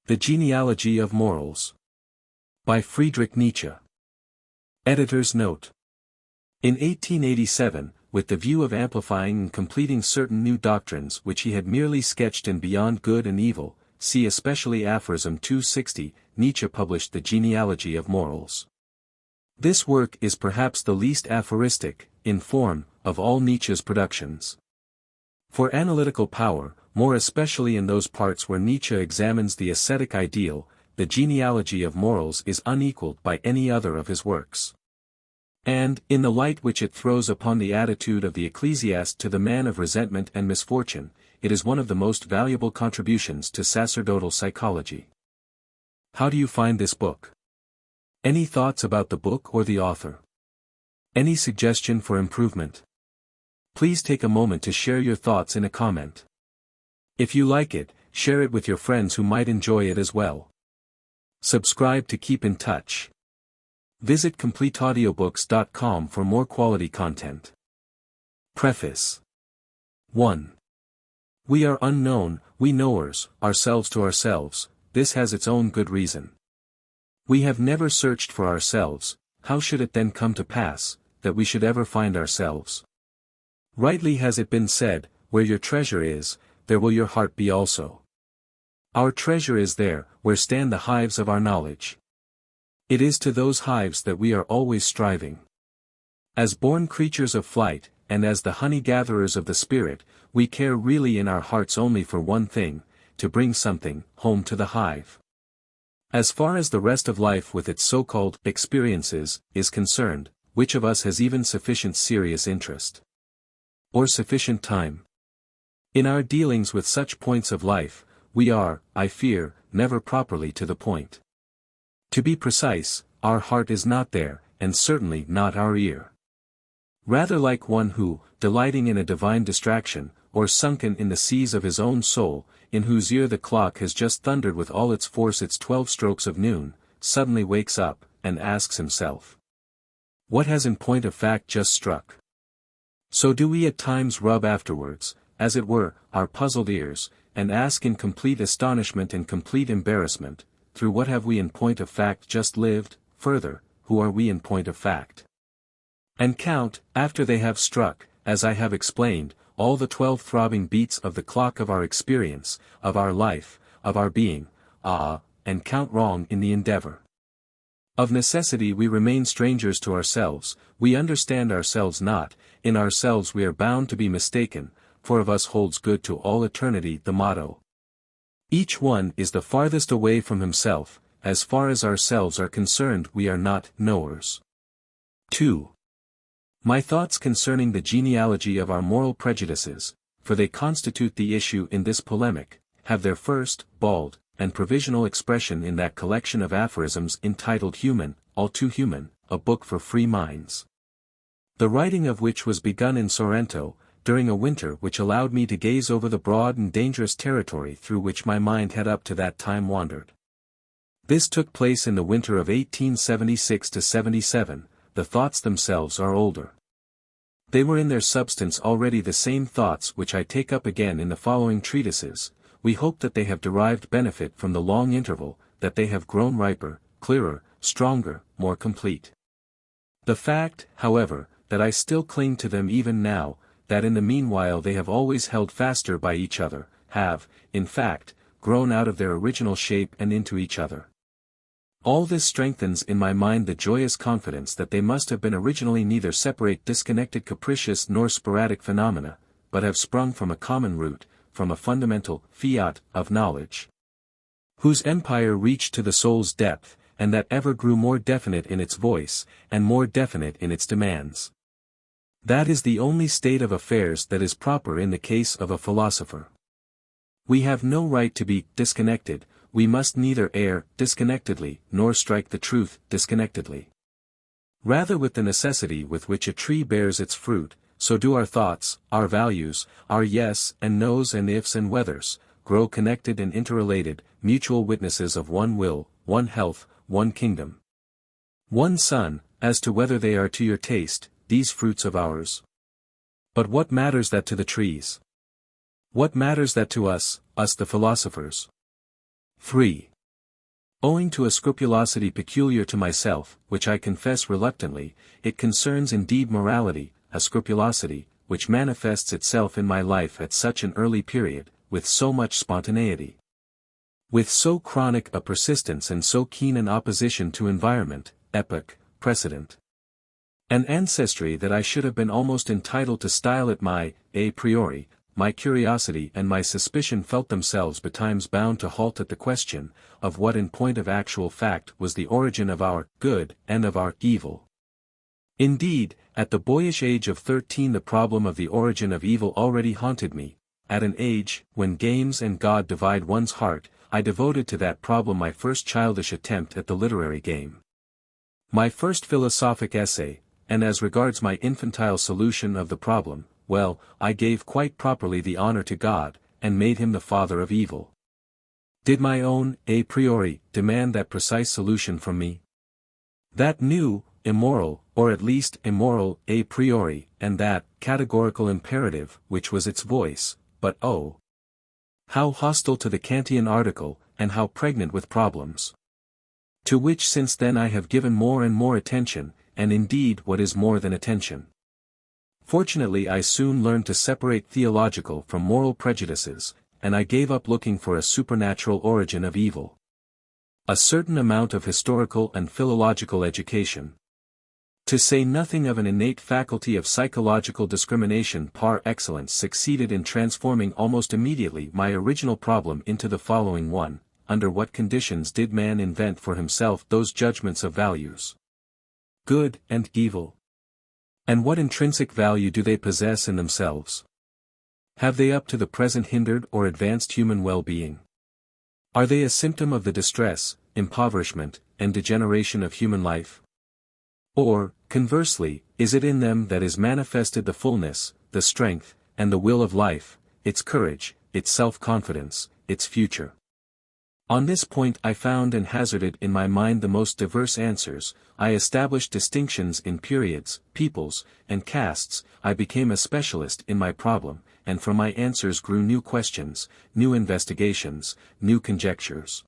The Genealogy of Morals. By Friedrich Nietzsche. Editor's note. In 1887, with the view of amplifying and completing certain new doctrines which he had merely sketched in Beyond Good and Evil, see especially Aphorism 260, Nietzsche published the Genealogy of Morals. This work is perhaps the least aphoristic, in form, of all Nietzsche's productions. For analytical power, more especially in those parts where Nietzsche examines the ascetic ideal, the Genealogy of Morals is unequaled by any other of his works. And, in the light which it throws upon the attitude of the ecclesiast to the man of resentment and misfortune, it is one of the most valuable contributions to sacerdotal psychology. How do you find this book? Any thoughts about the book or the author? Any suggestion for improvement? Please take a moment to share your thoughts in a comment. If you like it, share it with your friends who might enjoy it as well. Subscribe to keep in touch. Visit CompleteAudiobooks.com for more quality content. Preface 1. We are unknown, we knowers, ourselves to ourselves. This has its own good reason. We have never searched for ourselves, how should it then come to pass, that we should ever find ourselves? Rightly has it been said, where your treasure is, there will your heart be also. Our treasure is there, where stand the hives of our knowledge. It is to those hives that we are always striving. As born creatures of flight, and as the honey-gatherers of the spirit, we care really in our hearts only for one thing, to bring something home to the hive. As far as the rest of life with its so-called experiences is concerned, which of us has even sufficient serious interest? Or sufficient time? In our dealings with such points of life, we are, I fear, never properly to the point. To be precise, our heart is not there, and certainly not our ear. Rather like one who, delighting in a divine distraction, or sunken in the seas of his own soul, in whose ear the clock has just thundered with all its force its 12 strokes of noon, suddenly wakes up, and asks himself, what has in point of fact just struck? So do we at times rub afterwards, as it were, our puzzled ears, and ask in complete astonishment and complete embarrassment, through what have we in point of fact just lived, further, who are we in point of fact? And count, after they have struck, as I have explained, all the 12 throbbing beats of the clock of our experience, of our life, of our being, and count wrong in the endeavor. Of necessity we remain strangers to ourselves, we understand ourselves not, in ourselves we are bound to be mistaken, for of us holds good to all eternity the motto. Each one is the farthest away from himself, as far as ourselves are concerned we are not knowers. 2. My thoughts concerning the genealogy of our moral prejudices, for they constitute the issue in this polemic, have their first, bald, and provisional expression in that collection of aphorisms entitled Human, All Too Human, a book for free minds. The writing of which was begun in Sorrento, during a winter which allowed me to gaze over the broad and dangerous territory through which my mind had up to that time wandered. This took place in the winter of 1876–77, the thoughts themselves are older. They were in their substance already the same thoughts which I take up again in the following treatises. We hope that they have derived benefit from the long interval, that they have grown riper, clearer, stronger, more complete. The fact, however, that I still cling to them even now, that in the meanwhile they have always held faster by each other, have, in fact, grown out of their original shape and into each other. All this strengthens in my mind the joyous confidence that they must have been originally neither separate disconnected capricious nor sporadic phenomena, but have sprung from a common root, from a fundamental fiat of knowledge, whose empire reached to the soul's depth, and that ever grew more definite in its voice, and more definite in its demands. That is the only state of affairs that is proper in the case of a philosopher. We have no right to be disconnected, we must neither err disconnectedly nor strike the truth disconnectedly. Rather with the necessity with which a tree bears its fruit, so do our thoughts, our values, our yes and no's and ifs and whethers, grow connected and interrelated, mutual witnesses of one will, one health, one kingdom. One sun, as to whether they are to your taste, these fruits of ours. But what matters that to the trees? What matters that to us the philosophers? 3. Owing to a scrupulosity peculiar to myself, which I confess reluctantly, it concerns indeed morality, a scrupulosity, which manifests itself in my life at such an early period, with so much spontaneity. With so chronic a persistence and so keen an opposition to environment, epoch, precedent. An ancestry that I should have been almost entitled to style it my a priori. My curiosity and my suspicion felt themselves betimes bound to halt at the question, of what in point of actual fact was the origin of our good and of our evil. Indeed, at the boyish age of 13 the problem of the origin of evil already haunted me. At an age when games and God divide one's heart, I devoted to that problem my first childish attempt at the literary game. My first philosophic essay, and as regards my infantile solution of the problem, well, I gave quite properly the honor to God, and made him the father of evil. Did my own a priori demand that precise solution from me? That new, immoral, or at least immoral a priori, and that categorical imperative which was its voice, but oh! How hostile to the Kantian article, and how pregnant with problems. To which since then I have given more and more attention, and indeed what is more than attention. Fortunately I soon learned to separate theological from moral prejudices, and I gave up looking for a supernatural origin of evil. A certain amount of historical and philological education, to say nothing of an innate faculty of psychological discrimination par excellence, succeeded in transforming almost immediately my original problem into the following one: under what conditions did man invent for himself those judgments of values, good and evil? And what intrinsic value do they possess in themselves? Have they up to the present hindered or advanced human well-being? Are they a symptom of the distress, impoverishment, and degeneration of human life? Or, conversely, is it in them that is manifested the fullness, the strength, and the will of life, its courage, its self-confidence, its future? On this point I found and hazarded in my mind the most diverse answers. I established distinctions in periods, peoples, and castes. I became a specialist in my problem, and from my answers grew new questions, new investigations, new conjectures,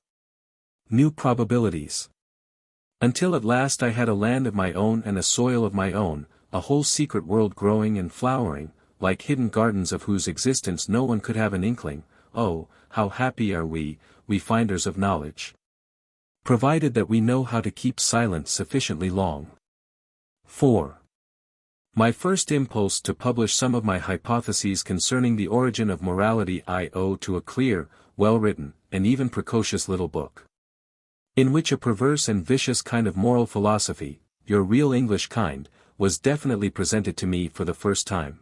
new probabilities. Until at last I had a land of my own and a soil of my own, a whole secret world growing and flowering, like hidden gardens of whose existence no one could have an inkling. Oh, how happy are we finders of knowledge! Provided that we know how to keep silent sufficiently long. 4. My first impulse to publish some of my hypotheses concerning the origin of morality I owe to a clear, well-written, and even precocious little book, in which a perverse and vicious kind of moral philosophy, your real English kind, was definitely presented to me for the first time.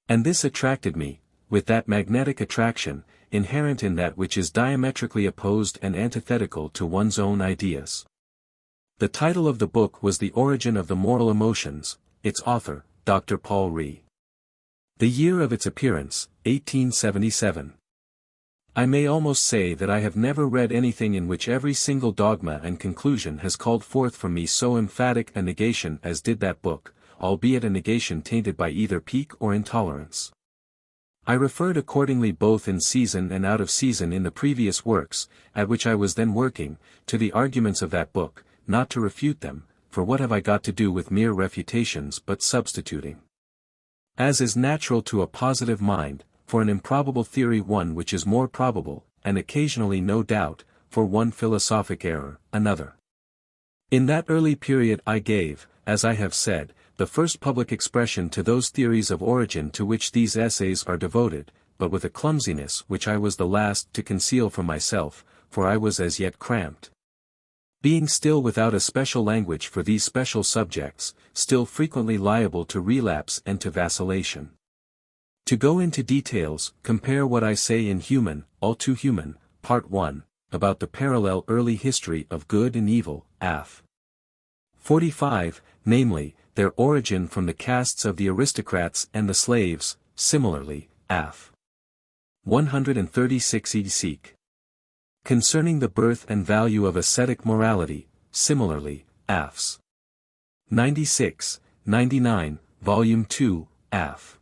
And this attracted me, with that magnetic attraction, inherent in that which is diametrically opposed and antithetical to one's own ideas. The title of the book was The Origin of the Moral Emotions, its author, Dr. Paul Ree. The year of its appearance, 1877. I may almost say that I have never read anything in which every single dogma and conclusion has called forth from me so emphatic a negation as did that book, albeit a negation tainted by either pique or intolerance. I referred accordingly both in season and out of season in the previous works, at which I was then working, to the arguments of that book, not to refute them, for what have I got to do with mere refutations but substituting, as is natural to a positive mind, for an improbable theory one which is more probable, and occasionally no doubt, for one philosophic error, another. In that early period I gave, as I have said, the first public expression to those theories of origin to which these essays are devoted, but with a clumsiness which I was the last to conceal from myself, for I was as yet cramped. Being still without a special language for these special subjects, still frequently liable to relapse and to vacillation. To go into details, compare what I say in Human, All Too Human, Part 1, about the parallel early history of good and evil, Aff. 45, namely, their origin from the castes of the aristocrats and the slaves, similarly, Aff. 136 seek. Concerning the birth and value of ascetic morality, similarly, Affs. 96, 99, Volume 2, Aff.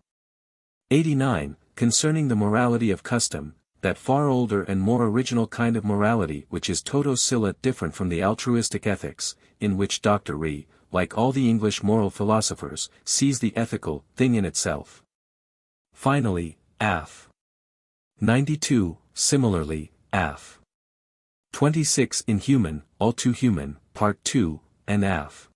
89, concerning the morality of custom, that far older and more original kind of morality which is toto silla different from the altruistic ethics, in which Dr. Ree, like all the English moral philosophers, sees the ethical thing in itself. Finally, Aff. 92, similarly, Aff. 26 in Human, All Too Human, Part 2, and Aff.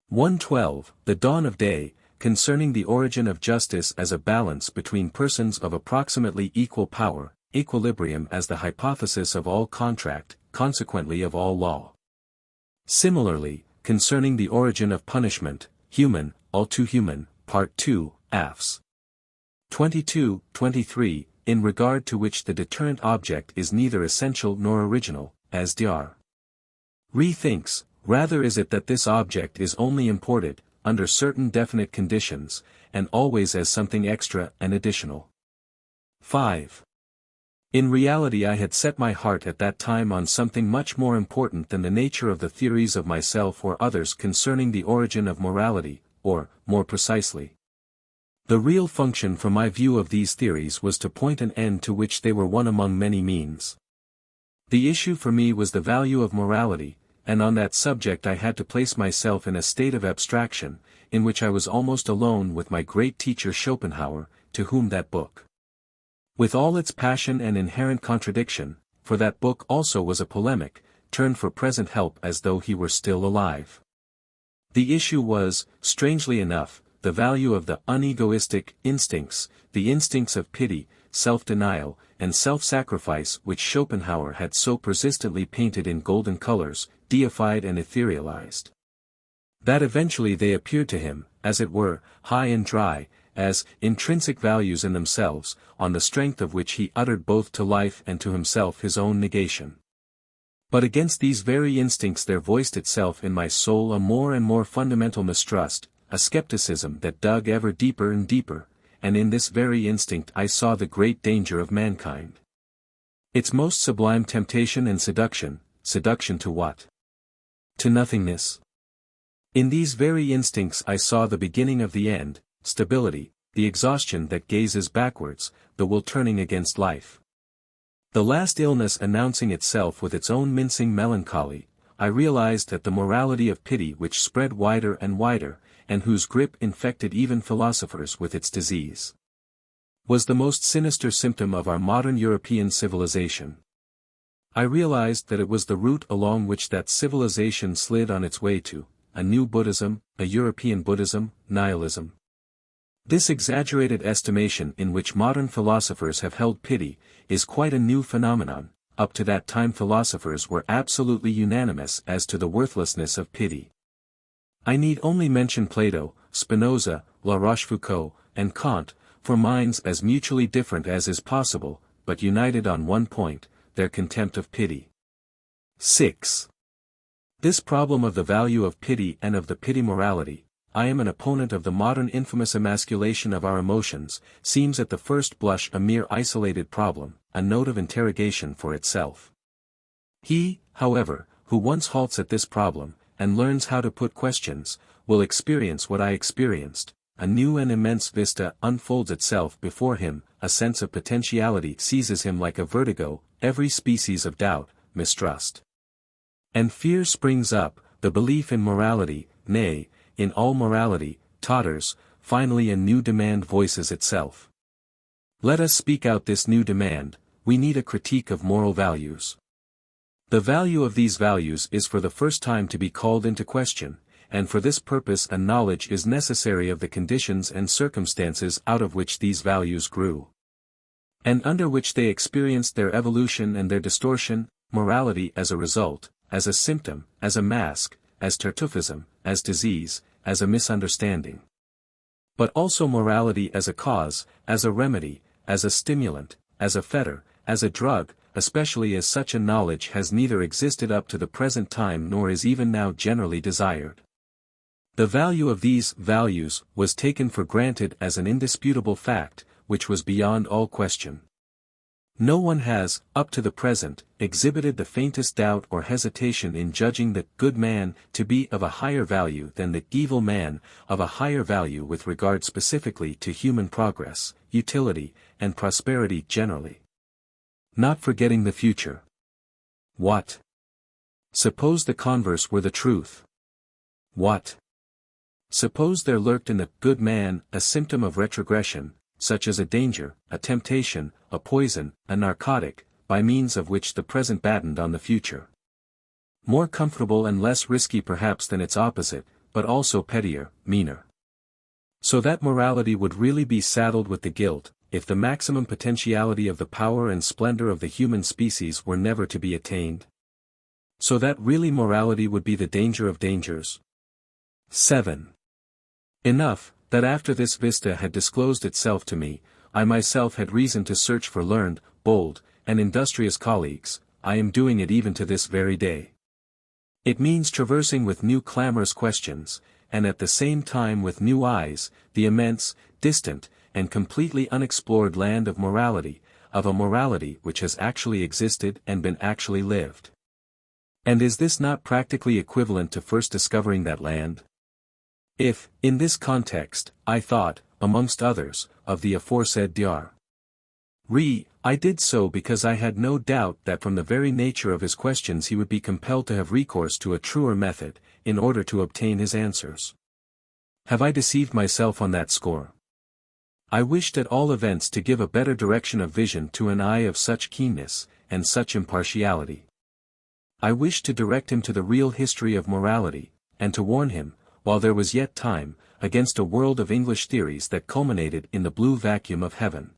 112, The Dawn of Day, concerning the origin of justice as a balance between persons of approximately equal power, equilibrium as the hypothesis of all contract, consequently of all law. Similarly, concerning the origin of punishment, Human, All Too Human, Part 2, Affs. 22, 23, in regard to which the deterrent object is neither essential nor original, as Dr. Ree thinks, rather is it that this object is only imported, under certain definite conditions, and always as something extra and additional. 5. In reality I had set my heart at that time on something much more important than the nature of the theories of myself or others concerning the origin of morality, or, more precisely, the real function from my view of these theories was to point an end to which they were one among many means. The issue for me was the value of morality, and on that subject I had to place myself in a state of abstraction, in which I was almost alone with my great teacher Schopenhauer, to whom that book, with all its passion and inherent contradiction, for that book also was a polemic, turned for present help as though he were still alive. The issue was, strangely enough, the value of the unegoistic instincts, the instincts of pity, self-denial, and self-sacrifice which Schopenhauer had so persistently painted in golden colors, deified and etherealized. That eventually they appeared to him, as it were, high and dry, as intrinsic values in themselves, on the strength of which he uttered both to life and to himself his own negation. But against these very instincts there voiced itself in my soul a more and more fundamental mistrust, a skepticism that dug ever deeper and deeper, and in this very instinct I saw the great danger of mankind. Its most sublime temptation and seduction to what? To nothingness. In these very instincts I saw the beginning of the end, stability, the exhaustion that gazes backwards, the will turning against life. The last illness announcing itself with its own mincing melancholy, I realized that the morality of pity which spread wider and wider, and whose grip infected even philosophers with its disease, was the most sinister symptom of our modern European civilization. I realized that it was the route along which that civilization slid on its way to a new Buddhism, a European Buddhism, nihilism. This exaggerated estimation in which modern philosophers have held pity, is quite a new phenomenon. Up to that time philosophers were absolutely unanimous as to the worthlessness of pity. I need only mention Plato, Spinoza, La Rochefoucauld, and Kant, for minds as mutually different as is possible, but united on one point, their contempt of pity. 6. This problem of the value of pity and of the pity morality, I am an opponent of the modern infamous emasculation of our emotions, seems at the first blush a mere isolated problem, a note of interrogation for itself. He, however, who once halts at this problem, and learns how to put questions, will experience what I experienced. A new and immense vista unfolds itself before him, a sense of potentiality seizes him like a vertigo, every species of doubt, mistrust, and fear springs up, the belief in morality, nay, in all morality, totters, finally a new demand voices itself. Let us speak out this new demand: we need a critique of moral values. The value of these values is for the first time to be called into question, and for this purpose a knowledge is necessary of the conditions and circumstances out of which these values grew, and under which they experienced their evolution and their distortion, morality as a result, as a symptom, as a mask, as tartuffism, as disease, as a misunderstanding. But also morality as a cause, as a remedy, as a stimulant, as a fetter, as a drug, especially as such a knowledge has neither existed up to the present time nor is even now generally desired. The value of these values was taken for granted as an indisputable fact, which was beyond all question. No one has, up to the present, exhibited the faintest doubt or hesitation in judging the good man to be of a higher value than the evil man, of a higher value with regard specifically to human progress, utility, and prosperity generally. Not forgetting the future. What? Suppose the converse were the truth. What? Suppose there lurked in the good man a symptom of retrogression, such as a danger, a temptation, a poison, a narcotic, by means of which the present battened on the future. More comfortable and less risky perhaps than its opposite, but also pettier, meaner. So that morality would really be saddled with the guilt, if the maximum potentiality of the power and splendor of the human species were never to be attained. So that really morality would be the danger of dangers. 7. Enough, that after this vista had disclosed itself to me, I myself had reason to search for learned, bold, and industrious colleagues. I am doing it even to this very day. It means traversing with new clamorous questions, and at the same time with new eyes, the immense, distant, and completely unexplored land of morality, of a morality which has actually existed and been actually lived. And is this not practically equivalent to first discovering that land? If, in this context, I thought, amongst others, of the aforesaid Dr. I did so because I had no doubt that from the very nature of his questions he would be compelled to have recourse to a truer method, in order to obtain his answers. Have I deceived myself on that score? I wished at all events to give a better direction of vision to an eye of such keenness, and such impartiality. I wished to direct him to the real history of morality, and to warn him, while there was yet time, against a world of English theories that culminated in the blue vacuum of heaven.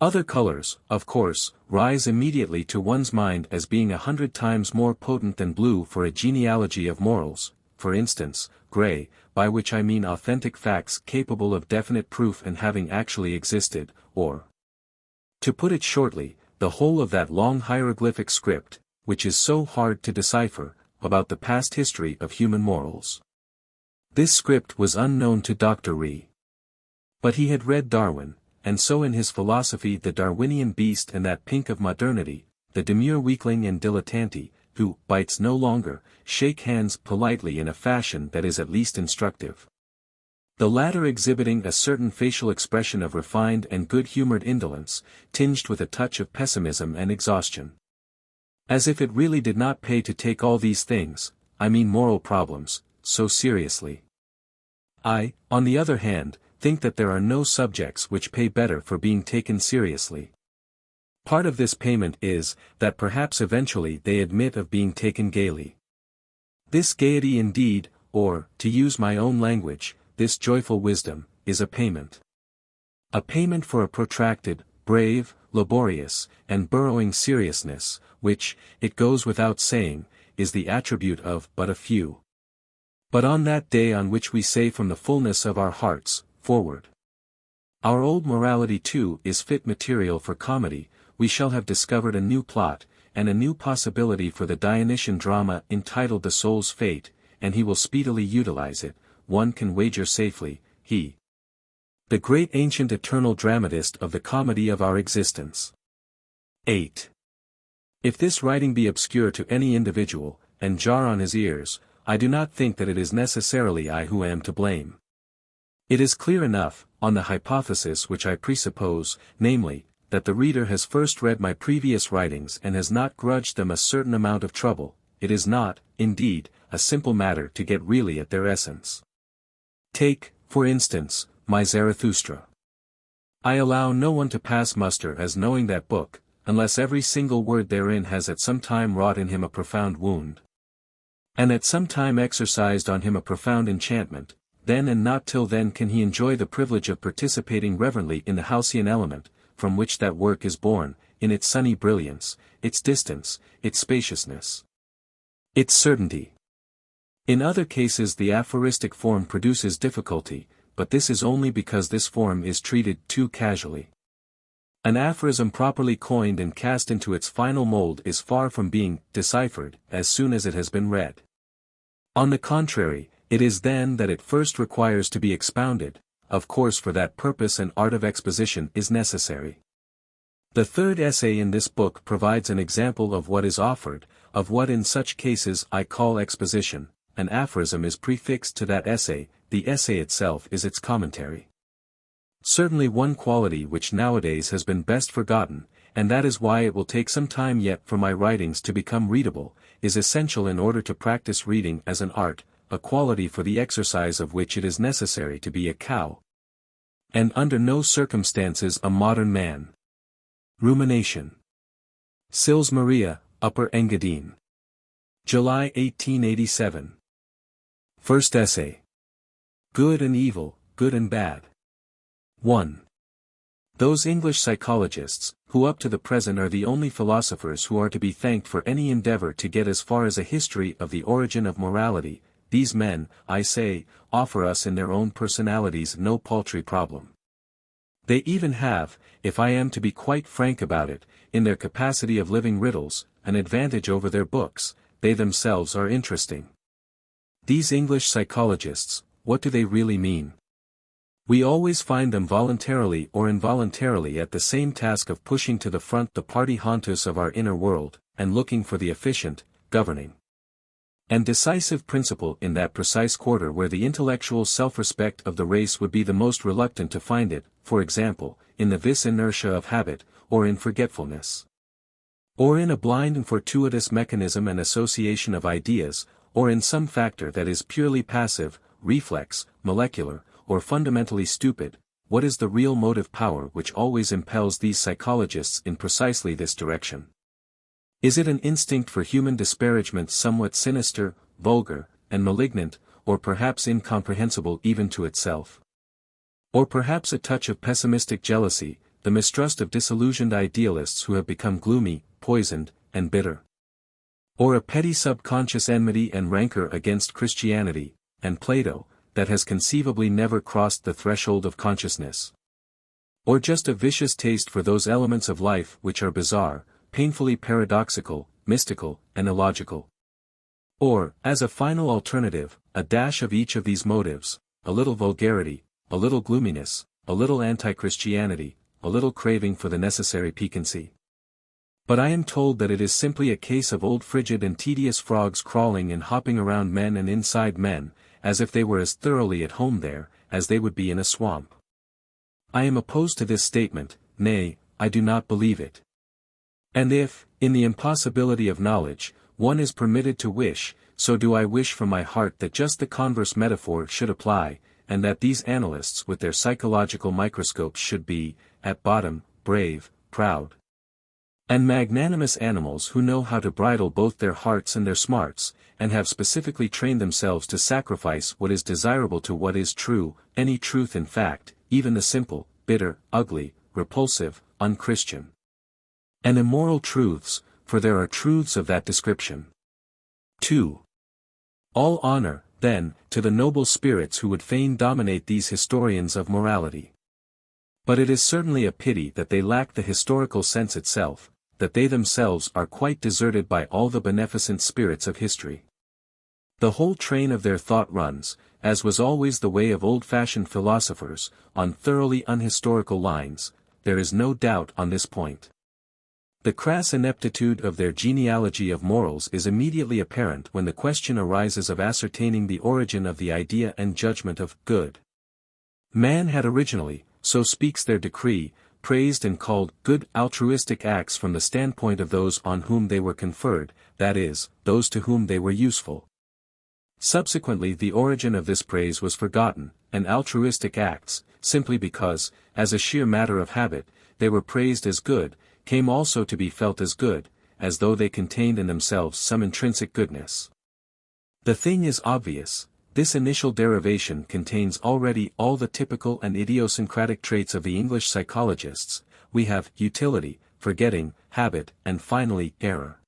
Other colors, of course, rise immediately to one's mind as being 100 times more potent than blue for a genealogy of morals, for instance, gray, by which I mean authentic facts capable of definite proof and having actually existed, or, to put it shortly, the whole of that long hieroglyphic script, which is so hard to decipher, about the past history of human morals. This script was unknown to Dr. But he had read Darwin, and so in his philosophy the Darwinian beast and that pink of modernity, the demure weakling and dilettante, who bites no longer, shake hands politely in a fashion that is at least instructive. The latter exhibiting a certain facial expression of refined and good-humored indolence, tinged with a touch of pessimism and exhaustion. As if it really did not pay to take all these things, I mean moral problems, so seriously. I, on the other hand, think that there are no subjects which pay better for being taken seriously. Part of this payment is, that perhaps eventually they admit of being taken gaily. This gaiety indeed, or, to use my own language, this joyful wisdom, is a payment. A payment for a protracted, brave, laborious, and burrowing seriousness, which, it goes without saying, is the attribute of but a few. But on that day on which we say from the fullness of our hearts, forward. Our old morality too is fit material for comedy, we shall have discovered a new plot, and a new possibility for the Dionysian drama entitled The Soul's Fate, and he will speedily utilize it, one can wager safely, he. The great ancient eternal dramatist of the comedy of our existence. 8. If this writing be obscure to any individual, and jar on his ears, I do not think that it is necessarily I who am to blame. It is clear enough, on the hypothesis which I presuppose, namely, that the reader has first read my previous writings and has not grudged them a certain amount of trouble. It is not, indeed, a simple matter to get really at their essence. Take, for instance, my Zarathustra. I allow no one to pass muster as knowing that book, unless every single word therein has at some time wrought in him a profound wound, and at some time exercised on him a profound enchantment. Then and not till then can he enjoy the privilege of participating reverently in the halcyon element, from which that work is born, in its sunny brilliance, its distance, its spaciousness, its certainty. In other cases the aphoristic form produces difficulty, but this is only because this form is treated too casually. An aphorism properly coined and cast into its final mold is far from being deciphered as soon as it has been read. On the contrary, it is then that it first requires to be expounded. Of course for that purpose an art of exposition is necessary. The third essay in this book provides an example of what is offered, of what in such cases I call exposition. An aphorism is prefixed to that essay, the essay itself is its commentary. Certainly one quality which nowadays has been best forgotten, and that is why it will take some time yet for my writings to become readable, is essential in order to practice reading as an art, a quality for the exercise of which it is necessary to be a cow, and under no circumstances a modern man. Rumination. Sils Maria, Upper Engadine. July 1887. First essay. Good and evil, good and bad. 1. Those English psychologists, who up to the present are the only philosophers who are to be thanked for any endeavor to get as far as a history of the origin of morality, these men, I say, offer us in their own personalities no paltry problem. They even have, if I am to be quite frank about it, in their capacity of living riddles, an advantage over their books. They themselves are interesting. These English psychologists, what do they really mean? We always find them voluntarily or involuntarily at the same task of pushing to the front the party hauntus of our inner world, and looking for the efficient, governing, and decisive principle in that precise quarter where the intellectual self-respect of the race would be the most reluctant to find it, for example, in the vis inertia of habit, or in forgetfulness, or in a blind and fortuitous mechanism and association of ideas, or in some factor that is purely passive, reflex, molecular, or fundamentally stupid. What is the real motive power which always impels these psychologists in precisely this direction? Is it an instinct for human disparagement somewhat sinister, vulgar, and malignant, or perhaps incomprehensible even to itself? Or perhaps a touch of pessimistic jealousy, the mistrust of disillusioned idealists who have become gloomy, poisoned, and bitter? Or a petty subconscious enmity and rancor against Christianity, and Plato, that has conceivably never crossed the threshold of consciousness? Or just a vicious taste for those elements of life which are bizarre, painfully paradoxical, mystical, and illogical? Or, as a final alternative, a dash of each of these motives, a little vulgarity, a little gloominess, a little anti-Christianity, a little craving for the necessary piquancy? But I am told that it is simply a case of old frigid and tedious frogs crawling and hopping around men and inside men, as if they were as thoroughly at home there, as they would be in a swamp. I am opposed to this statement, nay, I do not believe it. And if, in the impossibility of knowledge, one is permitted to wish, so do I wish from my heart that just the converse metaphor should apply, and that these analysts with their psychological microscopes should be, at bottom, brave, proud, and magnanimous animals who know how to bridle both their hearts and their smarts, and have specifically trained themselves to sacrifice what is desirable to what is true, any truth in fact, even the simple, bitter, ugly, repulsive, unchristian, and immoral truths, for there are truths of that description. 2. All honor, then, to the noble spirits who would fain dominate these historians of morality. But it is certainly a pity that they lack the historical sense itself, that they themselves are quite deserted by all the beneficent spirits of history. The whole train of their thought runs, as was always the way of old-fashioned philosophers, on thoroughly unhistorical lines. There is no doubt on this point. The crass ineptitude of their Genealogy of Morals is immediately apparent when the question arises of ascertaining the origin of the idea and judgment of good. Man had originally, so speaks their decree, praised and called good altruistic acts from the standpoint of those on whom they were conferred, that is, those to whom they were useful. Subsequently the origin of this praise was forgotten, and altruistic acts, simply because, as a sheer matter of habit, they were praised as good, came also to be felt as good, as though they contained in themselves some intrinsic goodness. The thing is obvious. This initial derivation contains already all the typical and idiosyncratic traits of the English psychologists. We have utility, forgetting, habit, and finally, error.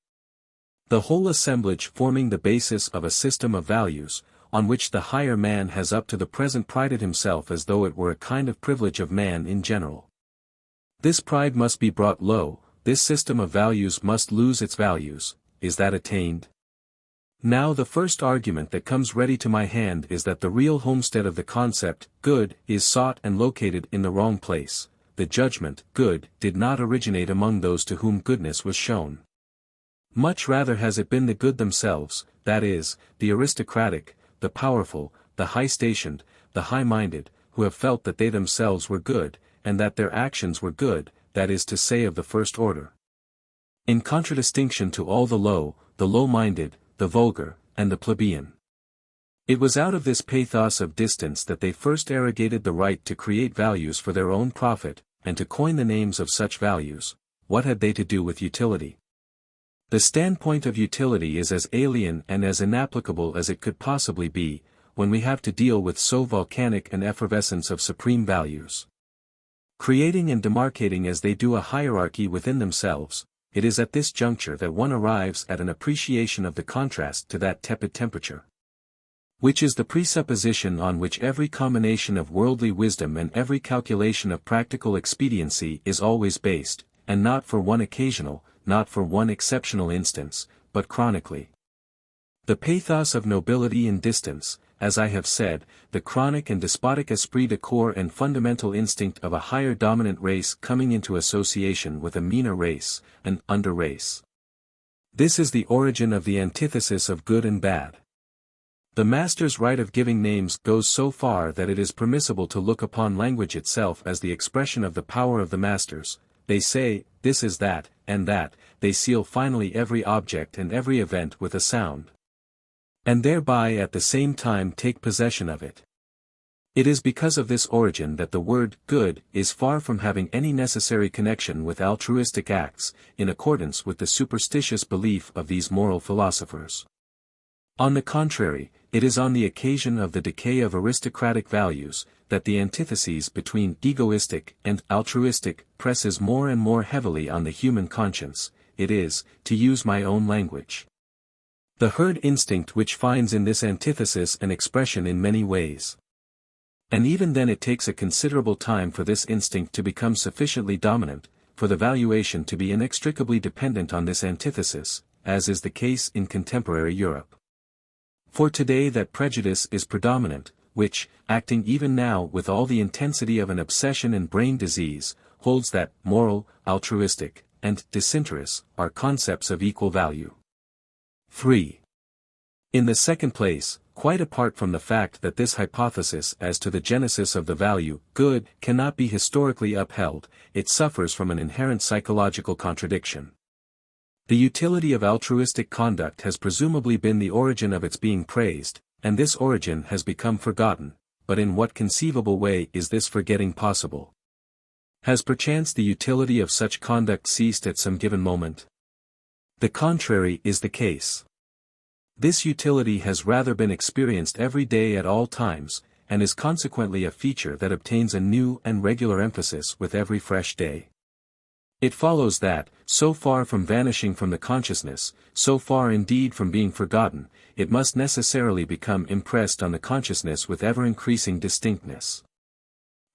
The whole assemblage forming the basis of a system of values, on which the higher man has up to the present prided himself as though it were a kind of privilege of man in general. This pride must be brought low, this system of values must lose its values. Is that attained? Now the first argument that comes ready to my hand is that the real homestead of the concept, good, is sought and located in the wrong place. The judgment, good, did not originate among those to whom goodness was shown. Much rather has it been the good themselves, that is, the aristocratic, the powerful, the high-stationed, the high-minded, who have felt that they themselves were good, and that their actions were good, that is to say of the first order. In contradistinction to all the low-minded, the vulgar, and the plebeian. It was out of this pathos of distance that they first arrogated the right to create values for their own profit, and to coin the names of such values. What had they to do with utility? The standpoint of utility is as alien and as inapplicable as it could possibly be, when we have to deal with so volcanic an effervescence of supreme values. Creating and demarcating as they do a hierarchy within themselves, it is at this juncture that one arrives at an appreciation of the contrast to that tepid temperature, which is the presupposition on which every combination of worldly wisdom and every calculation of practical expediency is always based, and not for one occasional, not for one exceptional instance, but chronically. The pathos of nobility in distance, as I have said, the chronic and despotic esprit de corps and fundamental instinct of a higher dominant race coming into association with a meaner race, an under race. This is the origin of the antithesis of good and bad. The master's right of giving names goes so far that it is permissible to look upon language itself as the expression of the power of the masters. They say, this is that, and that, they seal finally every object and every event with a sound, and thereby at the same time take possession of it. It is because of this origin that the word good is far from having any necessary connection with altruistic acts, in accordance with the superstitious belief of these moral philosophers. On the contrary, it is on the occasion of the decay of aristocratic values, that the antithesis between egoistic and altruistic presses more and more heavily on the human conscience. It is, to use my own language, the herd instinct which finds in this antithesis an expression in many ways. And even then it takes a considerable time for this instinct to become sufficiently dominant, for the valuation to be inextricably dependent on this antithesis, as is the case in contemporary Europe. For today that prejudice is predominant, which, acting even now with all the intensity of an obsession and brain disease, holds that moral, altruistic, and disinterest are concepts of equal value. 3. In the second place, quite apart from the fact that this hypothesis as to the genesis of the value, good, cannot be historically upheld, it suffers from an inherent psychological contradiction. The utility of altruistic conduct has presumably been the origin of its being praised, and this origin has become forgotten, but in what conceivable way is this forgetting possible? Has perchance the utility of such conduct ceased at some given moment? The contrary is the case. This utility has rather been experienced every day at all times, and is consequently a feature that obtains a new and regular emphasis with every fresh day. It follows that, so far from vanishing from the consciousness, so far indeed from being forgotten, it must necessarily become impressed on the consciousness with ever-increasing distinctness.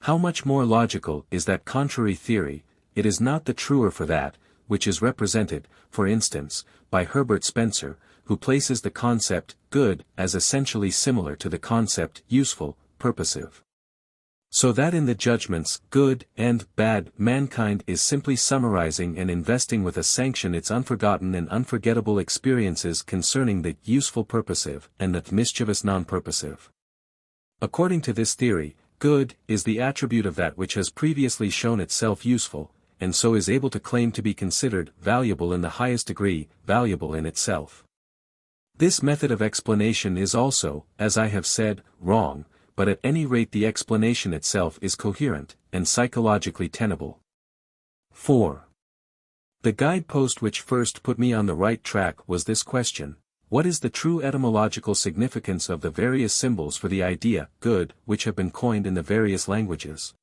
How much more logical is that contrary theory, it is not the truer for that, which is represented, for instance, by Herbert Spencer, who places the concept good as essentially similar to the concept useful, purposive. So that in the judgments good and bad mankind is simply summarizing and investing with a sanction its unforgotten and unforgettable experiences concerning the useful purposive and the mischievous non-purposive. According to this theory, good is the attribute of that which has previously shown itself useful, and so is able to claim to be considered valuable in the highest degree, valuable in itself. This method of explanation is also, as I have said, wrong, but at any rate the explanation itself is coherent, and psychologically tenable. 4. The guidepost which first put me on the right track was this question: what is the true etymological significance of the various symbols for the idea, good, which have been coined in the various languages?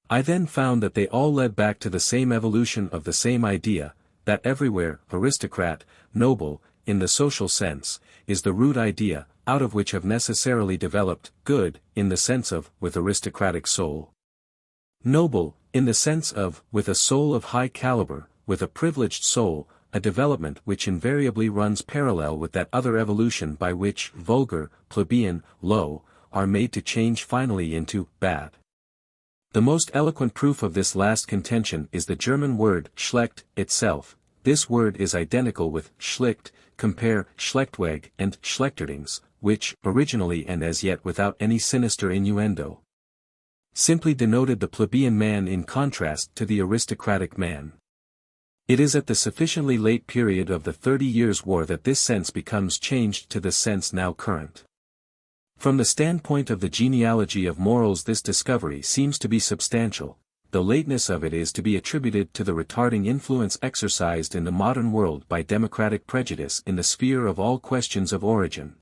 I then found that they all led back to the same evolution of the same idea, that everywhere, aristocrat, noble, in the social sense, is the root idea, out of which have necessarily developed good, in the sense of with aristocratic soul. Noble, in the sense of with a soul of high caliber, with a privileged soul, a development which invariably runs parallel with that other evolution by which vulgar, plebeian, low, are made to change finally into bad. The most eloquent proof of this last contention is the German word schlecht itself. This word is identical with schlicht, compare Schlechtweg and Schlechterdings, which, originally and as yet without any sinister innuendo, simply denoted the plebeian man in contrast to the aristocratic man. It is at the sufficiently late period of the 30 Years' War that this sense becomes changed to the sense now current. From the standpoint of the genealogy of morals, this discovery seems to be substantial. The lateness of it is to be attributed to the retarding influence exercised in the modern world by democratic prejudice in the sphere of all questions of origin.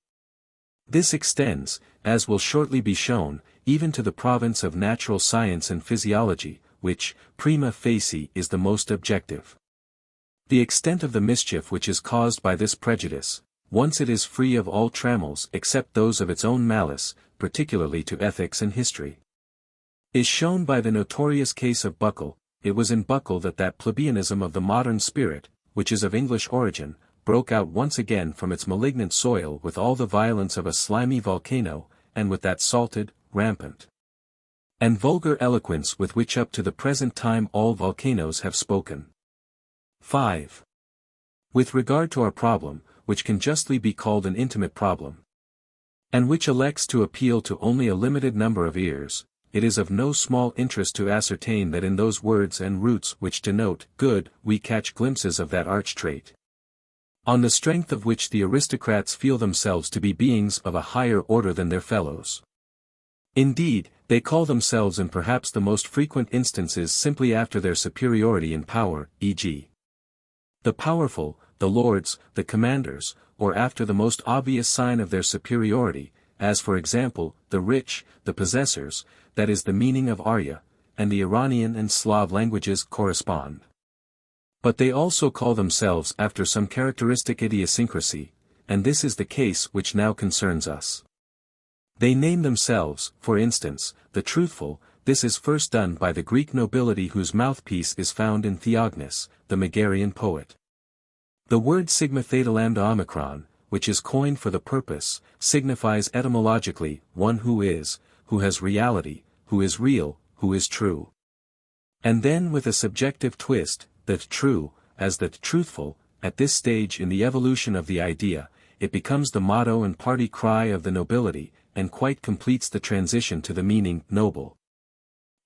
This extends, as will shortly be shown, even to the province of natural science and physiology, which, prima facie, is the most objective. The extent of the mischief which is caused by this prejudice, once it is free of all trammels except those of its own malice, particularly to ethics and history, is shown by the notorious case of Buckle. It was in Buckle that plebeianism of the modern spirit, which is of English origin, broke out once again from its malignant soil with all the violence of a slimy volcano, and with that salted, rampant, and vulgar eloquence with which up to the present time all volcanoes have spoken. 5. With regard to our problem, which can justly be called an intimate problem, and which elects to appeal to only a limited number of ears, it is of no small interest to ascertain that in those words and roots which denote good, we catch glimpses of that arch trait, on the strength of which the aristocrats feel themselves to be beings of a higher order than their fellows. Indeed, they call themselves in perhaps the most frequent instances simply after their superiority in power, e.g. the powerful, the lords, the commanders, or after the most obvious sign of their superiority, as for example, the rich, the possessors, that is the meaning of Arya, and the Iranian and Slav languages correspond. But they also call themselves after some characteristic idiosyncrasy, and this is the case which now concerns us. They name themselves, for instance, the truthful. This is first done by the Greek nobility whose mouthpiece is found in Theognis, the Megarian poet. The word sigma theta lambda omicron, which is coined for the purpose, signifies etymologically, one who has reality, who is real, who is true. And then with a subjective twist, the true, as the truthful. At this stage in the evolution of the idea, it becomes the motto and party cry of the nobility, and quite completes the transition to the meaning noble,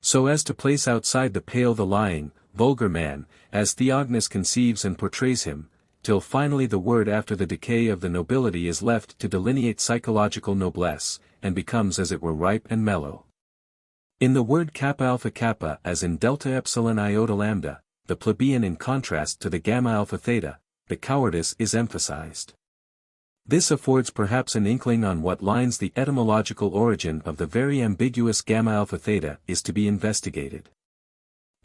so as to place outside the pale the lying, vulgar man, as Theognis conceives and portrays him, till finally the word after the decay of the nobility is left to delineate psychological noblesse, and becomes as it were ripe and mellow. In the word kappa alpha kappa as in delta epsilon iota lambda, the plebeian in contrast to the gamma alpha theta, the cowardice is emphasized. This affords perhaps an inkling on what lines the etymological origin of the very ambiguous gamma alpha theta is to be investigated.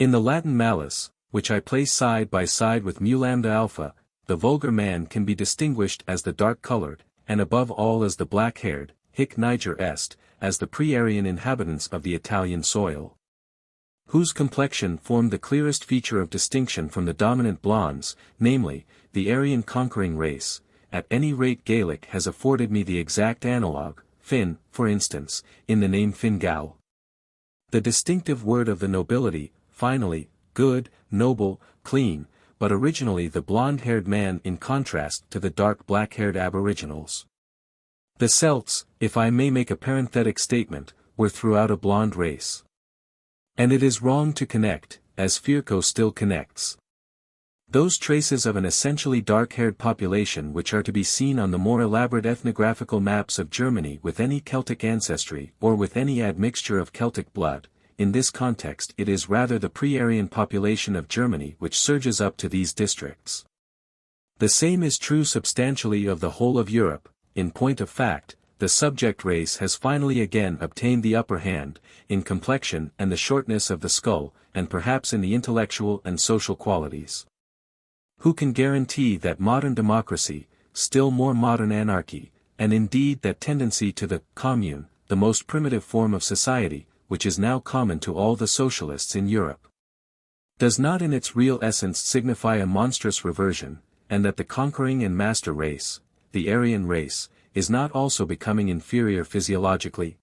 In the Latin malus, which I place side by side with mu lambda alpha, the vulgar man can be distinguished as the dark-colored, and above all as the black-haired, hic niger est, as the pre-Aryan inhabitants of the Italian soil, whose complexion formed the clearest feature of distinction from the dominant blondes, namely, the Aryan conquering race. At any rate Gaelic has afforded me the exact analogue, Finn, for instance, in the name Fingal. The distinctive word of the nobility, finally, good, noble, clean, but originally the blonde-haired man in contrast to the dark black-haired aboriginals. The Celts, if I may make a parenthetic statement, were throughout a blonde race. And it is wrong to connect, as Firko still connects, those traces of an essentially dark-haired population which are to be seen on the more elaborate ethnographical maps of Germany with any Celtic ancestry or with any admixture of Celtic blood. In this context it is rather the pre-Aryan population of Germany which surges up to these districts. The same is true substantially of the whole of Europe. In point of fact, the subject race has finally again obtained the upper hand, in complexion and the shortness of the skull, and perhaps in the intellectual and social qualities. Who can guarantee that modern democracy, still more modern anarchy, and indeed that tendency to the commune, the most primitive form of society, which is now common to all the socialists in Europe, does not in its real essence signify a monstrous reversion, and that the conquering and master race, the Aryan race, is not also becoming inferior physiologically?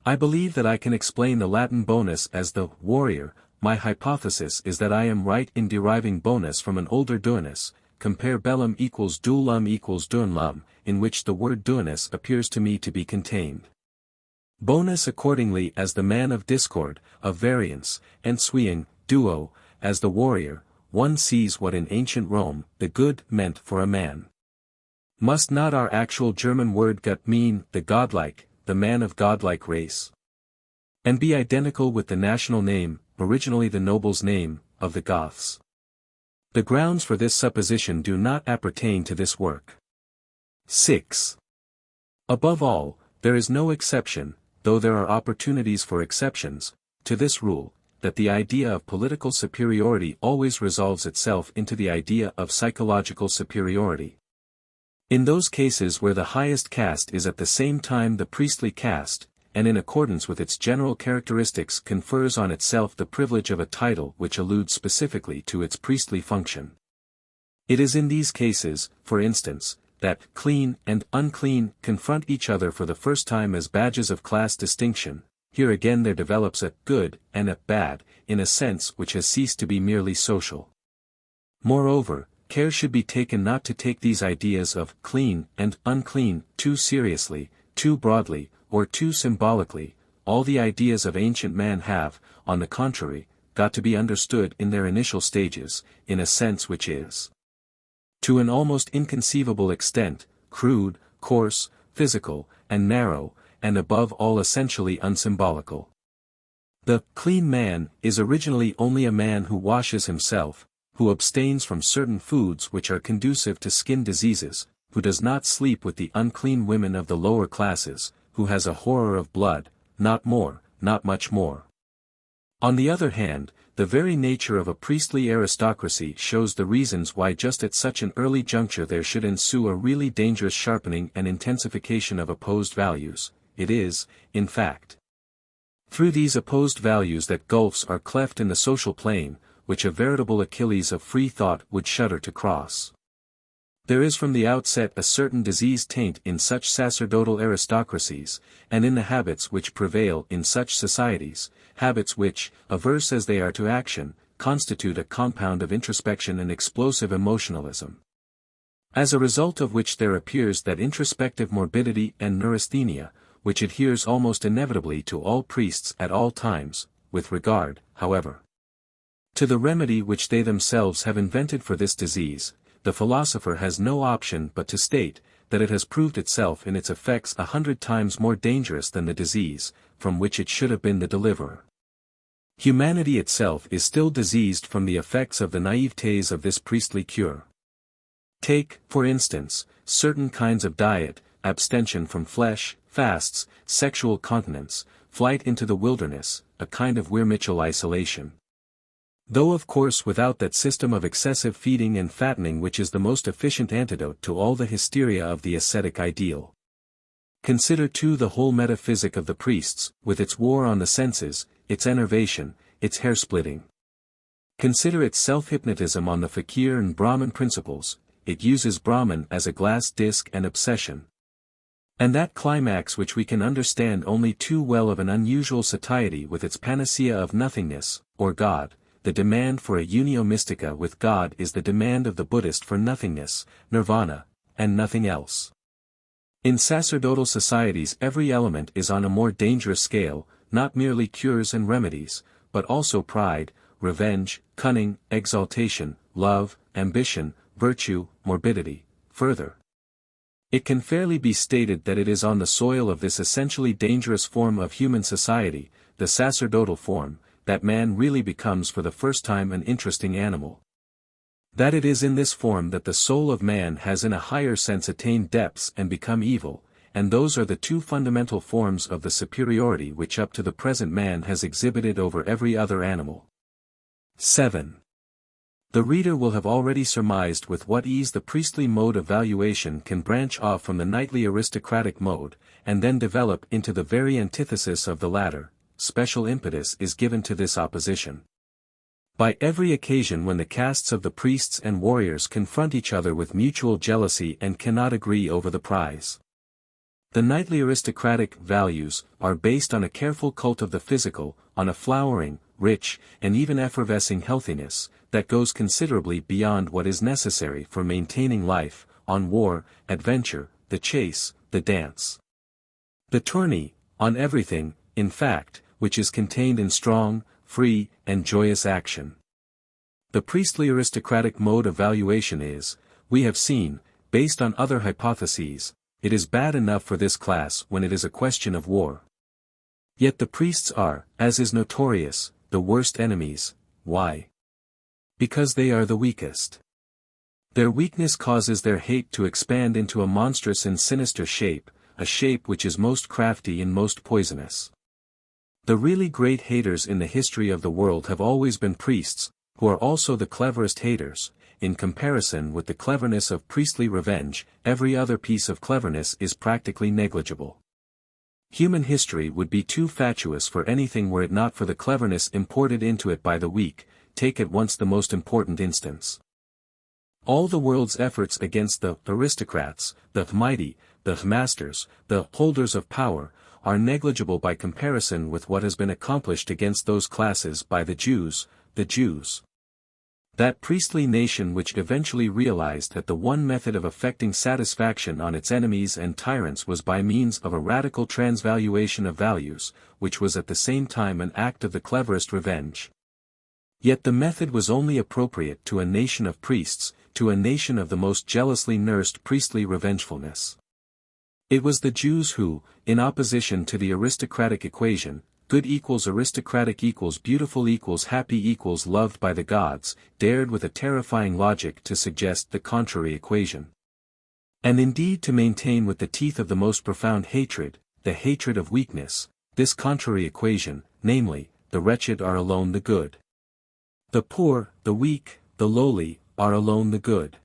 I believe that I can explain the Latin bonus as the warrior. My hypothesis is that I am right in deriving bonus from an older duinus, compare bellum equals duellum equals duinlum, in which the word duinus appears to me to be contained. Bonus accordingly as the man of discord, of variance, and swing, duo, as the warrior, one sees what in ancient Rome, the good meant for a man. Must not our actual German word Gott mean, the godlike, the man of godlike race? And be identical with the national name, originally the noble's name, of the Goths? The grounds for this supposition do not appertain to this work. 6. Above all, there is no exception, though there are opportunities for exceptions, to this rule, that the idea of political superiority always resolves itself into the idea of psychological superiority. In those cases where the highest caste is at the same time the priestly caste, and in accordance with its general characteristics confers on itself the privilege of a title which alludes specifically to its priestly function. It is in these cases, for instance, that clean and unclean confront each other for the first time as badges of class distinction. Here again there develops a good and a bad, in a sense which has ceased to be merely social. Moreover, care should be taken not to take these ideas of clean and unclean too seriously, too broadly, or too symbolically. All the ideas of ancient man have, on the contrary, got to be understood in their initial stages, in a sense which is, to an almost inconceivable extent, crude, coarse, physical, and narrow, and above all essentially unsymbolical. The clean man is originally only a man who washes himself, who abstains from certain foods which are conducive to skin diseases, who does not sleep with the unclean women of the lower classes, who has a horror of blood, not more, not much more. On the other hand, the very nature of a priestly aristocracy shows the reasons why just at such an early juncture there should ensue a really dangerous sharpening and intensification of opposed values. It is, in fact, through these opposed values that gulfs are cleft in the social plane, which a veritable Achilles of free thought would shudder to cross. There is from the outset a certain diseased taint in such sacerdotal aristocracies, and in the habits which prevail in such societies, habits which, averse as they are to action, constitute a compound of introspection and explosive emotionalism. As a result of which there appears that introspective morbidity and neurasthenia, which adheres almost inevitably to all priests at all times, with regard, however, to the remedy which they themselves have invented for this disease. The philosopher has no option but to state, that it has proved itself in its effects 100 times more dangerous than the disease, from which it should have been the deliverer. Humanity itself is still diseased from the effects of the naïvetés of this priestly cure. Take, for instance, certain kinds of diet, abstention from flesh, fasts, sexual continence, flight into the wilderness, a kind of Weirmitchell isolation. Though of course without that system of excessive feeding and fattening which is the most efficient antidote to all the hysteria of the ascetic ideal. Consider too the whole metaphysic of the priests, with its war on the senses, its enervation, its hair-splitting. Consider its self-hypnotism on the fakir and Brahmin principles. It uses Brahman as a glass disc and obsession. And that climax which we can understand only too well of an unusual satiety with its panacea of nothingness, or God. The demand for a unio mystica with God is the demand of the Buddhist for nothingness, nirvana, and nothing else. In sacerdotal societies every element is on a more dangerous scale, not merely cures and remedies, but also pride, revenge, cunning, exaltation, love, ambition, virtue, morbidity. Further, it can fairly be stated that it is on the soil of this essentially dangerous form of human society, the sacerdotal form, that man really becomes for the first time an interesting animal. That it is in this form that the soul of man has in a higher sense attained depths and become evil, and those are the two fundamental forms of the superiority which up to the present man has exhibited over every other animal. 7. The reader will have already surmised with what ease the priestly mode of valuation can branch off from the knightly aristocratic mode, and then develop into the very antithesis of the latter. Special impetus is given to this opposition. By every occasion when the castes of the priests and warriors confront each other with mutual jealousy and cannot agree over the prize. The knightly aristocratic values are based on a careful cult of the physical, on a flowering, rich, and even effervescing healthiness, that goes considerably beyond what is necessary for maintaining life, on war, adventure, the chase, the dance. The tourney, On everything, in fact, which is contained in strong, free, and joyous action. The priestly aristocratic mode of valuation is, we have seen, based on other hypotheses. It is bad enough for this class when it is a question of war. Yet the priests are, as is notorious, the worst enemies. Why? Because they are the weakest. Their weakness causes their hate to expand into a monstrous and sinister shape, a shape which is most crafty and most poisonous. The really great haters in the history of the world have always been priests, who are also the cleverest haters. In comparison with the cleverness of priestly revenge, every other piece of cleverness is practically negligible. Human history would be too fatuous for anything were it not for the cleverness imported into it by the weak. Take at once the most important instance. All the world's efforts against the aristocrats, the mighty, the masters, the holders of power, are negligible by comparison with what has been accomplished against those classes by the Jews. That priestly nation which eventually realized that the one method of effecting satisfaction on its enemies and tyrants was by means of a radical transvaluation of values, which was at the same time an act of the cleverest revenge. Yet the method was only appropriate to a nation of priests, to a nation of the most jealously nursed priestly revengefulness. It was the Jews who, in opposition to the aristocratic equation, good equals aristocratic equals beautiful equals happy equals loved by the gods, dared with a terrifying logic to suggest the contrary equation. And indeed to maintain with the teeth of the most profound hatred, the hatred of weakness, this contrary equation, namely, the wretched are alone the good. The poor, the weak, the lowly, are alone the good.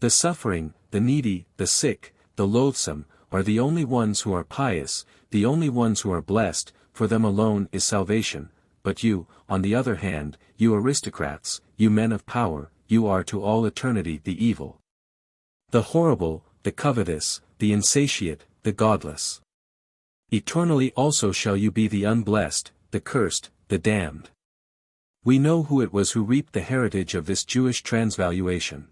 The suffering, the needy, the sick, the loathsome, are the only ones who are pious, the only ones who are blessed, for them alone is salvation. But you, on the other hand, you aristocrats, you men of power, you are to all eternity the evil. The horrible, the covetous, the insatiate, the godless. Eternally also shall you be the unblessed, the cursed, the damned. We know who it was who reaped the heritage of this Jewish transvaluation.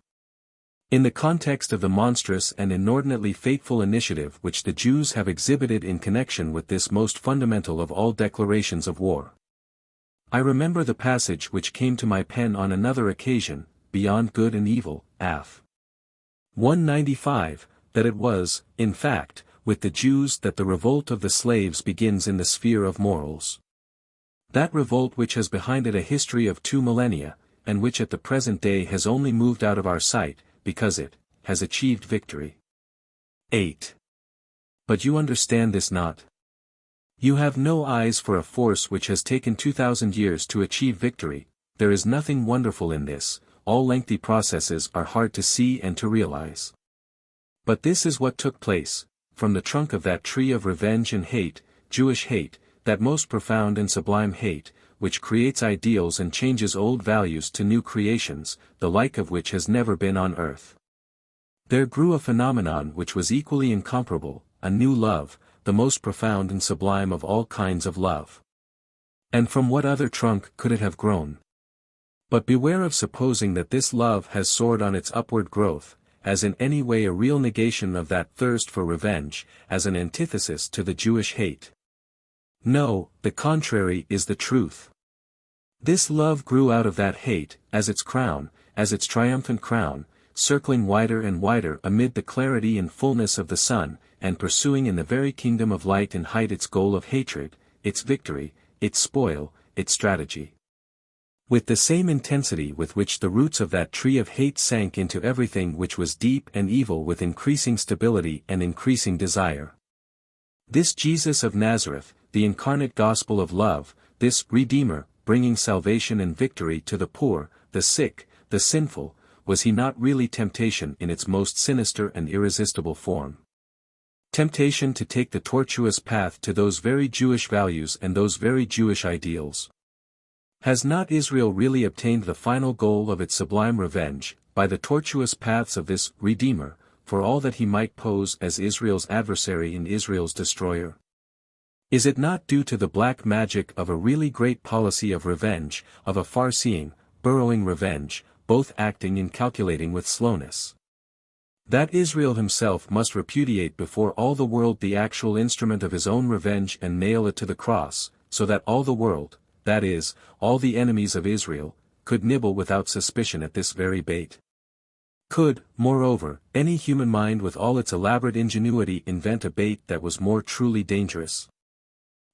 In the context of the monstrous and inordinately fateful initiative which the Jews have exhibited in connection with this most fundamental of all declarations of war. I remember the passage which came to my pen on another occasion, beyond good and evil, Aph. 195, that it was, in fact, with the Jews that the revolt of the slaves begins in the sphere of morals. That revolt which has behind it a history of 2 millennia, and which at the present day has only moved out of our sight, because it has achieved victory. 8. But you understand this not. You have no eyes for a force which has taken 2,000 years to achieve victory. There is nothing wonderful in this, all lengthy processes are hard to see and to realize. But this is what took place, from the trunk of that tree of revenge and hate, Jewish hate, that most profound and sublime hate, which creates ideals and changes old values to new creations, the like of which has never been on earth. There grew a phenomenon which was equally incomparable, a new love, the most profound and sublime of all kinds of love. And from what other trunk could it have grown? But beware of supposing that this love has soared on its upward growth, as in any way a real negation of that thirst for revenge, as an antithesis to the Jewish hate. No, the contrary is the truth. This love grew out of that hate, as its crown, as its triumphant crown, circling wider and wider amid the clarity and fullness of the sun, and pursuing in the very kingdom of light and height its goal of hatred, its victory, its spoil, its strategy. With the same intensity with which the roots of that tree of hate sank into everything which was deep and evil with increasing stability and increasing desire. This Jesus of Nazareth, the incarnate gospel of love, this Redeemer, bringing salvation and victory to the poor, the sick, the sinful, was he not really temptation in its most sinister and irresistible form? Temptation to take the tortuous path to those very Jewish values and those very Jewish ideals. Has not Israel really obtained the final goal of its sublime revenge, by the tortuous paths of this Redeemer, for all that he might pose as Israel's adversary and Israel's destroyer? Is it not due to the black magic of a really great policy of revenge, of a far-seeing, burrowing revenge, both acting and calculating with slowness? That Israel himself must repudiate before all the world the actual instrument of his own revenge and nail it to the cross, so that all the world, that is, all the enemies of Israel, could nibble without suspicion at this very bait. Could, moreover, any human mind with all its elaborate ingenuity invent a bait that was more truly dangerous?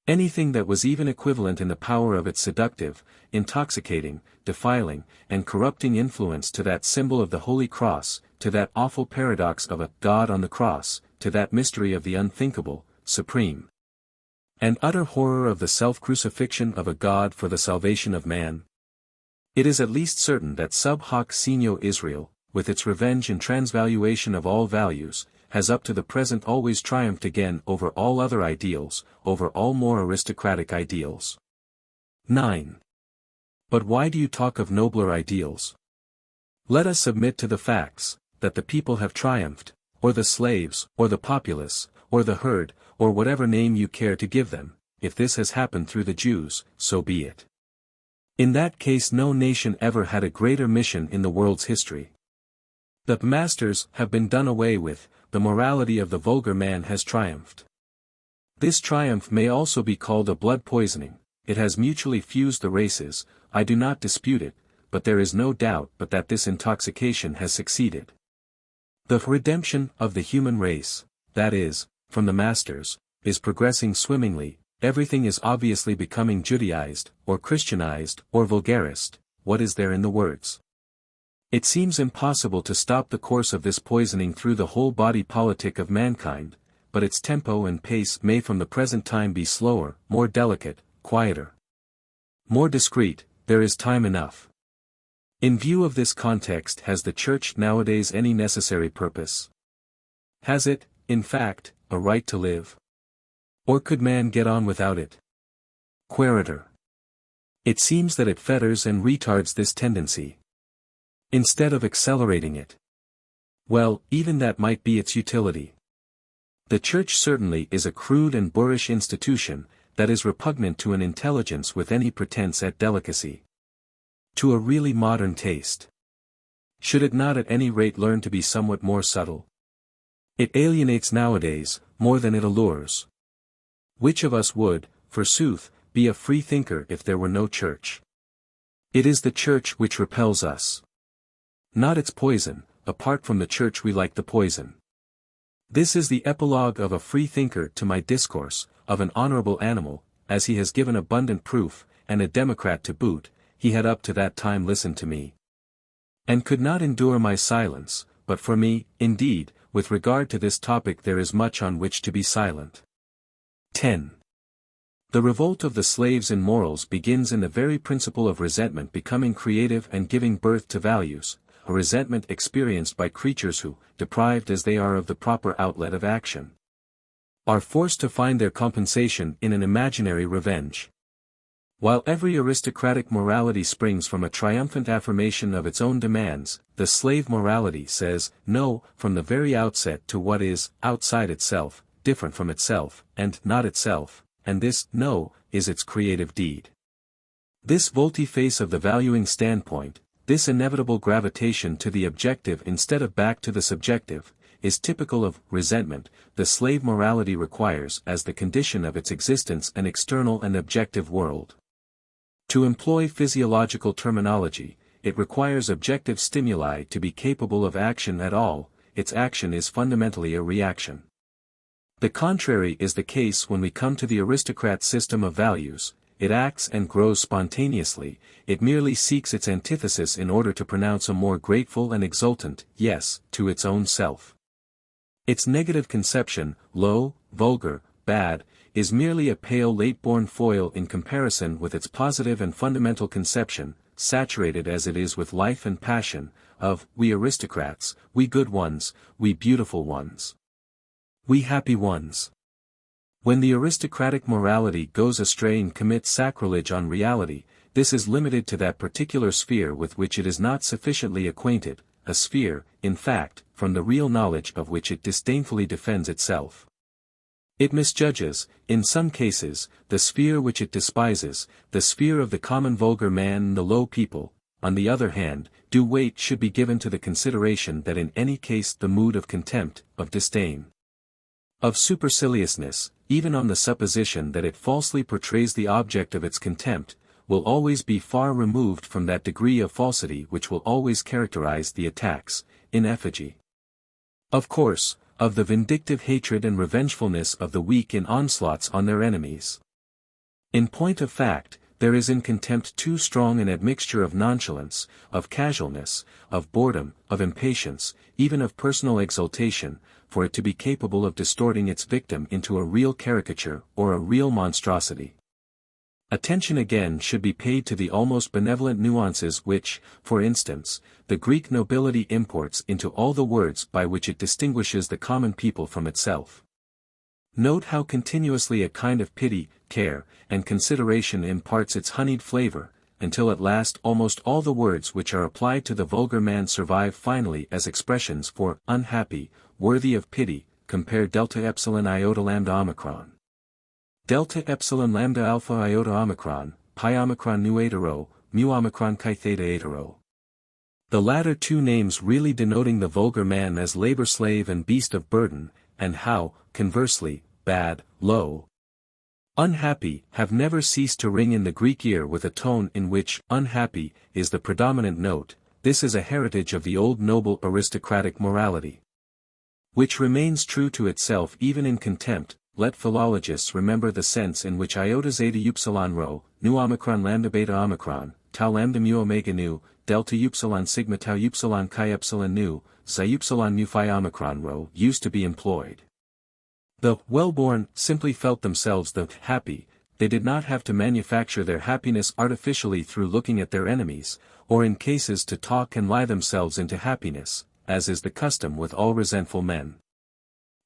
Anything that was even equivalent in the power of its seductive, intoxicating, defiling, and corrupting influence to that symbol of the Holy Cross, to that awful paradox of a God on the cross, to that mystery of the unthinkable, supreme, and utter horror of the self-crucifixion of a God for the salvation of man? It is at least certain that sub hoc signo Israel, with its revenge and transvaluation of all values, has up to the present always triumphed again over all other ideals, over all more aristocratic ideals. 9. But why do you talk of nobler ideals? Let us submit to the facts, that the people have triumphed, or the slaves, or the populace, or the herd, or whatever name you care to give them. If this has happened through the Jews, so be it. In that case no nation ever had a greater mission in the world's history. The masters have been done away with, the morality of the vulgar man has triumphed. This triumph may also be called a blood poisoning. It has mutually fused the races, I do not dispute it, but there is no doubt but that this intoxication has succeeded. The redemption of the human race, that is, from the masters, is progressing swimmingly. Everything is obviously becoming Judaized, or Christianized, or vulgarist. What is there in the words? It seems impossible to stop the course of this poisoning through the whole body politic of mankind, but its tempo and pace may from the present time be slower, more delicate, quieter, more discreet. There is time enough. In view of this context, has the Church nowadays any necessary purpose? Has it, in fact, a right to live? Or could man get on without it? Quaerator. It seems that it fetters and retards this tendency, instead of accelerating it. Well, even that might be its utility. The Church certainly is a crude and boorish institution, that is repugnant to an intelligence with any pretense at delicacy, to a really modern taste. Should it not at any rate learn to be somewhat more subtle? It alienates nowadays, more than it allures. Which of us would, forsooth, be a free thinker if there were no Church? It is the Church which repels us. Not its poison. Apart from the Church we like the poison. This is the epilogue of a free thinker to my discourse, of an honorable animal, as he has given abundant proof, and a democrat to boot. He had up to that time listened to me, and could not endure my silence, but for me, indeed, with regard to this topic there is much on which to be silent. 10. The revolt of the slaves in morals begins in the very principle of resentment becoming creative and giving birth to values, a resentment experienced by creatures who, deprived as they are of the proper outlet of action, are forced to find their compensation in an imaginary revenge. While every aristocratic morality springs from a triumphant affirmation of its own demands, the slave morality says no from the very outset to what is outside itself, different from itself, and not itself, and this no is its creative deed. This volte-face of the valuing standpoint, this inevitable gravitation to the objective instead of back to the subjective, is typical of resentment. The slave morality requires as the condition of its existence an external and objective world. To employ physiological terminology, it requires objective stimuli to be capable of action at all. Its action is fundamentally a reaction. The contrary is the case when we come to the aristocrat system of values. It acts and grows spontaneously, it merely seeks its antithesis in order to pronounce a more grateful and exultant yes to its own self. Its negative conception, low, vulgar, bad, is merely a pale late-born foil in comparison with its positive and fundamental conception, saturated as it is with life and passion, of we aristocrats, we good ones, we beautiful ones, we happy ones. When the aristocratic morality goes astray and commits sacrilege on reality, this is limited to that particular sphere with which it is not sufficiently acquainted, a sphere, in fact, from the real knowledge of which it disdainfully defends itself. It misjudges, in some cases, the sphere which it despises, the sphere of the common vulgar man and the low people, on the other hand, due weight should be given to the consideration that in any case the mood of contempt, of disdain, of superciliousness, even on the supposition that it falsely portrays the object of its contempt, will always be far removed from that degree of falsity which will always characterize the attacks, in effigy. Of course, of the vindictive hatred and revengefulness of the weak in onslaughts on their enemies. In point of fact, there is in contempt too strong an admixture of nonchalance, of casualness, of boredom, of impatience, even of personal exultation, for it to be capable of distorting its victim into a real caricature or a real monstrosity. Attention again should be paid to the almost benevolent nuances which, for instance, the Greek nobility imports into all the words by which it distinguishes the common people from itself. Note how continuously a kind of pity, care, and consideration imparts its honeyed flavor, until at last almost all the words which are applied to the vulgar man survive finally as expressions for unhappy, worthy of pity, compare delta epsilon iota lambda omicron. Delta epsilon lambda alpha iota omicron, pi omicron nu hetero, mu omicron chi theta hetero. The latter two names really denoting the vulgar man as labor slave and beast of burden, and how, conversely, bad, low, unhappy, have never ceased to ring in the Greek ear with a tone in which unhappy is the predominant note. This is a heritage of the old noble aristocratic morality, which remains true to itself even in contempt. Let philologists remember the sense in which iota zeta upsilon rho, nu omicron lambda beta omicron, tau lambda mu omega nu, delta upsilon sigma tau upsilon chi epsilon nu, psi upsilon mu phi omicron rho used to be employed. The well-born simply felt themselves the happy. They did not have to manufacture their happiness artificially through looking at their enemies, or in cases to talk and lie themselves into happiness, as is the custom with all resentful men.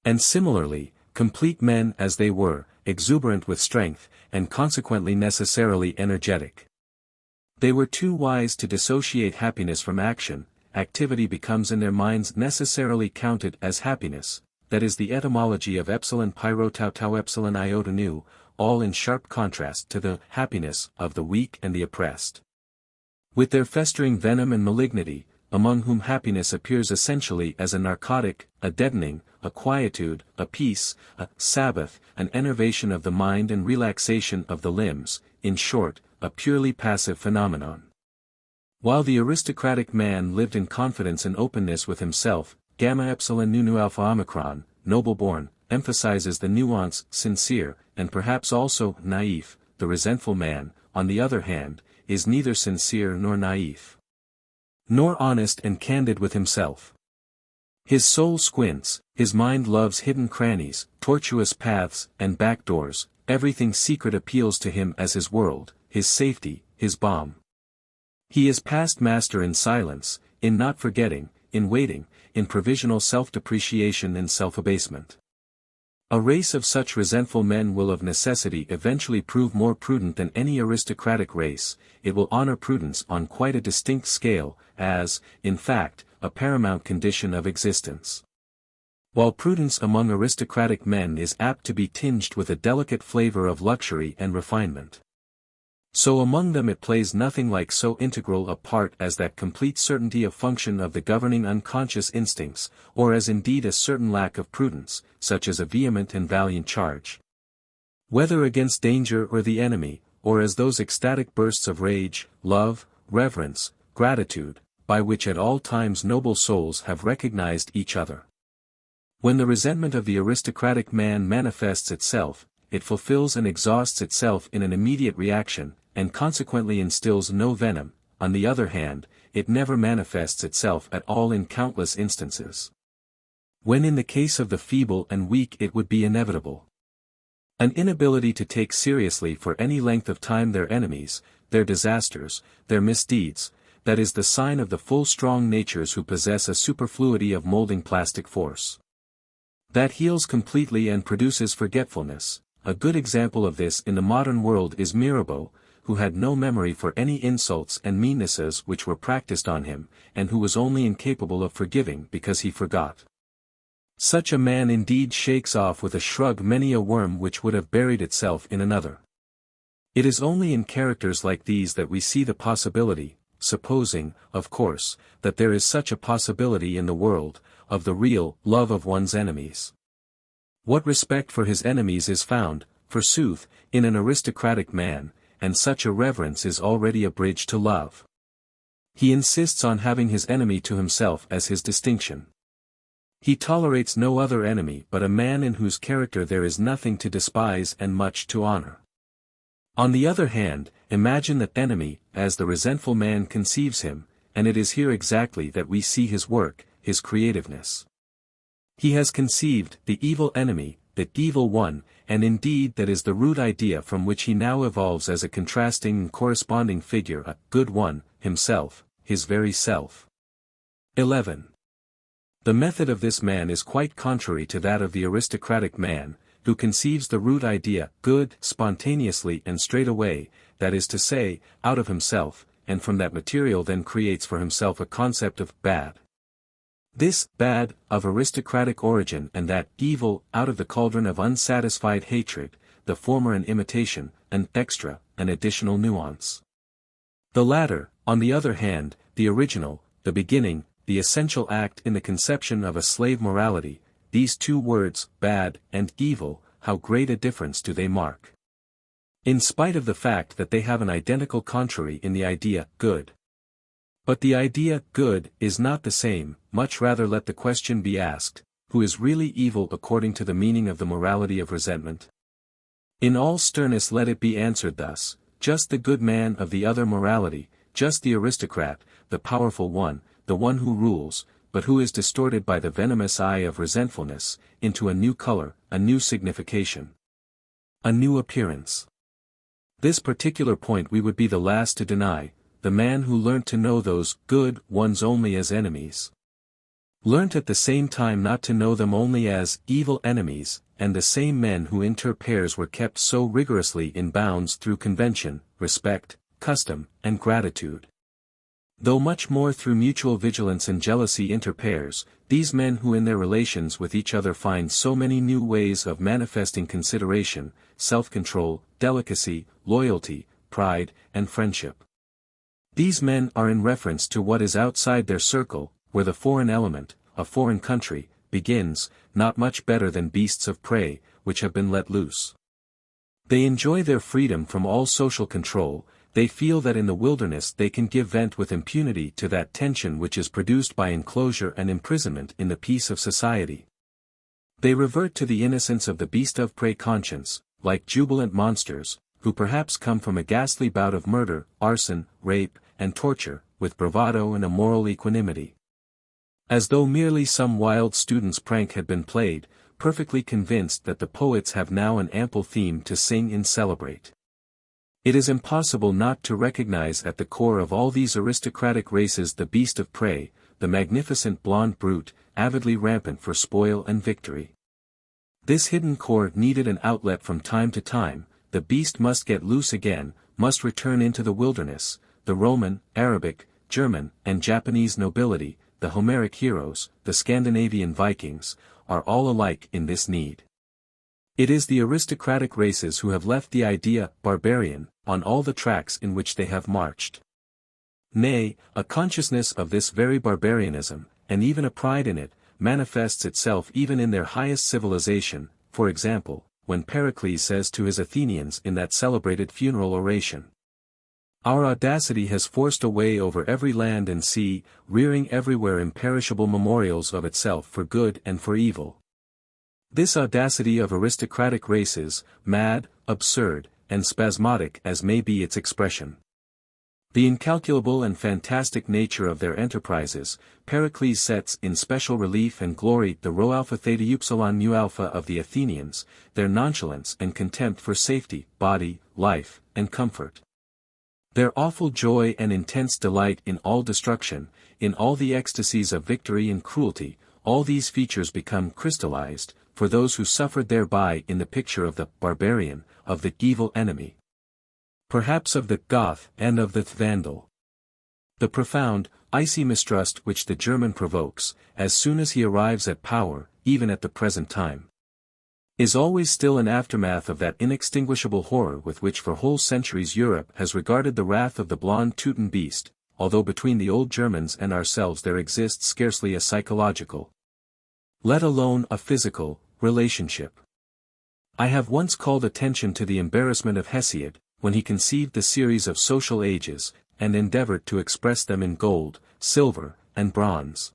And similarly, complete men as they were, exuberant with strength, and consequently necessarily energetic. They were too wise to dissociate happiness from action. Activity becomes in their minds necessarily counted as happiness, that is the etymology of epsilon pi rho tau tau epsilon iota nu, all in sharp contrast to the happiness of the weak and the oppressed. With their festering venom and malignity, among whom happiness appears essentially as a narcotic, a deadening, a quietude, a peace, a Sabbath, an enervation of the mind and relaxation of the limbs, in short, a purely passive phenomenon. While the aristocratic man lived in confidence and openness with himself, gamma epsilon nu alpha omicron, noble-born, emphasizes the nuance, sincere, and perhaps also naïf. The resentful man, on the other hand, is neither sincere nor naïf, nor honest and candid with himself. His soul squints, his mind loves hidden crannies, tortuous paths, and back doors. Everything secret appeals to him as his world, his safety, his balm. He is past master in silence, in not forgetting, in waiting, in provisional self-depreciation and self-abasement. A race of such resentful men will of necessity eventually prove more prudent than any aristocratic race. It will honor prudence on quite a distinct scale, as, in fact, a paramount condition of existence. While prudence among aristocratic men is apt to be tinged with a delicate flavor of luxury and refinement, so among them it plays nothing like so integral a part as that complete certainty of function of the governing unconscious instincts, or as indeed a certain lack of prudence, such as a vehement and valiant charge, whether against danger or the enemy, or as those ecstatic bursts of rage, love, reverence, gratitude, by which at all times noble souls have recognized each other. When the resentment of the aristocratic man manifests itself, it fulfills and exhausts itself in an immediate reaction, and consequently instills no venom. On the other hand, it never manifests itself at all in countless instances, when in the case of the feeble and weak it would be inevitable. An inability to take seriously for any length of time their enemies, their disasters, their misdeeds, that is the sign of the full strong natures who possess a superfluity of molding plastic force that heals completely and produces forgetfulness. A good example of this in the modern world is Mirabeau, who had no memory for any insults and meannesses which were practiced on him, and who was only incapable of forgiving because he forgot. Such a man indeed shakes off with a shrug many a worm which would have buried itself in another. It is only in characters like these that we see the possibility, supposing, of course, that there is such a possibility in the world, of the real love of one's enemies. What respect for his enemies is found, forsooth, in an aristocratic man, and such a reverence is already a bridge to love. He insists on having his enemy to himself as his distinction. He tolerates no other enemy but a man in whose character there is nothing to despise and much to honor. On the other hand, imagine that enemy, as the resentful man conceives him, and it is here exactly that we see his work, his creativeness. He has conceived the evil enemy, the evil one, and indeed that is the root idea from which he now evolves as a contrasting and corresponding figure a good one, himself, his very self. 11. The method of this man is quite contrary to that of the aristocratic man, who conceives the root idea good spontaneously and straight away, that is to say, out of himself, and from that material then creates for himself a concept of bad. This bad, of aristocratic origin, and that evil, out of the cauldron of unsatisfied hatred, the former an imitation, an extra, an additional nuance. The latter, on the other hand, the original, the beginning, the essential act in the conception of a slave morality. These two words, bad and evil, how great a difference do they mark! In spite of the fact that they have an identical contrary in the idea good. But the idea good is not the same, much rather let the question be asked, who is really evil according to the meaning of the morality of resentment? In all sternness let it be answered thus, just the good man of the other morality, just the aristocrat, the powerful one, the one who rules, but who is distorted by the venomous eye of resentfulness, into a new color, a new signification, a new appearance. This particular point we would be the last to deny, the man who learnt to know those good ones only as enemies. Learnt at the same time not to know them only as evil enemies, and the same men who inter pares were kept so rigorously in bounds through convention, respect, custom, and gratitude. Though much more through mutual vigilance and jealousy inter pares, these men who in their relations with each other find so many new ways of manifesting consideration, self-control, delicacy, loyalty, pride, and friendship. These men are in reference to what is outside their circle, where the foreign element, a foreign country, begins, not much better than beasts of prey, which have been let loose. They enjoy their freedom from all social control. They feel that in the wilderness they can give vent with impunity to that tension which is produced by enclosure and imprisonment in the peace of society. They revert to the innocence of the beast of prey conscience, like jubilant monsters, who perhaps come from a ghastly bout of murder, arson, rape, and torture, with bravado and a moral equanimity. As though merely some wild student's prank had been played, perfectly convinced that the poets have now an ample theme to sing and celebrate. It is impossible not to recognize at the core of all these aristocratic races the beast of prey, the magnificent blonde brute, avidly rampant for spoil and victory. This hidden core needed an outlet from time to time. The beast must get loose again, must return into the wilderness. The Roman, Arabic, German, and Japanese nobility, the Homeric heroes, the Scandinavian Vikings, are all alike in this need. It is the aristocratic races who have left the idea barbarian on all the tracks in which they have marched. Nay, a consciousness of this very barbarianism, and even a pride in it, manifests itself even in their highest civilization, for example, when Pericles says to his Athenians in that celebrated funeral oration, "Our audacity has forced a way over every land and sea, rearing everywhere imperishable memorials of itself for good and for evil." This audacity of aristocratic races, mad, absurd, and spasmodic as may be its expression. The incalculable and fantastic nature of their enterprises, Pericles sets in special relief and glory the rho alpha theta upsilon mu alpha of the Athenians, their nonchalance and contempt for safety, body, life, and comfort. Their awful joy and intense delight in all destruction, in all the ecstasies of victory and cruelty, all these features become crystallized, for those who suffered thereby in the picture of the barbarian, of the evil enemy. Perhaps of the Goth and of the Vandal. The profound, icy mistrust which the German provokes, as soon as he arrives at power, even at the present time, is always still an aftermath of that inextinguishable horror with which for whole centuries Europe has regarded the wrath of the blonde Teuton beast, although between the old Germans and ourselves there exists scarcely a psychological, let alone a physical, relationship. I have once called attention to the embarrassment of Hesiod, when he conceived the series of social ages, and endeavored to express them in gold, silver, and bronze.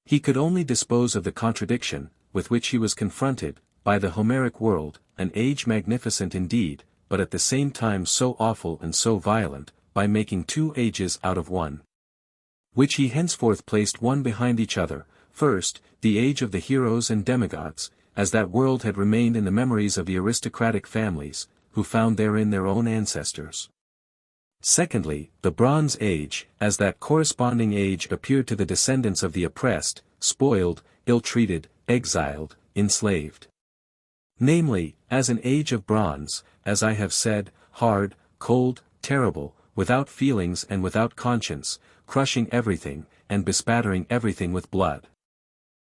He could only dispose of the contradiction, with which he was confronted, by the Homeric world, an age magnificent indeed, but at the same time so awful and so violent, by making two ages out of one, which he henceforth placed one behind each other. First, the age of the heroes and demigods, as that world had remained in the memories of the aristocratic families, who found therein their own ancestors. Secondly, the Bronze Age, as that corresponding age appeared to the descendants of the oppressed, spoiled, ill-treated, exiled, enslaved. Namely, as an age of bronze, as I have said, hard, cold, terrible, without feelings and without conscience, crushing everything, and bespattering everything with blood.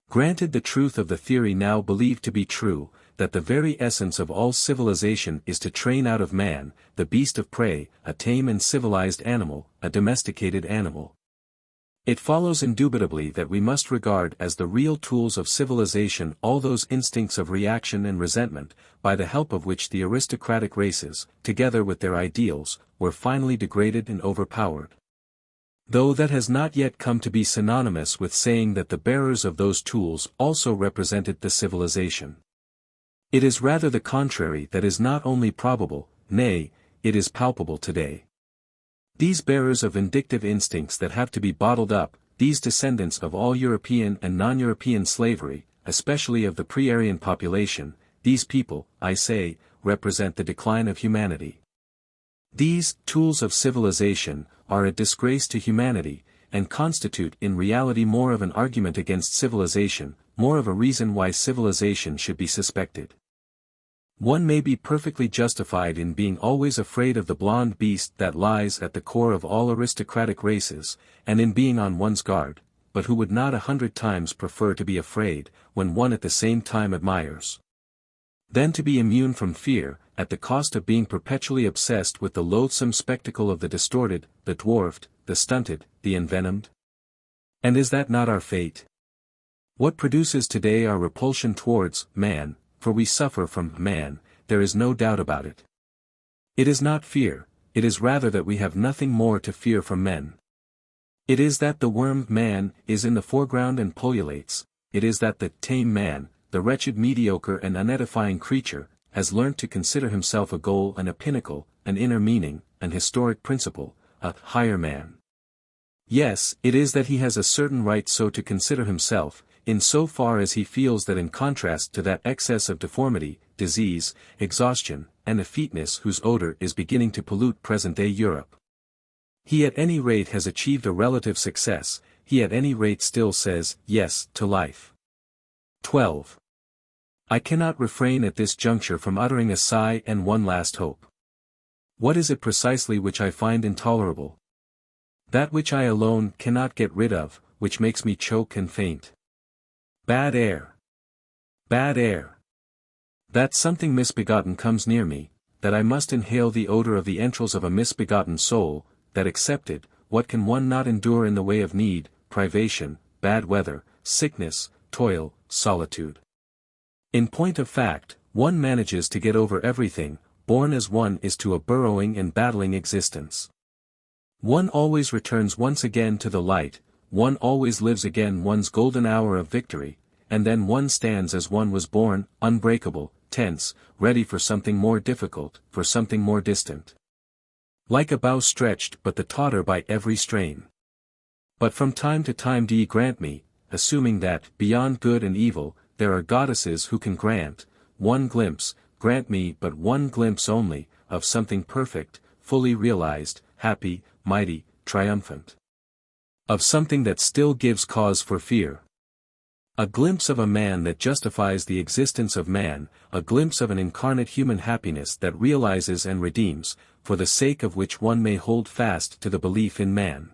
Granted the truth of the theory now believed to be true, that the very essence of all civilization is to train out of man, the beast of prey, a tame and civilized animal, a domesticated animal. It follows indubitably that we must regard as the real tools of civilization all those instincts of reaction and resentment, by the help of which the aristocratic races, together with their ideals, were finally degraded and overpowered. Though that has not yet come to be synonymous with saying that the bearers of those tools also represented the civilization. It is rather the contrary that is not only probable, nay, it is palpable today. These bearers of vindictive instincts that have to be bottled up, these descendants of all European and non-European slavery, especially of the pre-Aryan population, these people, I say, represent the decline of humanity. These tools of civilization are a disgrace to humanity, and constitute in reality more of an argument against civilization, more of a reason why civilization should be suspected. One may be perfectly justified in being always afraid of the blonde beast that lies at the core of all aristocratic races, and in being on one's guard, but who would not 100 times prefer to be afraid, when one at the same time admires, than to be immune from fear, at the cost of being perpetually obsessed with the loathsome spectacle of the distorted, the dwarfed, the stunted, the envenomed? And is that not our fate? What produces today our repulsion towards man, for we suffer from man, there is no doubt about it. It is not fear, it is rather that we have nothing more to fear from men. It is that the worm man is in the foreground and pullulates, it is that the tame man, the wretched mediocre and unedifying creature, has learnt to consider himself a goal and a pinnacle, an inner meaning, an historic principle, a higher man. Yes, it is that he has a certain right so to consider himself, in so far as he feels that in contrast to that excess of deformity, disease, exhaustion, and effeteness whose odor is beginning to pollute present-day Europe, he at any rate has achieved a relative success, he at any rate still says yes to life. 12. I cannot refrain at this juncture from uttering a sigh and one last hope. What is it precisely which I find intolerable? That which I alone cannot get rid of, which makes me choke and faint. Bad air. Bad air. That something misbegotten comes near me, that I must inhale the odor of the entrails of a misbegotten soul, that accepted, what can one not endure in the way of need, privation, bad weather, sickness, toil, solitude? In point of fact, one manages to get over everything, born as one is to a burrowing and battling existence. One always returns once again to the light, one always lives again one's golden hour of victory, and then one stands as one was born, unbreakable, tense, ready for something more difficult, for something more distant. Like a bow stretched but the tauter by every strain. But from time to time do ye grant me, assuming that, beyond good and evil, there are goddesses who can grant me but one glimpse only, of something perfect, fully realized, happy, mighty, triumphant. Of something that still gives cause for fear. A glimpse of a man that justifies the existence of man, a glimpse of an incarnate human happiness that realizes and redeems, for the sake of which one may hold fast to the belief in man.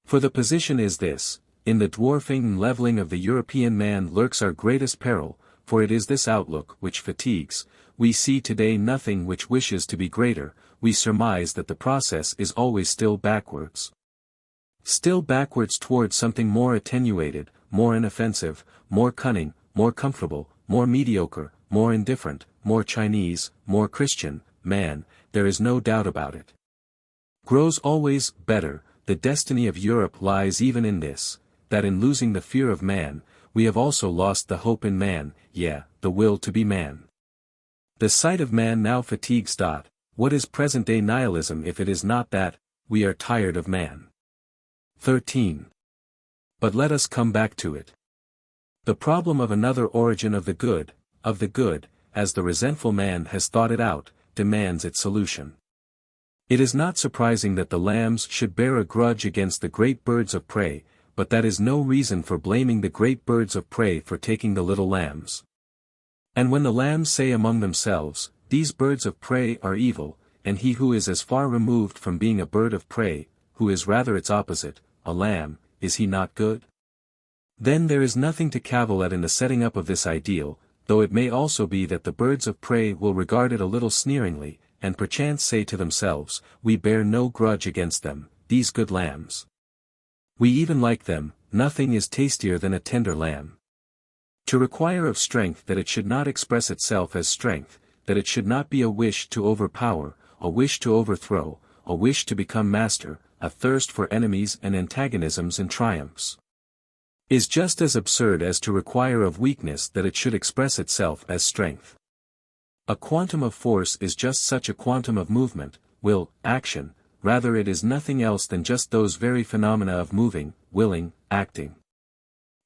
For the position is this: in the dwarfing and leveling of the European man lurks our greatest peril, for it is this outlook which fatigues. We see today nothing which wishes to be greater, we surmise that the process is always still backwards. Still backwards towards something more attenuated, more inoffensive, more cunning, more comfortable, more mediocre, more indifferent, more Chinese, more Christian, man, there is no doubt about it. Grows always better. The destiny of Europe lies even in this, that in losing the fear of man, we have also lost the hope in man, the will to be man. The sight of man now fatigues. What is present-day nihilism if it is not that, we are tired of man? 13. But let us come back to it. The problem of another origin of the good, as the resentful man has thought it out, demands its solution. It is not surprising that the lambs should bear a grudge against the great birds of prey, but that is no reason for blaming the great birds of prey for taking the little lambs. And when the lambs say among themselves, these birds of prey are evil, and he who is as far removed from being a bird of prey, who is rather its opposite, a lamb, is he not good? Then there is nothing to cavil at in the setting up of this ideal, though it may also be that the birds of prey will regard it a little sneeringly, and perchance say to themselves, we bear no grudge against them, these good lambs. We even like them, nothing is tastier than a tender lamb. To require of strength that it should not express itself as strength, that it should not be a wish to overpower, a wish to overthrow, a wish to become master, a thirst for enemies and antagonisms and triumphs, is just as absurd as to require of weakness that it should express itself as strength. A quantum of force is just such a quantum of movement, will, action, rather it is nothing else than just those very phenomena of moving, willing, acting.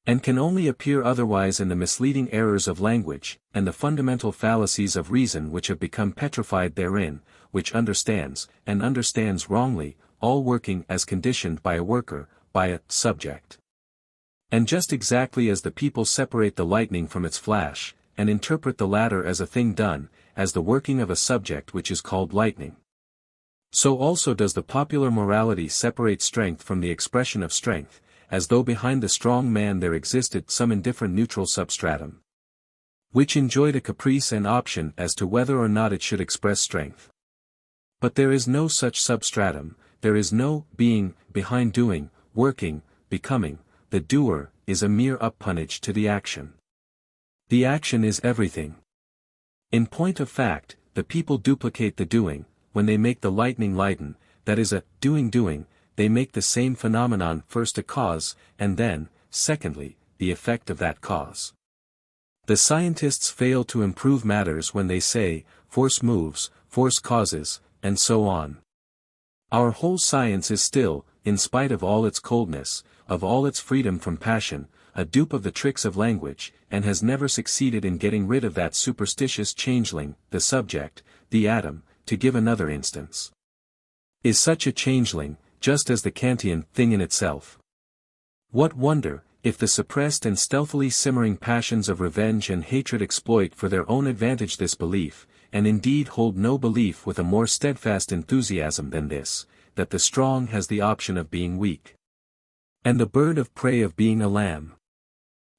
And can only appear otherwise in the misleading errors of language, and the fundamental fallacies of reason which have become petrified therein, which understands, and understands wrongly, all working as conditioned by a worker, by a subject. And just exactly as the people separate the lightning from its flash, and interpret the latter as a thing done, as the working of a subject which is called lightning, so also does the popular morality separate strength from the expression of strength, as though behind the strong man there existed some indifferent neutral substratum, which enjoyed a caprice and option as to whether or not it should express strength. But there is no such substratum, there is no being behind doing, working, becoming. The doer is a mere appanage to the action. The action is everything. In point of fact, the people duplicate the doing, when they make the lightning lighten, that is a doing, they make the same phenomenon first a cause, and then, secondly, the effect of that cause. The scientists fail to improve matters when they say, force moves, force causes, and so on. Our whole science is still, in spite of all its coldness, of all its freedom from passion, a dupe of the tricks of language, and has never succeeded in getting rid of that superstitious changeling, the subject, the atom. To give another instance, is such a changeling, just as the Kantian thing in itself. What wonder, if the suppressed and stealthily simmering passions of revenge and hatred exploit for their own advantage this belief, and indeed hold no belief with a more steadfast enthusiasm than this, that the strong has the option of being weak, and the bird of prey of being a lamb.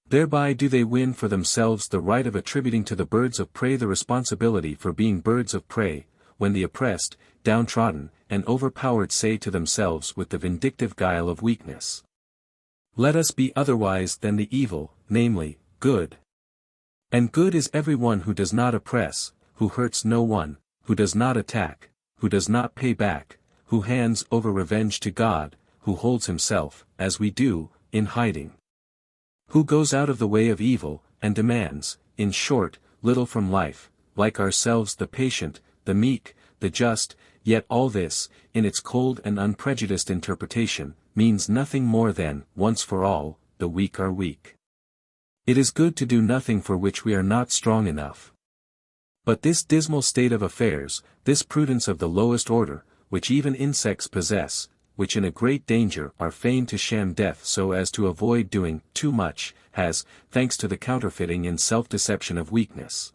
Thereby do they win for themselves the right of attributing to the birds of prey the responsibility for being birds of prey, when the oppressed, downtrodden, and overpowered say to themselves with the vindictive guile of weakness, let us be otherwise than the evil, namely, good. And good is every one who does not oppress, who hurts no one, who does not attack, who does not pay back, who hands over revenge to God, who holds himself, as we do, in hiding, who goes out of the way of evil, and demands, in short, little from life, like ourselves the patient, the meek, the just. Yet all this, in its cold and unprejudiced interpretation, means nothing more than, once for all, the weak are weak. It is good to do nothing for which we are not strong enough. But this dismal state of affairs, this prudence of the lowest order, which even insects possess, which in a great danger are fain to sham death so as to avoid doing too much, has, thanks to the counterfeiting and self-deception of weakness,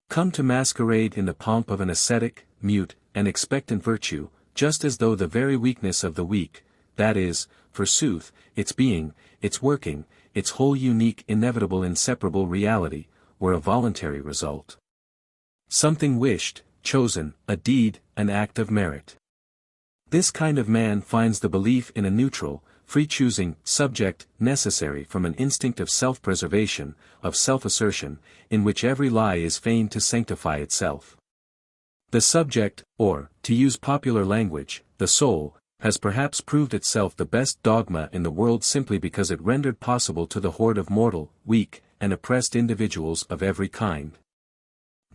come to masquerade in the pomp of an ascetic, mute, and expectant virtue, just as though the very weakness of the weak, that is, forsooth, its being, its working, its whole unique inevitable inseparable reality, were a voluntary result. Something wished, chosen, a deed, an act of merit. This kind of man finds the belief in a neutral, free-choosing subject necessary from an instinct of self-preservation, of self-assertion, in which every lie is feigned to sanctify itself. The subject, or, to use popular language, the soul, has perhaps proved itself the best dogma in the world simply because it rendered possible to the horde of mortal, weak, and oppressed individuals of every kind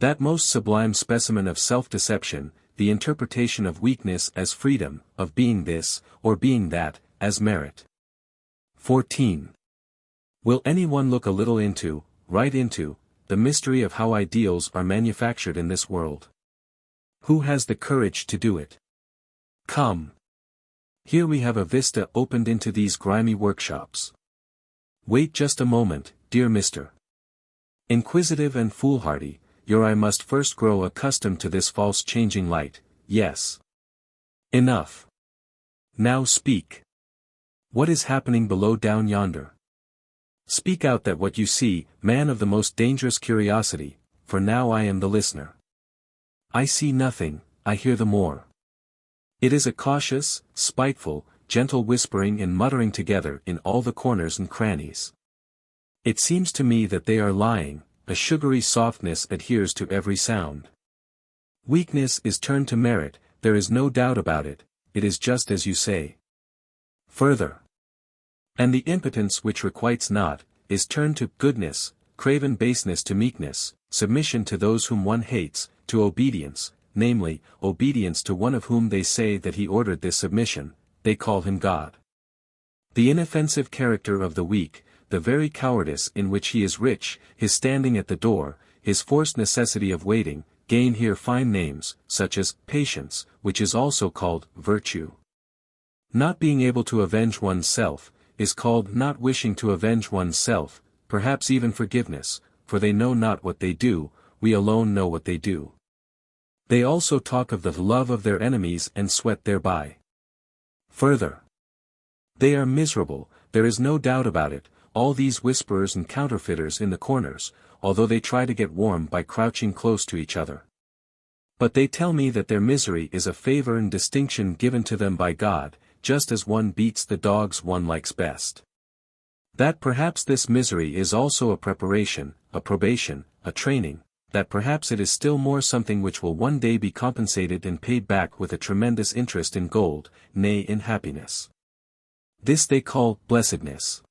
that most sublime specimen of self-deception, the interpretation of weakness as freedom, of being this, or being that, as merit. 14. Will anyone look a little into, right into, the mystery of how ideals are manufactured in this world? Who has the courage to do it? Come. Here we have a vista opened into these grimy workshops. Wait just a moment, dear Mr. Inquisitive and foolhardy, your eye must first grow accustomed to this false changing light, yes. Enough. Now speak. What is happening below down yonder? Speak out that what you see, man of the most dangerous curiosity, for now I am the listener. I see nothing, I hear the more. It is a cautious, spiteful, gentle whispering and muttering together in all the corners and crannies. It seems to me that they are lying, a sugary softness adheres to every sound. Weakness is turned to merit, there is no doubt about it, it is just as you say. Further. And the impotence which requites not, is turned to goodness, craven baseness to meekness, submission to those whom one hates, to obedience, namely, obedience to one of whom they say that he ordered this submission, they call him God. The inoffensive character of the weak, the very cowardice in which he is rich, his standing at the door, his forced necessity of waiting, gain here fine names, such as patience, which is also called virtue. Not being able to avenge one's self, is called not wishing to avenge one's self, perhaps even forgiveness, for they know not what they do, we alone know what they do. They also talk of the love of their enemies and sweat thereby. Further. They are miserable, there is no doubt about it, all these whisperers and counterfeiters in the corners, although they try to get warm by crouching close to each other. But they tell me that their misery is a favor and distinction given to them by God, just as one beats the dogs one likes best. That perhaps this misery is also a preparation, a probation, a training, that perhaps it is still more something which will one day be compensated and paid back with a tremendous interest in gold, nay in happiness. This they call blessedness.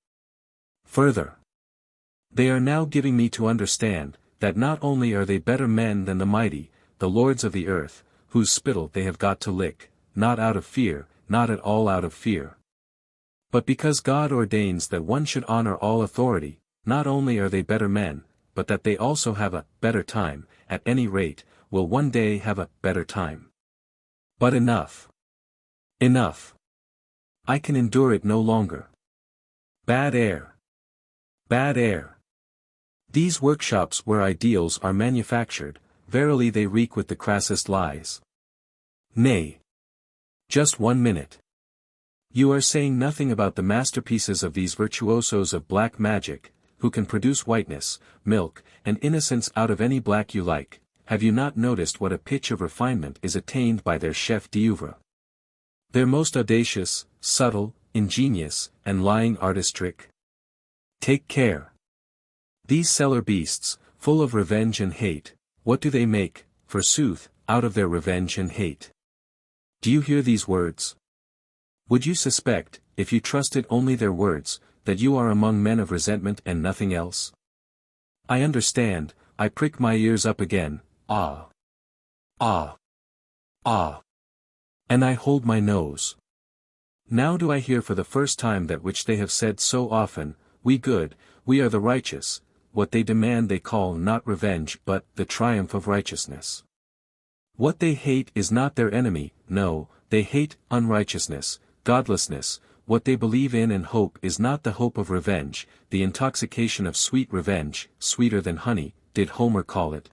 Further. They are now giving me to understand, that not only are they better men than the mighty, the lords of the earth, whose spittle they have got to lick, not out of fear, not at all out of fear. But because God ordains that one should honor all authority, not only are they better men, but that they also have a better time, at any rate, will one day have a better time. But enough. Enough. I can endure it no longer. Bad air. Bad air. These workshops where ideals are manufactured, verily they reek with the crassest lies. Nay. Just 1 minute. You are saying nothing about the masterpieces of these virtuosos of black magic, who can produce whiteness, milk, and innocence out of any black you like. Have you not noticed what a pitch of refinement is attained by their chef d'oeuvre? Their most audacious, subtle, ingenious, and lying artist trick? Take care. These cellar beasts, full of revenge and hate, what do they make, forsooth, out of their revenge and hate? Do you hear these words? Would you suspect, if you trusted only their words, that you are among men of resentment and nothing else? I understand, I prick my ears up again, ah. Ah. Ah. And I hold my nose. Now do I hear for the first time that which they have said so often, we good, we are the righteous, what they demand they call not revenge but the triumph of righteousness. What they hate is not their enemy, no, they hate unrighteousness, godlessness, what they believe in and hope is not the hope of revenge, the intoxication of sweet revenge, sweeter than honey, did Homer call it.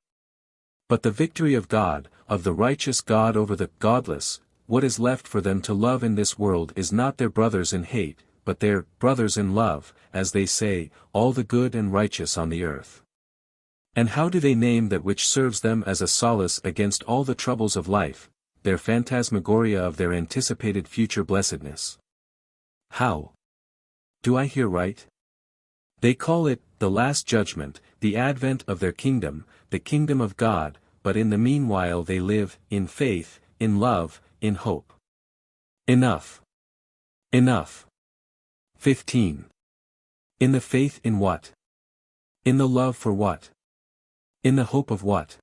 But the victory of God, of the righteous God over the godless, what is left for them to love in this world is not their brothers in hate, but their brothers in love, as they say, all the good and righteous on the earth. And how do they name that which serves them as a solace against all the troubles of life? their phantasmagoria of their anticipated future blessedness. How? Do I hear right? They call it, the Last Judgment, the advent of their kingdom, the kingdom of God, but in the meanwhile they live, in faith, in love, in hope. Enough. Enough. 15. In the faith in what? In the love for what? In the hope of what?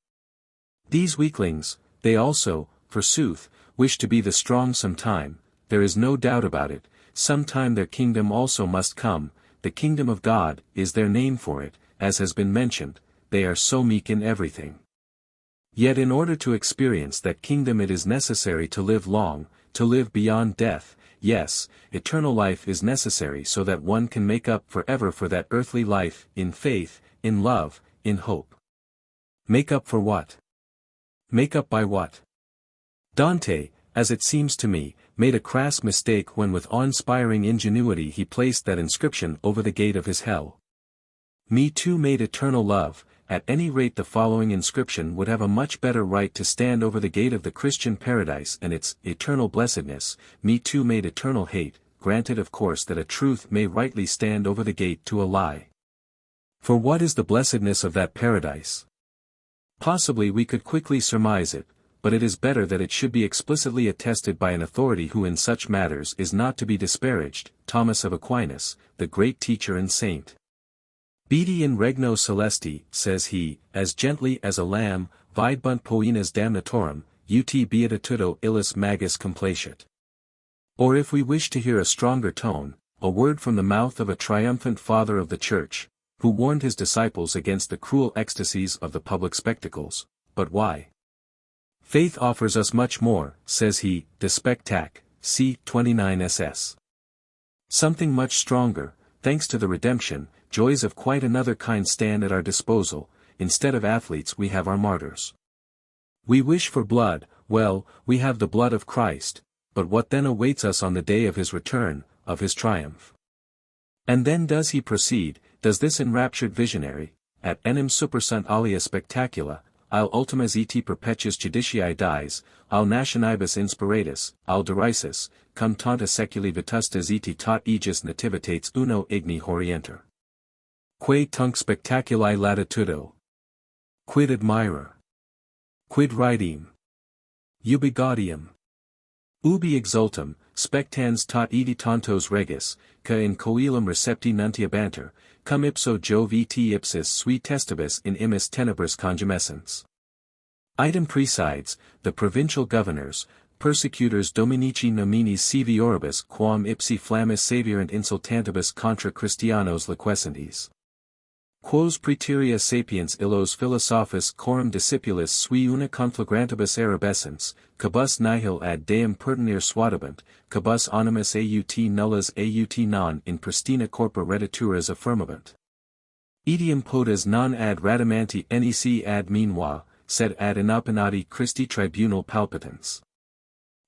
These weaklings, they also, forsooth, wish to be the strong sometime, there is no doubt about it, sometime their kingdom also must come, the kingdom of God, is their name for it, as has been mentioned, they are so meek in everything. Yet in order to experience that kingdom it is necessary to live long, to live beyond death, yes, eternal life is necessary so that one can make up forever for that earthly life, in faith, in love, in hope. Make up for what? Make up by what? Dante, as it seems to me, made a crass mistake when with awe-inspiring ingenuity he placed that inscription over the gate of his hell. Me too made eternal love, at any rate the following inscription would have a much better right to stand over the gate of the Christian paradise and its eternal blessedness, me too made eternal hate, granted of course that a truth may rightly stand over the gate to a lie. For what is the blessedness of that paradise? Possibly we could quickly surmise it, but it is better that it should be explicitly attested by an authority who in such matters is not to be disparaged, Thomas of Aquinas, the great teacher and saint. Vidi in regno celesti, says he, as gently as a lamb, videbunt poenas damnatorum, ut beatitudo illis magis complacit. Or if we wish to hear a stronger tone, a word from the mouth of a triumphant father of the Church, who warned his disciples against the cruel ecstasies of the public spectacles, but why? Faith offers us much more, says he, de spectac, c. 29 ss. Something much stronger, thanks to the redemption, joys of quite another kind stand at our disposal, instead of athletes we have our martyrs. We wish for blood, well, we have the blood of Christ, but what then awaits us on the day of his return, of his triumph? And then does he proceed, does this enraptured visionary, at enim supersunt alia spectacula, al ultimas et perpetuus juditii dies, al nationibus inspiratus, al derisus, cum tanta seculi vetustas et tot aegis nativitates uno igni horienter. Quae tunc spectaculi latitudo? Quid admira? Quid ridem? Ubi gaudium? Ubi exultum, spectans tot tantos regis, ca in coelum recepti nuntiabanter, cum ipso Jove et ipsis sui testibus in imis tenebris congemescens. Item presides, the provincial governors, persecutors dominici nominis sevioribus quam ipsi flammis savierant insultantibus contra Christianos liquescentes. Quos praeterea sapiens illos philosophus coram discipulis sui una conflagrantibus erubescens, cabus nihil ad deum pertinere suadibant, cabus animus aut nullas aut non in pristina corpora redituras affirmabant. Etiam podas non ad radamanti nec ad meanwhile, sed ad inopinati Christi tribunal palpitans.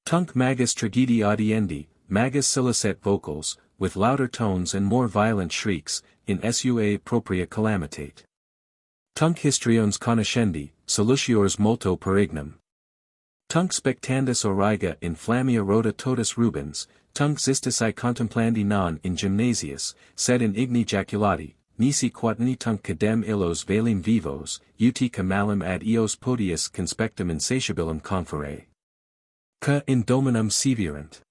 Tunc magus tragedi audiendi, magus silicet vocals, with louder tones and more violent shrieks, in sua propria calamitate. Tunc histriones conoscendi, solutiores multo perignum. Tunc spectandus origa in flammia rota totus rubens, tunc xistis contemplandi non in gymnasius, sed in igni jaculati, nisi quatni tunc cadem illos velim vivos, ut camalum ad eos podius conspectum insatiabilum confere. Ca in dominum sevierant.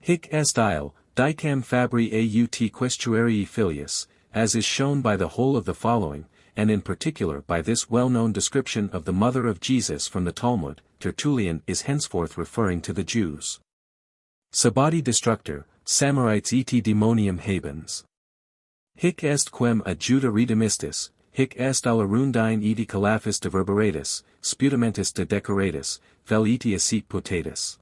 Hic est ille, dicam fabri aut questuarii filius, as is shown by the whole of the following, and in particular by this well-known description of the mother of Jesus from the Talmud. Tertullian is henceforth referring to the Jews. Sabati destructor, Samarites et demonium habens. Hic est quem ad Juda redemistis, hic est alla rundine edi calafis de verberatus, sputamentis de decoratus, vel eti acet potatus.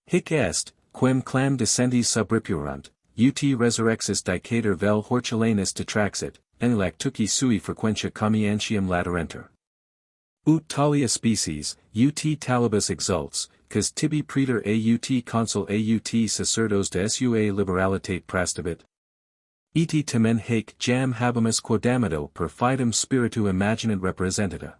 Hic est, quem clam descentis subripurant, ut resurrexis dicator vel hortulanus detraxit, en lactuci sui frequentia commiantium laterenter. Ut talia species, ut talibus exults, cas tibi praetor aut consul aut sacerdos de sua liberalitate prastabit. Eti tamen haec jam habemus quodamido per fidem spiritu imaginant representata.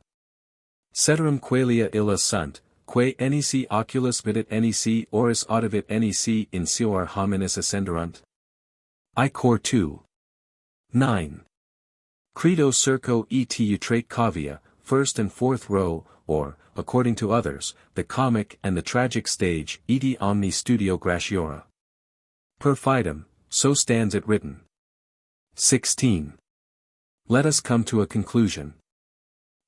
Ceterum qualia illa sunt, quae nec oculus vidit nec oris audivit nec in seor hominis ascenderunt? I Cor 2. 9. Credo circo et utrate cavia, first and fourth row, or, according to others, the comic and the tragic stage, eti omni studio gratiora. Per fidem, so stands it written. 16. Let us come to a conclusion.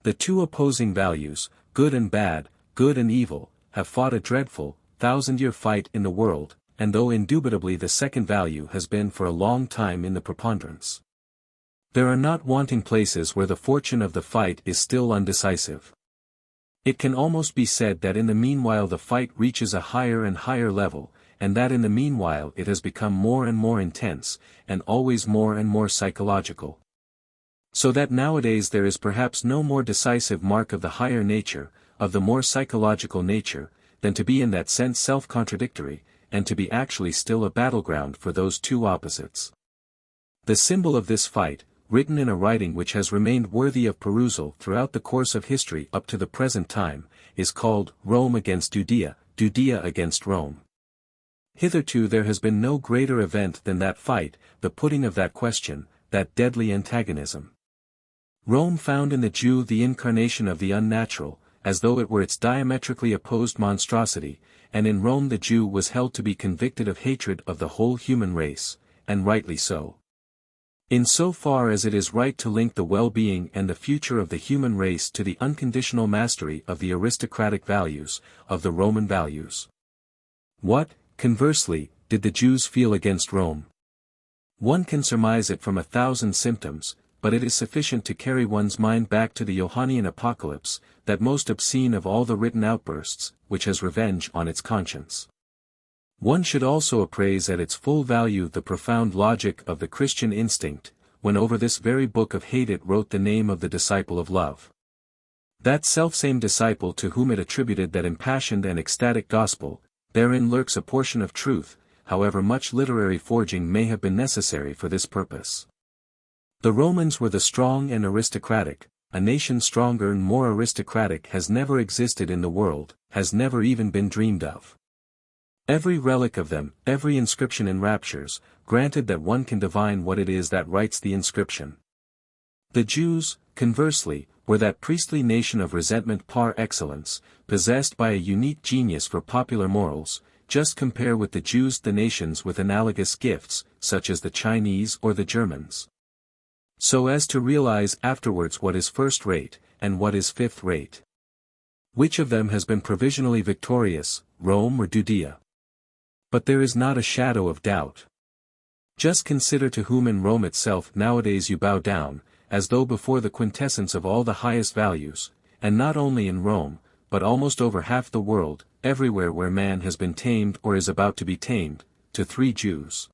The two opposing values, good and bad, good and evil, have fought a dreadful, thousand-year fight in the world, and though indubitably the second value has been for a long time in the preponderance, there are not wanting places where the fortune of the fight is still undecisive. It can almost be said that in the meanwhile the fight reaches a higher and higher level, and that in the meanwhile it has become more and more intense, and always more and more psychological. So that nowadays there is perhaps no more decisive mark of the higher nature, of the more psychological nature, than to be in that sense self-contradictory, and to be actually still a battleground for those two opposites. The symbol of this fight, written in a writing which has remained worthy of perusal throughout the course of history up to the present time, is called Rome against Judea, Judea against Rome. Hitherto there has been no greater event than that fight, the putting of that question, that deadly antagonism. Rome found in the Jew the incarnation of the unnatural, as though it were its diametrically opposed monstrosity, and in Rome the Jew was held to be convicted of hatred of the whole human race, and rightly so. In so far as it is right to link the well-being and the future of the human race to the unconditional mastery of the aristocratic values, of the Roman values. What, conversely, did the Jews feel against Rome? One can surmise it from 1,000 symptoms, but it is sufficient to carry one's mind back to the Johannian Apocalypse, that most obscene of all the written outbursts, which has revenge on its conscience. One should also appraise at its full value the profound logic of the Christian instinct, when over this very book of hate it wrote the name of the disciple of love. That selfsame disciple to whom it attributed that impassioned and ecstatic gospel, therein lurks a portion of truth, however much literary forging may have been necessary for this purpose. The Romans were the strong and aristocratic. A nation stronger and more aristocratic has never existed in the world, has never even been dreamed of. Every relic of them, every inscription enraptures, granted that one can divine what it is that writes the inscription. The Jews, conversely, were that priestly nation of resentment par excellence, possessed by a unique genius for popular morals. Just compare with the Jews the nations with analogous gifts, such as the Chinese or the Germans, so as to realize afterwards what is first-rate, and what is fifth-rate. Which of them has been provisionally victorious, Rome or Judea? But there is not a shadow of doubt. Just consider to whom in Rome itself nowadays you bow down, as though before the quintessence of all the highest values, and not only in Rome, but almost over half the world, everywhere where man has been tamed or is about to be tamed, to 3 Jews.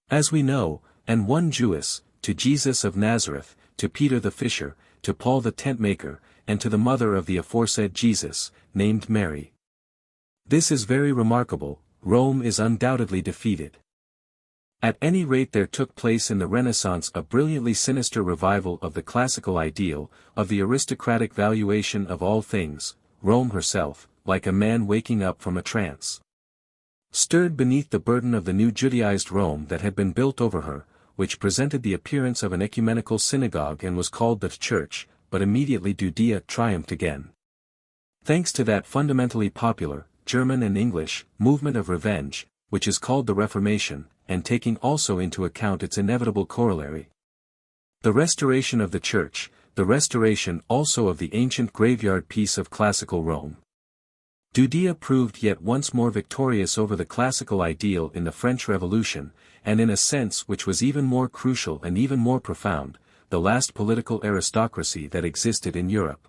As we know, and 1 Jewess, to Jesus of Nazareth, to Peter the fisher, to Paul the tent-maker, and to the mother of the aforesaid Jesus, named Mary. This is very remarkable. Rome is undoubtedly defeated. At any rate there took place in the Renaissance a brilliantly sinister revival of the classical ideal, of the aristocratic valuation of all things. Rome herself, like a man waking up from a trance, stirred beneath the burden of the new Judaized Rome that had been built over her, which presented the appearance of an ecumenical synagogue and was called the Church, but immediately Judea triumphed again. Thanks to that fundamentally popular, German and English, movement of revenge, which is called the Reformation, and taking also into account its inevitable corollary, the restoration of the Church, the restoration also of the ancient graveyard piece of classical Rome. Judea proved yet once more victorious over the classical ideal in the French Revolution, and in a sense which was even more crucial and even more profound, the last political aristocracy that existed in Europe.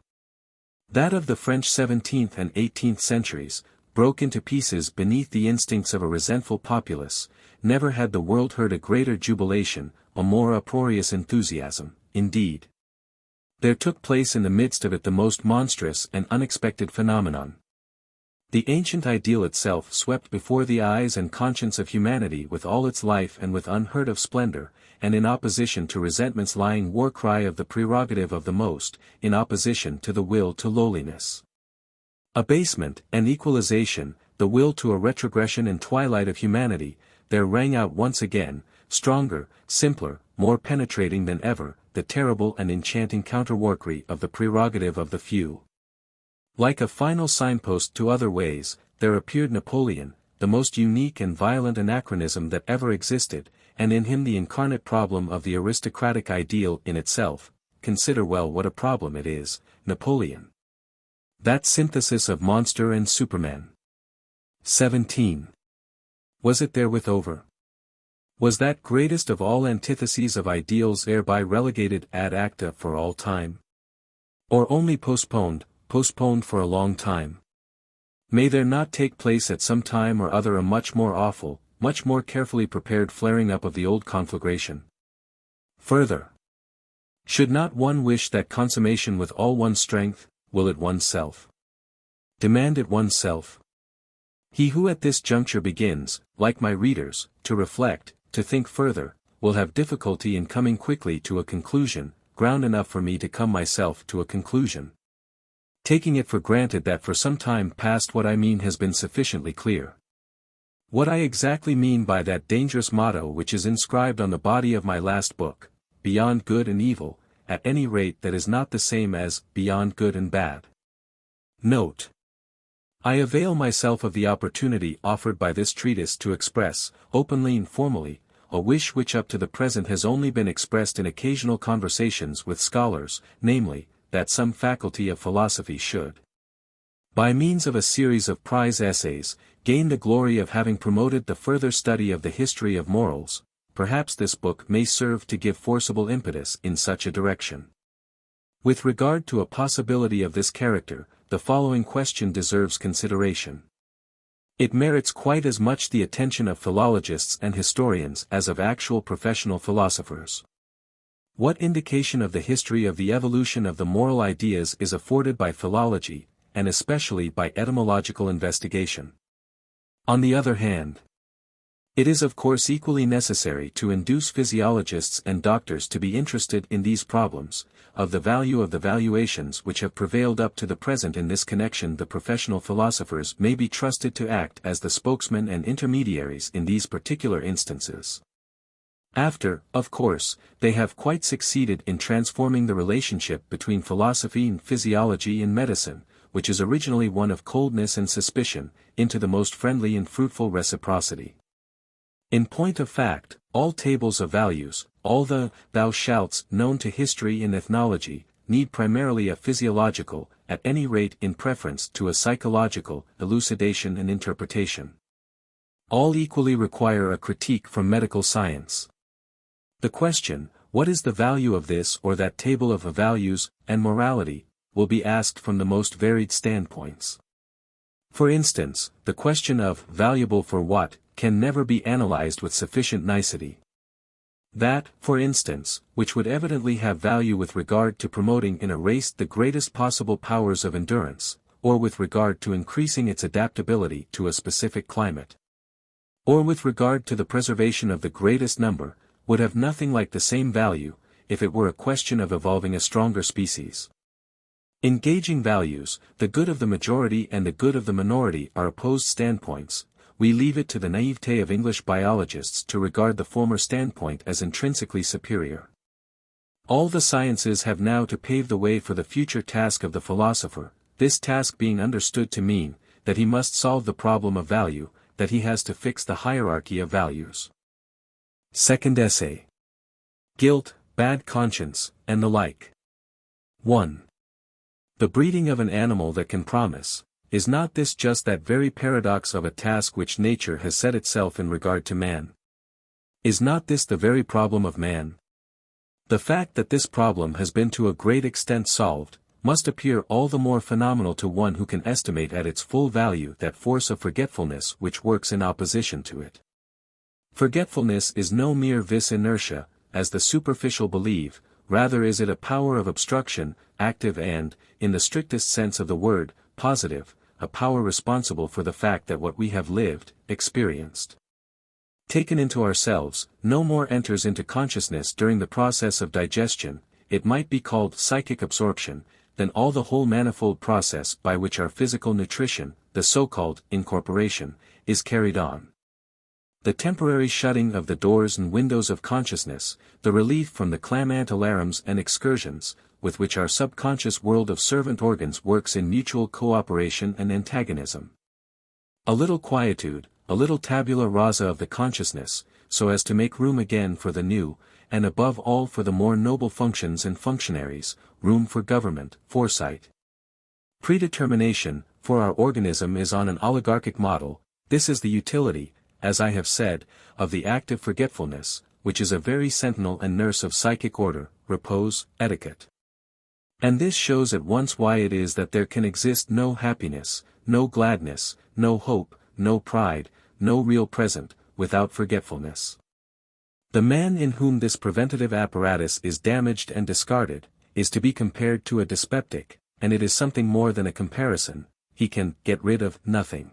That of the French 17th and 18th centuries, broke into pieces beneath the instincts of a resentful populace. Never had the world heard a greater jubilation, a more uproarious enthusiasm, indeed. There took place in the midst of it the most monstrous and unexpected phenomenon. The ancient ideal itself swept before the eyes and conscience of humanity with all its life and with unheard-of splendor, and in opposition to resentment's lying war-cry of the prerogative of the most, in opposition to the will to lowliness. Abasement and equalization, the will to a retrogression and twilight of humanity, there rang out once again, stronger, simpler, more penetrating than ever, the terrible and enchanting counterworkery of the prerogative of the few. Like a final signpost to other ways, there appeared Napoleon, the most unique and violent anachronism that ever existed, and in him the incarnate problem of the aristocratic ideal in itself. Consider well what a problem it is, Napoleon. That synthesis of monster and superman. 17. Was it therewith over? Was that greatest of all antitheses of ideals thereby relegated ad acta for all time? Or only postponed for a long time? May there not take place at some time or other a much more awful, much more carefully prepared flaring up of the old conflagration? Further, should not one wish that consummation with all one's strength, will it oneself? Demand it oneself? He who at this juncture begins, like my readers, to reflect, to think further, will have difficulty in coming quickly to a conclusion, ground enough for me to come myself to a conclusion. Taking it for granted that for some time past what I mean has been sufficiently clear. What I exactly mean by that dangerous motto which is inscribed on the body of my last book, beyond good and evil, at any rate that is not the same as beyond good and bad. Note. I avail myself of the opportunity offered by this treatise to express, openly and formally, a wish which up to the present has only been expressed in occasional conversations with scholars, namely, that some faculty of philosophy should, by means of a series of prize essays, gain the glory of having promoted the further study of the history of morals. Perhaps this book may serve to give forcible impetus in such a direction. With regard to a possibility of this character, the following question deserves consideration. It merits quite as much the attention of philologists and historians as of actual professional philosophers. What indication of the history of the evolution of the moral ideas is afforded by philology, and especially by etymological investigation? On the other hand, it is of course equally necessary to induce physiologists and doctors to be interested in these problems. Of the value of the valuations which have prevailed up to the present in this connection, the professional philosophers may be trusted to act as the spokesmen and intermediaries in these particular instances. After, of course, they have quite succeeded in transforming the relationship between philosophy and physiology and medicine, which is originally one of coldness and suspicion, into the most friendly and fruitful reciprocity. In point of fact, all tables of values, all the thou shalts known to history and ethnology, need primarily a physiological, at any rate in preference to a psychological, elucidation and interpretation. All equally require a critique from medical science. The question, what is the value of this or that table of values, and morality, will be asked from the most varied standpoints. For instance, the question of valuable for what can never be analyzed with sufficient nicety. That, for instance, which would evidently have value with regard to promoting in a race the greatest possible powers of endurance, or with regard to increasing its adaptability to a specific climate, or with regard to the preservation of the greatest number, would have nothing like the same value, if it were a question of evolving a stronger species. In gauging values, the good of the majority and the good of the minority are opposed standpoints. We leave it to the naivete of English biologists to regard the former standpoint as intrinsically superior. All the sciences have now to pave the way for the future task of the philosopher, this task being understood to mean, that he must solve the problem of value, that he has to fix the hierarchy of values. Second essay. Guilt, bad conscience, and the like. 1. The breeding of an animal that can promise. Is not this just that very paradox of a task which nature has set itself in regard to man? Is not this the very problem of man? The fact that this problem has been to a great extent solved, must appear all the more phenomenal to one who can estimate at its full value that force of forgetfulness which works in opposition to it. Forgetfulness is no mere vis inertia, as the superficial believe, rather is it a power of obstruction, active and, in the strictest sense of the word, positive, a power responsible for the fact that what we have lived, experienced, taken into ourselves, no more enters into consciousness during the process of digestion. It might be called psychic absorption, than all the whole manifold process by which our physical nutrition, the so-called incorporation, is carried on. The temporary shutting of the doors and windows of consciousness, the relief from the clamant alarums and excursions, with which our subconscious world of servant organs works in mutual cooperation and antagonism. A little quietude, a little tabula rasa of the consciousness, so as to make room again for the new, and above all for the more noble functions and functionaries, room for government, foresight. Predetermination, for our organism is on an oligarchic model. This is the utility, as I have said, of the active forgetfulness, which is a very sentinel and nurse of psychic order, repose, etiquette. And this shows at once why it is that there can exist no happiness, no gladness, no hope, no pride, no real present, without forgetfulness. The man in whom this preventative apparatus is damaged and discarded, is to be compared to a dyspeptic, and it is something more than a comparison. He can get rid of nothing.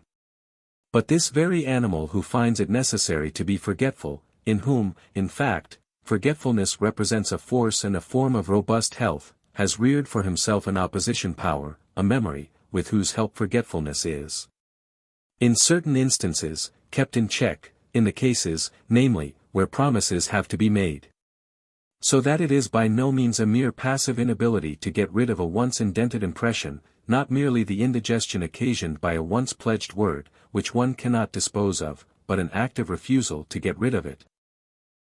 But this very animal who finds it necessary to be forgetful, in whom, in fact, forgetfulness represents a force and a form of robust health, has reared for himself an opposition power, a memory, with whose help forgetfulness is, in certain instances, kept in check, in the cases, namely, where promises have to be made. So that it is by no means a mere passive inability to get rid of a once indented impression, not merely the indigestion occasioned by a once pledged word, which one cannot dispose of, but an active refusal to get rid of it.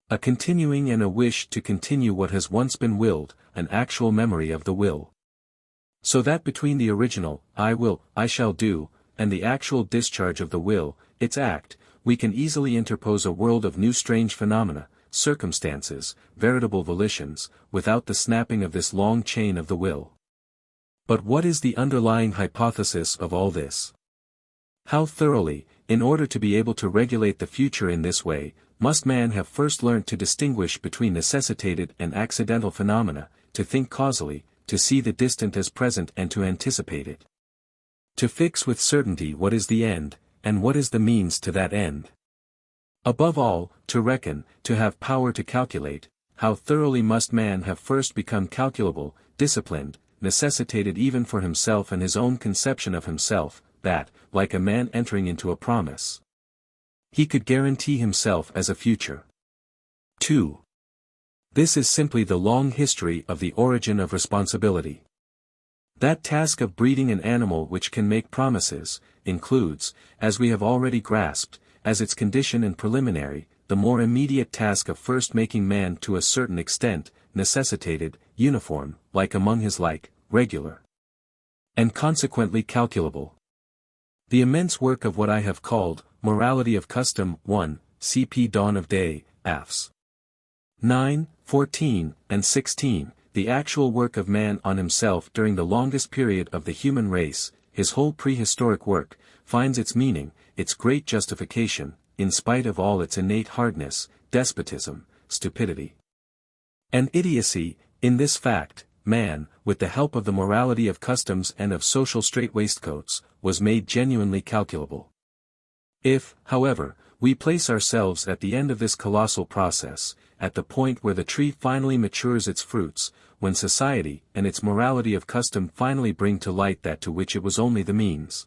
A continuing and a wish to continue what has once been willed, an actual memory of the will. So that between the original, I will, I shall do, and the actual discharge of the will, its act, we can easily interpose a world of new strange phenomena, circumstances, veritable volitions, without the snapping of this long chain of the will. But what is the underlying hypothesis of all this? How thoroughly, in order to be able to regulate the future in this way, must man have first learnt to distinguish between necessitated and accidental phenomena, to think causally, to see the distant as present and to anticipate it. To fix with certainty what is the end, and what is the means to that end. Above all, to reckon, to have power to calculate, how thoroughly must man have first become calculable, disciplined, necessitated even for himself and his own conception of himself, that, like a man entering into a promise, he could guarantee himself as a future. 2. This is simply the long history of the origin of responsibility. That task of breeding an animal which can make promises, includes, as we have already grasped, as its condition and preliminary, the more immediate task of first making man to a certain extent, necessitated, uniform, like among his like, regular, and consequently calculable. The immense work of what I have called, Morality of Custom, 1, cp. Dawn of Day, Afs. 9, 14, and 16, the actual work of man on himself during the longest period of the human race, his whole prehistoric work, finds its meaning, its great justification, in spite of all its innate hardness, despotism, stupidity, and idiocy, in this fact: man, with the help of the morality of customs and of social straitwaistcoats, was made genuinely calculable. If, however, we place ourselves at the end of this colossal process, at the point where the tree finally matures its fruits, when society and its morality of custom finally bring to light that to which it was only the means,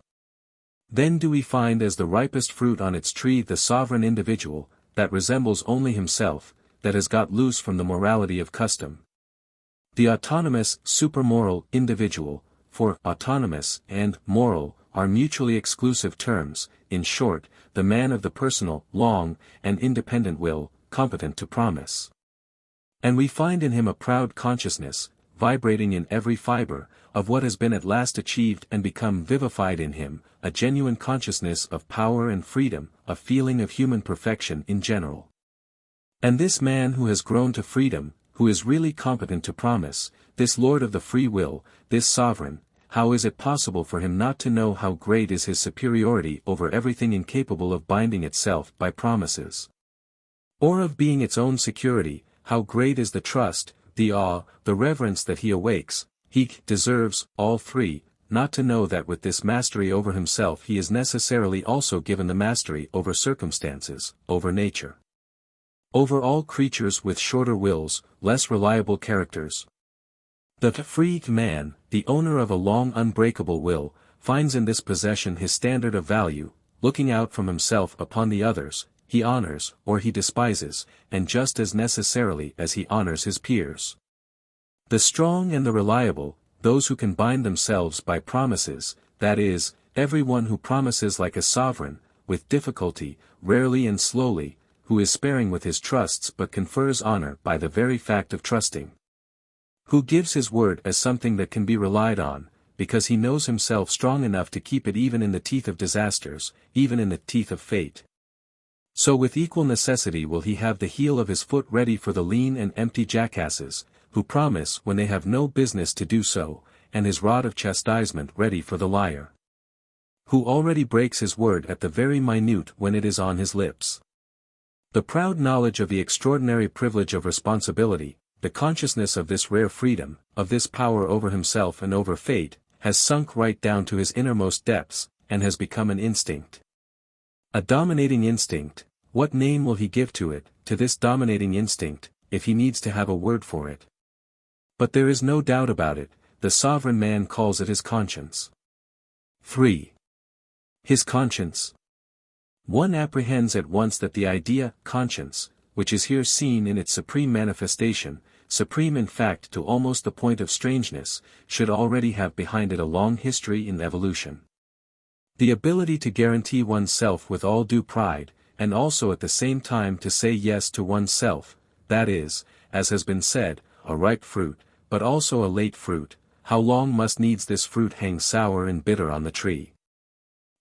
then do we find as the ripest fruit on its tree the sovereign individual, that resembles only himself, that has got loose from the morality of custom. The autonomous, supermoral individual, for autonomous and moral are mutually exclusive terms, in short, the man of the personal, long, and independent will, competent to promise. And we find in him a proud consciousness, vibrating in every fiber, of what has been at last achieved and become vivified in him, a genuine consciousness of power and freedom, a feeling of human perfection in general. And this man who has grown to freedom, who is really competent to promise, this lord of the free will, this sovereign, how is it possible for him not to know how great is his superiority over everything incapable of binding itself by promises, or of being its own security? How great is the trust, the awe, the reverence that he awakes? He deserves, all three, not to know that with this mastery over himself he is necessarily also given the mastery over circumstances, over nature, over all creatures with shorter wills, less reliable characters. The freed man, the owner of a long unbreakable will, finds in this possession his standard of value, looking out from himself upon the others, he honors or he despises, and just as necessarily as he honors his peers. The strong and the reliable, those who can bind themselves by promises, that is, everyone who promises like a sovereign, with difficulty, rarely and slowly, who is sparing with his trusts but confers honor by the very fact of trusting. Who gives his word as something that can be relied on, because he knows himself strong enough to keep it even in the teeth of disasters, even in the teeth of fate. So with equal necessity will he have the heel of his foot ready for the lean and empty jackasses, who promise when they have no business to do so, and his rod of chastisement ready for the liar, who already breaks his word at the very minute when it is on his lips. The proud knowledge of the extraordinary privilege of responsibility, the consciousness of this rare freedom, of this power over himself and over fate, has sunk right down to his innermost depths, and has become an instinct. A dominating instinct. What name will he give to it, to this dominating instinct, if he needs to have a word for it? But there is no doubt about it, the sovereign man calls it his conscience. 3. His conscience. One apprehends at once that the idea, conscience, which is here seen in its supreme manifestation, supreme in fact to almost the point of strangeness, should already have behind it a long history in evolution. The ability to guarantee oneself with all due pride, and also at the same time to say yes to oneself, that is, as has been said, a ripe fruit, but also a late fruit, how long must needs this fruit hang sour and bitter on the tree?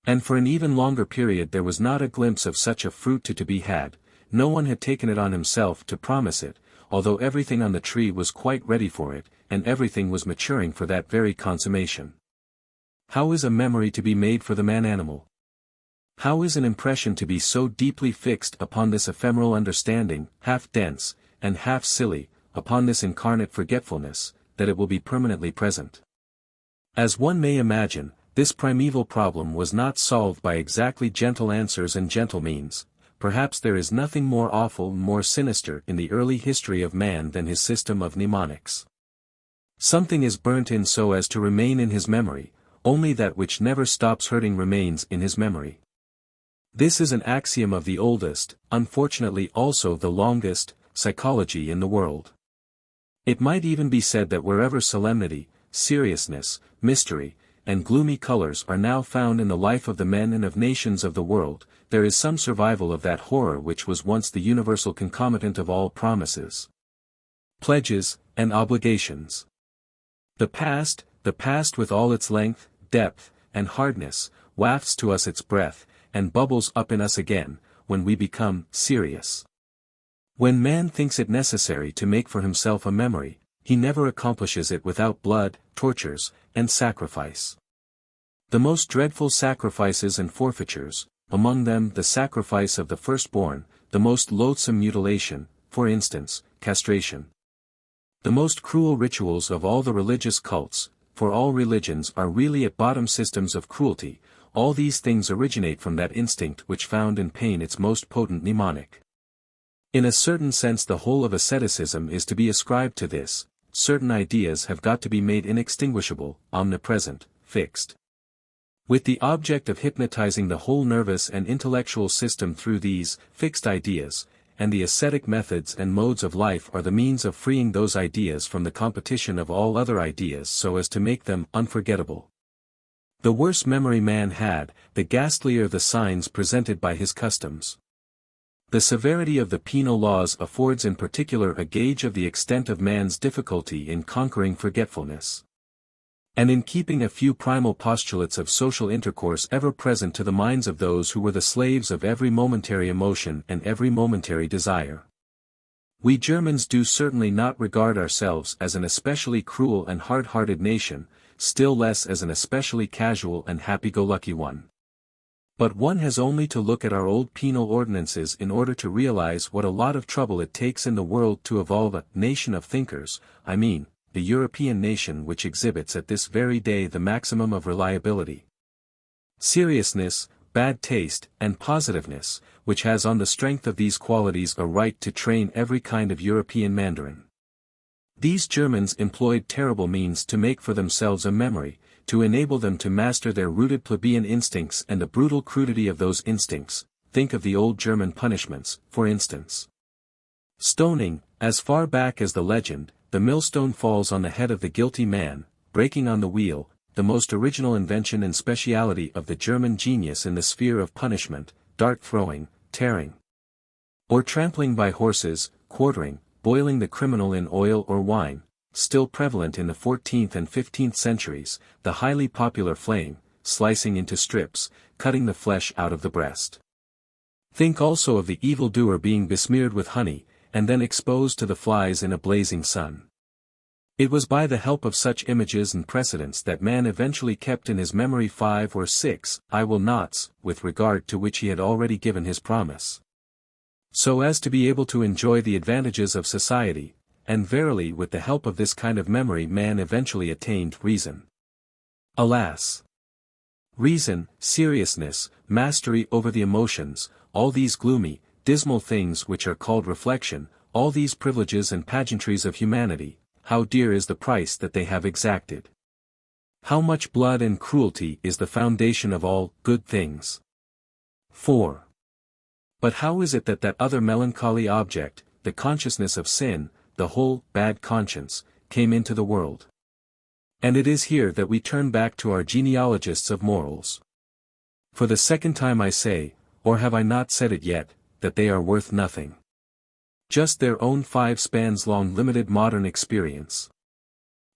And for an even longer period there was not a glimpse of such a fruit to be had, no one had taken it on himself to promise it, although everything on the tree was quite ready for it, and everything was maturing for that very consummation. How is a memory to be made for the man-animal? How is an impression to be so deeply fixed upon this ephemeral understanding, half dense, and half silly, upon this incarnate forgetfulness, that it will be permanently present? As one may imagine, this primeval problem was not solved by exactly gentle answers and gentle means. Perhaps there is nothing more awful and more sinister in the early history of man than his system of mnemonics. Something is burnt in so as to remain in his memory, only that which never stops hurting remains in his memory. This is an axiom of the oldest, unfortunately also the longest, psychology in the world. It might even be said that wherever solemnity, seriousness, mystery, and gloomy colors are now found in the life of the men and of nations of the world, there is some survival of that horror which was once the universal concomitant of all promises, pledges, and obligations. The past with all its length, depth, and hardness, wafts to us its breath, and bubbles up in us again, when we become serious. When man thinks it necessary to make for himself a memory, he never accomplishes it without blood, tortures, and sacrifice. The most dreadful sacrifices and forfeitures, among them the sacrifice of the firstborn, the most loathsome mutilation, for instance, castration. The most cruel rituals of all the religious cults, for all religions are really at bottom systems of cruelty, all these things originate from that instinct which found in pain its most potent mnemonic. In a certain sense the whole of asceticism is to be ascribed to this. Certain ideas have got to be made inextinguishable, omnipresent, fixed. With the object of hypnotizing the whole nervous and intellectual system through these fixed ideas, and the ascetic methods and modes of life are the means of freeing those ideas from the competition of all other ideas so as to make them unforgettable. The worse memory man had, the ghastlier the signs presented by his customs. The severity of the penal laws affords in particular a gauge of the extent of man's difficulty in conquering forgetfulness, and in keeping a few primal postulates of social intercourse ever present to the minds of those who were the slaves of every momentary emotion and every momentary desire. We Germans do certainly not regard ourselves as an especially cruel and hard-hearted nation, still less as an especially casual and happy-go-lucky one. But one has only to look at our old penal ordinances in order to realize what a lot of trouble it takes in the world to evolve a nation of thinkers, I mean, the European nation which exhibits at this very day the maximum of reliability, seriousness, bad taste, and positiveness, which has on the strength of these qualities a right to train every kind of European mandarin. These Germans employed terrible means to make for themselves a memory, to enable them to master their rooted plebeian instincts and the brutal crudity of those instincts. Think of the old German punishments, for instance. Stoning, as far back as the legend, the millstone falls on the head of the guilty man, breaking on the wheel, the most original invention and speciality of the German genius in the sphere of punishment, dart throwing, tearing, or trampling by horses, quartering, boiling the criminal in oil or wine, still prevalent in the 14th and 15th centuries, the highly popular flame, slicing into strips, cutting the flesh out of the breast. Think also of the evildoer being besmeared with honey, and then exposed to the flies in a blazing sun. It was by the help of such images and precedents that man eventually kept in his memory 5 or 6 "I will nots," with regard to which he had already given his promise, so as to be able to enjoy the advantages of society, and verily with the help of this kind of memory man eventually attained reason. Alas! Reason, seriousness, mastery over the emotions, all these gloomy, dismal things which are called reflection, all these privileges and pageantries of humanity, how dear is the price that they have exacted! How much blood and cruelty is the foundation of all good things! 4. But how is it that other melancholy object, the consciousness of sin, the whole bad conscience, came into the world? And it is here that we turn back to our genealogists of morals. For the second time I say, or have I not said it yet, that they are worth nothing. Just their own 5 spans long limited modern experience.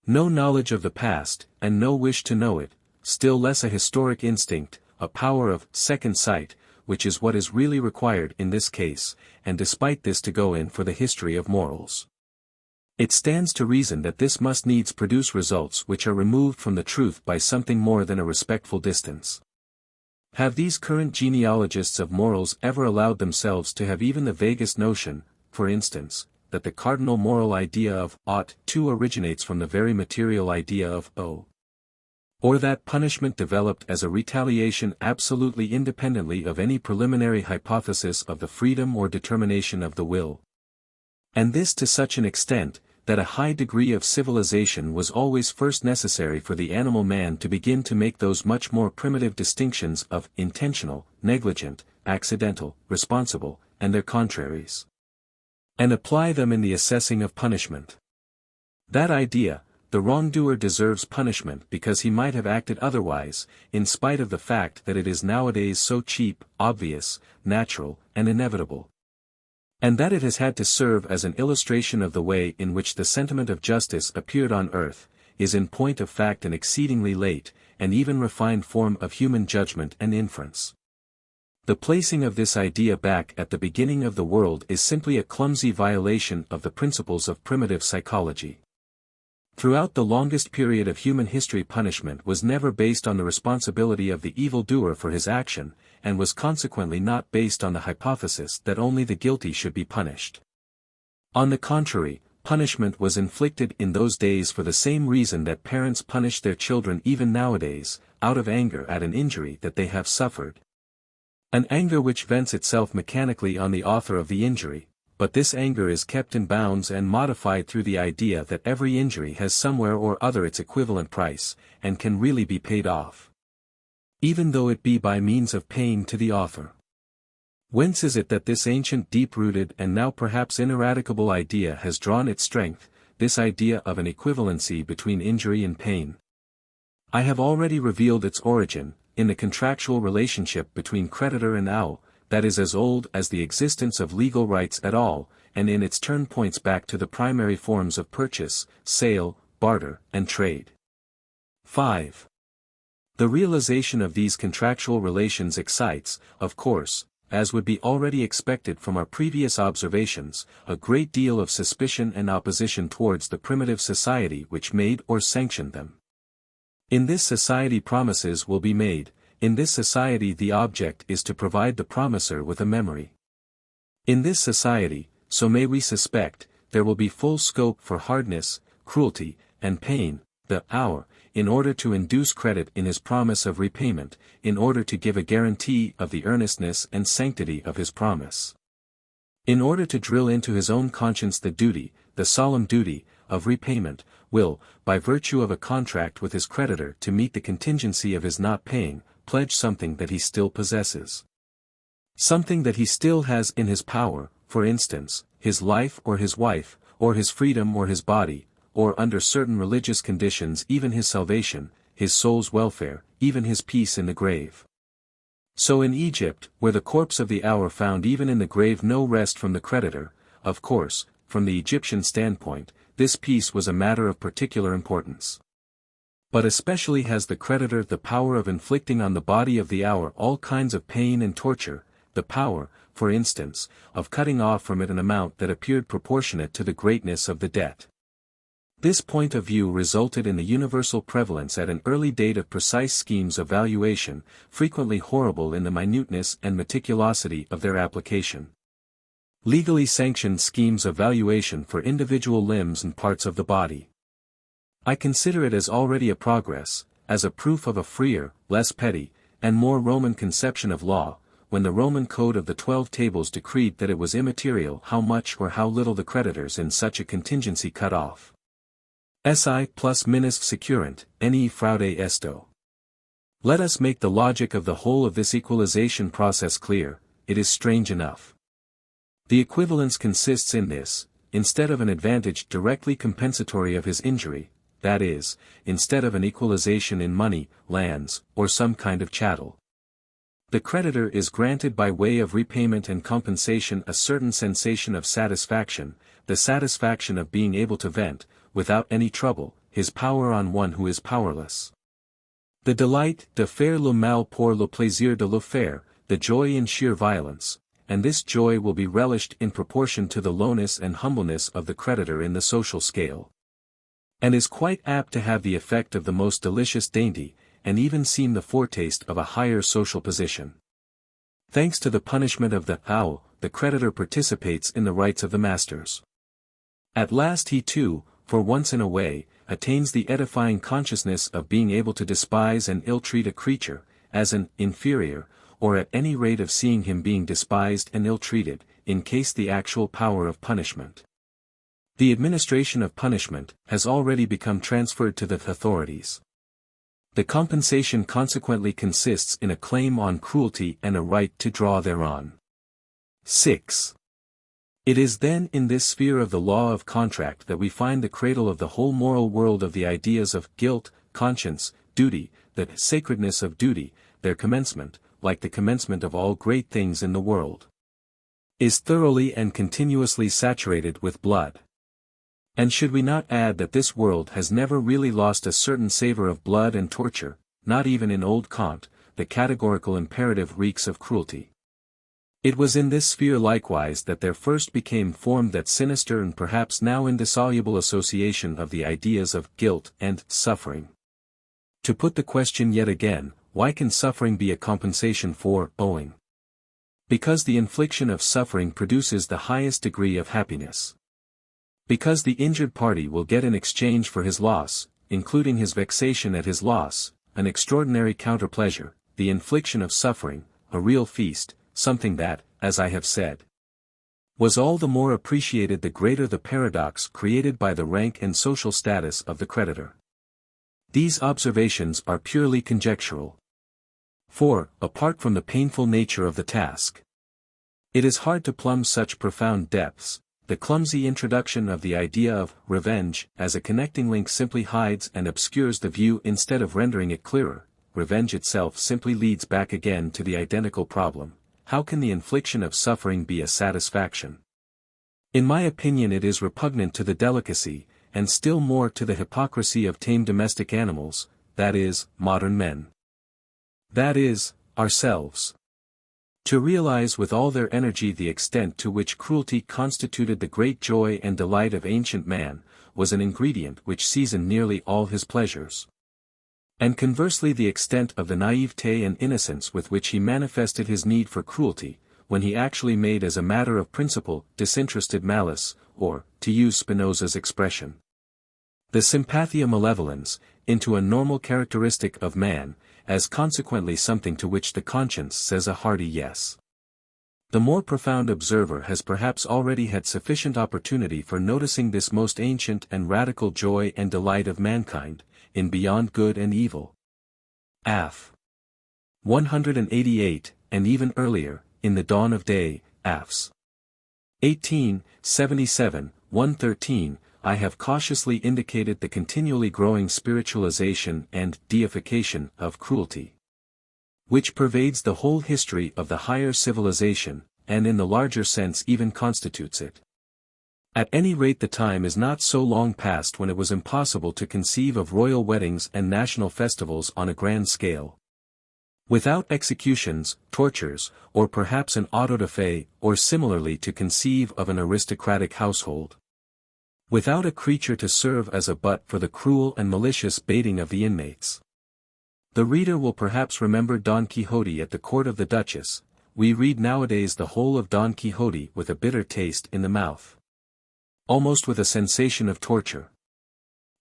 No knowledge of the past, and no wish to know it, still less a historic instinct, a power of second sight, which is what is really required in this case, and despite this to go in for the history of morals. It stands to reason that this must needs produce results which are removed from the truth by something more than a respectful distance. Have these current genealogists of morals ever allowed themselves to have even the vaguest notion, for instance, that the cardinal moral idea of ought to originates from the very material idea of owe? Or that punishment developed as a retaliation absolutely independently of any preliminary hypothesis of the freedom or determination of the will? And this to such an extent, that a high degree of civilization was always first necessary for the animal man to begin to make those much more primitive distinctions of intentional, negligent, accidental, responsible, and their contraries, and apply them in the assessing of punishment. That idea, the wrongdoer deserves punishment because he might have acted otherwise, in spite of the fact that it is nowadays so cheap, obvious, natural, and inevitable. And that it has had to serve as an illustration of the way in which the sentiment of justice appeared on earth, is in point of fact an exceedingly late, and even refined form of human judgment and inference. The placing of this idea back at the beginning of the world is simply a clumsy violation of the principles of primitive psychology. Throughout the longest period of human history punishment was never based on the responsibility of the evildoer for his action, and was consequently not based on the hypothesis that only the guilty should be punished. On the contrary, punishment was inflicted in those days for the same reason that parents punish their children even nowadays, out of anger at an injury that they have suffered. An anger which vents itself mechanically on the author of the injury, but this anger is kept in bounds and modified through the idea that every injury has somewhere or other its equivalent price, and can really be paid off, even though it be by means of pain to the author. Whence is it that this ancient deep-rooted and now perhaps ineradicable idea has drawn its strength, this idea of an equivalency between injury and pain? I have already revealed its origin, in the contractual relationship between creditor and owe, that is as old as the existence of legal rights at all, and in its turn points back to the primary forms of purchase, sale, barter, and trade. 5. The realization of these contractual relations excites, of course, as would be already expected from our previous observations, a great deal of suspicion and opposition towards the primitive society which made or sanctioned them. In this society promises will be made. In this society the object is to provide the promiser with a memory. In this society, so may we suspect, there will be full scope for hardness, cruelty, and pain, the hour, in order to induce credit in his promise of repayment, in order to give a guarantee of the earnestness and sanctity of his promise. In order to drill into his own conscience the duty, the solemn duty, of repayment, will, by virtue of a contract with his creditor to meet the contingency of his not paying, pledge something that he still possesses. Something that he still has in his power, for instance, his life or his wife, or his freedom or his body, or under certain religious conditions even his salvation, his soul's welfare, even his peace in the grave. So in Egypt, where the corpse of the hour found even in the grave no rest from the creditor, of course, from the Egyptian standpoint, this peace was a matter of particular importance. But especially has the creditor the power of inflicting on the body of the hour all kinds of pain and torture, the power, for instance, of cutting off from it an amount that appeared proportionate to the greatness of the debt. This point of view resulted in the universal prevalence at an early date of precise schemes of valuation, frequently horrible in the minuteness and meticulosity of their application. Legally sanctioned schemes of valuation for individual limbs and parts of the body. I consider it as already a progress, as a proof of a freer, less petty, and more Roman conception of law, when the Roman Code of the 12 Tables decreed that it was immaterial how much or how little the creditors in such a contingency cut off. Si plus minus securant, ne fraude esto. Let us make the logic of the whole of this equalization process clear. It is strange enough. The equivalence consists in this: instead of an advantage directly compensatory of his injury, that is, instead of an equalization in money, lands, or some kind of chattel, the creditor is granted by way of repayment and compensation a certain sensation of satisfaction, the satisfaction of being able to vent, without any trouble, his power on one who is powerless. The delight de faire le mal pour le plaisir de le faire, the joy in sheer violence, and this joy will be relished in proportion to the lowness and humbleness of the creditor in the social scale. And is quite apt to have the effect of the most delicious dainty, and even seem the foretaste of a higher social position. Thanks to the punishment of the owl, the creditor participates in the rights of the masters. At last he too, for once in a way, attains the edifying consciousness of being able to despise and ill-treat a creature, as an inferior, or at any rate of seeing him being despised and ill-treated, in case the actual power of punishment. The administration of punishment has already become transferred to the authorities. The compensation consequently consists in a claim on cruelty and a right to draw thereon. 6. It is then in this sphere of the law of contract that we find the cradle of the whole moral world of the ideas of guilt, conscience, duty, the sacredness of duty, their commencement, like the commencement of all great things in the world, is thoroughly and continuously saturated with blood. And should we not add that this world has never really lost a certain savor of blood and torture, not even in old Kant, the categorical imperative reeks of cruelty. It was in this sphere likewise that there first became formed that sinister and perhaps now indissoluble association of the ideas of guilt and suffering. To put the question yet again, why can suffering be a compensation for owing? Because the infliction of suffering produces the highest degree of happiness. Because the injured party will get in exchange for his loss, including his vexation at his loss, an extraordinary counterpleasure, the infliction of suffering, a real feast, something that, as I have said, was all the more appreciated the greater the paradox created by the rank and social status of the creditor. These observations are purely conjectural. For, apart from the painful nature of the task, it is hard to plumb such profound depths. The clumsy introduction of the idea of revenge as a connecting link simply hides and obscures the view instead of rendering it clearer. Revenge itself simply leads back again to the identical problem: how can the infliction of suffering be a satisfaction? In my opinion, it is repugnant to the delicacy, and still more to the hypocrisy of tame domestic animals, that is, modern men. That is, ourselves. To realize with all their energy the extent to which cruelty constituted the great joy and delight of ancient man, was an ingredient which seasoned nearly all his pleasures. And conversely the extent of the naivete and innocence with which he manifested his need for cruelty, when he actually made as a matter of principle disinterested malice, or, to use Spinoza's expression, the sympathia malevolens, into a normal characteristic of man, as consequently something to which the conscience says a hearty yes. The more profound observer has perhaps already had sufficient opportunity for noticing this most ancient and radical joy and delight of mankind, in Beyond Good and Evil. Aff. 188, and even earlier, in The Dawn of Day, Affs. 1877, 113, I have cautiously indicated the continually growing spiritualization and deification of cruelty, which pervades the whole history of the higher civilization, and in the larger sense even constitutes it. At any rate, the time is not so long past when it was impossible to conceive of royal weddings and national festivals on a grand scale, without executions, tortures, or perhaps an auto-da-fe, or similarly to conceive of an aristocratic household, without a creature to serve as a butt for the cruel and malicious baiting of the inmates. The reader will perhaps remember Don Quixote at the court of the Duchess. We read nowadays the whole of Don Quixote with a bitter taste in the mouth, almost with a sensation of torture.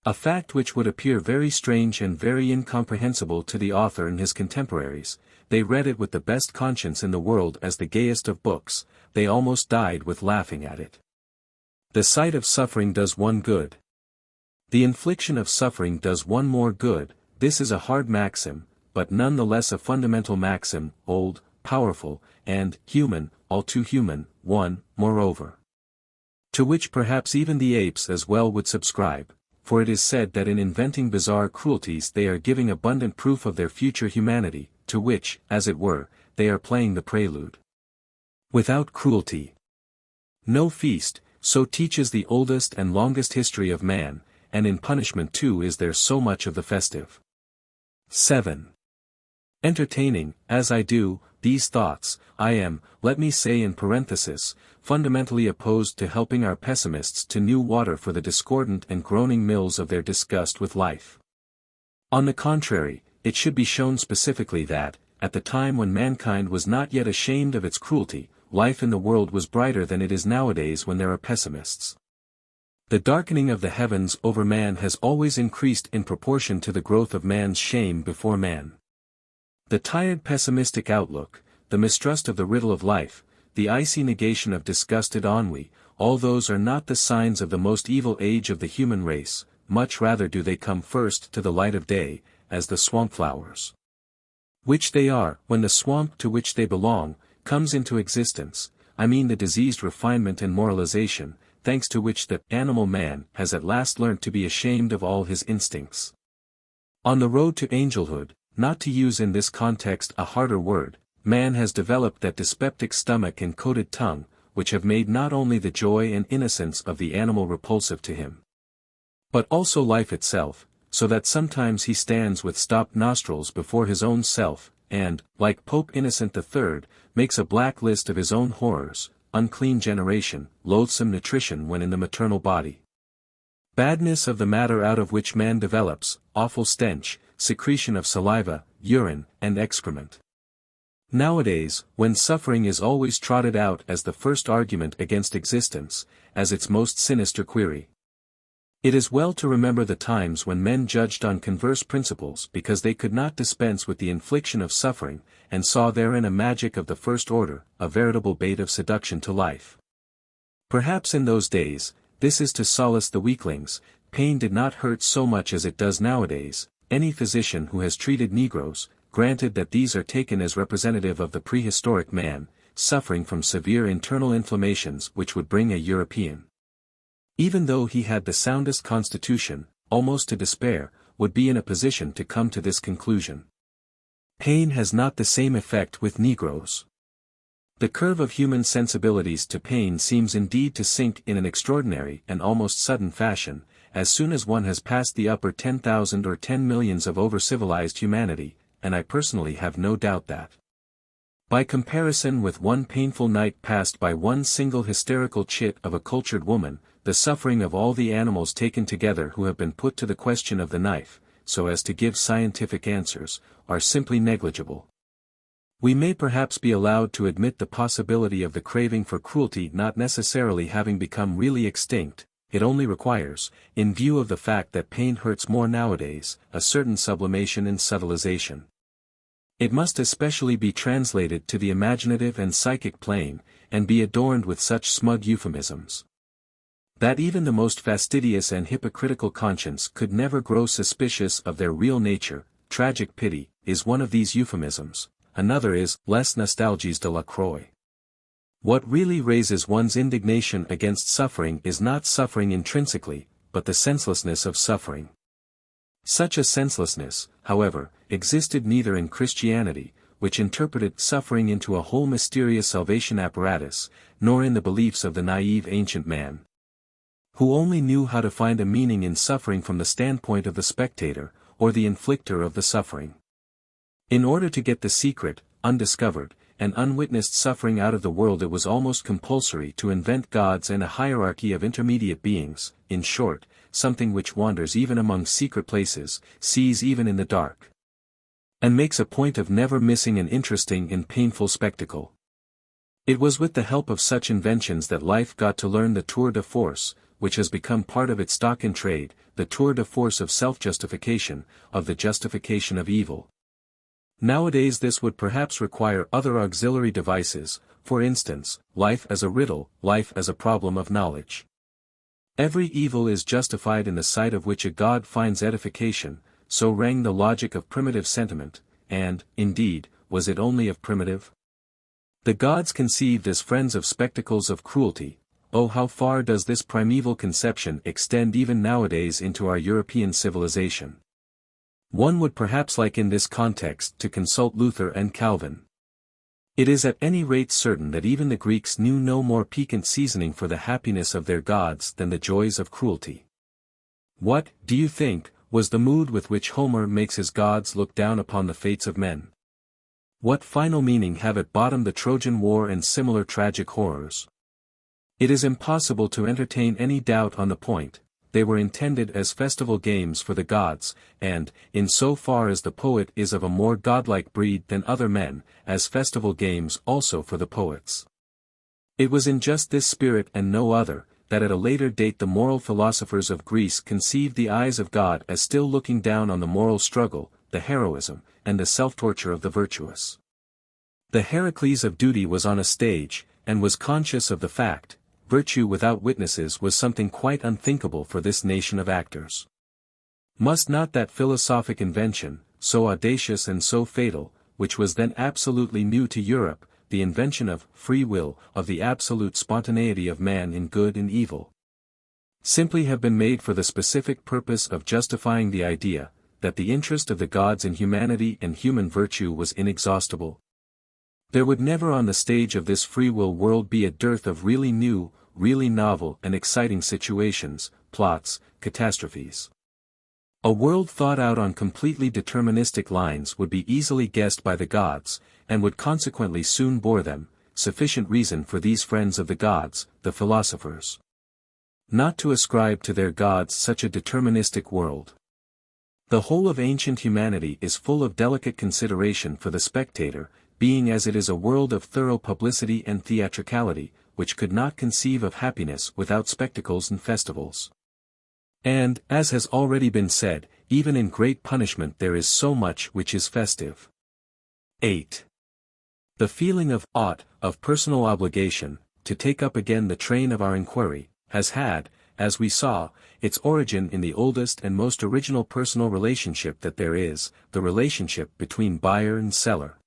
A fact which would appear very strange and very incomprehensible to the author and his contemporaries. They read it with the best conscience in the world as the gayest of books, they almost died with laughing at it. The sight of suffering does one good. The infliction of suffering does one more good. This is a hard maxim, but none the less a fundamental maxim, old, powerful, and human, all too human, one, moreover, to which perhaps even the apes as well would subscribe, for it is said that in inventing bizarre cruelties they are giving abundant proof of their future humanity, to which, as it were, they are playing the prelude. Without cruelty, no feast, so teaches the oldest and longest history of man, and in punishment too is there so much of the festive. 7. Entertaining, as I do, these thoughts, I am, let me say in parenthesis, fundamentally opposed to helping our pessimists to new water for the discordant and groaning mills of their disgust with life. On the contrary, it should be shown specifically that, at the time when mankind was not yet ashamed of its cruelty, life in the world was brighter than it is nowadays when there are pessimists. The darkening of the heavens over man has always increased in proportion to the growth of man's shame before man. The tired pessimistic outlook, the mistrust of the riddle of life, the icy negation of disgusted ennui, all those are not the signs of the most evil age of the human race, much rather do they come first to the light of day, as the swamp flowers, which they are, when the swamp to which they belong, comes into existence, I mean the diseased refinement and moralization, thanks to which the animal man has at last learnt to be ashamed of all his instincts. On the road to angelhood, not to use in this context a harder word, man has developed that dyspeptic stomach and coated tongue, which have made not only the joy and innocence of the animal repulsive to him, but also life itself, so that sometimes he stands with stopped nostrils before his own self, and, like Pope Innocent III, makes a black list of his own horrors, unclean generation, loathsome nutrition when in the maternal body, badness of the matter out of which man develops, awful stench, secretion of saliva, urine, and excrement. Nowadays, when suffering is always trotted out as the first argument against existence, as its most sinister query, it is well to remember the times when men judged on converse principles because they could not dispense with the infliction of suffering, and saw therein a magic of the first order, a veritable bait of seduction to life. Perhaps in those days, this is to solace the weaklings, pain did not hurt so much as it does nowadays. Any physician who has treated Negroes, granted that these are taken as representative of the prehistoric man, suffering from severe internal inflammations which would bring a European, even though he had the soundest constitution, almost to despair, would be in a position to come to this conclusion. Pain has not the same effect with Negroes. The curve of human sensibilities to pain seems indeed to sink in an extraordinary and almost sudden fashion, as soon as one has passed the upper 10,000 or 10 millions of over-civilized humanity, and I personally have no doubt that, by comparison with one painful night passed by one single hysterical chit of a cultured woman, the suffering of all the animals taken together who have been put to the question of the knife, so as to give scientific answers, are simply negligible. We may perhaps be allowed to admit the possibility of the craving for cruelty not necessarily having become really extinct. It only requires, in view of the fact that pain hurts more nowadays, a certain sublimation in subtilization. It must especially be translated to the imaginative and psychic plane, and be adorned with such smug euphemisms that even the most fastidious and hypocritical conscience could never grow suspicious of their real nature. Tragic pity is one of these euphemisms, another is les nostalgies de la croix. What really raises one's indignation against suffering is not suffering intrinsically, but the senselessness of suffering. Such a senselessness, however, existed neither in Christianity, which interpreted suffering into a whole mysterious salvation apparatus, nor in the beliefs of the naive ancient man, who only knew how to find a meaning in suffering from the standpoint of the spectator, or the inflictor of the suffering. In order to get the secret, undiscovered, and unwitnessed suffering out of the world, it was almost compulsory to invent gods and a hierarchy of intermediate beings, in short, something which wanders even among secret places, sees even in the dark, and makes a point of never missing an interesting and painful spectacle. It was with the help of such inventions that life got to learn the tour de force, which has become part of its stock in trade, the tour de force of self-justification, of the justification of evil. Nowadays this would perhaps require other auxiliary devices, for instance, life as a riddle, life as a problem of knowledge. Every evil is justified in the sight of which a god finds edification, so rang the logic of primitive sentiment, and, indeed, was it only of primitive? The gods conceived as friends of spectacles of cruelty. Oh, how far does this primeval conception extend even nowadays into our European civilization? One would perhaps like in this context to consult Luther and Calvin. It is at any rate certain that even the Greeks knew no more piquant seasoning for the happiness of their gods than the joys of cruelty. What, do you think, was the mood with which Homer makes his gods look down upon the fates of men? What final meaning have at bottom the Trojan War and similar tragic horrors? It is impossible to entertain any doubt on the point. They were intended as festival games for the gods, and, in so far as the poet is of a more godlike breed than other men, as festival games also for the poets. It was in just this spirit and no other, that at a later date the moral philosophers of Greece conceived the eyes of God as still looking down on the moral struggle, the heroism, and the self-torture of the virtuous. The Heracles of duty was on a stage, and was conscious of the fact. Virtue without witnesses was something quite unthinkable for this nation of actors. Must not that philosophic invention, so audacious and so fatal, which was then absolutely new to Europe, the invention of free will, of the absolute spontaneity of man in good and evil, simply have been made for the specific purpose of justifying the idea, that the interest of the gods in humanity and human virtue was inexhaustible? There would never on the stage of this free will world be a dearth of really new, really novel and exciting situations, plots, catastrophes. A world thought out on completely deterministic lines would be easily guessed by the gods, and would consequently soon bore them, sufficient reason for these friends of the gods, the philosophers, not to ascribe to their gods such a deterministic world. The whole of ancient humanity is full of delicate consideration for the spectator, being as it is a world of thorough publicity and theatricality, which could not conceive of happiness without spectacles and festivals. And, as has already been said, even in great punishment there is so much which is festive. 8. The feeling of ought, of personal obligation, to take up again the train of our inquiry, has had, as we saw, its origin in the oldest and most original personal relationship that there is, the relationship between buyer and seller,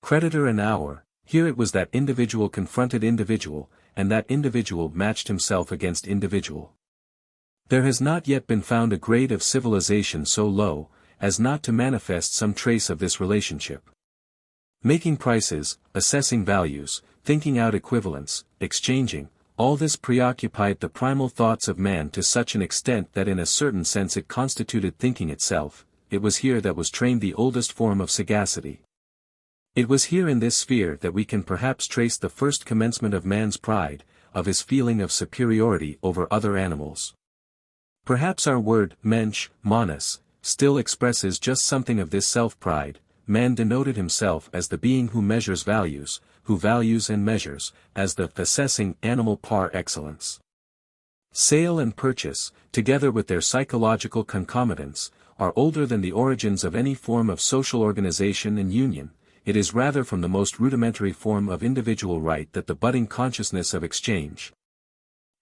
creditor and hour. Here it was that individual confronted individual, and that individual matched himself against individual. There has not yet been found a grade of civilization so low, as not to manifest some trace of this relationship. Making prices, assessing values, thinking out equivalents, exchanging, all this preoccupied the primal thoughts of man to such an extent that in a certain sense it constituted thinking itself. It was here that was trained the oldest form of sagacity. It was here in this sphere that we can perhaps trace the first commencement of man's pride, of his feeling of superiority over other animals. Perhaps our word, mensch, manas, still expresses just something of this self-pride. Man denoted himself as the being who measures values, who values and measures, as the assessing animal par excellence. Sale and purchase, together with their psychological concomitants, are older than the origins of any form of social organization and union. It is rather from the most rudimentary form of individual right that the budding consciousness of exchange,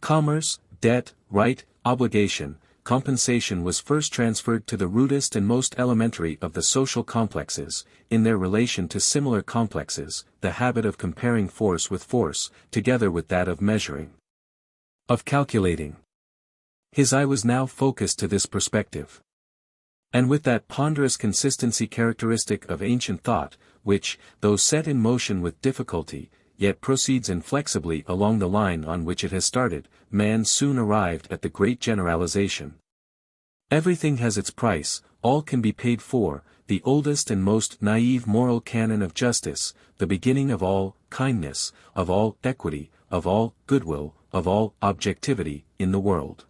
commerce, debt, right, obligation, compensation was first transferred to the rudest and most elementary of the social complexes, in their relation to similar complexes, the habit of comparing force with force, together with that of measuring, of calculating. His eye was now focused to this perspective. And with that ponderous consistency characteristic of ancient thought, which, though set in motion with difficulty, yet proceeds inflexibly along the line on which it has started, man soon arrived at the great generalization. Everything has its price, all can be paid for, the oldest and most naive moral canon of justice, the beginning of all kindness, of all equity, of all goodwill, of all objectivity, in the world.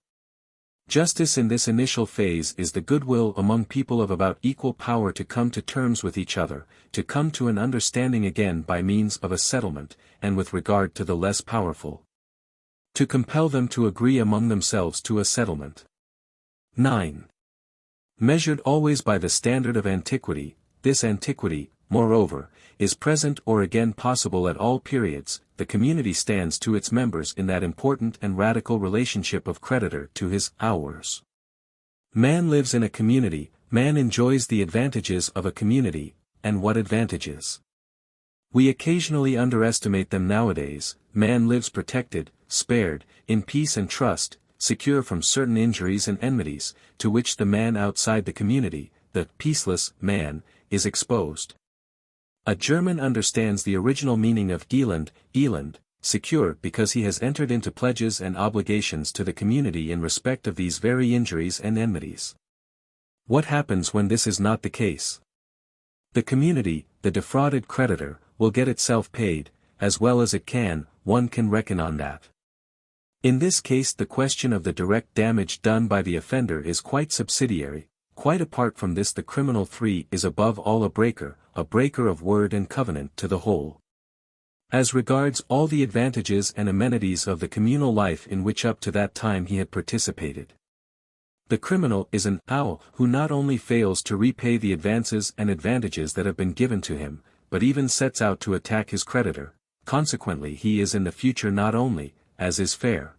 Justice in this initial phase is the goodwill among people of about equal power to come to terms with each other, to come to an understanding again by means of a settlement, and with regard to the less powerful, to compel them to agree among themselves to a settlement. 9. Measured always by the standard of antiquity, this antiquity, moreover, is present or again possible at all periods. The community stands to its members in that important and radical relationship of creditor to his ours. Man lives in a community, man enjoys the advantages of a community, and what advantages? We occasionally underestimate them nowadays. Man lives protected, spared, in peace and trust, secure from certain injuries and enmities, to which the man outside the community, the peaceless man, is exposed. A German understands the original meaning of Elend, secure because he has entered into pledges and obligations to the community in respect of these very injuries and enmities. What happens when this is not the case? The community, the defrauded creditor, will get itself paid, as well as it can, one can reckon on that. In this case the question of the direct damage done by the offender is quite subsidiary. Quite apart from this the criminal is above all a breaker of word and covenant to the whole. As regards all the advantages and amenities of the communal life in which up to that time he had participated, the criminal is an owl who not only fails to repay the advances and advantages that have been given to him, but even sets out to attack his creditor. Consequently he is in the future not only, as is fair,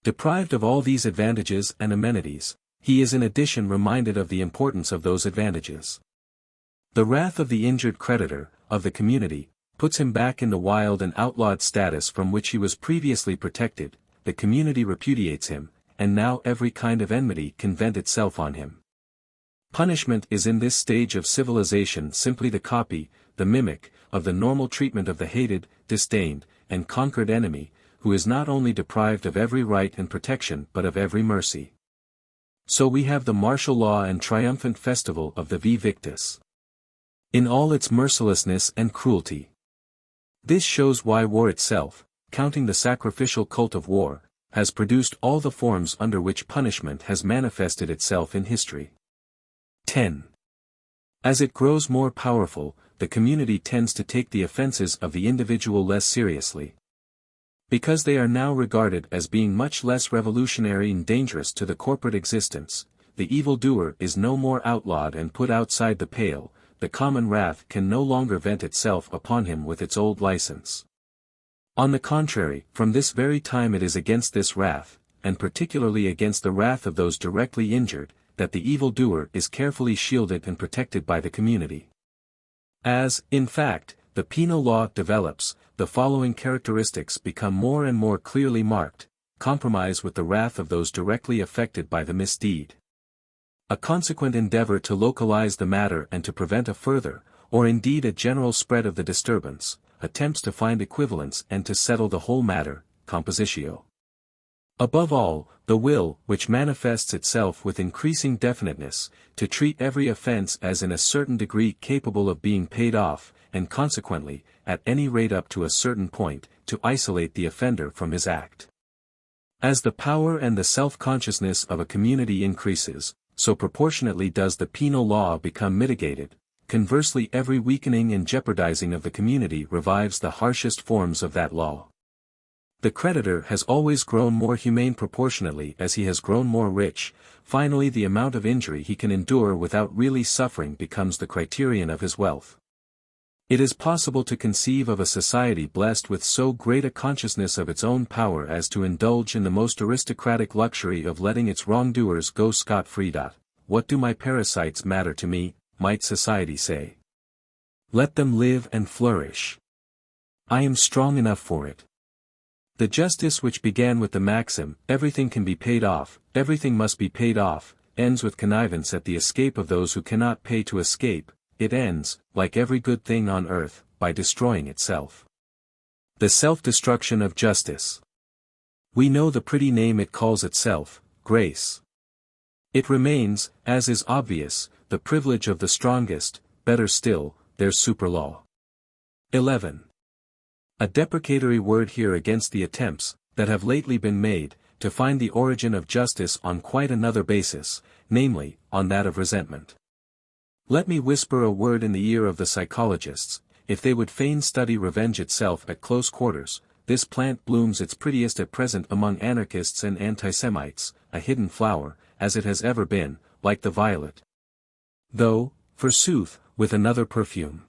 deprived of all these advantages and amenities, he is in addition reminded of the importance of those advantages. The wrath of the injured creditor, of the community, puts him back in the wild and outlawed status from which he was previously protected. The community repudiates him, and now every kind of enmity can vent itself on him. Punishment is in this stage of civilization simply the copy, the mimic, of the normal treatment of the hated, disdained, and conquered enemy, who is not only deprived of every right and protection but of every mercy. So we have the martial law and triumphant festival of the Vi Victis, in all its mercilessness and cruelty. This shows why war itself, counting the sacrificial cult of war, has produced all the forms under which punishment has manifested itself in history. 10. As it grows more powerful, the community tends to take the offenses of the individual less seriously. Because they are now regarded as being much less revolutionary and dangerous to the corporate existence, the evildoer is no more outlawed and put outside the pale. The common wrath can no longer vent itself upon him with its old license. On the contrary, from this very time it is against this wrath, and particularly against the wrath of those directly injured, that the evildoer is carefully shielded and protected by the community. As, in fact, the penal law develops, the following characteristics become more and more clearly marked: compromise with the wrath of those directly affected by the misdeed, a consequent endeavor to localize the matter and to prevent a further, or indeed a general spread of the disturbance, attempts to find equivalents and to settle the whole matter, compositio. Above all, the will, which manifests itself with increasing definiteness, to treat every offense as in a certain degree capable of being paid off, and consequently, at any rate up to a certain point, to isolate the offender from his act. As the power and the self-consciousness of a community increases, so proportionately does the penal law become mitigated. Conversely, every weakening and jeopardizing of the community revives the harshest forms of that law. The creditor has always grown more humane proportionately as he has grown more rich. Finally, the amount of injury he can endure without really suffering becomes the criterion of his wealth. It is possible to conceive of a society blessed with so great a consciousness of its own power as to indulge in the most aristocratic luxury of letting its wrongdoers go scot-free. What do my parasites matter to me, might society say. Let them live and flourish. I am strong enough for it. The justice which began with the maxim, everything can be paid off, everything must be paid off, ends with connivance at the escape of those who cannot pay to escape. It ends, like every good thing on earth, by destroying itself. The self-destruction of justice. We know the pretty name it calls itself, grace. It remains, as is obvious, the privilege of the strongest, better still, their super-law. 11. A deprecatory word here against the attempts, that have lately been made, to find the origin of justice on quite another basis, namely, on that of resentment. Let me whisper a word in the ear of the psychologists. If they would fain study revenge itself at close quarters, this plant blooms its prettiest at present among anarchists and anti-Semites, a hidden flower, as it has ever been, like the violet. Though, forsooth, with another perfume.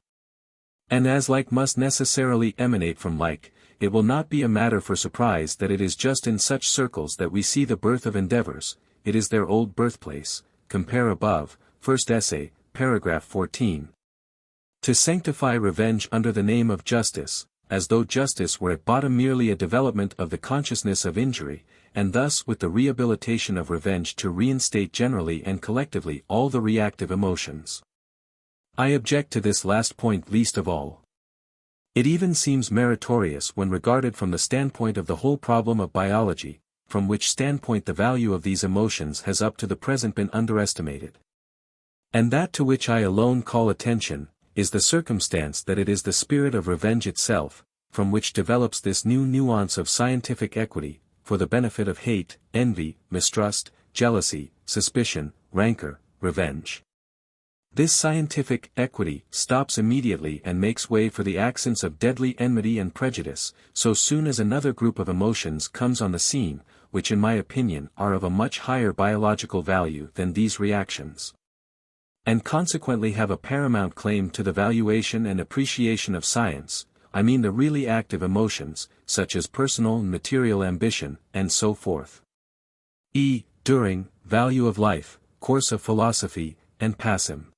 And as like must necessarily emanate from like, it will not be a matter for surprise that it is just in such circles that we see the birth of endeavors. It is their old birthplace, compare above, first essay, paragraph 14. To sanctify revenge under the name of justice, as though justice were at bottom merely a development of the consciousness of injury, and thus with the rehabilitation of revenge to reinstate generally and collectively all the reactive emotions. I object to this last point least of all. It even seems meritorious when regarded from the standpoint of the whole problem of biology, from which standpoint the value of these emotions has up to the present been underestimated. And that to which I alone call attention, is the circumstance that it is the spirit of revenge itself, from which develops this new nuance of scientific equity, for the benefit of hate, envy, mistrust, jealousy, suspicion, rancor, revenge. This scientific equity stops immediately and makes way for the accents of deadly enmity and prejudice, so soon as another group of emotions comes on the scene, which in my opinion are of a much higher biological value than these reactions, and consequently have a paramount claim to the valuation and appreciation of science. I mean the really active emotions, such as personal and material ambition, and so forth. During, value of life, course of philosophy, and passim.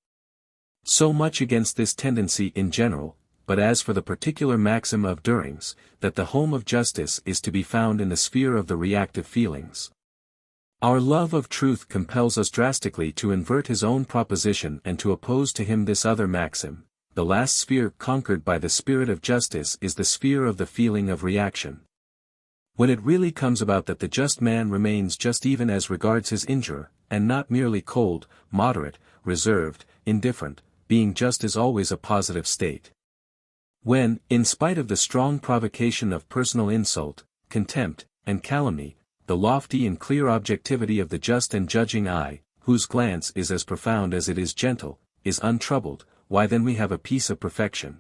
So much against this tendency in general, but as for the particular maxim of Düring's, that the home of justice is to be found in the sphere of the reactive feelings. Our love of truth compels us drastically to invert his own proposition and to oppose to him this other maxim. The last sphere conquered by the spirit of justice is the sphere of the feeling of reaction. When it really comes about that the just man remains just even as regards his injurer, and not merely cold, moderate, reserved, indifferent, being just is always a positive state. When, in spite of the strong provocation of personal insult, contempt, and calumny, the lofty and clear objectivity of the just and judging eye, whose glance is as profound as it is gentle, is untroubled, why then we have a piece of perfection.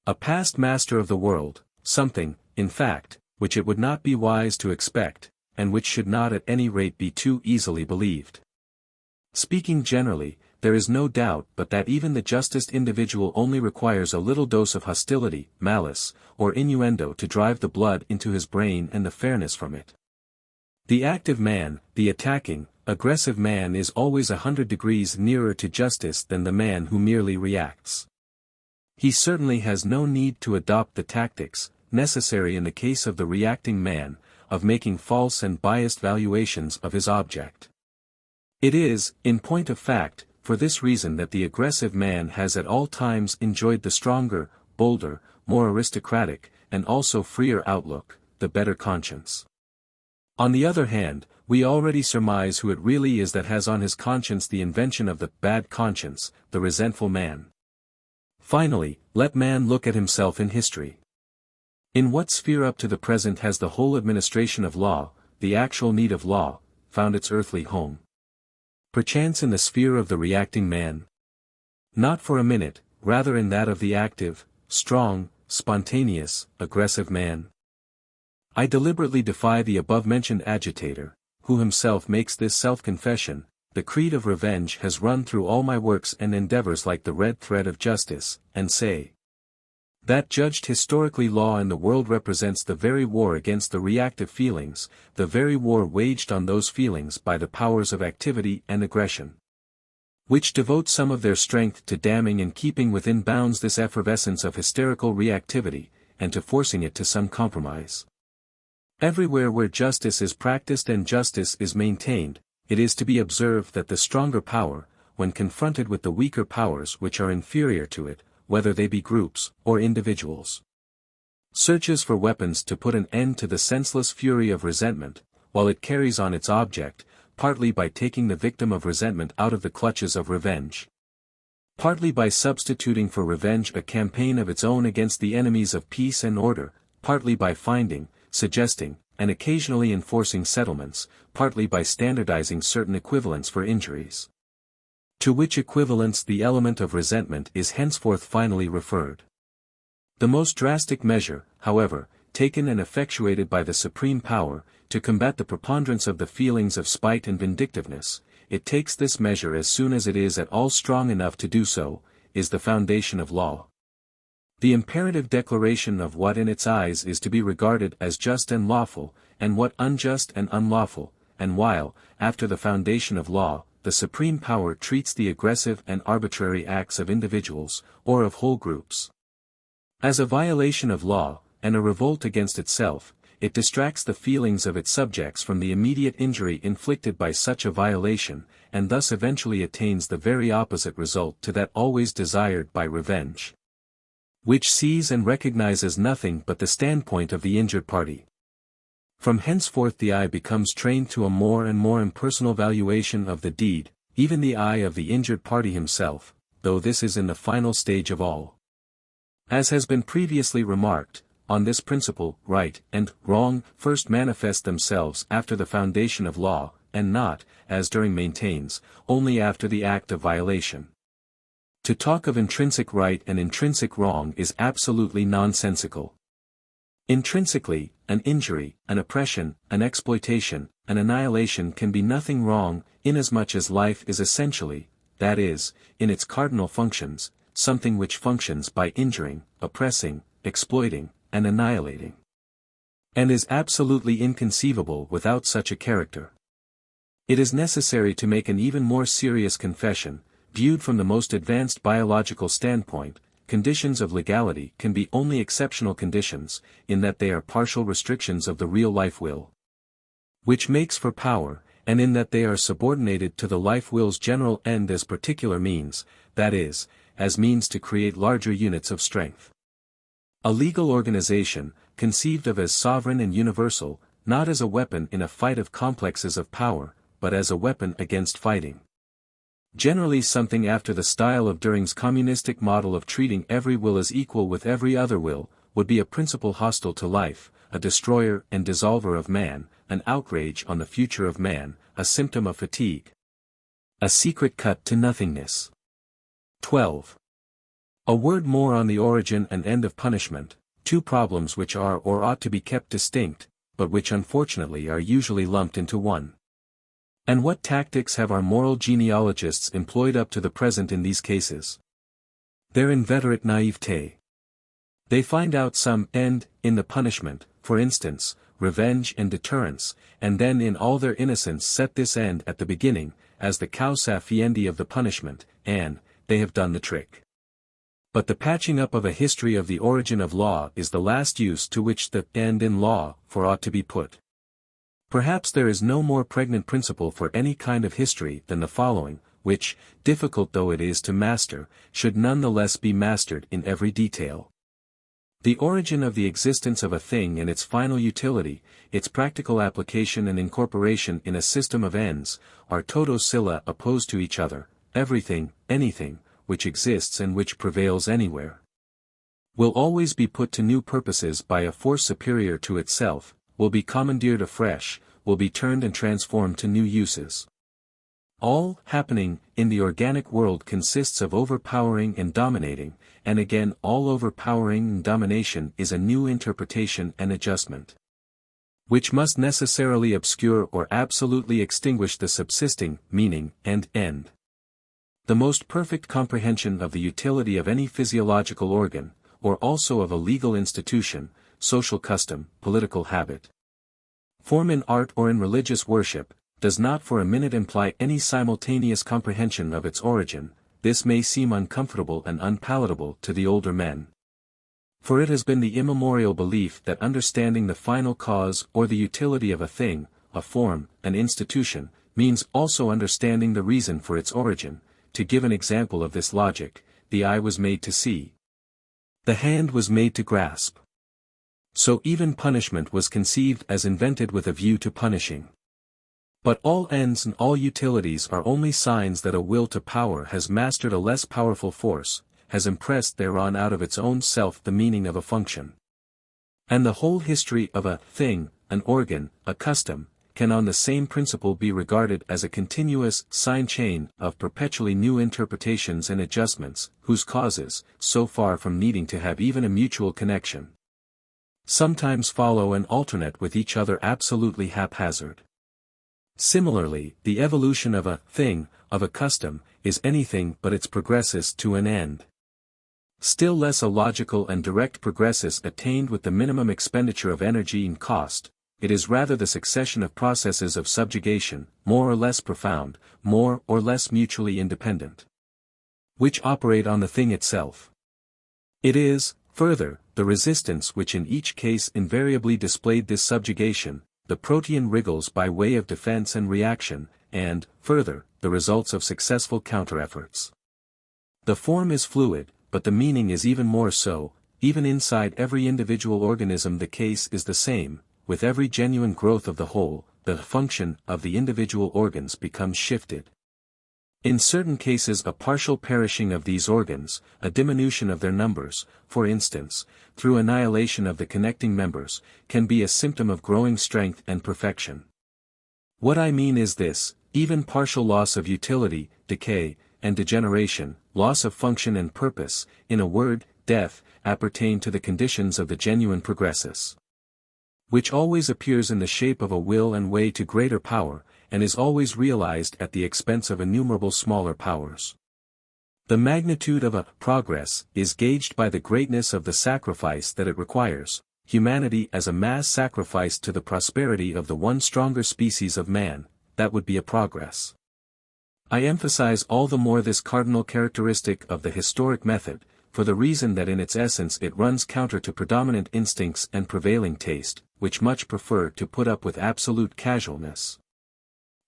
A past master of the world, something, in fact, which it would not be wise to expect, and which should not at any rate be too easily believed. Speaking generally, there is no doubt but that even the justest individual only requires a little dose of hostility, malice, or innuendo to drive the blood into his brain and the fairness from it. The active man, the attacking, aggressive man is always 100 degrees nearer to justice than the man who merely reacts. He certainly has no need to adopt the tactics, necessary in the case of the reacting man, of making false and biased valuations of his object. It is, in point of fact, for this reason that the aggressive man has at all times enjoyed the stronger, bolder, more aristocratic, and also freer outlook, the better conscience. On the other hand, we already surmise who it really is that has on his conscience the invention of the bad conscience, the resentful man. Finally, let man look at himself in history. In what sphere up to the present has the whole administration of law, the actual need of law, found its earthly home? Perchance in the sphere of the reacting man? Not for a minute, rather in that of the active, strong, spontaneous, aggressive man. I deliberately defy the above-mentioned agitator, who himself makes this self-confession, the creed of revenge has run through all my works and endeavors like the red thread of justice, and say that judged historically law in the world represents the very war against the reactive feelings, the very war waged on those feelings by the powers of activity and aggression, which devote some of their strength to damming and keeping within bounds this effervescence of hysterical reactivity, and to forcing it to some compromise. Everywhere where justice is practiced and justice is maintained, it is to be observed that the stronger power, when confronted with the weaker powers which are inferior to it, whether they be groups or individuals, searches for weapons to put an end to the senseless fury of resentment, while it carries on its object, partly by taking the victim of resentment out of the clutches of revenge, partly by substituting for revenge a campaign of its own against the enemies of peace and order, partly by finding, suggesting, and occasionally enforcing settlements, partly by standardizing certain equivalents for injuries, to which equivalents the element of resentment is henceforth finally referred. The most drastic measure, however, taken and effectuated by the supreme power, to combat the preponderance of the feelings of spite and vindictiveness, it takes this measure as soon as it is at all strong enough to do so, is the foundation of law. The imperative declaration of what in its eyes is to be regarded as just and lawful, and what unjust and unlawful, and while, after the foundation of law, the supreme power treats the aggressive and arbitrary acts of individuals, or of whole groups, as a violation of law, and a revolt against itself, it distracts the feelings of its subjects from the immediate injury inflicted by such a violation, and thus eventually attains the very opposite result to that always desired by revenge, which sees and recognizes nothing but the standpoint of the injured party. From henceforth the eye becomes trained to a more and more impersonal valuation of the deed, even the eye of the injured party himself, though this is in the final stage of all. As has been previously remarked, on this principle right and wrong first manifest themselves after the foundation of law, and not, as Düring maintains, only after the act of violation. To talk of intrinsic right and intrinsic wrong is absolutely nonsensical. Intrinsically, an injury, an oppression, an exploitation, an annihilation can be nothing wrong, inasmuch as life is essentially, that is, in its cardinal functions, something which functions by injuring, oppressing, exploiting, and annihilating, and is absolutely inconceivable without such a character. It is necessary to make an even more serious confession. Viewed from the most advanced biological standpoint, conditions of legality can be only exceptional conditions, in that they are partial restrictions of the real life will, which makes for power, and in that they are subordinated to the life will's general end as particular means, that is, as means to create larger units of strength. A legal organization, conceived of as sovereign and universal, not as a weapon in a fight of complexes of power, but as a weapon against fighting. Generally something after the style of Düring's communistic model of treating every will as equal with every other will, would be a principle hostile to life, a destroyer and dissolver of man, an outrage on the future of man, a symptom of fatigue, a secret cut to nothingness. 12. A word more on the origin and end of punishment, two problems which are or ought to be kept distinct, but which unfortunately are usually lumped into one. And what tactics have our moral genealogists employed up to the present in these cases? Their inveterate naivete. They find out some end in the punishment, for instance, revenge and deterrence, and then in all their innocence set this end at the beginning, as the causa fiendi of the punishment, and they have done the trick. But the patching up of a history of the origin of law is the last use to which the end in law for ought to be put. Perhaps there is no more pregnant principle for any kind of history than the following, which, difficult though it is to master, should none the less be mastered in every detail. The origin of the existence of a thing and its final utility, its practical application and incorporation in a system of ends, are toto scylla opposed to each other. Everything, anything, which exists and which prevails anywhere, will always be put to new purposes by a force superior to itself, will be commandeered afresh, will be turned and transformed to new uses. All happening in the organic world consists of overpowering and dominating, and again all overpowering and domination is a new interpretation and adjustment. which must necessarily obscure or absolutely extinguish the subsisting meaning and end. The most perfect comprehension of the utility of any physiological organ, or also of a legal institution, social custom, political habit, form in art or in religious worship, does not for a minute imply any simultaneous comprehension of its origin. This may seem uncomfortable and unpalatable to the older men. For it has been the immemorial belief that understanding the final cause or the utility of a thing, a form, an institution, means also understanding the reason for its origin. To give an example of this logic, the eye was made to see. The hand was made to grasp. So even punishment was conceived as invented with a view to punishing. But all ends and all utilities are only signs that a will to power has mastered a less powerful force, has impressed thereon out of its own self the meaning of a function. And the whole history of a thing, an organ, a custom, can on the same principle be regarded as a continuous sine chain of perpetually new interpretations and adjustments, whose causes, so far from needing to have even a mutual connection, sometimes follow and alternate with each other absolutely haphazard. Similarly, the evolution of a thing, of a custom, is anything but its progresses to an end. Still less a logical and direct progresses attained with the minimum expenditure of energy and cost. It is rather the succession of processes of subjugation, more or less profound, more or less mutually independent, which operate on the thing itself. It is, further, the resistance which in each case invariably displayed this subjugation, the protean wriggles by way of defense and reaction, and, further, the results of successful counter-efforts. The form is fluid, but the meaning is even more so. Even inside every individual organism the case is the same. With every genuine growth of the whole, the function of the individual organs becomes shifted. In certain cases a partial perishing of these organs, a diminution of their numbers, for instance, through annihilation of the connecting members, can be a symptom of growing strength and perfection. What I mean is this: even partial loss of utility, decay, and degeneration, loss of function and purpose, in a word, death, appertain to the conditions of the genuine progressus, which always appears in the shape of a will and way to greater power, and is always realized at the expense of innumerable smaller powers. The magnitude of a progress is gauged by the greatness of the sacrifice that it requires, humanity as a mass sacrificed to the prosperity of the one stronger species of man, that would be a progress. I emphasize all the more this cardinal characteristic of the historic method, for the reason that in its essence it runs counter to predominant instincts and prevailing taste, which much prefer to put up with absolute casualness,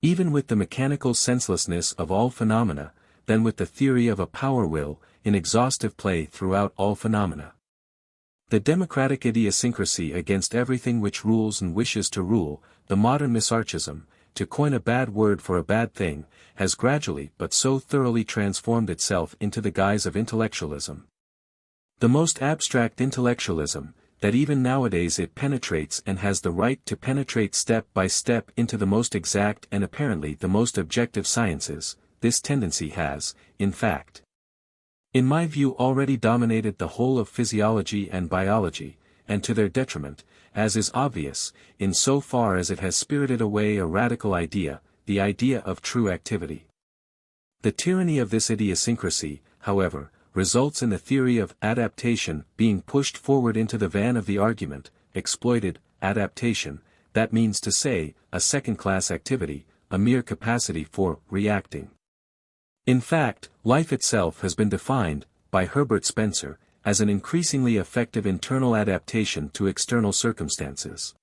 even with the mechanical senselessness of all phenomena, than with the theory of a power will, in exhaustive play throughout all phenomena. The democratic idiosyncrasy against everything which rules and wishes to rule, the modern misarchism, to coin a bad word for a bad thing, has gradually but so thoroughly transformed itself into the guise of intellectualism. The most abstract intellectualism, that even nowadays it penetrates and has the right to penetrate step by step into the most exact and apparently the most objective sciences. This tendency has, in fact, in my view already dominated the whole of physiology and biology, and to their detriment, as is obvious, in so far as it has spirited away a radical idea, the idea of true activity. The tyranny of this idiosyncrasy, however, results in the theory of adaptation being pushed forward into the van of the argument, exploited, adaptation, that means to say, a second-class activity, a mere capacity for reacting. In fact, life itself has been defined, by Herbert Spencer, as an increasingly effective internal adaptation to external circumstances.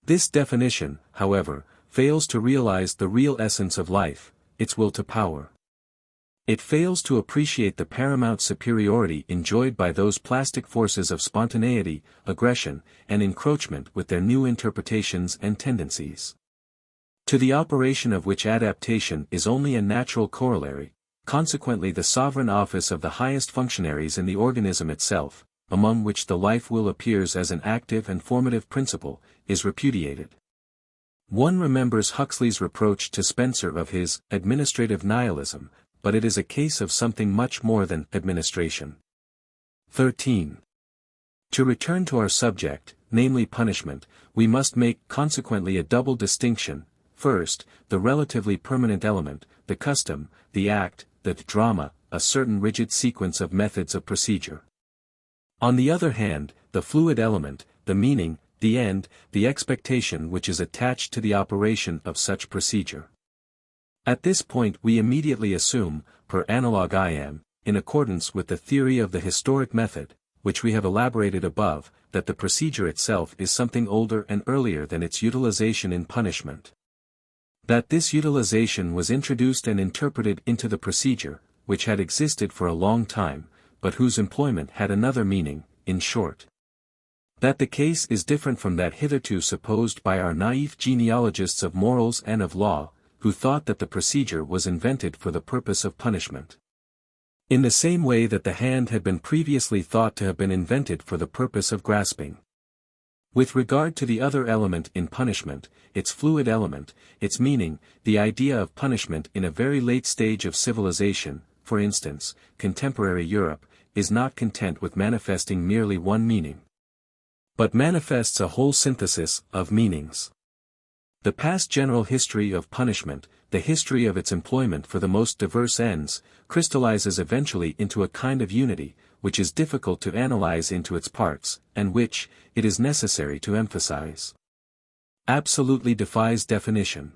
This definition, however, fails to realize the real essence of life, its will to power. It fails to appreciate the paramount superiority enjoyed by those plastic forces of spontaneity, aggression, and encroachment with their new interpretations and tendencies, to the operation of which adaptation is only a natural corollary. Consequently the sovereign office of the highest functionaries in the organism itself, among which the life will appears as an active and formative principle, is repudiated. One remembers Huxley's reproach to Spencer of his administrative nihilism, but it is a case of something much more than administration. 13. To return to our subject, namely punishment, we must make consequently a double distinction: first, the relatively permanent element, the custom, the act, the drama, a certain rigid sequence of methods of procedure. On the other hand, the fluid element, the meaning, the end, the expectation which is attached to the operation of such procedure. At this point we immediately assume, per analog IM, in accordance with the theory of the historic method, which we have elaborated above, that the procedure itself is something older and earlier than its utilization in punishment. That this utilization was introduced and interpreted into the procedure, which had existed for a long time, but whose employment had another meaning, in short. That the case is different from that hitherto supposed by our naive genealogists of morals and of law, who thought that the procedure was invented for the purpose of punishment. In the same way that the hand had been previously thought to have been invented for the purpose of grasping. With regard to the other element in punishment, its fluid element, its meaning, the idea of punishment in a very late stage of civilization, for instance, contemporary Europe, is not content with manifesting merely one meaning, but manifests a whole synthesis of meanings. The past general history of punishment, the history of its employment for the most diverse ends, crystallizes eventually into a kind of unity, which is difficult to analyze into its parts, and which, it is necessary to emphasize, absolutely defies definition.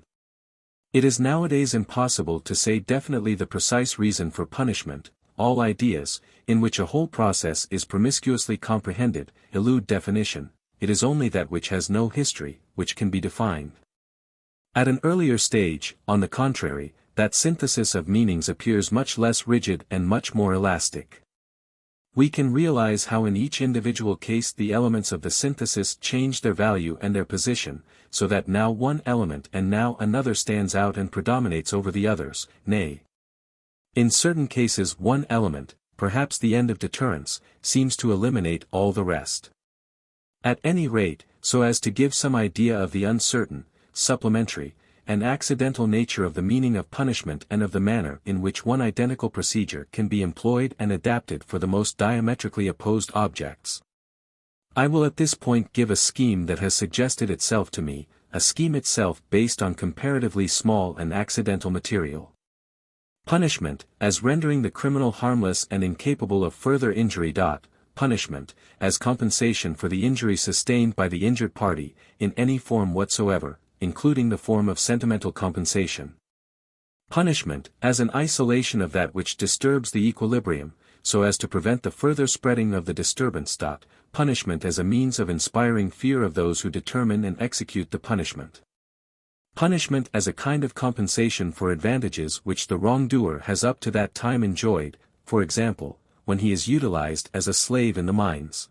It is nowadays impossible to say definitely the precise reason for punishment. All ideas, in which a whole process is promiscuously comprehended, elude definition. It is only that which has no history, which can be defined. At an earlier stage, on the contrary, that synthesis of meanings appears much less rigid and much more elastic. We can realize how in each individual case the elements of the synthesis change their value and their position, so that now one element and now another stands out and predominates over the others, nay. In certain cases one element, perhaps the end of deterrence, seems to eliminate all the rest. At any rate, so as to give some idea of the uncertain, supplementary, and accidental nature of the meaning of punishment and of the manner in which one identical procedure can be employed and adapted for the most diametrically opposed objects. I will at this point give a scheme that has suggested itself to me, a scheme itself based on comparatively small and accidental material. Punishment, as rendering the criminal harmless and incapable of further injury. Punishment, as compensation for the injury sustained by the injured party, in any form whatsoever, including the form of sentimental compensation. Punishment, as an isolation of that which disturbs the equilibrium, so as to prevent the further spreading of the disturbance. Punishment as a means of inspiring fear of those who determine and execute the punishment. Punishment as a kind of compensation for advantages which the wrongdoer has up to that time enjoyed, for example, when he is utilized as a slave in the mines.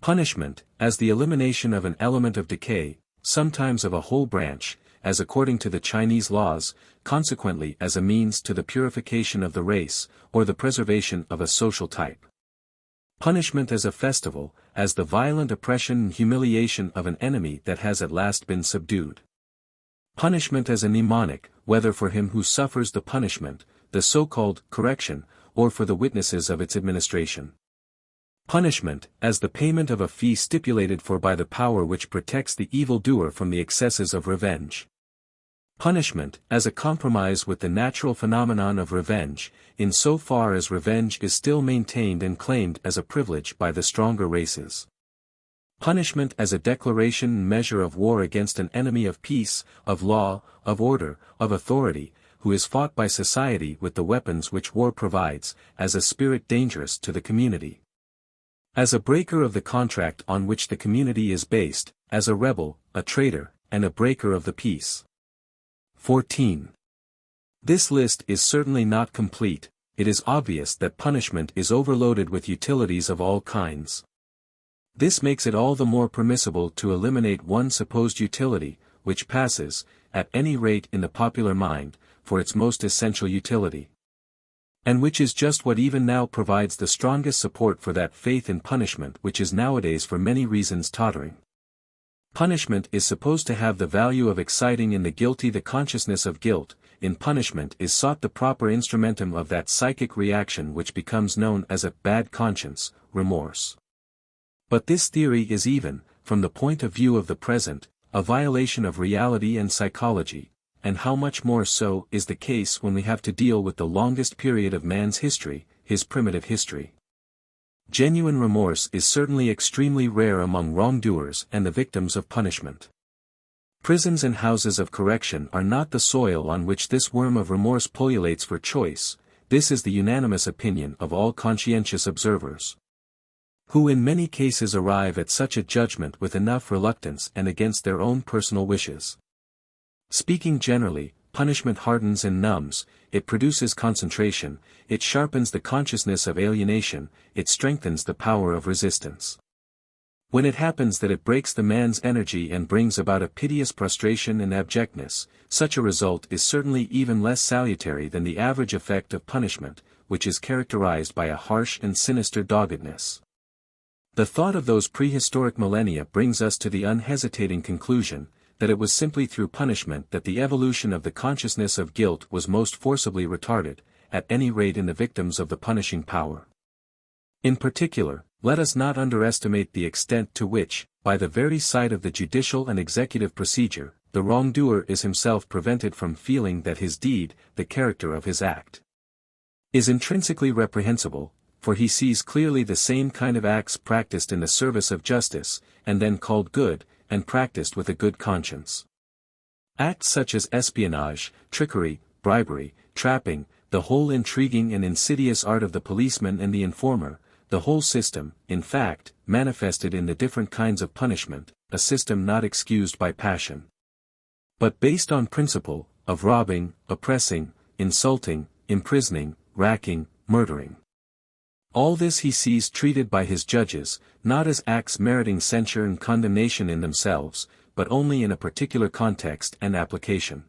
Punishment, as the elimination of an element of decay, sometimes of a whole branch, as according to the Chinese laws, consequently as a means to the purification of the race, or the preservation of a social type. Punishment as a festival, as the violent oppression and humiliation of an enemy that has at last been subdued. Punishment as a mnemonic, whether for him who suffers the punishment, the so-called correction, or for the witnesses of its administration. Punishment, as the payment of a fee stipulated for by the power which protects the evildoer from the excesses of revenge. Punishment, as a compromise with the natural phenomenon of revenge, in so far as revenge is still maintained and claimed as a privilege by the stronger races. Punishment as a declaration and measure of war against an enemy of peace, of law, of order, of authority, who is fought by society with the weapons which war provides, as a spirit dangerous to the community. As a breaker of the contract on which the community is based, as a rebel, a traitor, and a breaker of the peace. 14. This list is certainly not complete. It is obvious that punishment is overloaded with utilities of all kinds. This makes it all the more permissible to eliminate one supposed utility, which passes, at any rate in the popular mind, for its most essential utility. And which is just what even now provides the strongest support for that faith in punishment which is nowadays for many reasons tottering. Punishment is supposed to have the value of exciting in the guilty the consciousness of guilt. In punishment is sought the proper instrumentum of that psychic reaction which becomes known as a bad conscience, remorse. But this theory is even, from the point of view of the present, a violation of reality and psychology, and how much more so is the case when we have to deal with the longest period of man's history, his primitive history. Genuine remorse is certainly extremely rare among wrongdoers and the victims of punishment. Prisons and houses of correction are not the soil on which this worm of remorse pullulates for choice. This is the unanimous opinion of all conscientious observers, who in many cases arrive at such a judgment with enough reluctance and against their own personal wishes. Speaking generally, punishment hardens and numbs, it produces concentration, it sharpens the consciousness of alienation, it strengthens the power of resistance. When it happens that it breaks the man's energy and brings about a piteous prostration and abjectness, such a result is certainly even less salutary than the average effect of punishment, which is characterized by a harsh and sinister doggedness. The thought of those prehistoric millennia brings us to the unhesitating conclusion, that it was simply through punishment that the evolution of the consciousness of guilt was most forcibly retarded, at any rate in the victims of the punishing power. In particular, let us not underestimate the extent to which, by the very sight of the judicial and executive procedure, the wrongdoer is himself prevented from feeling that his deed, the character of his act, is intrinsically reprehensible, for he sees clearly the same kind of acts practiced in the service of justice, and then called good, and practiced with a good conscience. Acts such as espionage, trickery, bribery, trapping, the whole intriguing and insidious art of the policeman and the informer, the whole system, in fact, manifested in the different kinds of punishment, a system not excused by passion, but based on principle, of robbing, oppressing, insulting, imprisoning, racking, murdering. All this he sees treated by his judges, not as acts meriting censure and condemnation in themselves, but only in a particular context and application.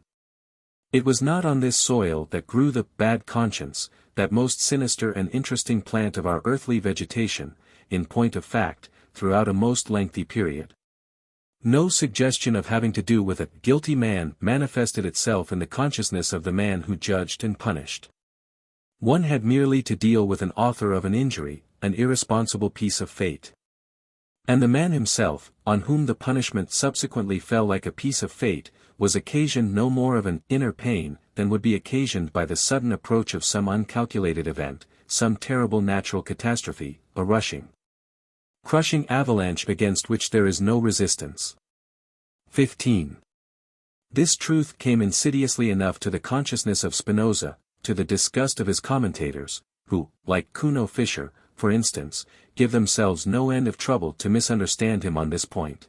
It was not on this soil that grew the bad conscience, that most sinister and interesting plant of our earthly vegetation, in point of fact, throughout a most lengthy period. No suggestion of having to do with a guilty man manifested itself in the consciousness of the man who judged and punished. One had merely to deal with an author of an injury, an irresponsible piece of fate. And the man himself, on whom the punishment subsequently fell like a piece of fate, was occasioned no more of an inner pain than would be occasioned by the sudden approach of some uncalculated event, some terrible natural catastrophe, a rushing, crushing avalanche against which there is no resistance. 15. This truth came insidiously enough to the consciousness of Spinoza, to the disgust of his commentators, who, like Kuno Fischer, for instance, give themselves no end of trouble to misunderstand him on this point.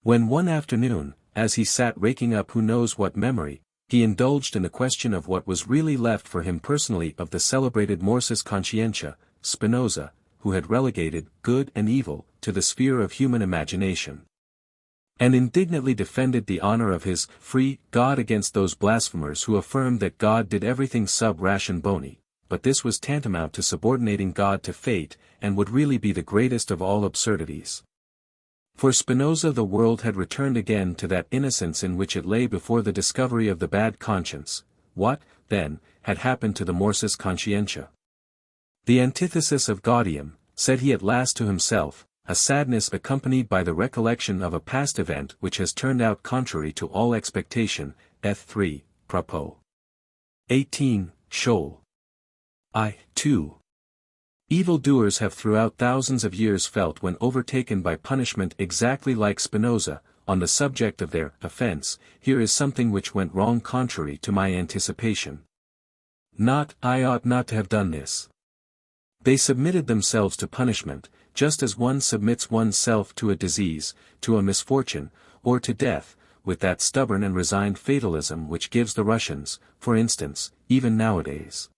When one afternoon, as he sat raking up who knows what memory, he indulged in the question of what was really left for him personally of the celebrated morsus conscientia, Spinoza, who had relegated good and evil to the sphere of human imagination, and indignantly defended the honor of his free God against those blasphemers who affirmed that God did everything sub ration boni, but this was tantamount to subordinating God to fate, and would really be the greatest of all absurdities. For Spinoza the world had returned again to that innocence in which it lay before the discovery of the bad conscience. What, then, had happened to the morsus conscientia? The antithesis of gaudium, said he at last to himself, a sadness accompanied by the recollection of a past event which has turned out contrary to all expectation. F3, Propos. 18, Scholl. I, 2. Evil-doers have throughout thousands of years felt when overtaken by punishment exactly like Spinoza, on the subject of their offense. Here is something which went wrong contrary to my anticipation. Not, I ought not to have done this. They submitted themselves to punishment, just as one submits one's self to a disease, to a misfortune, or to death, with that stubborn and resigned fatalism which gives the Russians, for instance, even nowadays,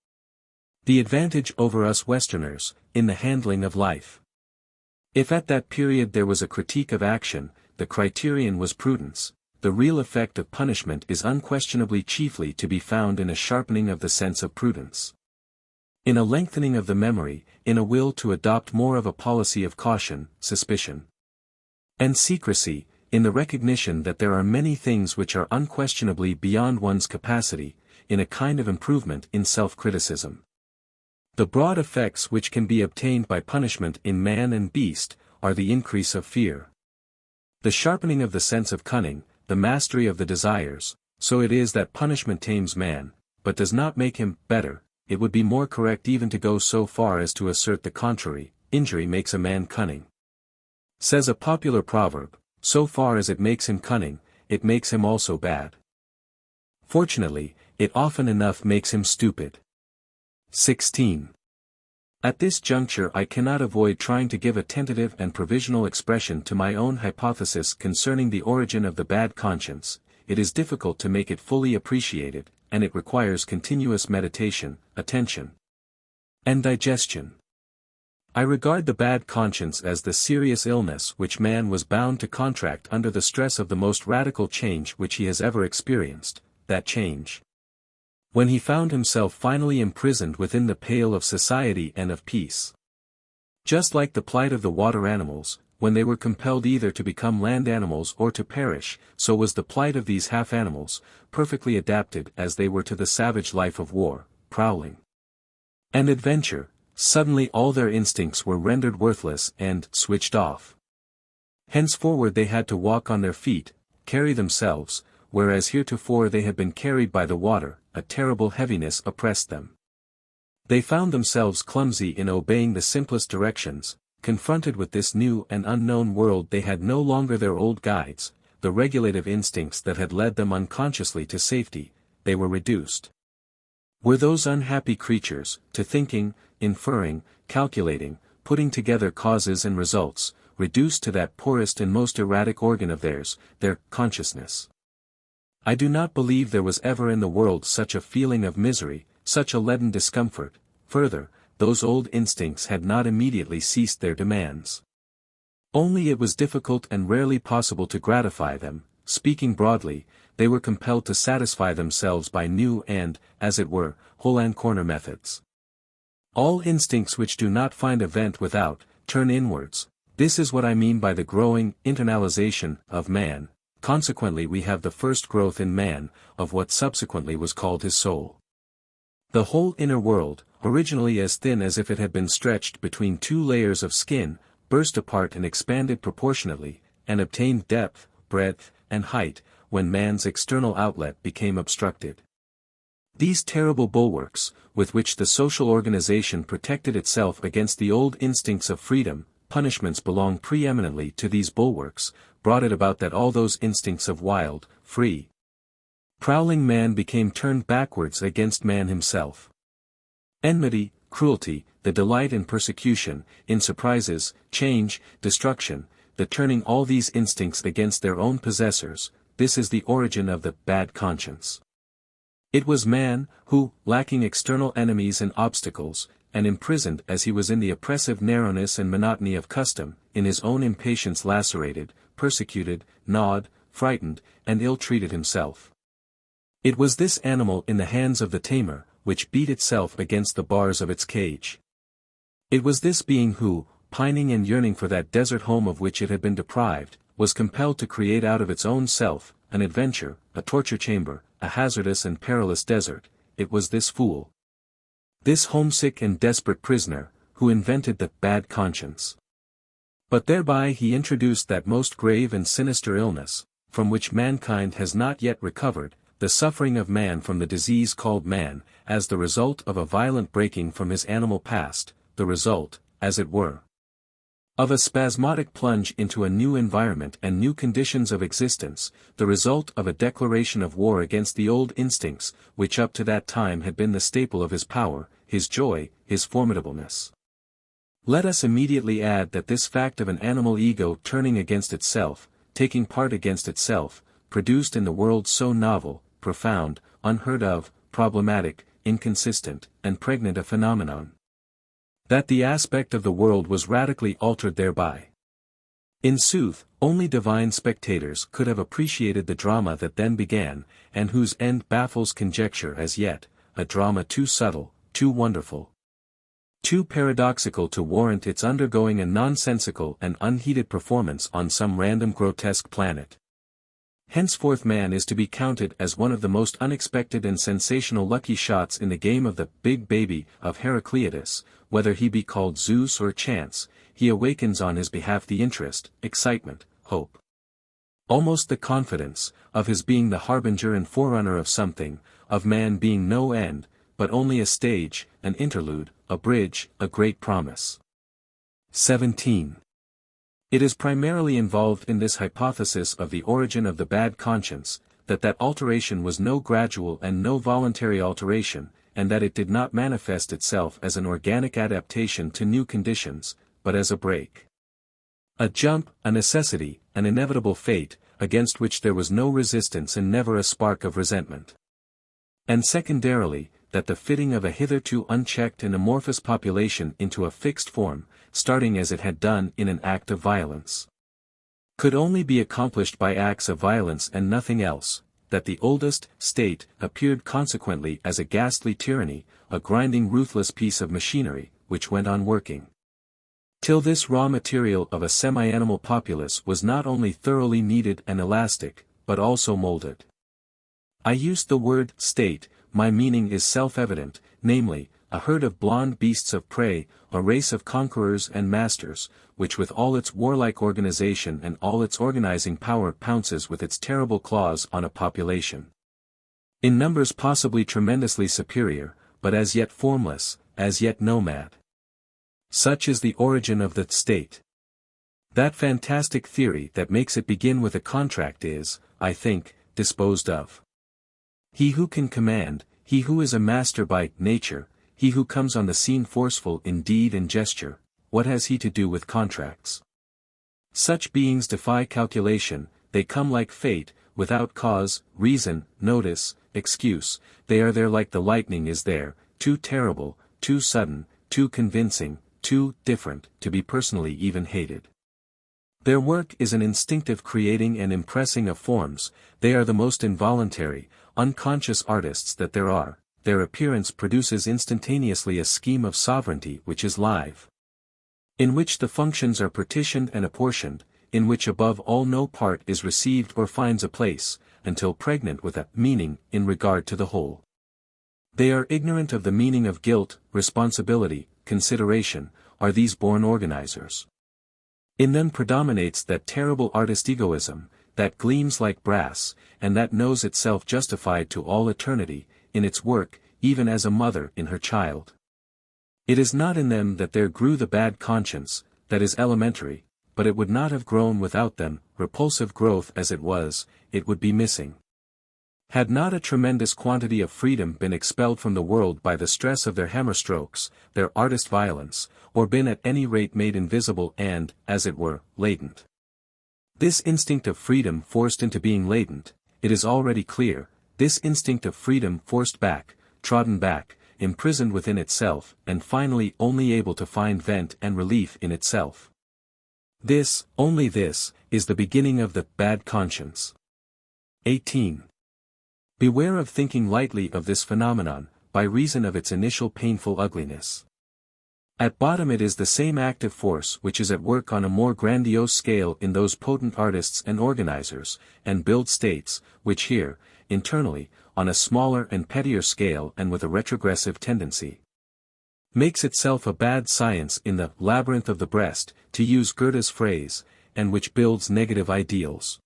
the advantage over us Westerners, in the handling of life. If at that period there was a critique of action, the criterion was prudence. The real effect of punishment is unquestionably chiefly to be found in a sharpening of the sense of prudence, in a lengthening of the memory, in a will to adopt more of a policy of caution, suspicion, and secrecy, in the recognition that there are many things which are unquestionably beyond one's capacity, in a kind of improvement in self-criticism. The broad effects which can be obtained by punishment in man and beast, are the increase of fear, The sharpening of the sense of cunning, the mastery of the desires, so it is that punishment tames man, but does not make him better. It would be more correct even to go so far as to assert the contrary: injury makes a man cunning. Says a popular proverb, so far as it makes him cunning, it makes him also bad. Fortunately, it often enough makes him stupid. 16. At this juncture I cannot avoid trying to give a tentative and provisional expression to my own hypothesis concerning the origin of the bad conscience. It is difficult to make it fully appreciated, and it requires continuous meditation, attention, and digestion. I regard the bad conscience as the serious illness which man was bound to contract under the stress of the most radical change which he has ever experienced, that change when he found himself finally imprisoned within the pale of society and of peace. Just like the plight of the water animals, when they were compelled either to become land animals or to perish, so was the plight of these half-animals, perfectly adapted as they were to the savage life of war, prowling, and adventure. Suddenly all their instincts were rendered worthless and switched off. Henceforward they had to walk on their feet, carry themselves, whereas heretofore they had been carried by the water. A terrible heaviness oppressed them. They found themselves clumsy in obeying the simplest directions. Confronted with this new and unknown world, they had no longer their old guides, the regulative instincts that had led them unconsciously to safety. They were reduced. Were those unhappy creatures, to thinking, inferring, calculating, putting together causes and results, reduced to that poorest and most erratic organ of theirs, their consciousness. I do not believe there was ever in the world such a feeling of misery, such a leaden discomfort. Further, those old instincts had not immediately ceased their demands. Only it was difficult and rarely possible to gratify them. Speaking broadly, they were compelled to satisfy themselves by new and, as it were, hole-and-corner methods. All instincts which do not find a vent without, turn inwards. This is what I mean by the growing internalization of man. Consequently we have the first growth in man, of what subsequently was called his soul. The whole inner world, originally as thin as if it had been stretched between two layers of skin, burst apart and expanded proportionately, and obtained depth, breadth, and height, when man's external outlet became obstructed. These terrible bulwarks, with which the social organization protected itself against the old instincts of freedom, punishments belong preeminently to these bulwarks, brought it about that all those instincts of wild, free, prowling man became turned backwards against man himself. Enmity, cruelty, the delight in persecution, in surprises, change, destruction, the turning all these instincts against their own possessors, this is the origin of the bad conscience. It was man, who, lacking external enemies and obstacles, and imprisoned as he was in the oppressive narrowness and monotony of custom, in his own impatience lacerated, persecuted, gnawed, frightened, and ill-treated himself. It was this animal in the hands of the tamer, which beat itself against the bars of its cage. It was this being who, pining and yearning for that desert home of which it had been deprived, was compelled to create out of its own self, an adventure, a torture chamber, a hazardous and perilous desert. It was this fool, this homesick and desperate prisoner, who invented the bad conscience. But thereby he introduced that most grave and sinister illness, from which mankind has not yet recovered, the suffering of man from the disease called man, as the result of a violent breaking from his animal past, the result, as it were, of a spasmodic plunge into a new environment and new conditions of existence, the result of a declaration of war against the old instincts, which up to that time had been the staple of his power, his joy, his formidableness. Let us immediately add that this fact of an animal ego turning against itself, taking part against itself, produced in the world so novel, profound, unheard of, problematic, inconsistent, and pregnant a phenomenon, that the aspect of the world was radically altered thereby. In sooth, only divine spectators could have appreciated the drama that then began, and whose end baffles conjecture as yet, a drama too subtle, too wonderful, too paradoxical to warrant its undergoing a nonsensical and unheeded performance on some random grotesque planet. Henceforth man is to be counted as one of the most unexpected and sensational lucky shots in the game of the big baby of Heraclitus. Whether he be called Zeus or Chance, he awakens on his behalf the interest, excitement, hope, Almost the confidence, of his being the harbinger and forerunner of something, of man being no end, but only a stage, an interlude, a bridge, a great promise. 17. It is primarily involved in this hypothesis of the origin of the bad conscience, that alteration was no gradual and no voluntary alteration, and that it did not manifest itself as an organic adaptation to new conditions, but as a break. A jump, a necessity, an inevitable fate, against which there was no resistance and never a spark of resentment. And secondarily, that the fitting of a hitherto unchecked and amorphous population into a fixed form, starting as it had done in an act of violence, could only be accomplished by acts of violence and nothing else, that the oldest state appeared consequently as a ghastly tyranny, a grinding ruthless piece of machinery, which went on working till this raw material of a semi-animal populace was not only thoroughly kneaded and elastic, but also molded. I used the word state. My meaning is self-evident, namely, a herd of blond beasts of prey, a race of conquerors and masters, which with all its warlike organization and all its organizing power pounces with its terrible claws on a population. In numbers possibly tremendously superior, but as yet formless, as yet nomad. Such is the origin of the state. That fantastic theory that makes it begin with a contract is, I think, disposed of. He who can command, he who is a master by nature, he who comes on the scene forceful in deed and gesture, what has he to do with contracts? Such beings defy calculation, they come like fate, without cause, reason, notice, excuse, they are there like the lightning is there, too terrible, too sudden, too convincing, too different, to be personally even hated. Their work is an instinctive creating and impressing of forms, they are the most involuntary, unconscious artists that there are, their appearance produces instantaneously a scheme of sovereignty which is live, in which the functions are partitioned and apportioned, in which above all no part is received or finds a place, until pregnant with a meaning in regard to the whole. They are ignorant of the meaning of guilt, responsibility, consideration, are these born organizers. In them predominates that terrible artist egoism, that gleams like brass, and that knows itself justified to all eternity, in its work, even as a mother in her child. It is not in them that there grew the bad conscience, that is elementary, but it would not have grown without them, repulsive growth as it was, it would be missing. Had not a tremendous quantity of freedom been expelled from the world by the stress of their hammer strokes, their artist violence, or been at any rate made invisible and, as it were, latent. This instinct of freedom forced into being latent, it is already clear, this instinct of freedom forced back, trodden back, imprisoned within itself, and finally only able to find vent and relief in itself. This, only this, is the beginning of the bad conscience. 18. Beware of thinking lightly of this phenomenon, by reason of its initial painful ugliness. At bottom it is the same active force which is at work on a more grandiose scale in those potent artists and organizers, and build states, which here, internally, on a smaller and pettier scale and with a retrogressive tendency, makes itself a bad science in the labyrinth of the breast, to use Goethe's phrase, and which builds negative ideals.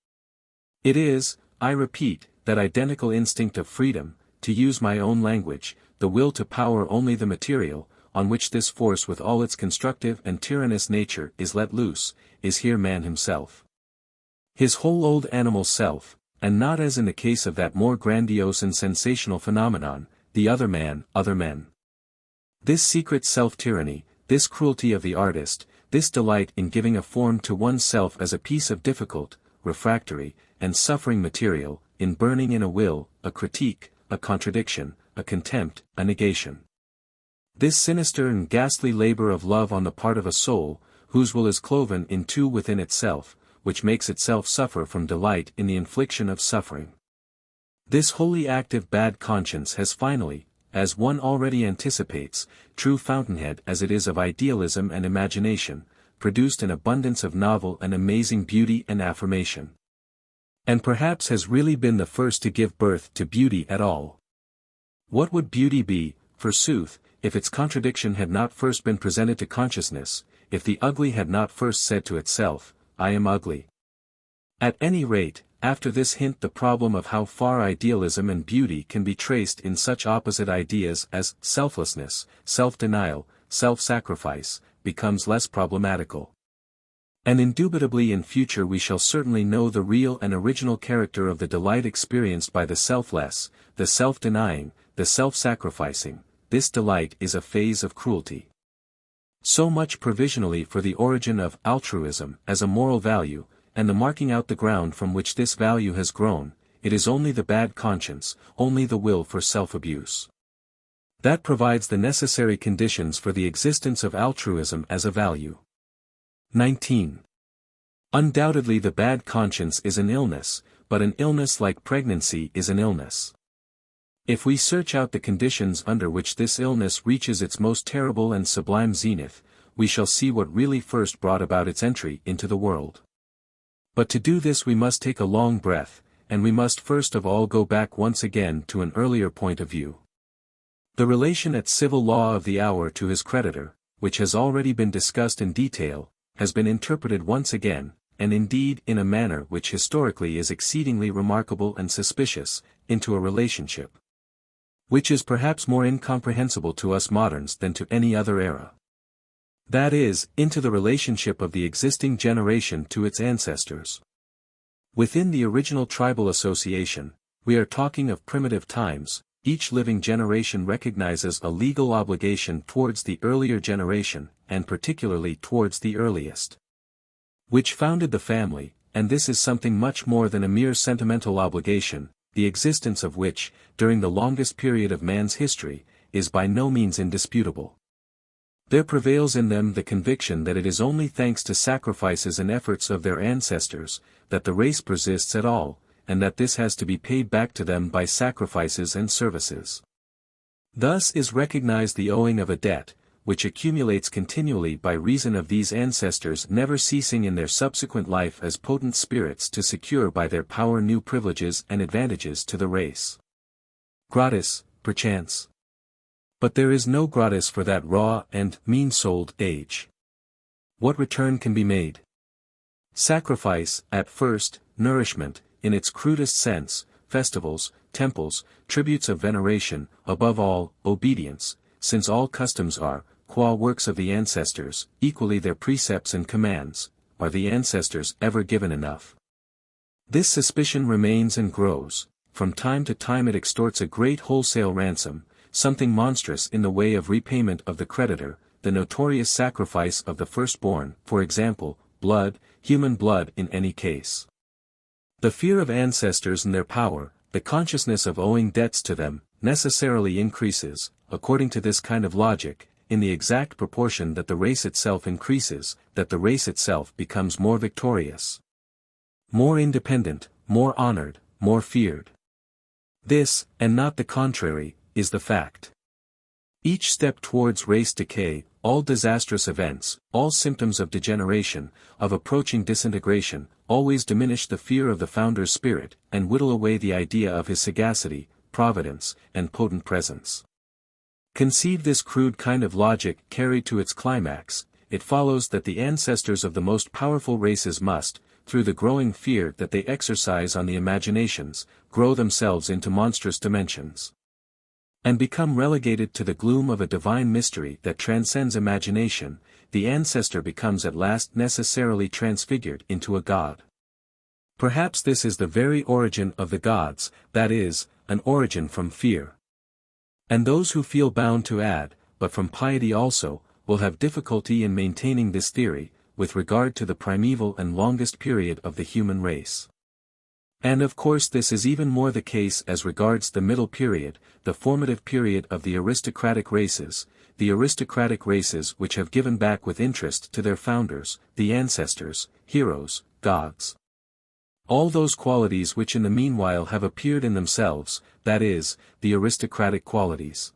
It is, I repeat, that identical instinct of freedom, to use my own language, the will to power only the material, on which this force with all its constructive and tyrannous nature is let loose, is here man himself. His whole old animal self, and not as in the case of that more grandiose and sensational phenomenon, the other man, other men. This secret self-tyranny, this cruelty of the artist, this delight in giving a form to oneself as a piece of difficult, refractory, and suffering material, in burning in a will, a critique, a contradiction, a contempt, a negation. This sinister and ghastly labor of love on the part of a soul, whose will is cloven in two within itself, which makes itself suffer from delight in the infliction of suffering. This wholly active bad conscience has finally, as one already anticipates, true fountainhead as it is of idealism and imagination, produced an abundance of novel and amazing beauty and affirmation. And perhaps has really been the first to give birth to beauty at all. What would beauty be, forsooth, if its contradiction had not first been presented to consciousness, if the ugly had not first said to itself, I am ugly? At any rate, after this hint the problem of how far idealism and beauty can be traced in such opposite ideas as selflessness, self-denial, self-sacrifice, becomes less problematical. And indubitably in future we shall certainly know the real and original character of the delight experienced by the selfless, the self-denying, the self-sacrificing. This delight is a phase of cruelty. So much provisionally for the origin of altruism as a moral value, and the marking out the ground from which this value has grown, it is only the bad conscience, only the will for self-abuse, that provides the necessary conditions for the existence of altruism as a value. 19. Undoubtedly the bad conscience is an illness, but an illness like pregnancy is an illness. If we search out the conditions under which this illness reaches its most terrible and sublime zenith, we shall see what really first brought about its entry into the world. But to do this we must take a long breath, and we must first of all go back once again to an earlier point of view. The relation at civil law of the hour to his creditor, which has already been discussed in detail, has been interpreted once again, and indeed in a manner which historically is exceedingly remarkable and suspicious, into a relationship which is perhaps more incomprehensible to us moderns than to any other era. That is, into the relationship of the existing generation to its ancestors. Within the original tribal association, we are talking of primitive times, each living generation recognizes a legal obligation towards the earlier generation, and particularly towards the earliest, which founded the family, and this is something much more than a mere sentimental obligation, the existence of which, during the longest period of man's history, is by no means indisputable. There prevails in them the conviction that it is only thanks to sacrifices and efforts of their ancestors, that the race persists at all, and that this has to be paid back to them by sacrifices and services. Thus is recognized the owing of a debt, which accumulates continually by reason of these ancestors never ceasing in their subsequent life as potent spirits to secure by their power new privileges and advantages to the race. Gratis, perchance. But there is no gratis for that raw and mean-souled age. What return can be made? Sacrifice, at first, nourishment, in its crudest sense, festivals, temples, tributes of veneration, above all, obedience, since all customs are, qua works of the ancestors, equally their precepts and commands, are the ancestors ever given enough? This suspicion remains and grows, from time to time it extorts a great wholesale ransom, something monstrous in the way of repayment of the creditor, the notorious sacrifice of the firstborn, for example, blood, human blood in any case. The fear of ancestors and their power, the consciousness of owing debts to them, necessarily increases, according to this kind of logic, in the exact proportion that the race itself increases, that the race itself becomes more victorious, more independent, more honored, more feared. This, and not the contrary, is the fact. Each step towards race decay, all disastrous events, all symptoms of degeneration, of approaching disintegration, always diminish the fear of the founder's spirit, and whittle away the idea of his sagacity, providence, and potent presence. Conceive this crude kind of logic carried to its climax, it follows that the ancestors of the most powerful races must, through the growing fear that they exercise on the imaginations, grow themselves into monstrous dimensions, and become relegated to the gloom of a divine mystery that transcends imagination. The ancestor becomes at last necessarily transfigured into a god. Perhaps this is the very origin of the gods, that is, an origin from fear. And those who feel bound to add, but from piety also, will have difficulty in maintaining this theory, with regard to the primeval and longest period of the human race. And of course this is even more the case as regards the middle period, the formative period of the aristocratic races which have given back with interest to their founders, the ancestors, heroes, gods. All those qualities which in the meanwhile have appeared in themselves, that is, the aristocratic qualities.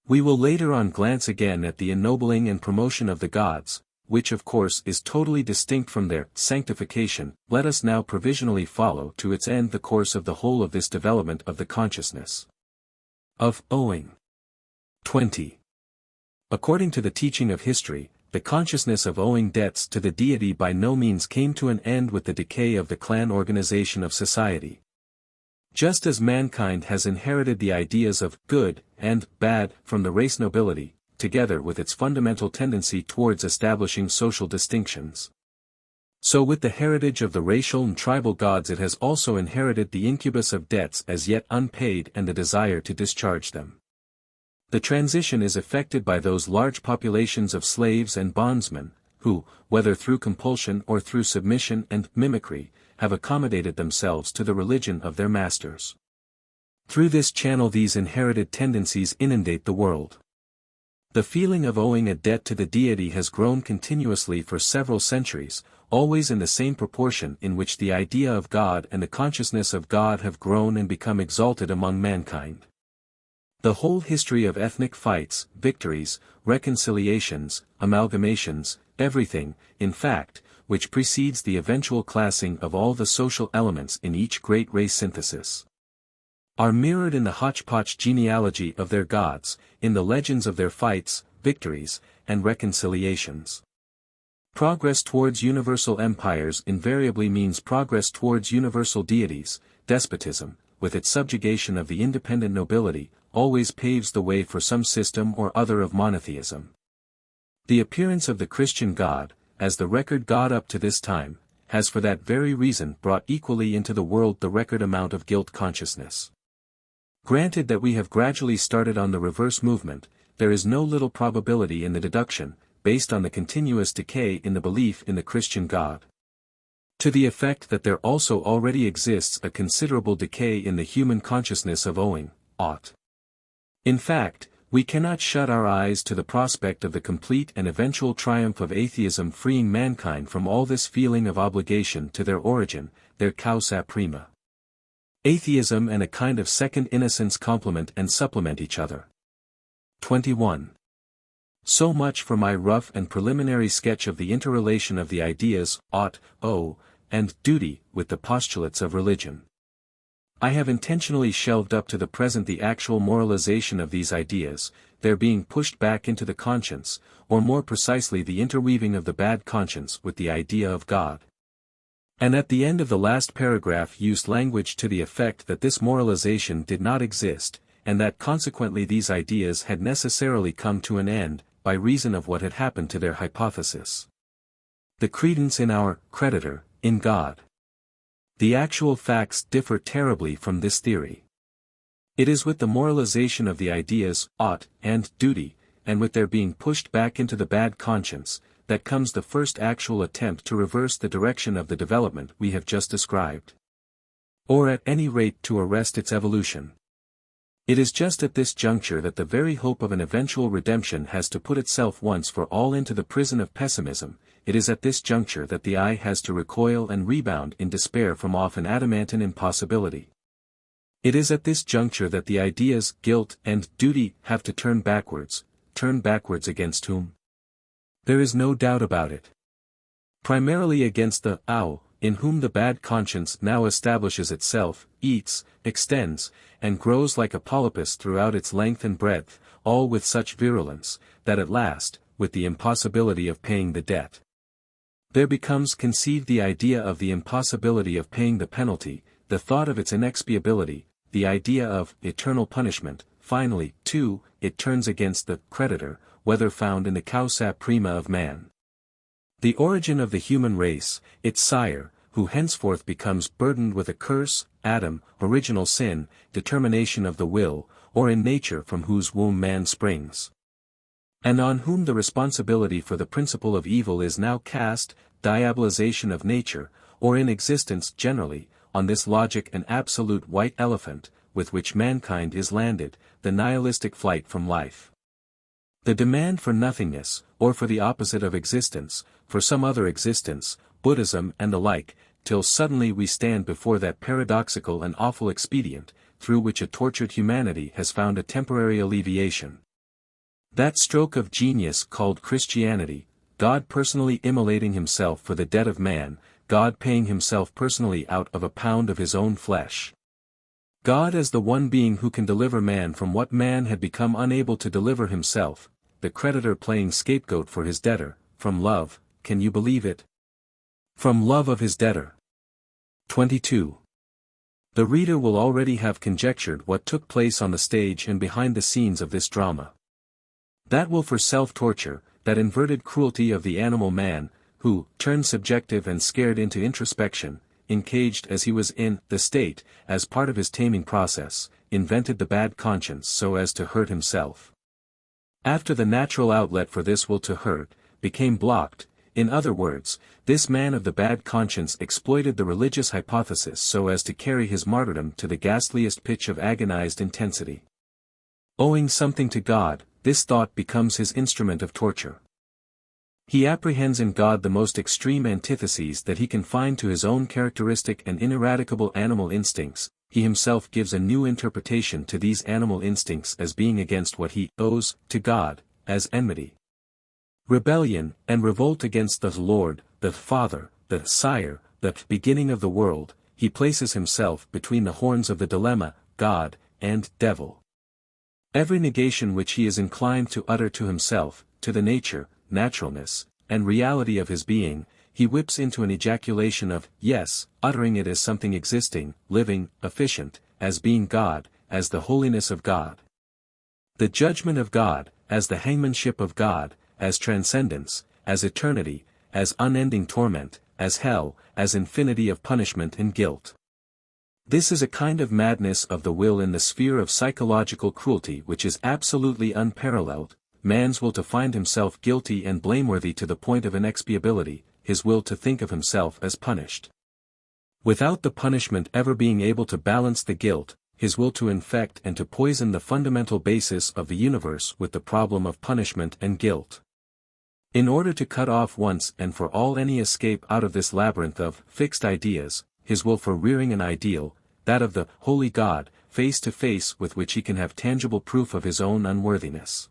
We will later on glance again at the ennobling and promotion of the gods, which of course is totally distinct from their sanctification. Let us now provisionally follow to its end the course of the whole of this development of the consciousness of owing. 20. According to the teaching of history, the consciousness of owing debts to the deity by no means came to an end with the decay of the clan organization of society. Just as mankind has inherited the ideas of good and bad from the race nobility, together with its fundamental tendency towards establishing social distinctions. So with the heritage of the racial and tribal gods it has also inherited the incubus of debts as yet unpaid and the desire to discharge them. The transition is effected by those large populations of slaves and bondsmen, who, whether through compulsion or through submission and mimicry, have accommodated themselves to the religion of their masters. Through this channel these inherited tendencies inundate the world. The feeling of owing a debt to the deity has grown continuously for several centuries, always in the same proportion in which the idea of God and the consciousness of God have grown and become exalted among mankind. The whole history of ethnic fights, victories, reconciliations, amalgamations, everything, in fact, which precedes the eventual classing of all the social elements in each great race synthesis, are mirrored in the hodgepodge genealogy of their gods, in the legends of their fights, victories, and reconciliations. Progress towards universal empires invariably means progress towards universal deities. Despotism, with its subjugation of the independent nobility, always paves the way for some system or other of monotheism. The appearance of the Christian God, as the record God up to this time, has for that very reason brought equally into the world the record amount of guilt consciousness. Granted that we have gradually started on the reverse movement, there is no little probability in the deduction, based on the continuous decay in the belief in the Christian God, to the effect that there also already exists a considerable decay in the human consciousness of owing, ought. In fact, we cannot shut our eyes to the prospect of the complete and eventual triumph of atheism freeing mankind from all this feeling of obligation to their origin, their causa prima. Atheism and a kind of second innocence complement and supplement each other. 21. So much for my rough and preliminary sketch of the interrelation of the ideas, ought, owe, and duty, with the postulates of religion. I have intentionally shelved up to the present the actual moralization of these ideas, their being pushed back into the conscience, or more precisely the interweaving of the bad conscience with the idea of God. And at the end of the last paragraph used language to the effect that this moralization did not exist, and that consequently these ideas had necessarily come to an end, by reason of what had happened to their hypothesis. The credence in our creditor, in God. The actual facts differ terribly from this theory. It is with the moralization of the ideas, ought, and duty, and with their being pushed back into the bad conscience, that comes the first actual attempt to reverse the direction of the development we have just described. Or at any rate to arrest its evolution. It is just at this juncture that the very hope of an eventual redemption has to put itself once for all into the prison of pessimism. It is at this juncture that the eye has to recoil and rebound in despair from off an adamantine impossibility. It is at this juncture that the ideas guilt and duty have to turn backwards against whom? There is no doubt about it. Primarily against the ow, in whom the bad conscience now establishes itself, eats, extends, and grows like a polypus throughout its length and breadth, all with such virulence, that at last, with the impossibility of paying the debt, there becomes conceived the idea of the impossibility of paying the penalty, the thought of its inexpiability, the idea of eternal punishment. Finally, too, it turns against the creditor, whether found in the causa prima of man. The origin of the human race, its sire, who henceforth becomes burdened with a curse, Adam, original sin, determination of the will, or in nature from whose womb man springs, and on whom the responsibility for the principle of evil is now cast, diabolization of nature, or in existence generally, on this logic and absolute white elephant, with which mankind is landed, the nihilistic flight from life. The demand for nothingness, or for the opposite of existence, for some other existence, Buddhism and the like, till suddenly we stand before that paradoxical and awful expedient, through which a tortured humanity has found a temporary alleviation. That stroke of genius called Christianity, God personally immolating himself for the debt of man, God paying himself personally out of a pound of his own flesh. God as the one being who can deliver man from what man had become unable to deliver himself, the creditor playing scapegoat for his debtor, from love, can you believe it? From love of his debtor. 22. The reader will already have conjectured what took place on the stage and behind the scenes of this drama. That will for self-torture, that inverted cruelty of the animal man, who, turned subjective and scared into introspection, encaged as he was in the state, as part of his taming process, invented the bad conscience so as to hurt himself. After the natural outlet for this will to hurt, became blocked, in other words, this man of the bad conscience exploited the religious hypothesis so as to carry his martyrdom to the ghastliest pitch of agonized intensity. Owing something to God, this thought becomes his instrument of torture. He apprehends in God the most extreme antitheses that he can find to his own characteristic and ineradicable animal instincts. He himself gives a new interpretation to these animal instincts as being against what he owes to God, as enmity, rebellion, and revolt against the Lord, the Father, the Sire, the beginning of the world. He places himself between the horns of the dilemma, God, and devil. Every negation which he is inclined to utter to himself, to the nature, naturalness, and reality of his being, he whips into an ejaculation of yes, uttering it as something existing, living, efficient, as being God, as the holiness of God, the judgment of God, as the hangmanship of God, as transcendence, as eternity, as unending torment, as hell, as infinity of punishment and guilt. This is a kind of madness of the will in the sphere of psychological cruelty which is absolutely unparalleled, man's will to find himself guilty and blameworthy to the point of inexpiability, his will to think of himself as punished, without the punishment ever being able to balance the guilt, his will to infect and to poison the fundamental basis of the universe with the problem of punishment and guilt. In order to cut off once and for all any escape out of this labyrinth of fixed ideas, his will for rearing an ideal, that of the holy God, face to face with which he can have tangible proof of his own unworthiness.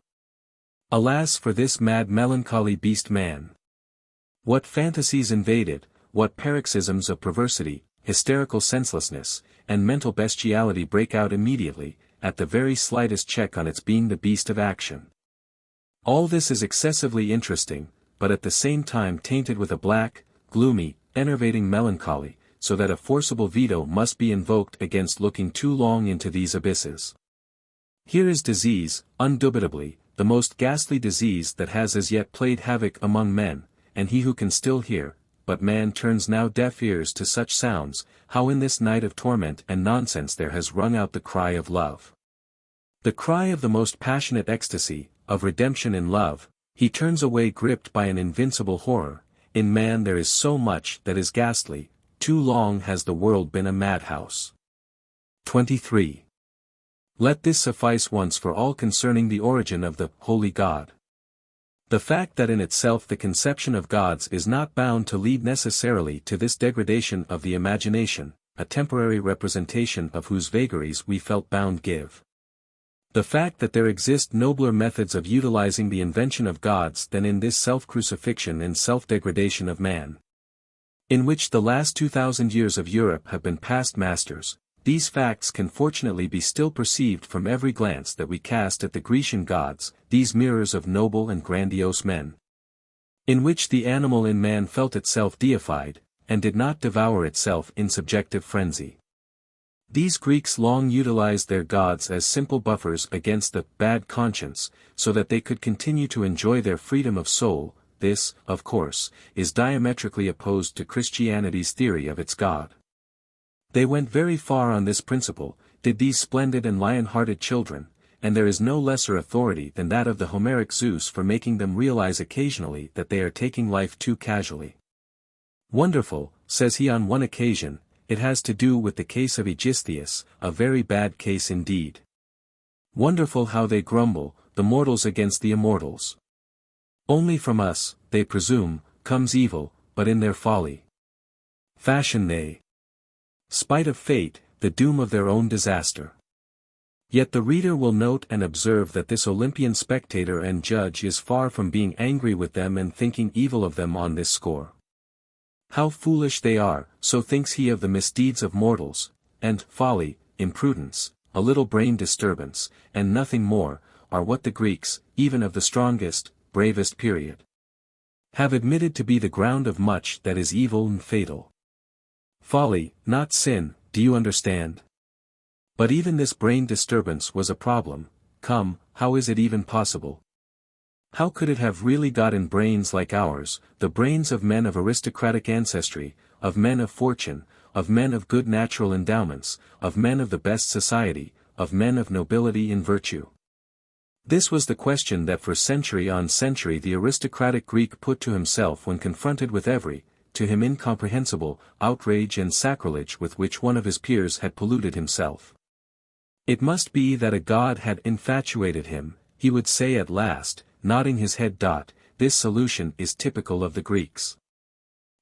Alas for this mad melancholy beast man! What fantasies invaded, what paroxysms of perversity, hysterical senselessness, and mental bestiality break out immediately, at the very slightest check on its being the beast of action. All this is excessively interesting, but at the same time tainted with a black, gloomy, enervating melancholy, so that a forcible veto must be invoked against looking too long into these abysses. Here is disease, undoubtedly, the most ghastly disease that has as yet played havoc among men, and he who can still hear, but man turns now deaf ears to such sounds, how in this night of torment and nonsense there has rung out the cry of love. The cry of the most passionate ecstasy, of redemption in love. He turns away gripped by an invincible horror. In man there is so much that is ghastly, too long has the world been a madhouse. 23. Let this suffice once for all concerning the origin of the holy God. The fact that in itself the conception of gods is not bound to lead necessarily to this degradation of the imagination, a temporary representation of whose vagaries we felt bound give. The fact that there exist nobler methods of utilizing the invention of gods than in this self-crucifixion and self-degradation of man, in which the last 2,000 years of Europe have been past masters. These facts can fortunately be still perceived from every glance that we cast at the Grecian gods, these mirrors of noble and grandiose men, in which the animal in man felt itself deified, and did not devour itself in subjective frenzy. These Greeks long utilized their gods as simple buffers against the bad conscience, so that they could continue to enjoy their freedom of soul. This, of course, is diametrically opposed to Christianity's theory of its God. They went very far on this principle, did these splendid and lion-hearted children, and there is no lesser authority than that of the Homeric Zeus for making them realize occasionally that they are taking life too casually. Wonderful, says he on one occasion, it has to do with the case of Aegisthus, a very bad case indeed. Wonderful how they grumble, the mortals against the immortals. Only from us, they presume, comes evil, but in their folly fashion they, spite of fate, the doom of their own disaster. Yet the reader will note and observe that this Olympian spectator and judge is far from being angry with them and thinking evil of them on this score. How foolish they are, so thinks he of the misdeeds of mortals, and folly, imprudence, a little brain disturbance, and nothing more, are what the Greeks, even of the strongest, bravest period, have admitted to be the ground of much that is evil and fatal. Folly, not sin, do you understand? But even this brain disturbance was a problem. Come, how is it even possible? How could it have really got in brains like ours, the brains of men of aristocratic ancestry, of men of fortune, of men of good natural endowments, of men of the best society, of men of nobility and virtue? This was the question that for century on century the aristocratic Greek put to himself when confronted with every, to him incomprehensible, outrage and sacrilege with which one of his peers had polluted himself. It must be that a god had infatuated him, he would say at last, nodding his head. This solution is typical of the Greeks.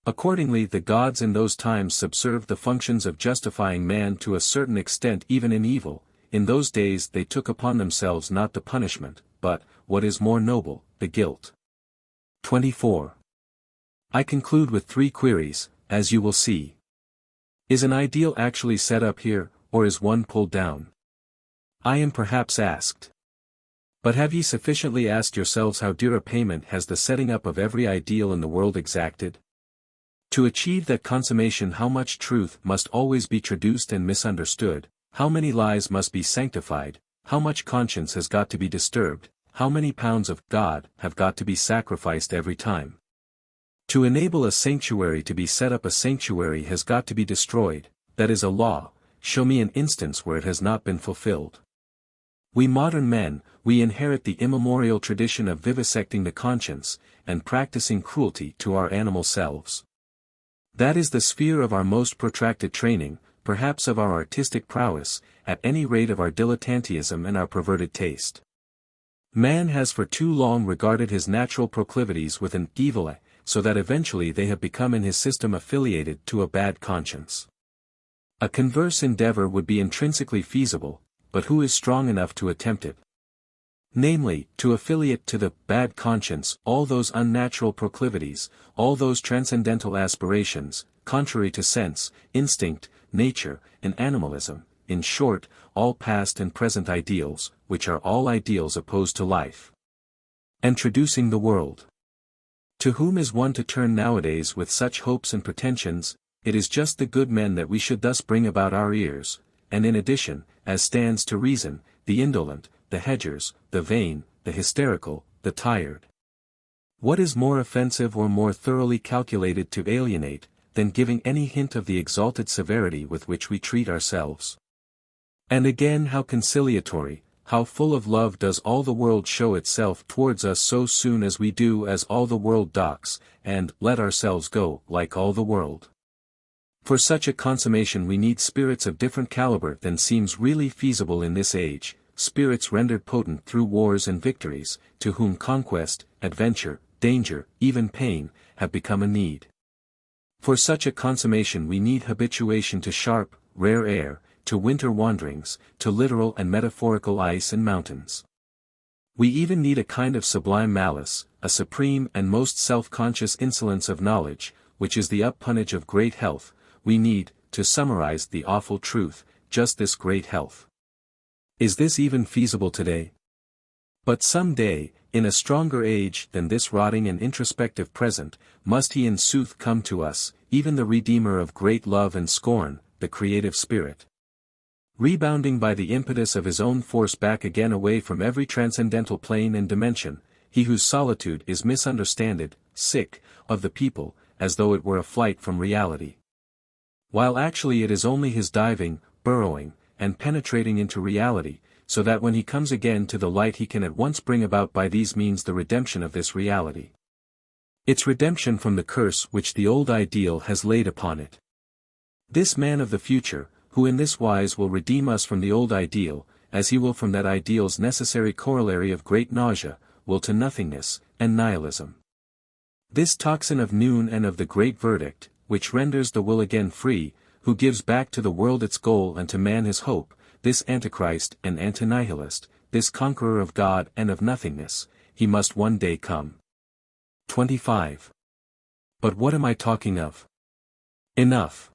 Accordingly the gods in those times subserved the functions of justifying man to a certain extent even in evil. In those days they took upon themselves not the punishment, but, what is more noble, the guilt. 24. I conclude with 3 queries, as you will see. Is an ideal actually set up here, or is one pulled down? I am perhaps asked. But have ye sufficiently asked yourselves how dear a payment has the setting up of every ideal in the world exacted? To achieve that consummation how much truth must always be traduced and misunderstood, how many lies must be sanctified, how much conscience has got to be disturbed, how many pounds of God have got to be sacrificed every time. To enable a sanctuary to be set up, a sanctuary has got to be destroyed, that is a law. Show me an instance where it has not been fulfilled. We modern men, we inherit the immemorial tradition of vivisecting the conscience, and practicing cruelty to our animal selves. That is the sphere of our most protracted training, perhaps of our artistic prowess, at any rate of our dilettantism and our perverted taste. Man has for too long regarded his natural proclivities with an evil eye, so that eventually they have become in his system affiliated to a bad conscience. A converse endeavor would be intrinsically feasible, but who is strong enough to attempt it? Namely, to affiliate to the bad conscience all those unnatural proclivities, all those transcendental aspirations, contrary to sense, instinct, nature, and animalism, in short, all past and present ideals, which are all ideals opposed to life, and traducing the world. To whom is one to turn nowadays with such hopes and pretensions? It is just the good men that we should thus bring about our ears, and in addition, as stands to reason, the indolent, the hedgers, the vain, the hysterical, the tired. What is more offensive or more thoroughly calculated to alienate, than giving any hint of the exalted severity with which we treat ourselves? And again how conciliatory, how full of love does all the world show itself towards us so soon as we do as all the world docks, and let ourselves go like all the world. For such a consummation we need spirits of different caliber than seems really feasible in this age, spirits rendered potent through wars and victories, to whom conquest, adventure, danger, even pain, have become a need. For such a consummation we need habituation to sharp, rare air, to winter wanderings, to literal and metaphorical ice and mountains. We even need a kind of sublime malice, a supreme and most self-conscious insolence of knowledge, which is the uppunnage of great health. We need, to summarize the awful truth, just this great health. Is this even feasible today? But some day, in a stronger age than this rotting and introspective present, must he in sooth come to us, even the Redeemer of great love and scorn, the creative Spirit. Rebounding by the impetus of his own force back again away from every transcendental plane and dimension, he whose solitude is misunderstood, sick, of the people, as though it were a flight from reality. While actually it is only his diving, burrowing, and penetrating into reality, so that when he comes again to the light he can at once bring about by these means the redemption of this reality. Its redemption from the curse which the old ideal has laid upon it. This man of the future, who in this wise will redeem us from the old ideal, as he will from that ideal's necessary corollary of great nausea, will to nothingness, and nihilism. This tocsin of noon and of the great verdict, which renders the will again free, who gives back to the world its goal and to man his hope, this Antichrist and Antinihilist, this conqueror of God and of nothingness, he must one day come. 25. But what am I talking of? Enough.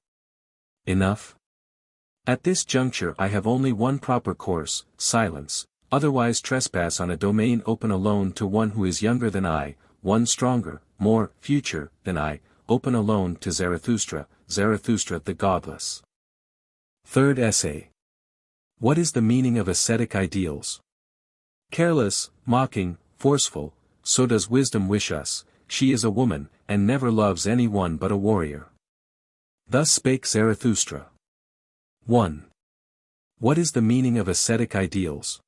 Enough? At this juncture I have only one proper course, silence. otherwise trespass on a domain open alone to one who is younger than I, one stronger, more future than I, open alone to Zarathustra, Zarathustra the godless. Third essay. What is the meaning of ascetic ideals? Careless, mocking, forceful, so does wisdom wish us, she is a woman, and never loves any one but a warrior. Thus spake Zarathustra. 1. What is the meaning of ascetic ideals?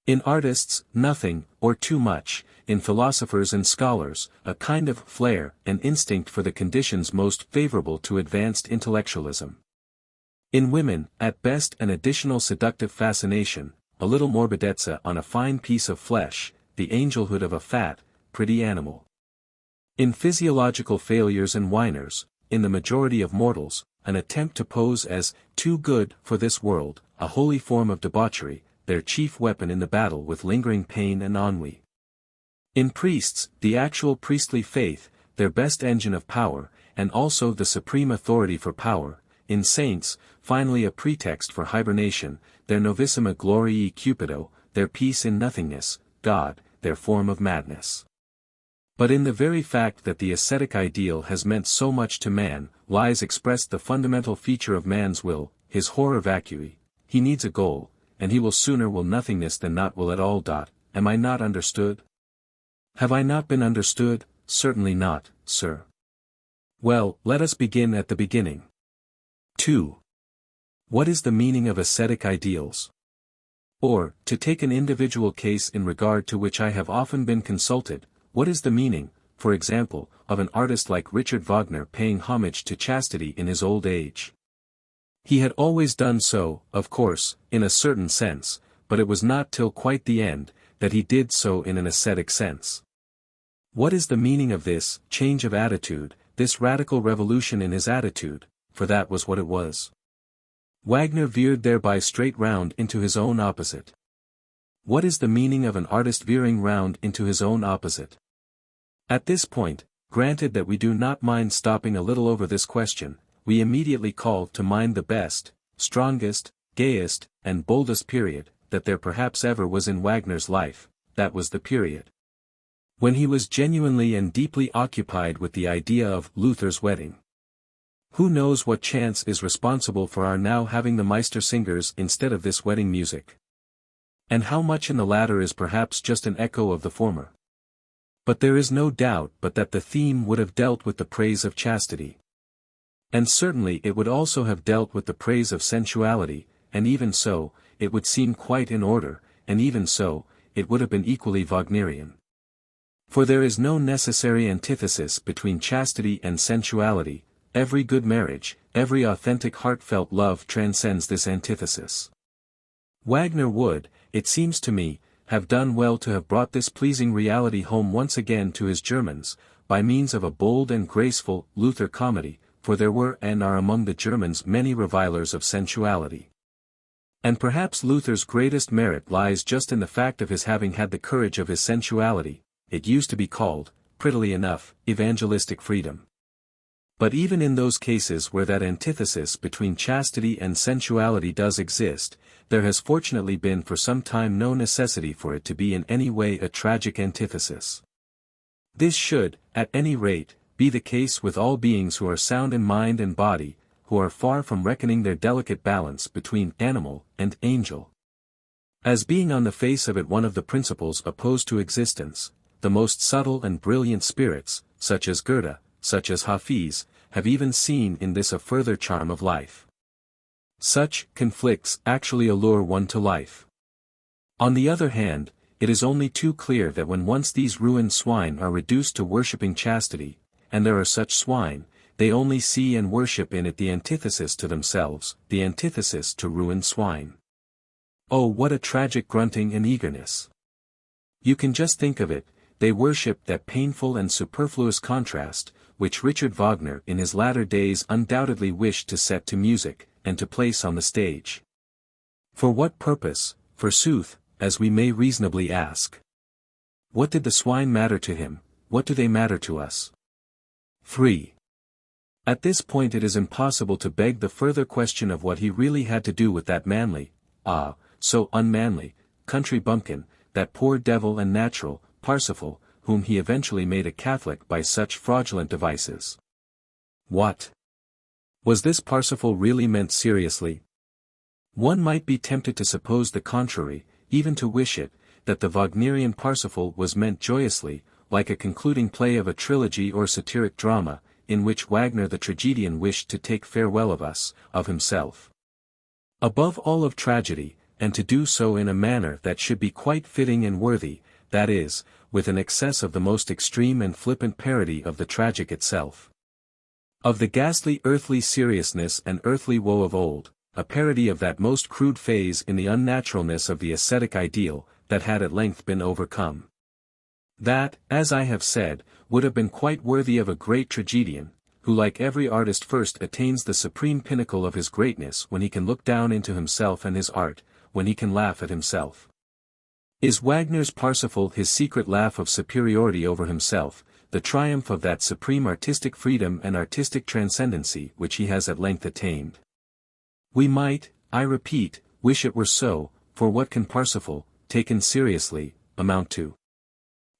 In artists, nothing, or too much, in philosophers and scholars, a kind of flair, an instinct for the conditions most favorable to advanced intellectualism. In women, at best an additional seductive fascination, a little morbidezza on a fine piece of flesh, the angelhood of a fat, pretty animal. In physiological failures and whiners, in the majority of mortals, an attempt to pose as too good for this world, a holy form of debauchery, their chief weapon in the battle with lingering pain and ennui. In priests, the actual priestly faith, their best engine of power, and also the supreme authority for power. In saints, finally a pretext for hibernation, their novissima gloriae cupido, their peace in nothingness, God, their form of madness. But in the very fact that the ascetic ideal has meant so much to man, lies expressed the fundamental feature of man's will, his horror vacui. He needs a goal, and he will sooner will nothingness than not will at all. Am I not understood? Have I not been understood? Certainly not, sir. Well, let us begin at the beginning. 2. What is the meaning of ascetic ideals? Or, to take an individual case in regard to which I have often been consulted, what is the meaning, for example, of an artist like Richard Wagner paying homage to chastity in his old age? He had always done so, of course, in a certain sense, but it was not till quite the end, that he did so in an ascetic sense. What is the meaning of this change of attitude, this radical revolution in his attitude, for that was what it was? Wagner veered thereby straight round into his own opposite. What is the meaning of an artist veering round into his own opposite? At this point, granted that we do not mind stopping a little over this question, we immediately call to mind the best, strongest, gayest, and boldest period, that there perhaps ever was in Wagner's life. That was the period when he was genuinely and deeply occupied with the idea of Luther's wedding. Who knows what chance is responsible for our now having the Meistersingers instead of this wedding music? And how much in the latter is perhaps just an echo of the former? But there is no doubt but that the theme would have dealt with the praise of chastity. And certainly it would also have dealt with the praise of sensuality, and even so, it would seem quite in order, and even so, it would have been equally Wagnerian. For there is no necessary antithesis between chastity and sensuality. Every good marriage, every authentic heartfelt love transcends this antithesis. Wagner would, it seems to me, have done well to have brought this pleasing reality home once again to his Germans, by means of a bold and graceful Luther comedy, for there were and are among the Germans many revilers of sensuality. And perhaps Luther's greatest merit lies just in the fact of his having had the courage of his sensuality. It used to be called, prettily enough, evangelistic freedom. But even in those cases where that antithesis between chastity and sensuality does exist, there has fortunately been for some time no necessity for it to be in any way a tragic antithesis. This should, at any rate, be the case with all beings who are sound in mind and body, who are far from reckoning their delicate balance between animal and angel as being on the face of it one of the principles opposed to existence. The most subtle and brilliant spirits, such as Goethe, such as Hafiz, have even seen in this a further charm of life. Such conflicts actually allure one to life. On the other hand, it is only too clear that when once these ruined swine are reduced to worshipping chastity, and there are such swine, they only see and worship in it the antithesis to themselves, the antithesis to ruined swine. Oh, what a tragic grunting and eagerness! You can just think of it. They worship that painful and superfluous contrast, which Richard Wagner in his latter days undoubtedly wished to set to music, and to place on the stage. For what purpose, forsooth, as we may reasonably ask? What did the swine matter to him? What do they matter to us? 3. At this point it is impossible to beg the further question of what he really had to do with that manly, so unmanly, country bumpkin, that poor devil and natural, Parsifal, whom he eventually made a Catholic by such fraudulent devices. What? Was this Parsifal really meant seriously? One might be tempted to suppose the contrary, even to wish it, that the Wagnerian Parsifal was meant joyously, like a concluding play of a trilogy or satiric drama, in which Wagner the tragedian wished to take farewell of us, of himself. Above all of tragedy, and to do so in a manner that should be quite fitting and worthy, that is, with an excess of the most extreme and flippant parody of the tragic itself. Of the ghastly earthly seriousness and earthly woe of old, a parody of that most crude phase in the unnaturalness of the ascetic ideal, that had at length been overcome. That, as I have said, would have been quite worthy of a great tragedian, who like every artist first attains the supreme pinnacle of his greatness when he can look down into himself and his art, when he can laugh at himself. Is Wagner's Parsifal his secret laugh of superiority over himself, the triumph of that supreme artistic freedom and artistic transcendency which he has at length attained? We might, I repeat, wish it were so, for what can Parsifal, taken seriously, amount to?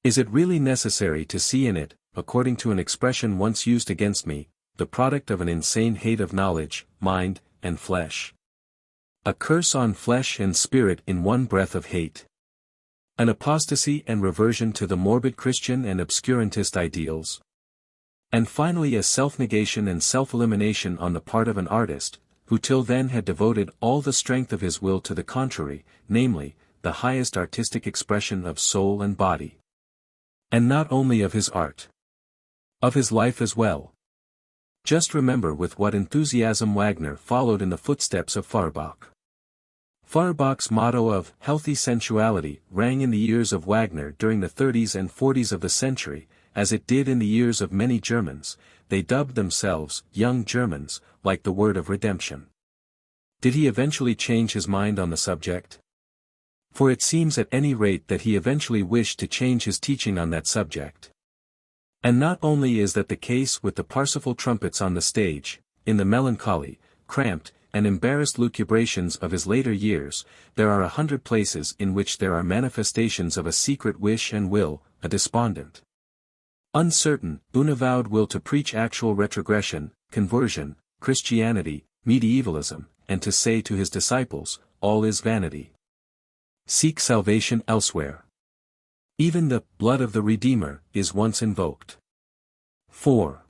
Is it really necessary to see in it, according to an expression once used against me, the product of an insane hate of knowledge, mind, and flesh? A curse on flesh and spirit in one breath of hate. An apostasy and reversion to the morbid Christian and obscurantist ideals. And finally a self-negation and self-elimination on the part of an artist, who till then had devoted all the strength of his will to the contrary, namely, the highest artistic expression of soul and body. And not only of his art. Of his life as well. Just remember with what enthusiasm Wagner followed in the footsteps of Feuerbach. Feuerbach's motto of healthy sensuality rang in the ears of Wagner during the 30s and 40s of the century, as it did in the ears of many Germans. They dubbed themselves young Germans, like the word of redemption. Did he eventually change his mind on the subject? For it seems at any rate that he eventually wished to change his teaching on that subject. And not only is that the case with the Parsifal trumpets on the stage, in the melancholy, cramped, and embarrassed lucubrations of his later years, there are 100 places in which there are manifestations of a secret wish and will, a despondent, uncertain, unavowed will to preach actual retrogression, conversion, Christianity, medievalism, and to say to his disciples, all is vanity. Seek salvation elsewhere. Even the blood of the Redeemer is once invoked. 4.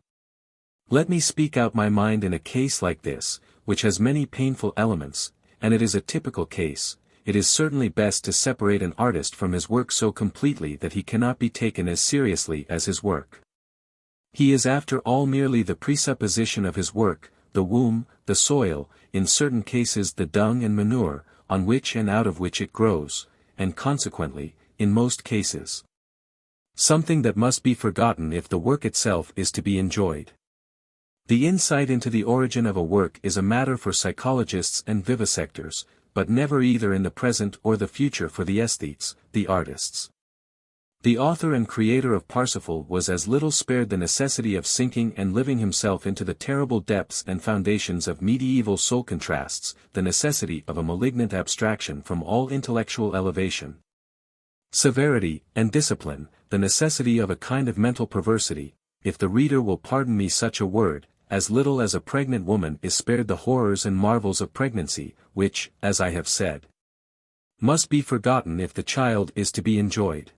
Let me speak out my mind in a case like this, which has many painful elements, and it is a typical case. It is certainly best to separate an artist from his work so completely that he cannot be taken as seriously as his work. He is after all merely the presupposition of his work, the womb, the soil, in certain cases the dung and manure, on which and out of which it grows, and consequently, in most cases, something that must be forgotten if the work itself is to be enjoyed. The insight into the origin of a work is a matter for psychologists and vivisectors, but never either in the present or the future for the aesthetes, the artists. The author and creator of Parsifal was as little spared the necessity of sinking and living himself into the terrible depths and foundations of medieval soul contrasts, the necessity of a malignant abstraction from all intellectual elevation, severity, and discipline, the necessity of a kind of mental perversity, if the reader will pardon me such a word, as little as a pregnant woman is spared the horrors and marvels of pregnancy, which, as I have said, must be forgotten if the child is to be enjoyed.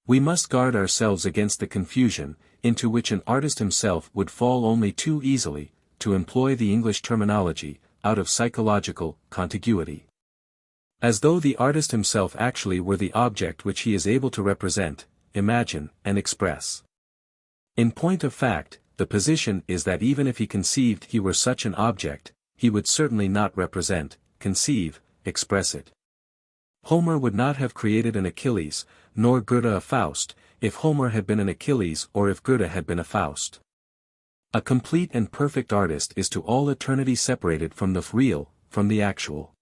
We must guard ourselves against the confusion, into which an artist himself would fall only too easily, to employ the English terminology, out of psychological contiguity. As though the artist himself actually were the object which he is able to represent, imagine, and express. In point of fact, the position is that even if he conceived he were such an object, he would certainly not represent, conceive, express it. Homer would not have created an Achilles, nor Goethe a Faust, if Homer had been an Achilles or if Goethe had been a Faust. A complete and perfect artist is to all eternity separated from the real, from the actual.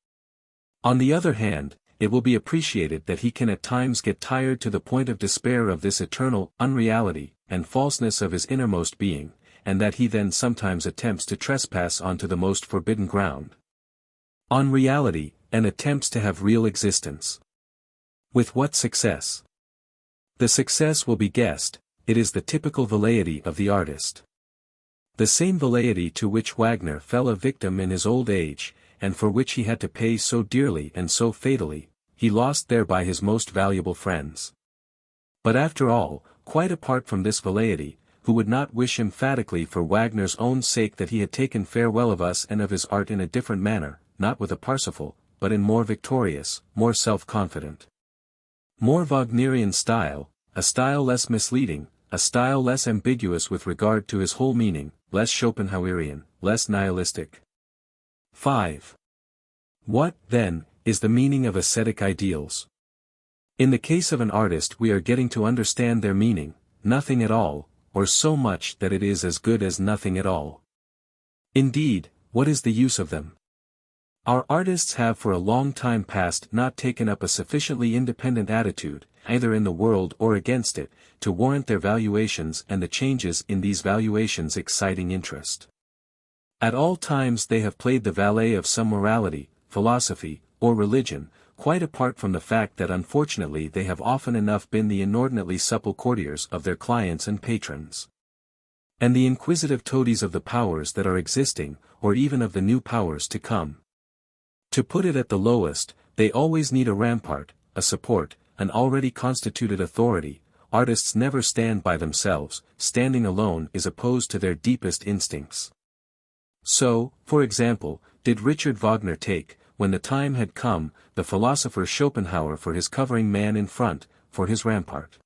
On the other hand, it will be appreciated that he can at times get tired to the point of despair of this eternal unreality and falseness of his innermost being, and that he then sometimes attempts to trespass onto the most forbidden ground. On reality, and attempts to have real existence. With what success? The success will be guessed, it is the typical velleity of the artist. The same velleity to which Wagner fell a victim in his old age, and for which he had to pay so dearly and so fatally, he lost thereby his most valuable friends. But after all, quite apart from this velleity, who would not wish emphatically for Wagner's own sake that he had taken farewell of us and of his art in a different manner, not with a Parsifal, but in more victorious, more self-confident, more Wagnerian style, a style less misleading, a style less ambiguous with regard to his whole meaning, less Schopenhauerian, less nihilistic. 5. What, then, is the meaning of ascetic ideals? In the case of an artist we are getting to understand their meaning, nothing at all, or so much that it is as good as nothing at all. Indeed, what is the use of them? Our artists have for a long time past not taken up a sufficiently independent attitude, either in the world or against it, to warrant their valuations and the changes in these valuations exciting interest. At all times they have played the valet of some morality, philosophy, or religion, quite apart from the fact that unfortunately they have often enough been the inordinately supple courtiers of their clients and patrons, and the inquisitive toadies of the powers that are existing, or even of the new powers to come. To put it at the lowest, they always need a rampart, a support, an already constituted authority. Artists never stand by themselves, standing alone is opposed to their deepest instincts. So, for example, did Richard Wagner take, when the time had come, the philosopher Schopenhauer for his covering man in front, for his rampart.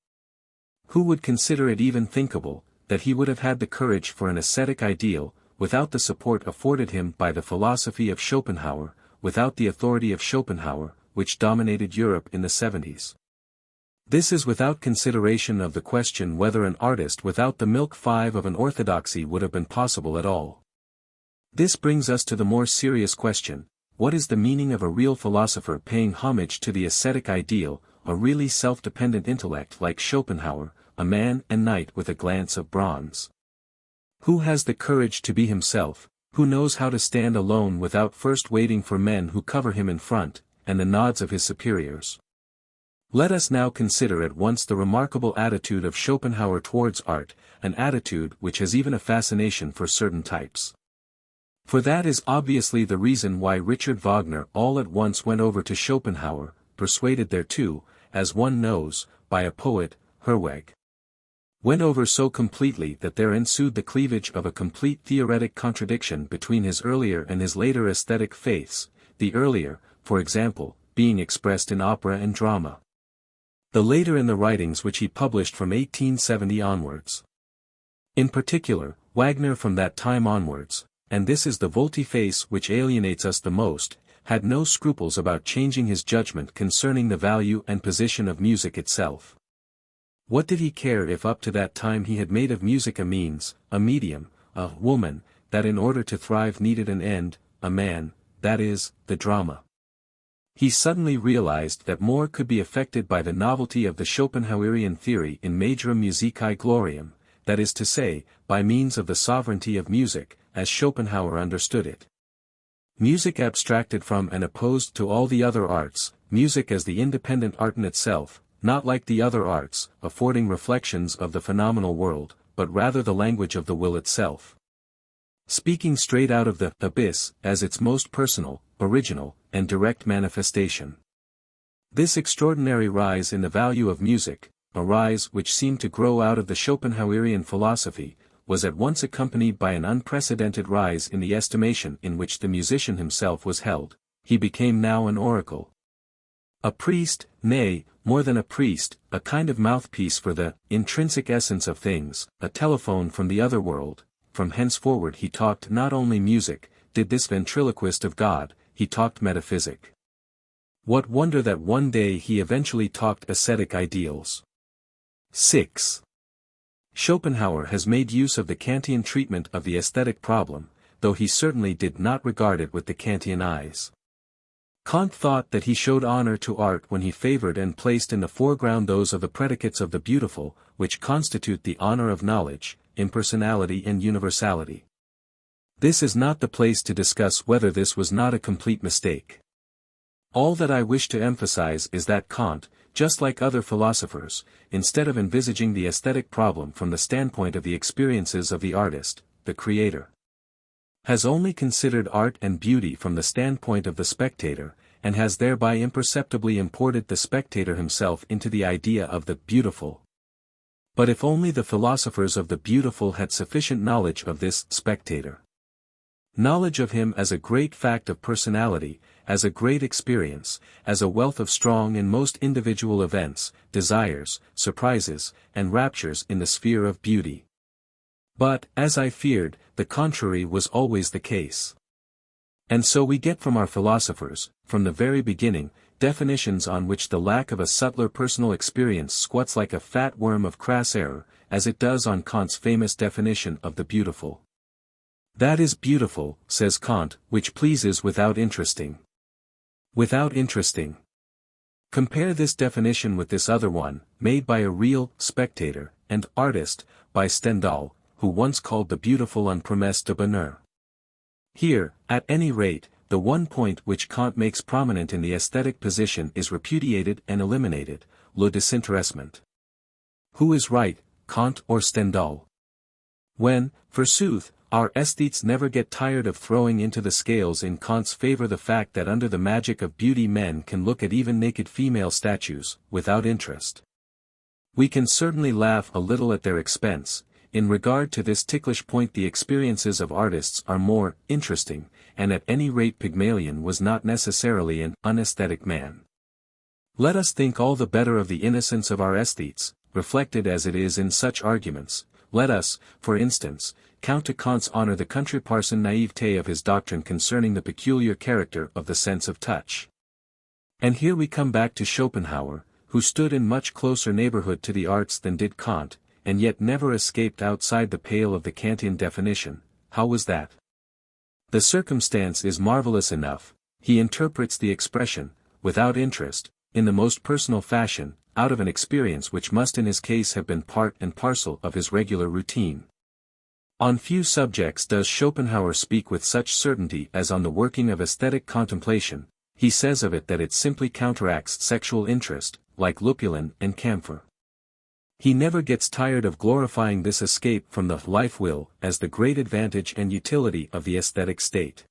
Who would consider it even thinkable, that he would have had the courage for an ascetic ideal, without the support afforded him by the philosophy of Schopenhauer, without the authority of Schopenhauer, which dominated Europe in the 70s? This is without consideration of the question whether an artist without the milk five of an orthodoxy would have been possible at all. This brings us to the more serious question: what is the meaning of a real philosopher paying homage to the ascetic ideal, a really self-dependent intellect like Schopenhauer, a man and knight with a glance of bronze? Who has the courage to be himself, who knows how to stand alone without first waiting for men who cover him in front, and the nods of his superiors? Let us now consider at once the remarkable attitude of Schopenhauer towards art, an attitude which has even a fascination for certain types. For that is obviously the reason why Richard Wagner all at once went over to Schopenhauer, persuaded thereto, as one knows, by a poet, Herweg. Went over so completely that there ensued the cleavage of a complete theoretic contradiction between his earlier and his later aesthetic faiths, the earlier, for example, being expressed in opera and drama, the later in the writings which he published from 1870 onwards. In particular, Wagner from that time onwards, and this is the volte-face which alienates us the most, had no scruples about changing his judgment concerning the value and position of music itself. What did he care if up to that time he had made of music a means, a medium, a woman, that in order to thrive needed an end, a man, that is, the drama? He suddenly realized that more could be effected by the novelty of the Schopenhauerian theory in Majorum Musicae Gloriam, that is to say, by means of the sovereignty of music, as Schopenhauer understood it. Music abstracted from and opposed to all the other arts, music as the independent art in itself, not like the other arts, affording reflections of the phenomenal world, but rather the language of the will itself, speaking straight out of the abyss as its most personal, original, and direct manifestation. This extraordinary rise in the value of music, a rise which seemed to grow out of the Schopenhauerian philosophy, was at once accompanied by an unprecedented rise in the estimation in which the musician himself was held. He became now an oracle, a priest, nay, more than a priest, a kind of mouthpiece for the intrinsic essence of things, a telephone from the other world. From henceforward he talked not only music, did this ventriloquist of God, he talked metaphysic. What wonder that one day he eventually talked ascetic ideals. 6. Schopenhauer has made use of the Kantian treatment of the aesthetic problem, though he certainly did not regard it with the Kantian eyes. Kant thought that he showed honor to art when he favored and placed in the foreground those of the predicates of the beautiful, which constitute the honor of knowledge, impersonality and universality. This is not the place to discuss whether this was not a complete mistake. All that I wish to emphasize is that Kant, just like other philosophers, instead of envisaging the aesthetic problem from the standpoint of the experiences of the artist, the creator, has only considered art and beauty from the standpoint of the spectator, and has thereby imperceptibly imported the spectator himself into the idea of the beautiful. But if only the philosophers of the beautiful had sufficient knowledge of this spectator. Knowledge of him as a great fact of personality, as a great experience, as a wealth of strong and most individual events, desires, surprises, and raptures in the sphere of beauty. But, as I feared, the contrary was always the case. And so we get from our philosophers, from the very beginning, definitions on which the lack of a subtler personal experience squats like a fat worm of crass error, as it does on Kant's famous definition of the beautiful. That is beautiful, says Kant, which pleases without interesting. Without interesting. Compare this definition with this other one, made by a real spectator and artist, by Stendhal, who once called the beautiful une promesse de bonheur. Here, at any rate, the one point which Kant makes prominent in the aesthetic position is repudiated and eliminated, le désintéressement. Who is right, Kant or Stendhal? When, forsooth, our aesthetes never get tired of throwing into the scales in Kant's favor the fact that under the magic of beauty men can look at even naked female statues, without interest. We can certainly laugh a little at their expense. In regard to this ticklish point, the experiences of artists are more interesting, and at any rate Pygmalion was not necessarily an unaesthetic man. Let us think all the better of the innocence of our aesthetes, reflected as it is in such arguments. Let us, for instance, count to Kant's honor the country parson naivete of his doctrine concerning the peculiar character of the sense of touch. And here we come back to Schopenhauer, who stood in much closer neighborhood to the arts than did Kant, and yet never escaped outside the pale of the Kantian definition. How was that? The circumstance is marvelous enough. He interprets the expression, without interest, in the most personal fashion, out of an experience which must in his case have been part and parcel of his regular routine. On few subjects does Schopenhauer speak with such certainty as on the working of aesthetic contemplation. He says of it that it simply counteracts sexual interest, like lupulin and camphor. He never gets tired of glorifying this escape from the life will as the great advantage and utility of the aesthetic state.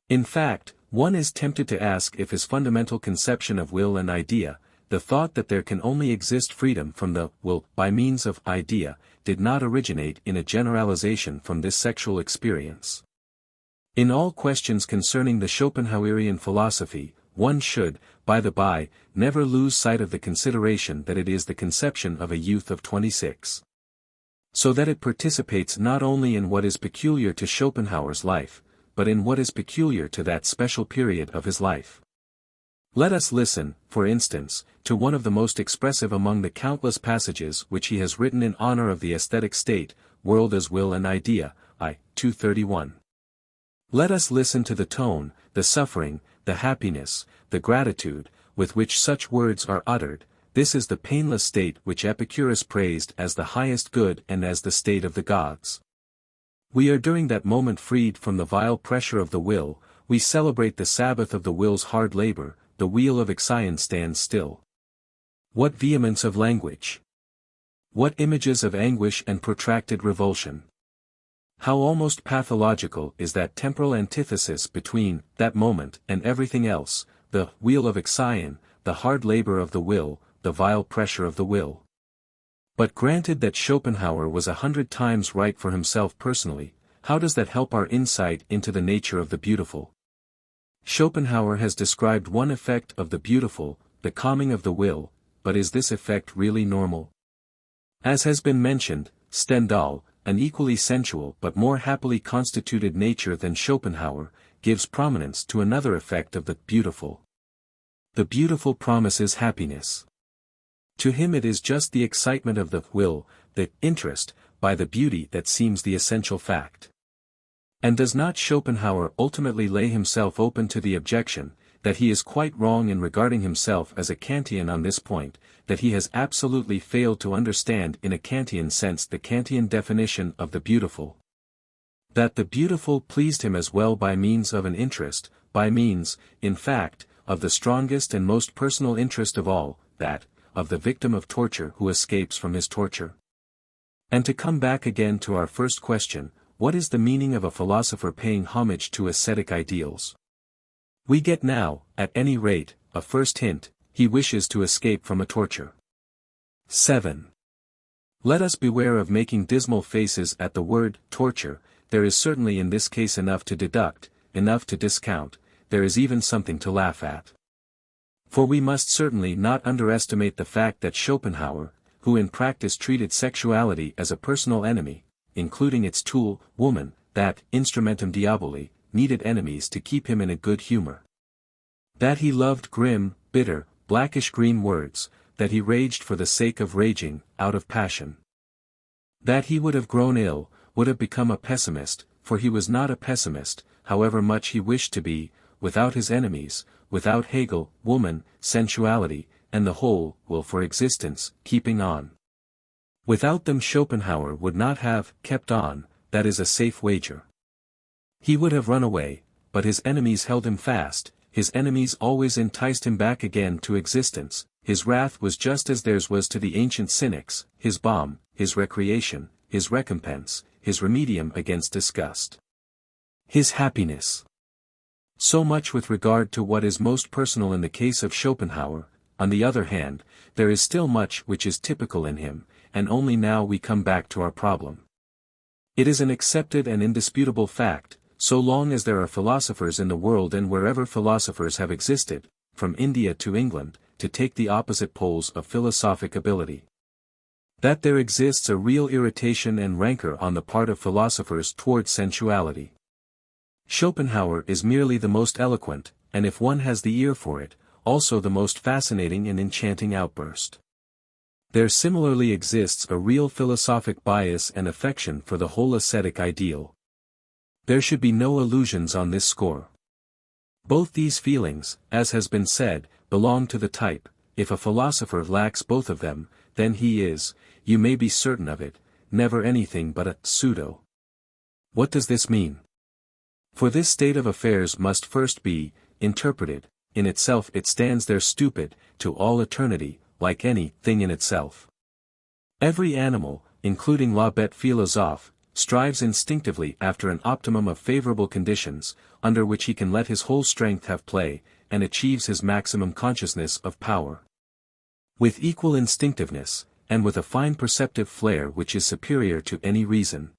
In fact, one is tempted to ask if his fundamental conception of will and idea, the thought that there can only exist freedom from the will by means of idea, did not originate in a generalization from this sexual experience. In all questions concerning the Schopenhauerian philosophy, one should, by the by, never lose sight of the consideration that it is the conception of a youth of 26. So that it participates not only in what is peculiar to Schopenhauer's life, but in what is peculiar to that special period of his life. Let us listen, for instance, to one of the most expressive among the countless passages which he has written in honor of the aesthetic state, World as Will and Idea, I. 231. Let us listen to the tone, the suffering, the happiness, the gratitude, with which such words are uttered. This is the painless state which Epicurus praised as the highest good and as the state of the gods. We are during that moment freed from the vile pressure of the will, we celebrate the Sabbath of the will's hard labor, the wheel of Ixion stands still. What vehemence of language! What images of anguish and protracted revulsion! How almost pathological is that temporal antithesis between that moment and everything else, the wheel of Ixion, the hard labor of the will, the vile pressure of the will. But granted that Schopenhauer was 100 times right for himself personally, how does that help our insight into the nature of the beautiful? Schopenhauer has described one effect of the beautiful, the calming of the will, but is this effect really normal? As has been mentioned, Stendhal, an equally sensual but more happily constituted nature than Schopenhauer, gives prominence to another effect of the beautiful. The beautiful promises happiness. To him it is just the excitement of the will, the interest, by the beauty that seems the essential fact. And does not Schopenhauer ultimately lay himself open to the objection, that he is quite wrong in regarding himself as a Kantian on this point, that he has absolutely failed to understand in a Kantian sense the Kantian definition of the beautiful? That the beautiful pleased him as well by means of an interest, by means, in fact, of the strongest and most personal interest of all, that, of the victim of torture who escapes from his torture. And to come back again to our first question, what is the meaning of a philosopher paying homage to ascetic ideals? We get now, at any rate, a first hint: he wishes to escape from a torture. 7. Let us beware of making dismal faces at the word torture. There is certainly in this case enough to deduct, enough to discount, there is even something to laugh at. For we must certainly not underestimate the fact that Schopenhauer, who in practice treated sexuality as a personal enemy, including its tool, woman, that, instrumentum diaboli, needed enemies to keep him in a good humor. That he loved grim, bitter, blackish-green words, that he raged for the sake of raging, out of passion. That he would have grown ill, would have become a pessimist, for he was not a pessimist, however much he wished to be, without his enemies, without Hegel, woman, sensuality, and the whole will for existence, keeping on. Without them Schopenhauer would not have kept on, that is a safe wager. He would have run away, but his enemies held him fast, his enemies always enticed him back again to existence. His wrath was just as theirs was to the ancient cynics, his balm, his recreation, his recompense, his remedium against disgust. His happiness. So much with regard to what is most personal in the case of Schopenhauer. On the other hand, there is still much which is typical in him, and only now we come back to our problem. It is an accepted and indisputable fact, so long as there are philosophers in the world and wherever philosophers have existed, from India to England, to take the opposite poles of philosophic ability, that there exists a real irritation and rancor on the part of philosophers toward sensuality. Schopenhauer is merely the most eloquent, and if one has the ear for it, also the most fascinating and enchanting outburst. There similarly exists a real philosophic bias and affection for the whole ascetic ideal. There should be no illusions on this score. Both these feelings, as has been said, belong to the type. If a philosopher lacks both of them, then he is, you may be certain of it, never anything but a pseudo. What does this mean? For this state of affairs must first be interpreted. In itself it stands there stupid, to all eternity, like any thing in itself. Every animal, including la bête philosophe, strives instinctively after an optimum of favorable conditions, under which he can let his whole strength have play, and achieves his maximum consciousness of power. With equal instinctiveness, and with a fine perceptive flair which is superior to any reason.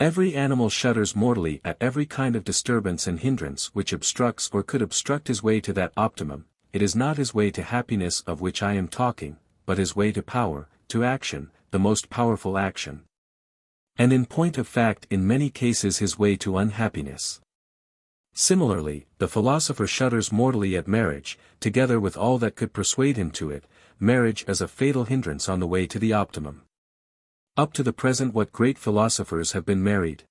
Every animal shudders mortally at every kind of disturbance and hindrance which obstructs or could obstruct his way to that optimum. It is not his way to happiness of which I am talking, but his way to power, to action, the most powerful action. And in point of fact in many cases his way to unhappiness. Similarly, the philosopher shudders mortally at marriage, together with all that could persuade him to it, marriage as a fatal hindrance on the way to the optimum. Up to the present what great philosophers have been married?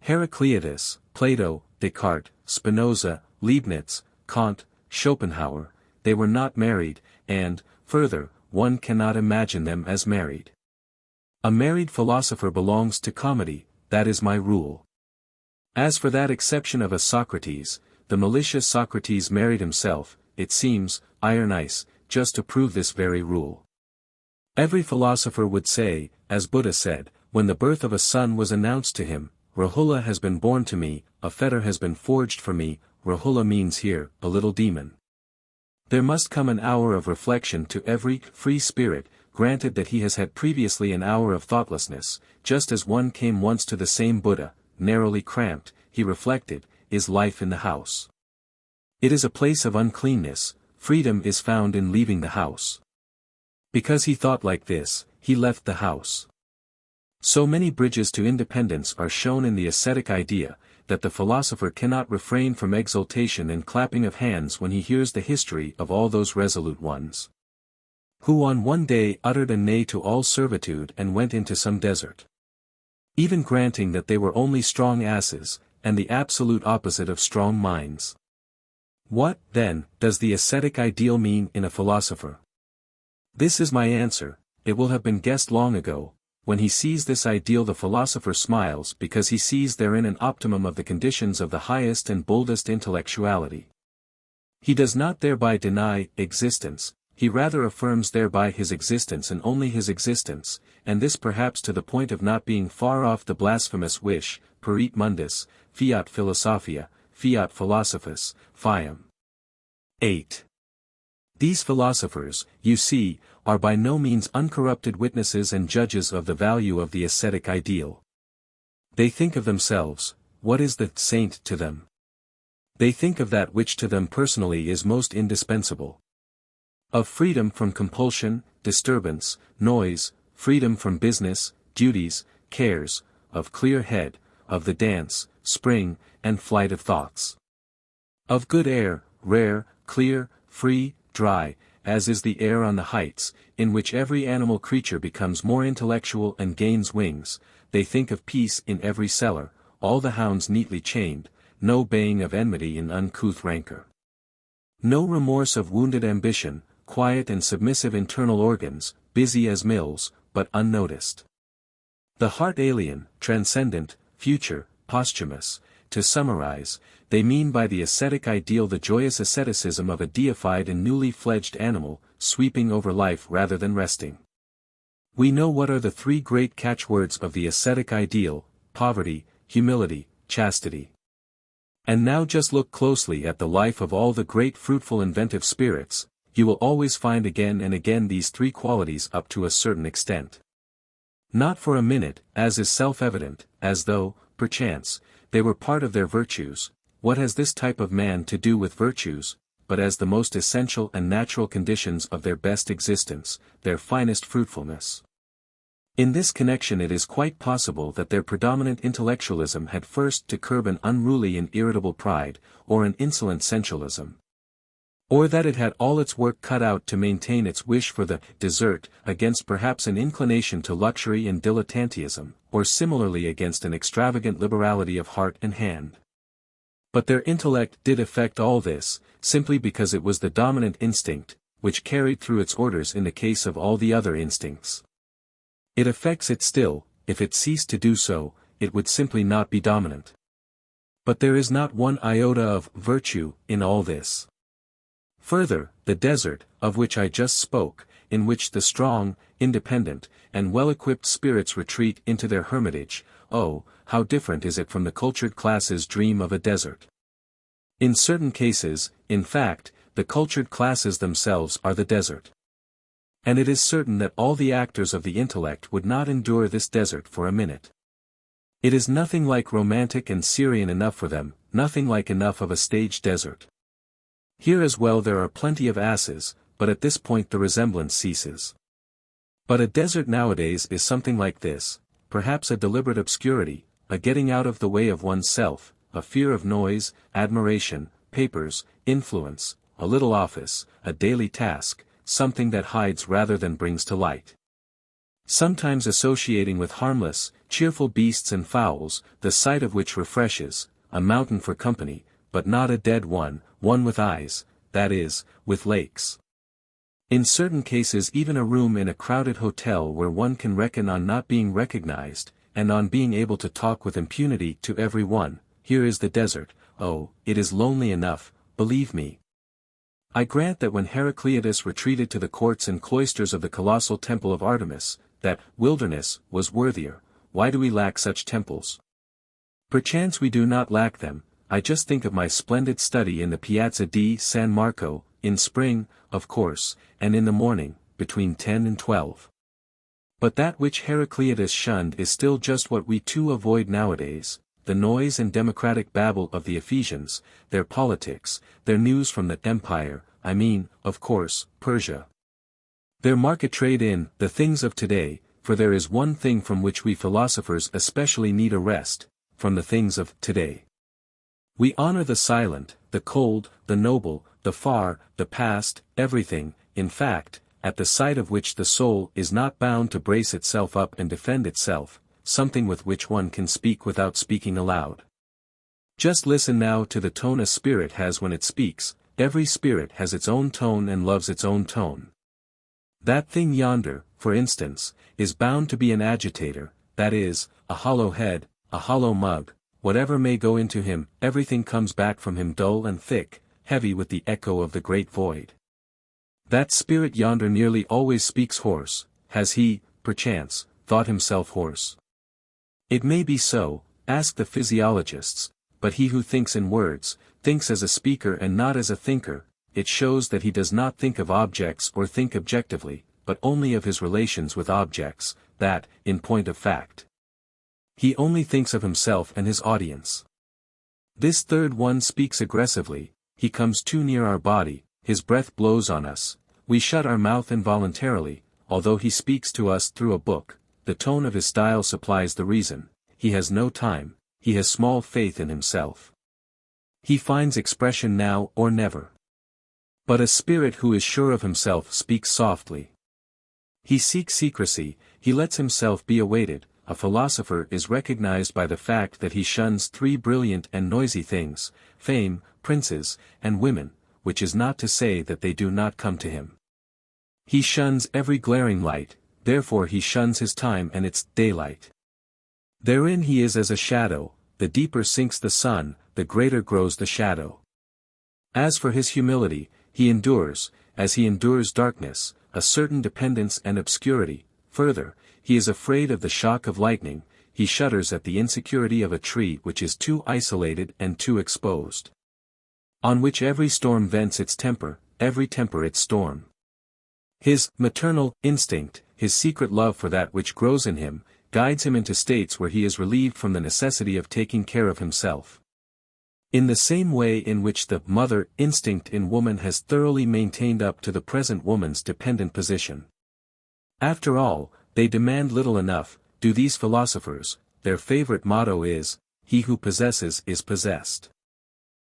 Heraclitus, Plato, Descartes, Spinoza, Leibniz, Kant, Schopenhauer, they were not married, and, further, one cannot imagine them as married. A married philosopher belongs to comedy, that is my rule. As for that exception of a Socrates, the malicious Socrates married himself, it seems, iron ice, just to prove this very rule. Every philosopher would say, as Buddha said, when the birth of a son was announced to him, Rahula has been born to me, a fetter has been forged for me. Rahula means here, a little demon. There must come an hour of reflection to every free spirit, granted that he has had previously an hour of thoughtlessness, just as one came once to the same Buddha, narrowly cramped, he reflected, is life in the house? It is a place of uncleanness, freedom is found in leaving the house. Because he thought like this, he left the house. So many bridges to independence are shown in the ascetic idea, that the philosopher cannot refrain from exultation and clapping of hands when he hears the history of all those resolute ones, who on one day uttered a nay to all servitude and went into some desert. Even granting that they were only strong asses, and the absolute opposite of strong minds. What, then, does the ascetic ideal mean in a philosopher? This is my answer. It will have been guessed long ago. When he sees this ideal the philosopher smiles because he sees therein an optimum of the conditions of the highest and boldest intellectuality. He does not thereby deny existence, he rather affirms thereby his existence and only his existence, and this perhaps to the point of not being far off the blasphemous wish, perit mundus, fiat philosophia, fiat philosophus, fiam. 8. These philosophers, you see, are by no means uncorrupted witnesses and judges of the value of the ascetic ideal. They think of themselves, what is the saint to them? They think of that which to them personally is most indispensable. Of freedom from compulsion, disturbance, noise, freedom from business, duties, cares, of clear head, of the dance, spring, and flight of thoughts. Of good air, rare, clear, free, dry, as is the air on the heights, in which every animal creature becomes more intellectual and gains wings. They think of peace in every cellar, all the hounds neatly chained, no baying of enmity in uncouth rancor. No remorse of wounded ambition, quiet and submissive internal organs, busy as mills, but unnoticed. The heart alien, transcendent, future, posthumous. To summarize, they mean by the ascetic ideal the joyous asceticism of a deified and newly fledged animal, sweeping over life rather than resting. We know what are the three great catchwords of the ascetic ideal: poverty, humility, chastity. And now just look closely at the life of all the great fruitful inventive spirits. You will always find again and again these three qualities up to a certain extent. Not for a minute, as is self-evident, as though, perchance, they were part of their virtues. What has this type of man to do with virtues, but as the most essential and natural conditions of their best existence, their finest fruitfulness? In this connection it is quite possible that their predominant intellectualism had first to curb an unruly and irritable pride, or an insolent sensualism. Or that it had all its work cut out to maintain its wish for the dessert, against perhaps an inclination to luxury and dilettantism, or similarly against an extravagant liberality of heart and hand. But their intellect did effect all this, simply because it was the dominant instinct, which carried through its orders in the case of all the other instincts. It effects it still. If it ceased to do so, it would simply not be dominant. But there is not one iota of virtue in all this. Further, the desert, of which I just spoke, in which the strong, independent, and well-equipped spirits retreat into their hermitage, oh, how different is it from the cultured classes' dream of a desert. In certain cases, in fact, the cultured classes themselves are the desert. And it is certain that all the actors of the intellect would not endure this desert for a minute. It is nothing like romantic and Syrian enough for them, nothing like enough of a stage desert. Here as well there are plenty of asses, but at this point the resemblance ceases. But a desert nowadays is something like this, perhaps a deliberate obscurity, a getting out of the way of oneself, a fear of noise, admiration, papers, influence, a little office, a daily task, something that hides rather than brings to light. Sometimes associating with harmless, cheerful beasts and fowls, the sight of which refreshes, a mountain for company, but not a dead one, one with eyes, that is, with lakes. In certain cases even a room in a crowded hotel where one can reckon on not being recognized, and on being able to talk with impunity to every one. Here is the desert. Oh, it is lonely enough, believe me. I grant that when Heraclitus retreated to the courts and cloisters of the colossal temple of Artemis, that wilderness was worthier. Why do we lack such temples? Perchance we do not lack them. I just think of my splendid study in the Piazza di San Marco, in spring, of course, and in the morning, between 10 and 12. But that which Heraclitus shunned is still just what we too avoid nowadays, the noise and democratic babble of the Ephesians, their politics, their news from the empire, I mean, of course, Persia. Their market trade in the things of today, for there is one thing from which we philosophers especially need a rest, from the things of today. We honor the silent, the cold, the noble, the far, the past, everything, in fact, at the sight of which the soul is not bound to brace itself up and defend itself, something with which one can speak without speaking aloud. Just listen now to the tone a spirit has when it speaks. Every spirit has its own tone and loves its own tone. That thing yonder, for instance, is bound to be an agitator, that is, a hollow head, a hollow mug. Whatever may go into him, everything comes back from him dull and thick, heavy with the echo of the great void. That spirit yonder nearly always speaks hoarse. Has he, perchance, thought himself hoarse? It may be so, ask the physiologists, but he who thinks in words, thinks as a speaker and not as a thinker. It shows that he does not think of objects or think objectively, but only of his relations with objects, that, in point of fact, he only thinks of himself and his audience. This third one speaks aggressively, he comes too near our body, his breath blows on us, we shut our mouth involuntarily, although he speaks to us through a book, the tone of his style supplies the reason, he has no time, he has small faith in himself. He finds expression now or never. But a spirit who is sure of himself speaks softly. He seeks secrecy, he lets himself be awaited. A philosopher is recognized by the fact that he shuns 3 brilliant and noisy things, fame, princes, and women, which is not to say that they do not come to him. He shuns every glaring light, therefore he shuns his time and its daylight. Therein he is as a shadow, the deeper sinks the sun, the greater grows the shadow. As for his humility, he endures, as he endures darkness, a certain dependence and obscurity. Further, he is afraid of the shock of lightning, he shudders at the insecurity of a tree which is too isolated and too exposed. On which every storm vents its temper, every temper its storm. His maternal instinct, his secret love for that which grows in him, guides him into states where he is relieved from the necessity of taking care of himself. In the same way in which the mother instinct in woman has thoroughly maintained up to the present woman's dependent position. After all, they demand little enough, do these philosophers, their favorite motto is, he who possesses is possessed.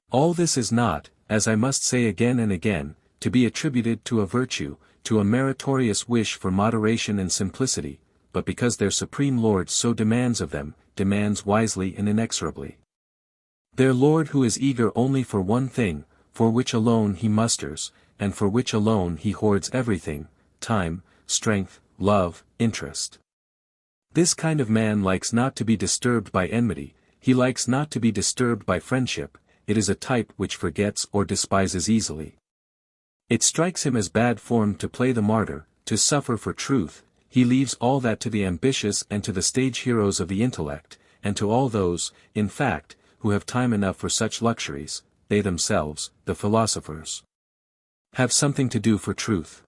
All this is not, as I must say again and again, to be attributed to a virtue, to a meritorious wish for moderation and simplicity, but because their supreme Lord so demands of them, demands wisely and inexorably. Their Lord who is eager only for one thing, for which alone he musters, and for which alone he hoards everything, time, strength, love, interest. This kind of man likes not to be disturbed by enmity, he likes not to be disturbed by friendship, it is a type which forgets or despises easily. It strikes him as bad form to play the martyr, to suffer for truth, he leaves all that to the ambitious and to the stage heroes of the intellect, and to all those, in fact, who have time enough for such luxuries. They themselves, the philosophers, have something to do for truth.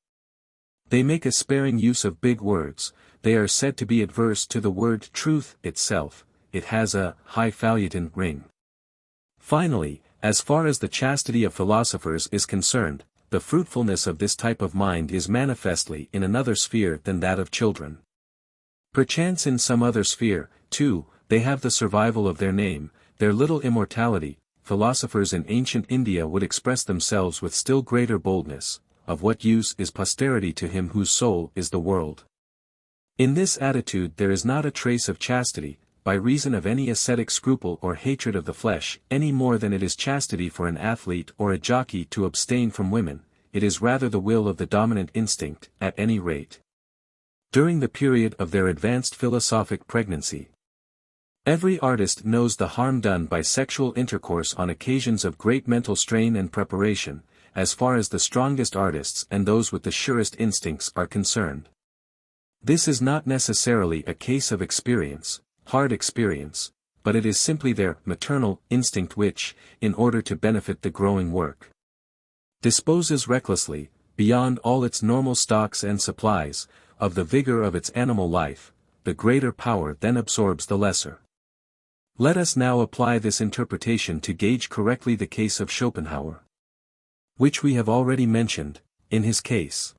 They make a sparing use of big words, they are said to be adverse to the word truth itself, it has a highfalutin ring. Finally, as far as the chastity of philosophers is concerned, the fruitfulness of this type of mind is manifestly in another sphere than that of children. Perchance in some other sphere, too, they have the survival of their name, their little immortality. Philosophers in ancient India would express themselves with still greater boldness, of what use is posterity to him whose soul is the world? In this attitude there is not a trace of chastity, by reason of any ascetic scruple or hatred of the flesh, any more than it is chastity for an athlete or a jockey to abstain from women, it is rather the will of the dominant instinct, at any rate. During the period of their advanced philosophic pregnancy, every artist knows the harm done by sexual intercourse on occasions of great mental strain and preparation, as far as the strongest artists and those with the surest instincts are concerned. This is not necessarily a case of experience, hard experience, but it is simply their maternal instinct which, in order to benefit the growing work, disposes recklessly, beyond all its normal stocks and supplies, of the vigor of its animal life. The greater power then absorbs the lesser. Let us now apply this interpretation to gauge correctly the case of Schopenhauer, which we have already mentioned. In his case,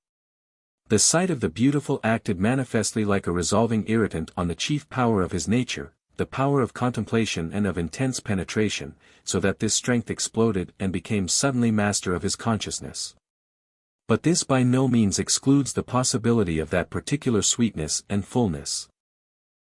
the sight of the beautiful acted manifestly like a resolving irritant on the chief power of his nature, the power of contemplation and of intense penetration, so that this strength exploded and became suddenly master of his consciousness. But this by no means excludes the possibility of that particular sweetness and fullness,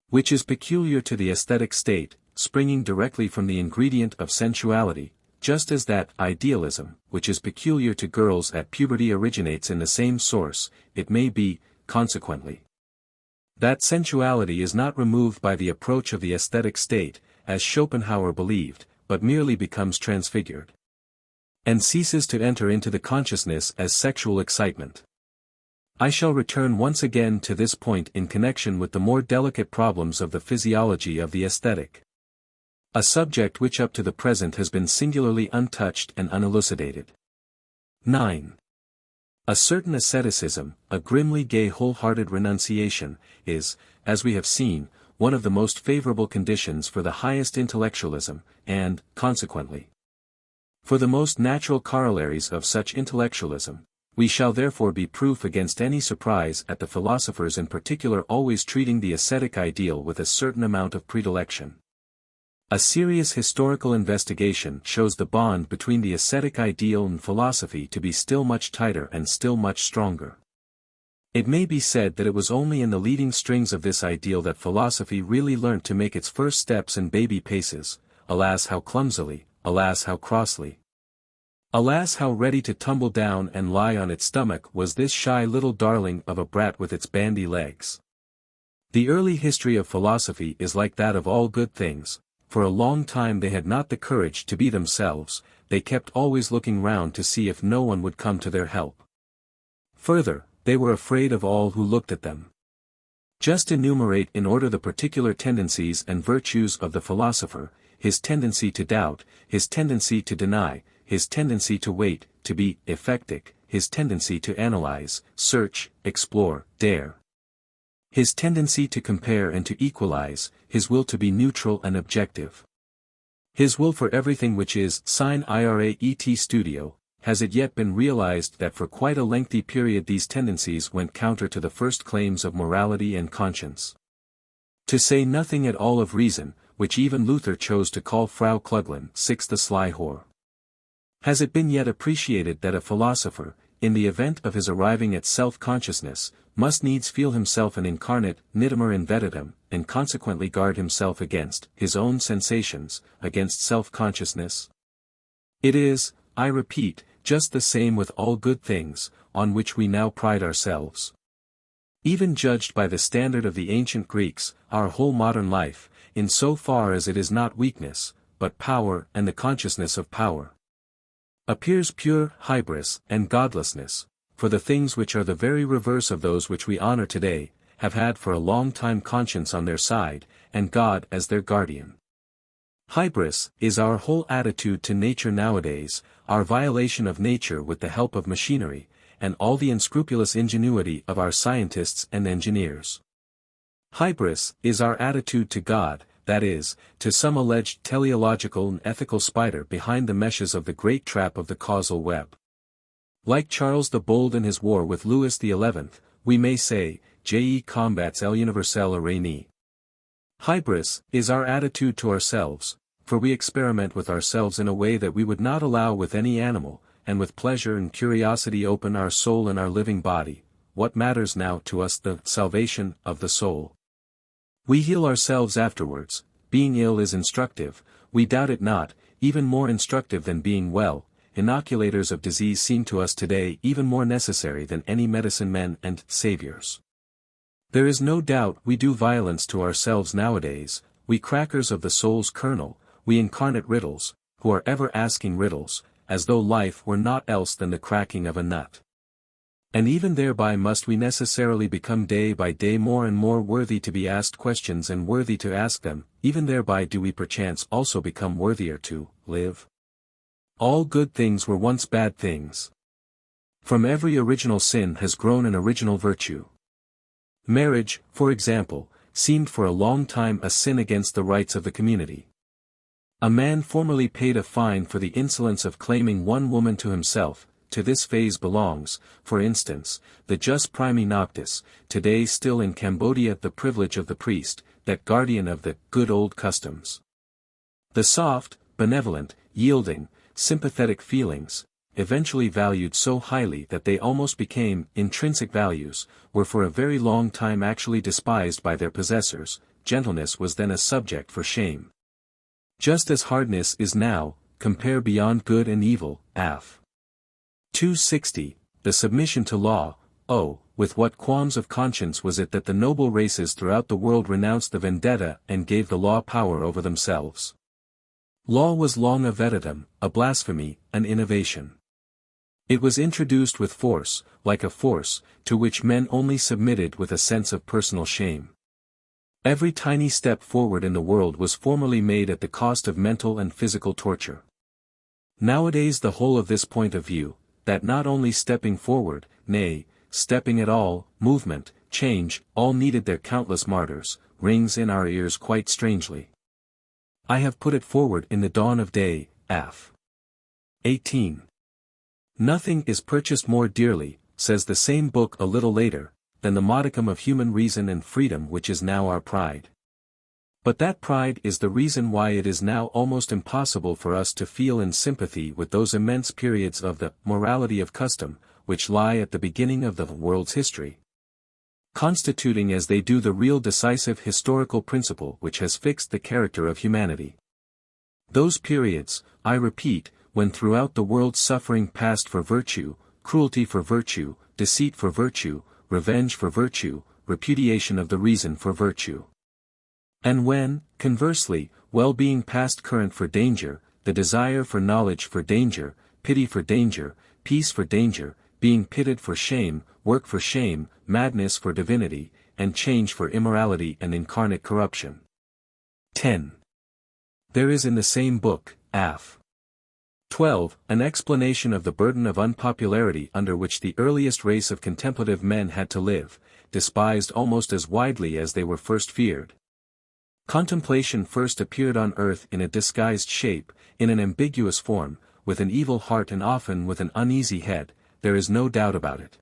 which is peculiar to the aesthetic state, springing directly from the ingredient of sensuality, just as that idealism, which is peculiar to girls at puberty originates in the same source. It may be, consequently, that sensuality is not removed by the approach of the aesthetic state, as Schopenhauer believed, but merely becomes transfigured. and ceases to enter into the consciousness as sexual excitement. I shall return once again to this point in connection with the more delicate problems of the physiology of the aesthetic. A subject which up to the present has been singularly untouched and unelucidated. 9. A certain asceticism, a grimly gay wholehearted renunciation, is, as we have seen, one of the most favorable conditions for the highest intellectualism, and, consequently, for the most natural corollaries of such intellectualism. We shall therefore be proof against any surprise at the philosophers in particular always treating the ascetic ideal with a certain amount of predilection. A serious historical investigation shows the bond between the ascetic ideal and philosophy to be still much tighter and still much stronger. It may be said that it was only in the leading strings of this ideal that philosophy really learnt to make its first steps and baby paces, alas how clumsily, alas how crossly. Alas how ready to tumble down and lie on its stomach was this shy little darling of a brat with its bandy legs. The early history of philosophy is like that of all good things. For a long time they had not the courage to be themselves, they kept always looking round to see if no one would come to their help. Further, they were afraid of all who looked at them. Just enumerate in order the particular tendencies and virtues of the philosopher: his tendency to doubt, his tendency to deny, his tendency to wait, to be ephectic, his tendency to analyze, search, explore, dare. His tendency to compare and to equalize, his will to be neutral and objective. His will for everything which is sine ira et studio. Has it yet been realized that for quite a lengthy period these tendencies went counter to the first claims of morality and conscience? To say nothing at all of reason, which even Luther chose to call Frau Kluglin, 6 the sly whore. Has it been yet appreciated that a philosopher, in the event of his arriving at self-consciousness, must needs feel himself an incarnate nitimer in vetitum, and consequently guard himself against his own sensations, against self-consciousness? It is, I repeat, just the same with all good things, on which we now pride ourselves. Even judged by the standard of the ancient Greeks, our whole modern life, in so far as it is not weakness, but power and the consciousness of power, appears pure hybris and godlessness, for the things which are the very reverse of those which we honor today, have had for a long time conscience on their side, and God as their guardian. Hybris is our whole attitude to nature nowadays, our violation of nature with the help of machinery, and all the unscrupulous ingenuity of our scientists and engineers. Hybris is our attitude to God, that is, to some alleged teleological and ethical spider behind the meshes of the great trap of the causal web. Like Charles the Bold in his war with Louis XI, we may say, Je combats l'universel araignée. Hybris is our attitude to ourselves, for we experiment with ourselves in a way that we would not allow with any animal, and with pleasure and curiosity open our soul and our living body. What matters now to us the salvation of the soul? We heal ourselves afterwards. Being ill is instructive, we doubt it not, even more instructive than being well. Inoculators of disease seem to us today even more necessary than any medicine men and saviors. There is no doubt we do violence to ourselves nowadays, we crackers of the soul's kernel, we incarnate riddles, who are ever asking riddles, as though life were naught else than the cracking of a nut. And even thereby must we necessarily become day by day more and more worthy to be asked questions and worthy to ask them, even thereby do we perchance also become worthier to live. All good things were once bad things. From every original sin has grown an original virtue. Marriage, for example, seemed for a long time a sin against the rights of the community. A man formerly paid a fine for the insolence of claiming one woman to himself. To this phase belongs, for instance, the jus primi noctis, today still in Cambodia the privilege of the priest, that guardian of the good old customs. The soft, benevolent, yielding, sympathetic feelings, eventually valued so highly that they almost became intrinsic values, were for a very long time actually despised by their possessors. Gentleness was then a subject for shame. Just as hardness is now, compare Beyond Good and Evil, Aff. 260, the submission to law. Oh, with what qualms of conscience was it that the noble races throughout the world renounced the vendetta and gave the law power over themselves. Law was long a vetetum, a blasphemy, an innovation. It was introduced with force, like a force, to which men only submitted with a sense of personal shame. Every tiny step forward in the world was formerly made at the cost of mental and physical torture. Nowadays the whole of this point of view, that not only stepping forward, nay, stepping at all, movement, change, all needed their countless martyrs, rings in our ears quite strangely. I have put it forward in the dawn of day, Af. 18. Nothing is purchased more dearly, says the same book a little later, than the modicum of human reason and freedom which is now our pride. But that pride is the reason why it is now almost impossible for us to feel in sympathy with those immense periods of the morality of custom, which lie at the beginning of the world's history, constituting as they do the real decisive historical principle which has fixed the character of humanity. Those periods, I repeat, when throughout the world suffering passed for virtue, cruelty for virtue, deceit for virtue, revenge for virtue, repudiation of the reason for virtue. And when, conversely, well-being passed current for danger, the desire for knowledge for danger, pity for danger, peace for danger, being pitted for shame, work for shame, madness for divinity, and change for immorality and incarnate corruption. 10. There is in the same book, Af. 12, an explanation of the burden of unpopularity under which the earliest race of contemplative men had to live, despised almost as widely as they were first feared. Contemplation first appeared on earth in a disguised shape, in an ambiguous form, with an evil heart and often with an uneasy head, there is no doubt about it.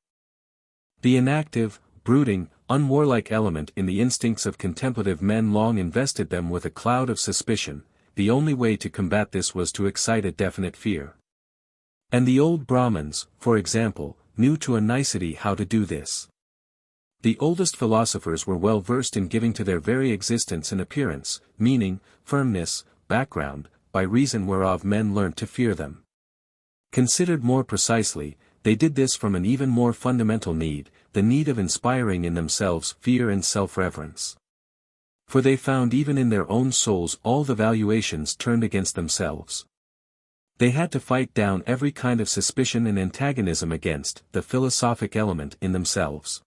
The inactive, brooding, unwarlike element in the instincts of contemplative men long invested them with a cloud of suspicion. The only way to combat this was to excite a definite fear. And the old Brahmins, for example, knew to a nicety how to do this. The oldest philosophers were well versed in giving to their very existence an appearance, meaning, firmness, background, by reason whereof men learnt to fear them. Considered more precisely, they did this from an even more fundamental need, the need of inspiring in themselves fear and self-reverence. For they found even in their own souls all the valuations turned against themselves. They had to fight down every kind of suspicion and antagonism against the philosophic element in themselves.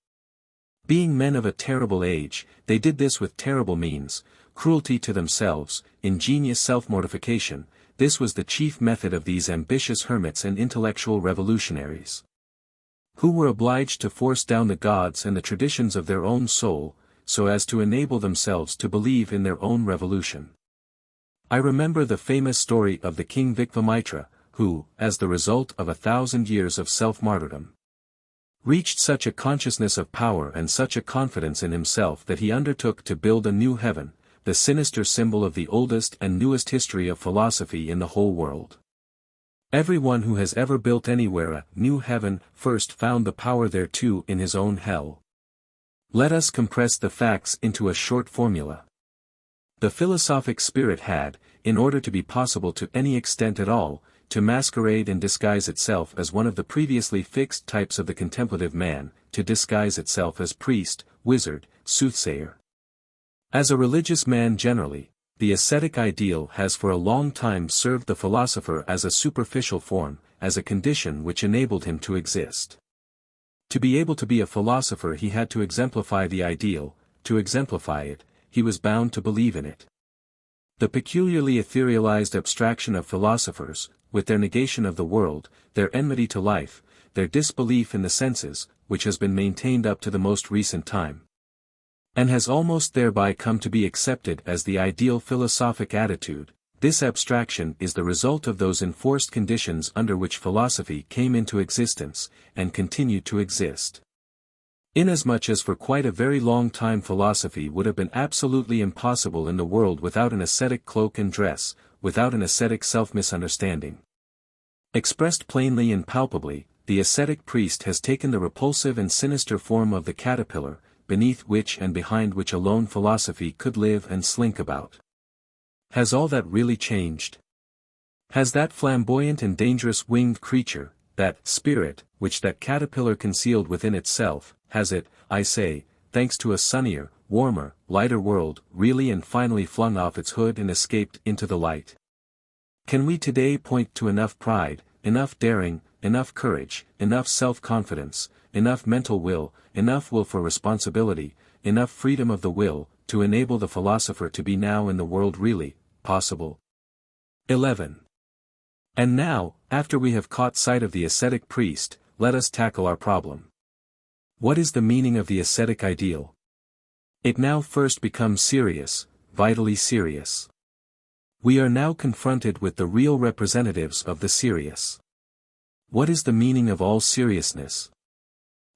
Being men of a terrible age, they did this with terrible means, cruelty to themselves, ingenious self-mortification. This was the chief method of these ambitious hermits and intellectual revolutionaries, who were obliged to force down the gods and the traditions of their own soul, so as to enable themselves to believe in their own revolution. I remember the famous story of the king Vikramaitra, who, as the result of 1,000 years of self-martyrdom, reached such a consciousness of power and such a confidence in himself that he undertook to build a new heaven, the sinister symbol of the oldest and newest history of philosophy in the whole world. Everyone who has ever built anywhere a new heaven first found the power thereto in his own hell. Let us compress the facts into a short formula. The philosophic spirit had, in order to be possible to any extent at all, to masquerade and disguise itself as one of the previously fixed types of the contemplative man, to disguise itself as priest, wizard, soothsayer. As a religious man generally, the ascetic ideal has for a long time served the philosopher as a superficial form, as a condition which enabled him to exist. To be able to be a philosopher he had to exemplify the ideal, to exemplify it, he was bound to believe in it. The peculiarly etherealized abstraction of philosophers, with their negation of the world, their enmity to life, their disbelief in the senses, which has been maintained up to the most recent time, and has almost thereby come to be accepted as the ideal philosophic attitude, this abstraction is the result of those enforced conditions under which philosophy came into existence, and continued to exist. Inasmuch as for quite a very long time philosophy would have been absolutely impossible in the world without an ascetic cloak and dress, without an ascetic self-misunderstanding. Expressed plainly and palpably, the ascetic priest has taken the repulsive and sinister form of the caterpillar, beneath which and behind which alone philosophy could live and slink about. Has all that really changed? Has that flamboyant and dangerous winged creature, that spirit, which that caterpillar concealed within itself, has it, I say, thanks to a sunnier, warmer, lighter world, really and finally flung off its hood and escaped into the light? Can we today point to enough pride, enough daring, enough courage, enough self-confidence, enough mental will, enough will for responsibility, enough freedom of the will, to enable the philosopher to be now in the world really possible? 11. And now, after we have caught sight of the ascetic priest, let us tackle our problem. What is the meaning of the ascetic ideal? It now first becomes serious, vitally serious. We are now confronted with the real representatives of the serious. What is the meaning of all seriousness?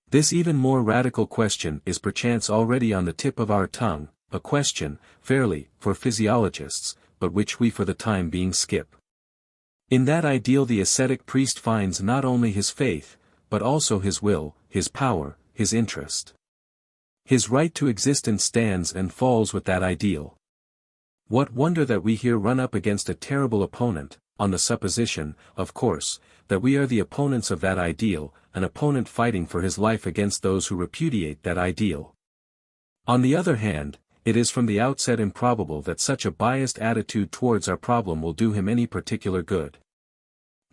This even more radical question is perchance already on the tip of our tongue, a question, fairly, for physiologists, but which we for the time being skip. In that ideal the ascetic priest finds not only his faith, but also his will, his power, his interest. His right to existence stands and falls with that ideal. What wonder that we here run up against a terrible opponent, on the supposition, of course, that we are the opponents of that ideal, an opponent fighting for his life against those who repudiate that ideal. On the other hand, it is from the outset improbable that such a biased attitude towards our problem will do him any particular good.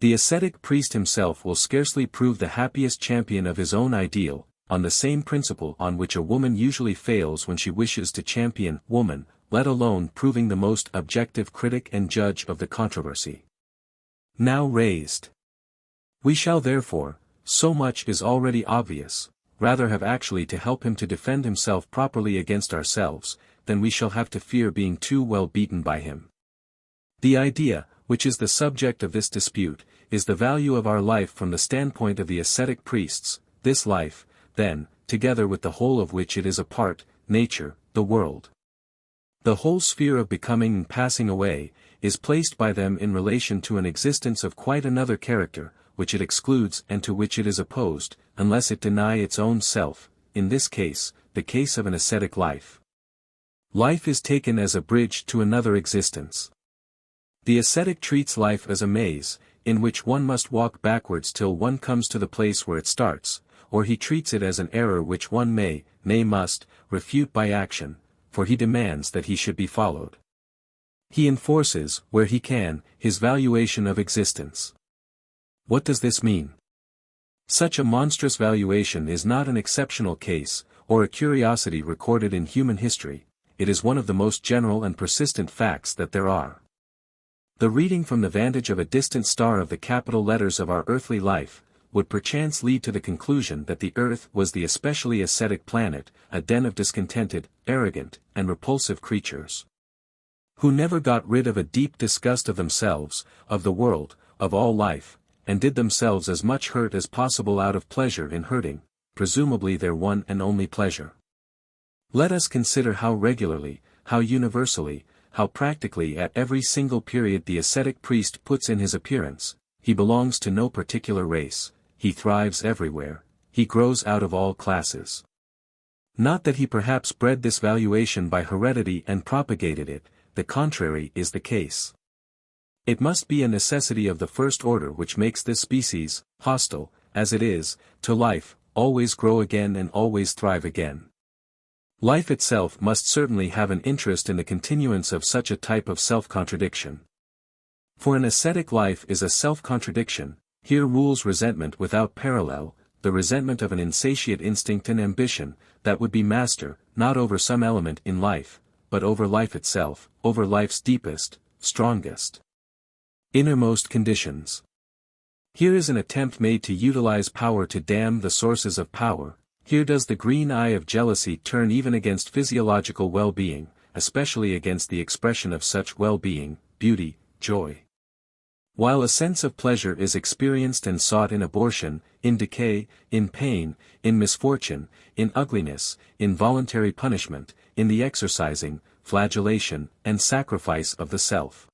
The ascetic priest himself will scarcely prove the happiest champion of his own ideal, on the same principle on which a woman usually fails when she wishes to champion woman, let alone proving the most objective critic and judge of the controversy now raised. We shall therefore, so much is already obvious, rather have actually to help him to defend himself properly against ourselves, than we shall have to fear being too well beaten by him. The idea, which is the subject of this dispute, is the value of our life from the standpoint of the ascetic priests, this life, then, together with the whole of which it is a part, nature, the world. The whole sphere of becoming and passing away, is placed by them in relation to an existence of quite another character, which it excludes and to which it is opposed, unless it deny its own self, in this case, the case of an ascetic life. Life is taken as a bridge to another existence. The ascetic treats life as a maze, in which one must walk backwards till one comes to the place where it starts, or he treats it as an error which one may, nay must, refute by action, for he demands that he should be followed. He enforces, where he can, his valuation of existence. What does this mean? Such a monstrous valuation is not an exceptional case, or a curiosity recorded in human history, it is one of the most general and persistent facts that there are. The reading from the vantage of a distant star of the capital letters of our earthly life, would perchance lead to the conclusion that the earth was the especially ascetic planet, a den of discontented, arrogant, and repulsive creatures, who never got rid of a deep disgust of themselves, of the world, of all life, and did themselves as much hurt as possible out of pleasure in hurting, presumably their one and only pleasure. Let us consider how regularly, how universally, how practically at every single period the ascetic priest puts in his appearance. He belongs to no particular race, he thrives everywhere, he grows out of all classes. Not that he perhaps bred this valuation by heredity and propagated it, the contrary is the case. It must be a necessity of the first order which makes this species, hostile, as it is, to life, always grow again and always thrive again. Life itself must certainly have an interest in the continuance of such a type of self-contradiction. For an ascetic life is a self-contradiction, here rules resentment without parallel, the resentment of an insatiate instinct and ambition, that would be master, not over some element in life, but over life itself, over life's deepest, strongest, innermost conditions. Here is an attempt made to utilize power to damn the sources of power, here does the green eye of jealousy turn even against physiological well-being, especially against the expression of such well-being, beauty, joy. While a sense of pleasure is experienced and sought in abortion, in decay, in pain, in misfortune, in ugliness, in voluntary punishment, in the exercising, flagellation, and sacrifice of the self.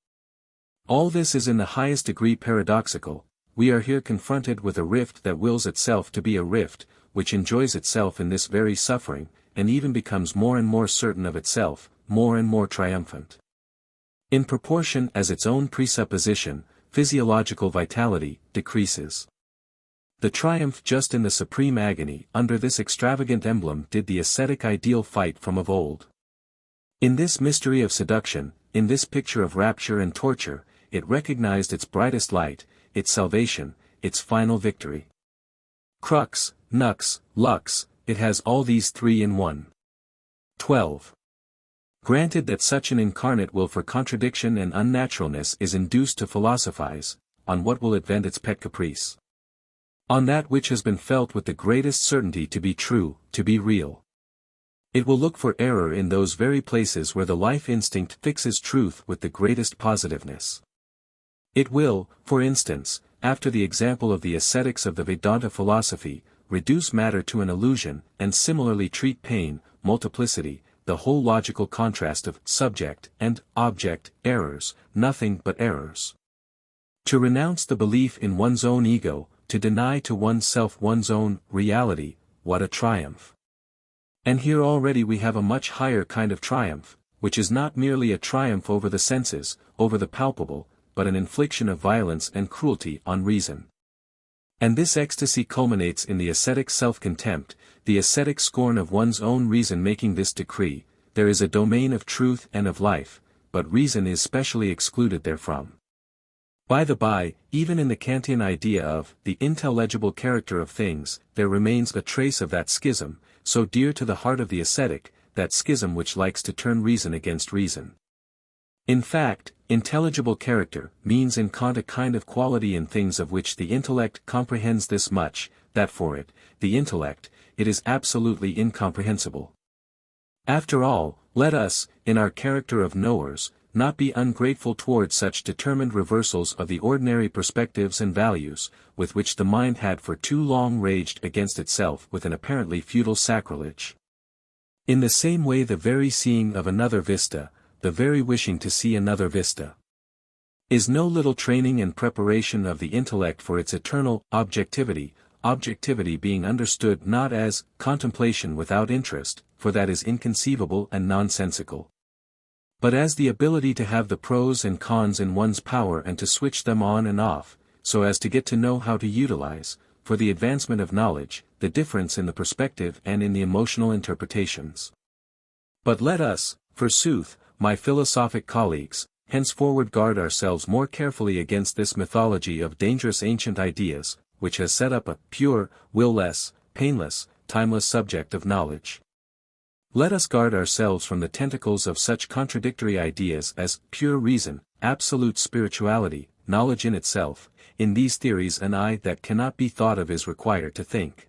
All this is in the highest degree paradoxical. We are here confronted with a rift that wills itself to be a rift, which enjoys itself in this very suffering, and even becomes more and more certain of itself, more and more triumphant. In proportion as its own presupposition, physiological vitality, decreases. The triumph just in the supreme agony under this extravagant emblem did the ascetic ideal fight from of old. In this mystery of seduction, in this picture of rapture and torture, it recognized its brightest light, its salvation, its final victory. Crux, nux, lux, it has all these three in one. 12. Granted that such an incarnate will for contradiction and unnaturalness is induced to philosophize, on what will it vent its pet caprice? On that which has been felt with the greatest certainty to be true, to be real. It will look for error in those very places where the life instinct fixes truth with the greatest positiveness. It will, for instance, after the example of the ascetics of the Vedanta philosophy, reduce matter to an illusion, and similarly treat pain, multiplicity, the whole logical contrast of subject and object, errors, nothing but errors. To renounce the belief in one's own ego, to deny to oneself one's own reality, what a triumph! And here already we have a much higher kind of triumph, which is not merely a triumph over the senses, over the palpable, but an infliction of violence and cruelty on reason. And this ecstasy culminates in the ascetic self-contempt, the ascetic scorn of one's own reason making this decree: there is a domain of truth and of life, but reason is specially excluded therefrom. By the by, even in the Kantian idea of the intelligible character of things, there remains a trace of that schism, so dear to the heart of the ascetic, that schism which likes to turn reason against reason. In fact, intelligible character means in Kant a kind of quality in things of which the intellect comprehends this much, that for it, the intellect, it is absolutely incomprehensible. After all, let us, in our character of knowers, not be ungrateful towards such determined reversals of the ordinary perspectives and values, with which the mind had for too long raged against itself with an apparently futile sacrilege. In the same way the very seeing of another vista, the very wishing to see another vista, is no little training and preparation of the intellect for its eternal objectivity, objectivity being understood not as contemplation without interest, for that is inconceivable and nonsensical, but as the ability to have the pros and cons in one's power and to switch them on and off, so as to get to know how to utilize, for the advancement of knowledge, the difference in the perspective and in the emotional interpretations. But let us, forsooth, my philosophic colleagues, henceforward guard ourselves more carefully against this mythology of dangerous ancient ideas, which has set up a pure, will-less, painless, timeless subject of knowledge. Let us guard ourselves from the tentacles of such contradictory ideas as pure reason, absolute spirituality, knowledge in itself. In these theories an I that cannot be thought of is required to think.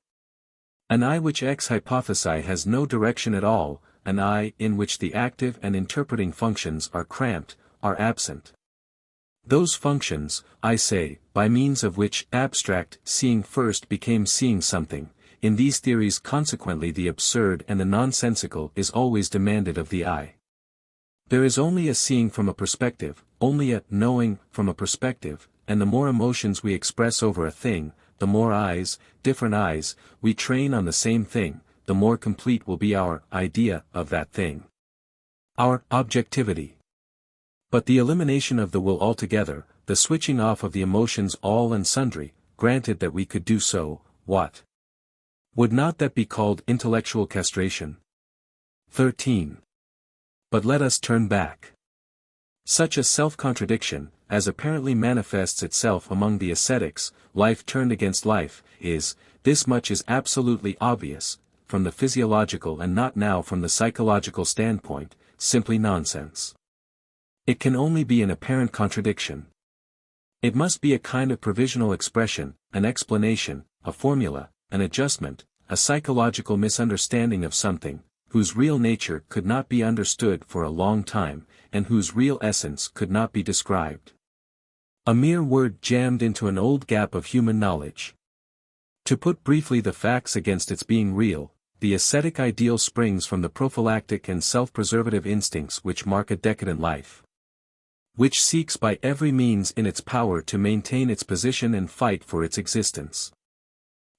An I which ex hypothesi has no direction at all, an I in which the active and interpreting functions are cramped, are absent. Those functions, I say, by means of which abstract seeing first became seeing something. In these theories consequently the absurd and the nonsensical is always demanded of the I. There is only a seeing from a perspective, only a knowing from a perspective, and the more emotions we express over a thing, the more eyes, different eyes, we train on the same thing, the more complete will be our idea of that thing. Our objectivity. But the elimination of the will altogether, the switching off of the emotions all and sundry, granted that we could do so, what? Would not that be called intellectual castration? 13. But let us turn back. Such a self-contradiction, as apparently manifests itself among the ascetics, life turned against life, this much is absolutely obvious, from the physiological and not now from the psychological standpoint, simply nonsense. It can only be an apparent contradiction. It must be a kind of provisional expression, an explanation, a formula, an adjustment, a psychological misunderstanding of something, whose real nature could not be understood for a long time, and whose real essence could not be described. A mere word jammed into an old gap of human knowledge. To put briefly the facts against its being real, the ascetic ideal springs from the prophylactic and self-preservative instincts which mark a decadent life, which seeks by every means in its power to maintain its position and fight for its existence.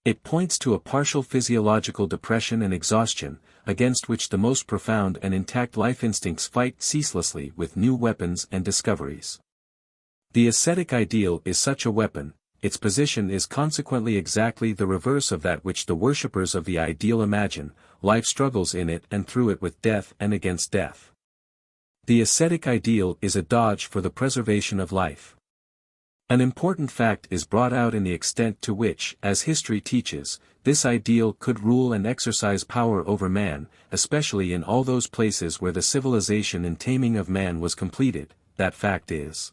It points to a partial physiological depression and exhaustion, against which the most profound and intact life instincts fight ceaselessly with new weapons and discoveries. The ascetic ideal is such a weapon. Its position is consequently exactly the reverse of that which the worshippers of the ideal imagine. Life struggles in it and through it with death and against death. The ascetic ideal is a dodge for the preservation of life. An important fact is brought out in the extent to which, as history teaches, this ideal could rule and exercise power over man, especially in all those places where the civilization and taming of man was completed. That fact is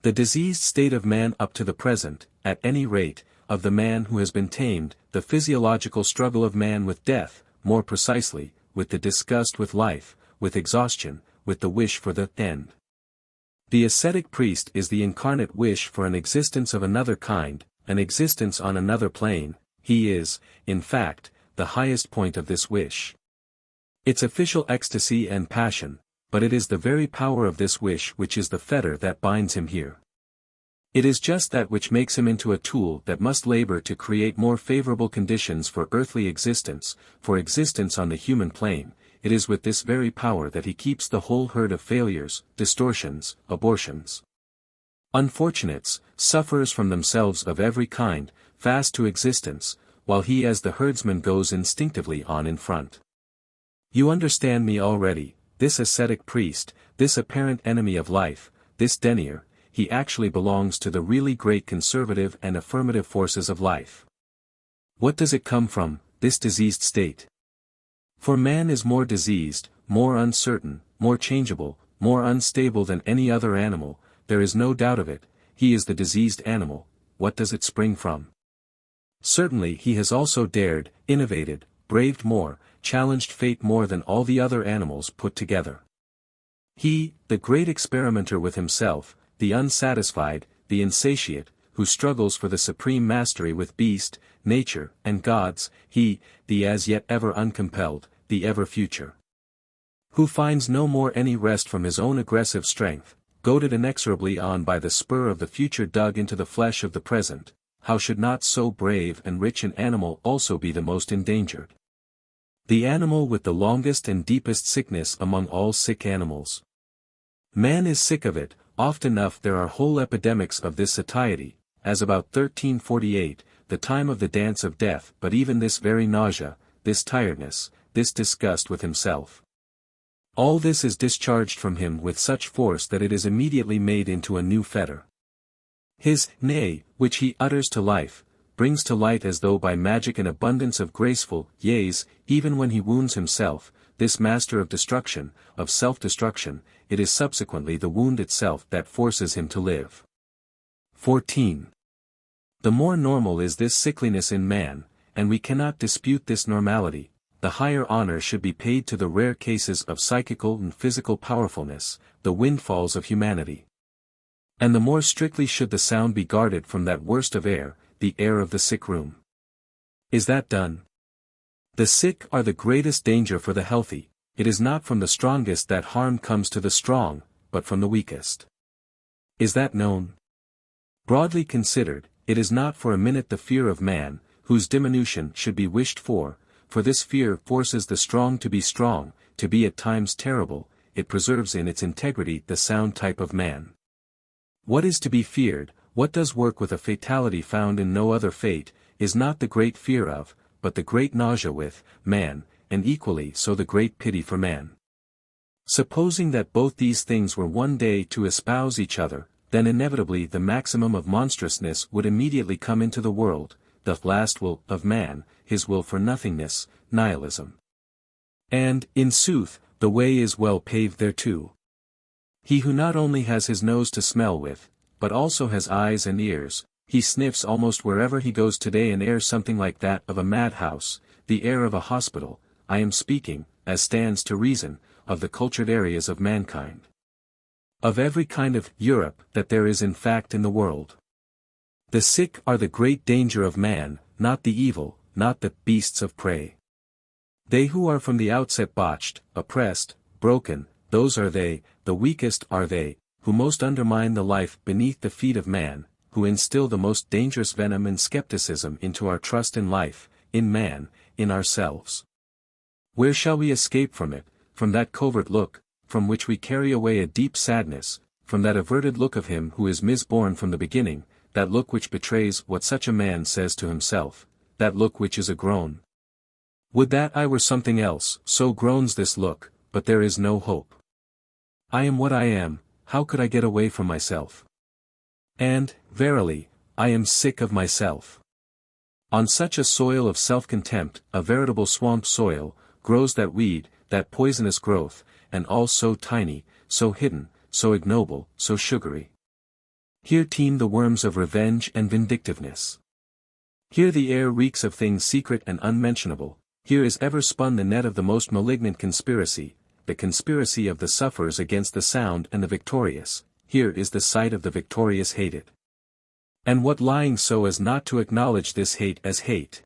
the diseased state of man up to the present, at any rate, of the man who has been tamed, the physiological struggle of man with death, more precisely, with the disgust with life, with exhaustion, with the wish for the end. The ascetic priest is the incarnate wish for an existence of another kind, an existence on another plane. He is, in fact, the highest point of this wish. Its official ecstasy and passion, but it is the very power of this wish which is the fetter that binds him here. It is just that which makes him into a tool that must labor to create more favorable conditions for earthly existence, for existence on the human plane. It is with this very power that he keeps the whole herd of failures, distortions, abortions, unfortunates, sufferers from themselves of every kind, fast to existence, while he as the herdsman goes instinctively on in front. You understand me already, this ascetic priest, this apparent enemy of life, this denier, he actually belongs to the really great conservative and affirmative forces of life. What does it come from, this diseased state? For man is more diseased, more uncertain, more changeable, more unstable than any other animal, there is no doubt of it. He is the diseased animal. What does it spring from? Certainly he has also dared, innovated, braved more, challenged fate more than all the other animals put together. He, the great experimenter with himself, the unsatisfied, the insatiate, who struggles for the supreme mastery with beast, nature, and gods, he, the as yet ever uncompelled, the ever future. Who finds no more any rest from his own aggressive strength, goaded inexorably on by the spur of the future dug into the flesh of the present, how should not so brave and rich an animal also be the most endangered? The animal with the longest and deepest sickness among all sick animals. Man is sick of it. Oft enough there are whole epidemics of this satiety, as about 1348, the time of the dance of death, but even this very nausea, this tiredness, this disgust with himself. All this is discharged from him with such force that it is immediately made into a new fetter. His nay, which he utters to life, brings to light as though by magic an abundance of graceful yeas, even when he wounds himself, this master of destruction, of self-destruction, it is subsequently the wound itself that forces him to live. 14. The more normal is this sickliness in man, and we cannot dispute this normality, the higher honor should be paid to the rare cases of psychical and physical powerfulness, the windfalls of humanity. And the more strictly should the sound be guarded from that worst of air, the air of the sick room. Is that done? The sick are the greatest danger for the healthy. It is not from the strongest that harm comes to the strong, but from the weakest. Is that known? Broadly considered, it is not for a minute the fear of man, whose diminution should be wished for this fear forces the strong to be at times terrible, it preserves in its integrity the sound type of man. What is to be feared, what does work with a fatality found in no other fate, is not the great fear of, but the great nausea with, man, and equally so the great pity for man. Supposing that both these things were one day to espouse each other, then inevitably the maximum of monstrousness would immediately come into the world, the last will of man, his will for nothingness, nihilism. And, in sooth, the way is well paved thereto. He who not only has his nose to smell with, but also has eyes and ears, he sniffs almost wherever he goes today an air something like that of a madhouse, the air of a hospital. I am speaking, as stands to reason, of the cultured areas of mankind. Of every kind of Europe that there is in fact in the world. The sick are the great danger of man, not the evil, not the beasts of prey. They who are from the outset botched, oppressed, broken, those are they, the weakest are they, who most undermine the life beneath the feet of man, who instill the most dangerous venom and skepticism into our trust in life, in man, in ourselves. Where shall we escape from it, from that covert look, from which we carry away a deep sadness, from that averted look of him who is misborn from the beginning, that look which betrays what such a man says to himself, that look which is a groan? Would that I were something else, so groans this look, but there is no hope. I am what I am, how could I get away from myself? And, verily, I am sick of myself. On such a soil of self-contempt, a veritable swamp soil, grows that weed, that poisonous growth, and all so tiny, so hidden, so ignoble, so sugary. Here teem the worms of revenge and vindictiveness. Here the air reeks of things secret and unmentionable, here is ever spun the net of the most malignant conspiracy, the conspiracy of the sufferers against the sound and the victorious, here is the sight of the victorious hated. And what lying so as not to acknowledge this hate as hate?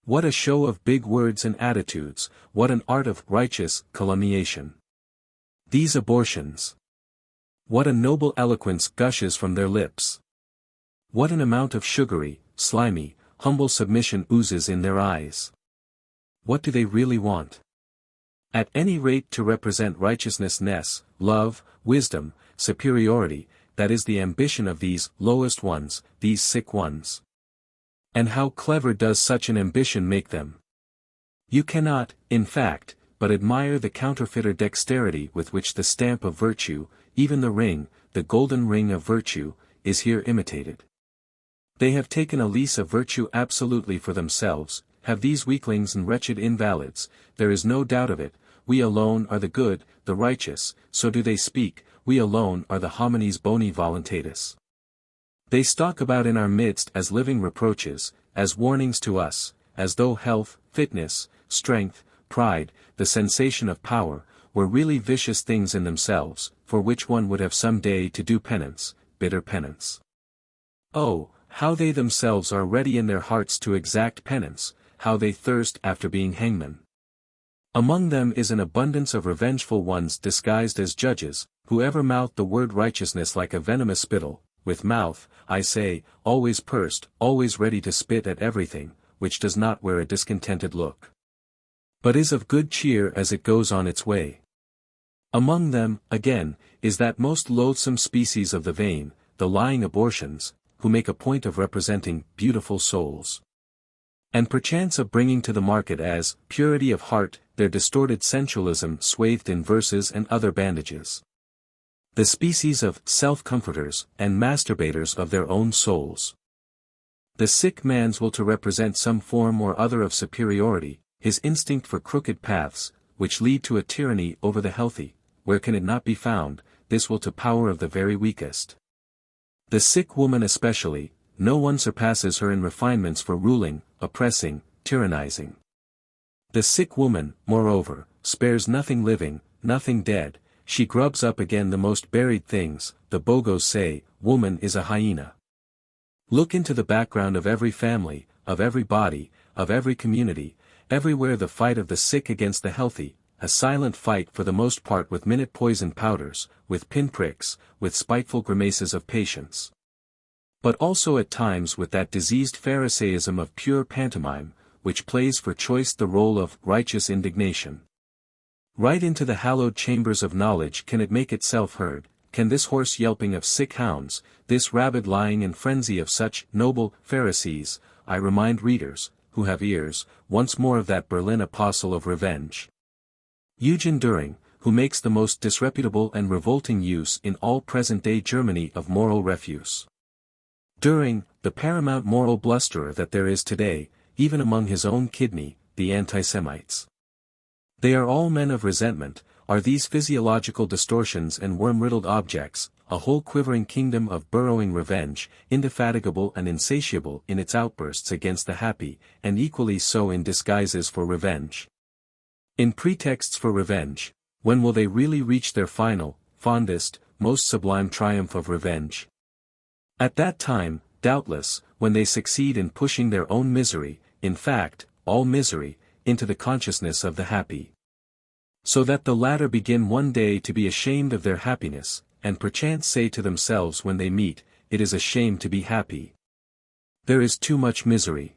What a show of big words and attitudes, what an art of righteous calumniation. These abortions. What a noble eloquence gushes from their lips. What an amount of sugary, slimy, humble submission oozes in their eyes. What do they really want? At any rate to represent righteousness, love, wisdom, superiority, that is the ambition of these lowest ones, these sick ones. And how clever does such an ambition make them? You cannot, in fact, but admire the counterfeiter dexterity with which the stamp of virtue, even the ring, the golden ring of virtue, is here imitated. They have taken a lease of virtue absolutely for themselves, have these weaklings and wretched invalids, there is no doubt of it, we alone are the good, the righteous, so do they speak, we alone are the homines boni voluntatis. They stalk about in our midst as living reproaches, as warnings to us, as though health, fitness, strength, pride, the sensation of power, were really vicious things in themselves, for which one would have some day to do penance, bitter penance. Oh, how they themselves are ready in their hearts to exact penance, how they thirst after being hangmen. Among them is an abundance of revengeful ones disguised as judges, who ever mouth the word righteousness like a venomous spittle, with mouth, I say, always pursed, always ready to spit at everything, which does not wear a discontented look, but is of good cheer as it goes on its way. Among them, again, is that most loathsome species of the vain, the lying abortions, who make a point of representing beautiful souls, and perchance of bringing to the market as purity of heart their distorted sensualism swathed in verses and other bandages. The species of self-comforters and masturbators of their own souls. The sick man's will to represent some form or other of superiority, his instinct for crooked paths, which lead to a tyranny over the healthy, where can it not be found, this will to power of the very weakest. The sick woman especially, no one surpasses her in refinements for ruling, oppressing, tyrannizing. The sick woman, moreover, spares nothing living, nothing dead, she grubs up again the most buried things, the Bogos say, woman is a hyena. Look into the background of every family, of every body, of every community, everywhere the fight of the sick against the healthy, a silent fight for the most part with minute poison powders, with pinpricks, with spiteful grimaces of patience. But also at times with that diseased Pharisaism of pure pantomime, which plays for choice the role of righteous indignation. Right into the hallowed chambers of knowledge can it make itself heard, can this hoarse yelping of sick hounds, this rabid lying and frenzy of such noble Pharisees, I remind readers, who have ears, once more of that Berlin apostle of revenge. Eugen Düring, who makes the most disreputable and revolting use in all present-day Germany of moral refuse. Düring, the paramount moral blusterer that there is today, even among his own kidney, the anti-Semites. They are all men of resentment, are these physiological distortions and worm-riddled objects, a whole quivering kingdom of burrowing revenge, indefatigable and insatiable in its outbursts against the happy, and equally so in disguises for revenge. In pretexts for revenge, when will they really reach their final, fondest, most sublime triumph of revenge? At that time, doubtless, when they succeed in pushing their own misery, in fact, all misery, into the consciousness of the happy. So that the latter begin one day to be ashamed of their happiness, and perchance say to themselves when they meet, it is a shame to be happy. There is too much misery.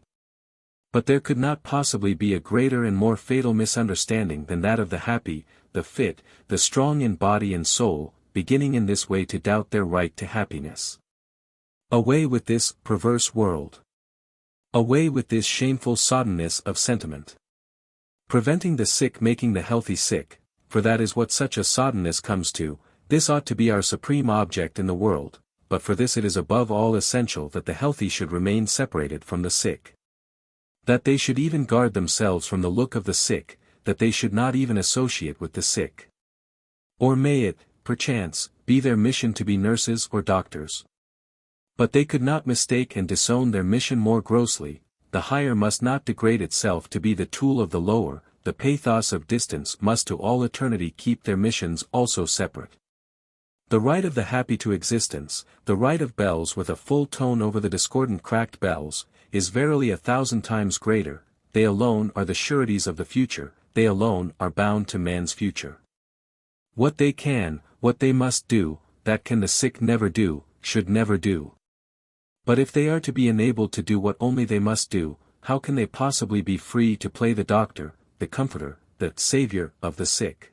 But there could not possibly be a greater and more fatal misunderstanding than that of the happy, the fit, the strong in body and soul, beginning in this way to doubt their right to happiness. Away with this perverse world. Away with this shameful soddenness of sentiment. Preventing the sick making the healthy sick, for that is what such a soddenness comes to. This ought to be our supreme object in the world, but for this it is above all essential that the healthy should remain separated from the sick. That they should even guard themselves from the look of the sick, that they should not even associate with the sick. Or may it, perchance, be their mission to be nurses or doctors. But they could not mistake and disown their mission more grossly. The higher must not degrade itself to be the tool of the lower, the pathos of distance must to all eternity keep their missions also separate. The right of the happy to existence, the right of bells with a full tone over the discordant cracked bells, is verily 1,000 times greater. They alone are the sureties of the future, they alone are bound to man's future. What they can, what they must do, that can the sick never do, should never do. But if they are to be enabled to do what only they must do, how can they possibly be free to play the doctor, the comforter, the saviour of the sick?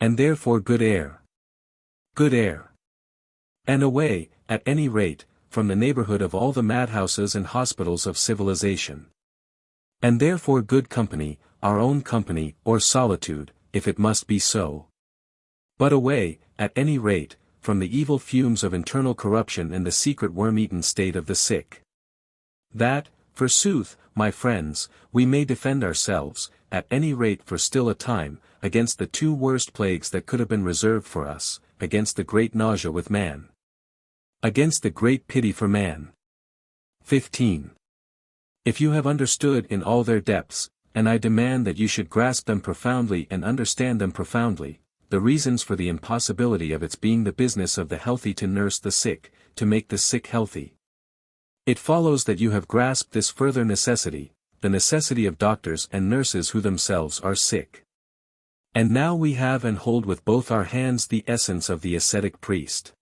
And therefore good air. Good air. And away, at any rate, from the neighbourhood of all the madhouses and hospitals of civilization. And therefore good company, our own company, or solitude, if it must be so. But away, at any rate, from the evil fumes of internal corruption and the secret worm-eaten state of the sick. That, forsooth, my friends, we may defend ourselves, at any rate for still a time, against the two worst plagues that could have been reserved for us, against the great nausea with man. Against the great pity for man. 15. If you have understood in all their depths, and I demand that you should grasp them profoundly and understand them profoundly, the reasons for the impossibility of its being the business of the healthy to nurse the sick, to make the sick healthy. It follows that you have grasped this further necessity, the necessity of doctors and nurses who themselves are sick. And now we have and hold with both our hands the essence of the ascetic priest.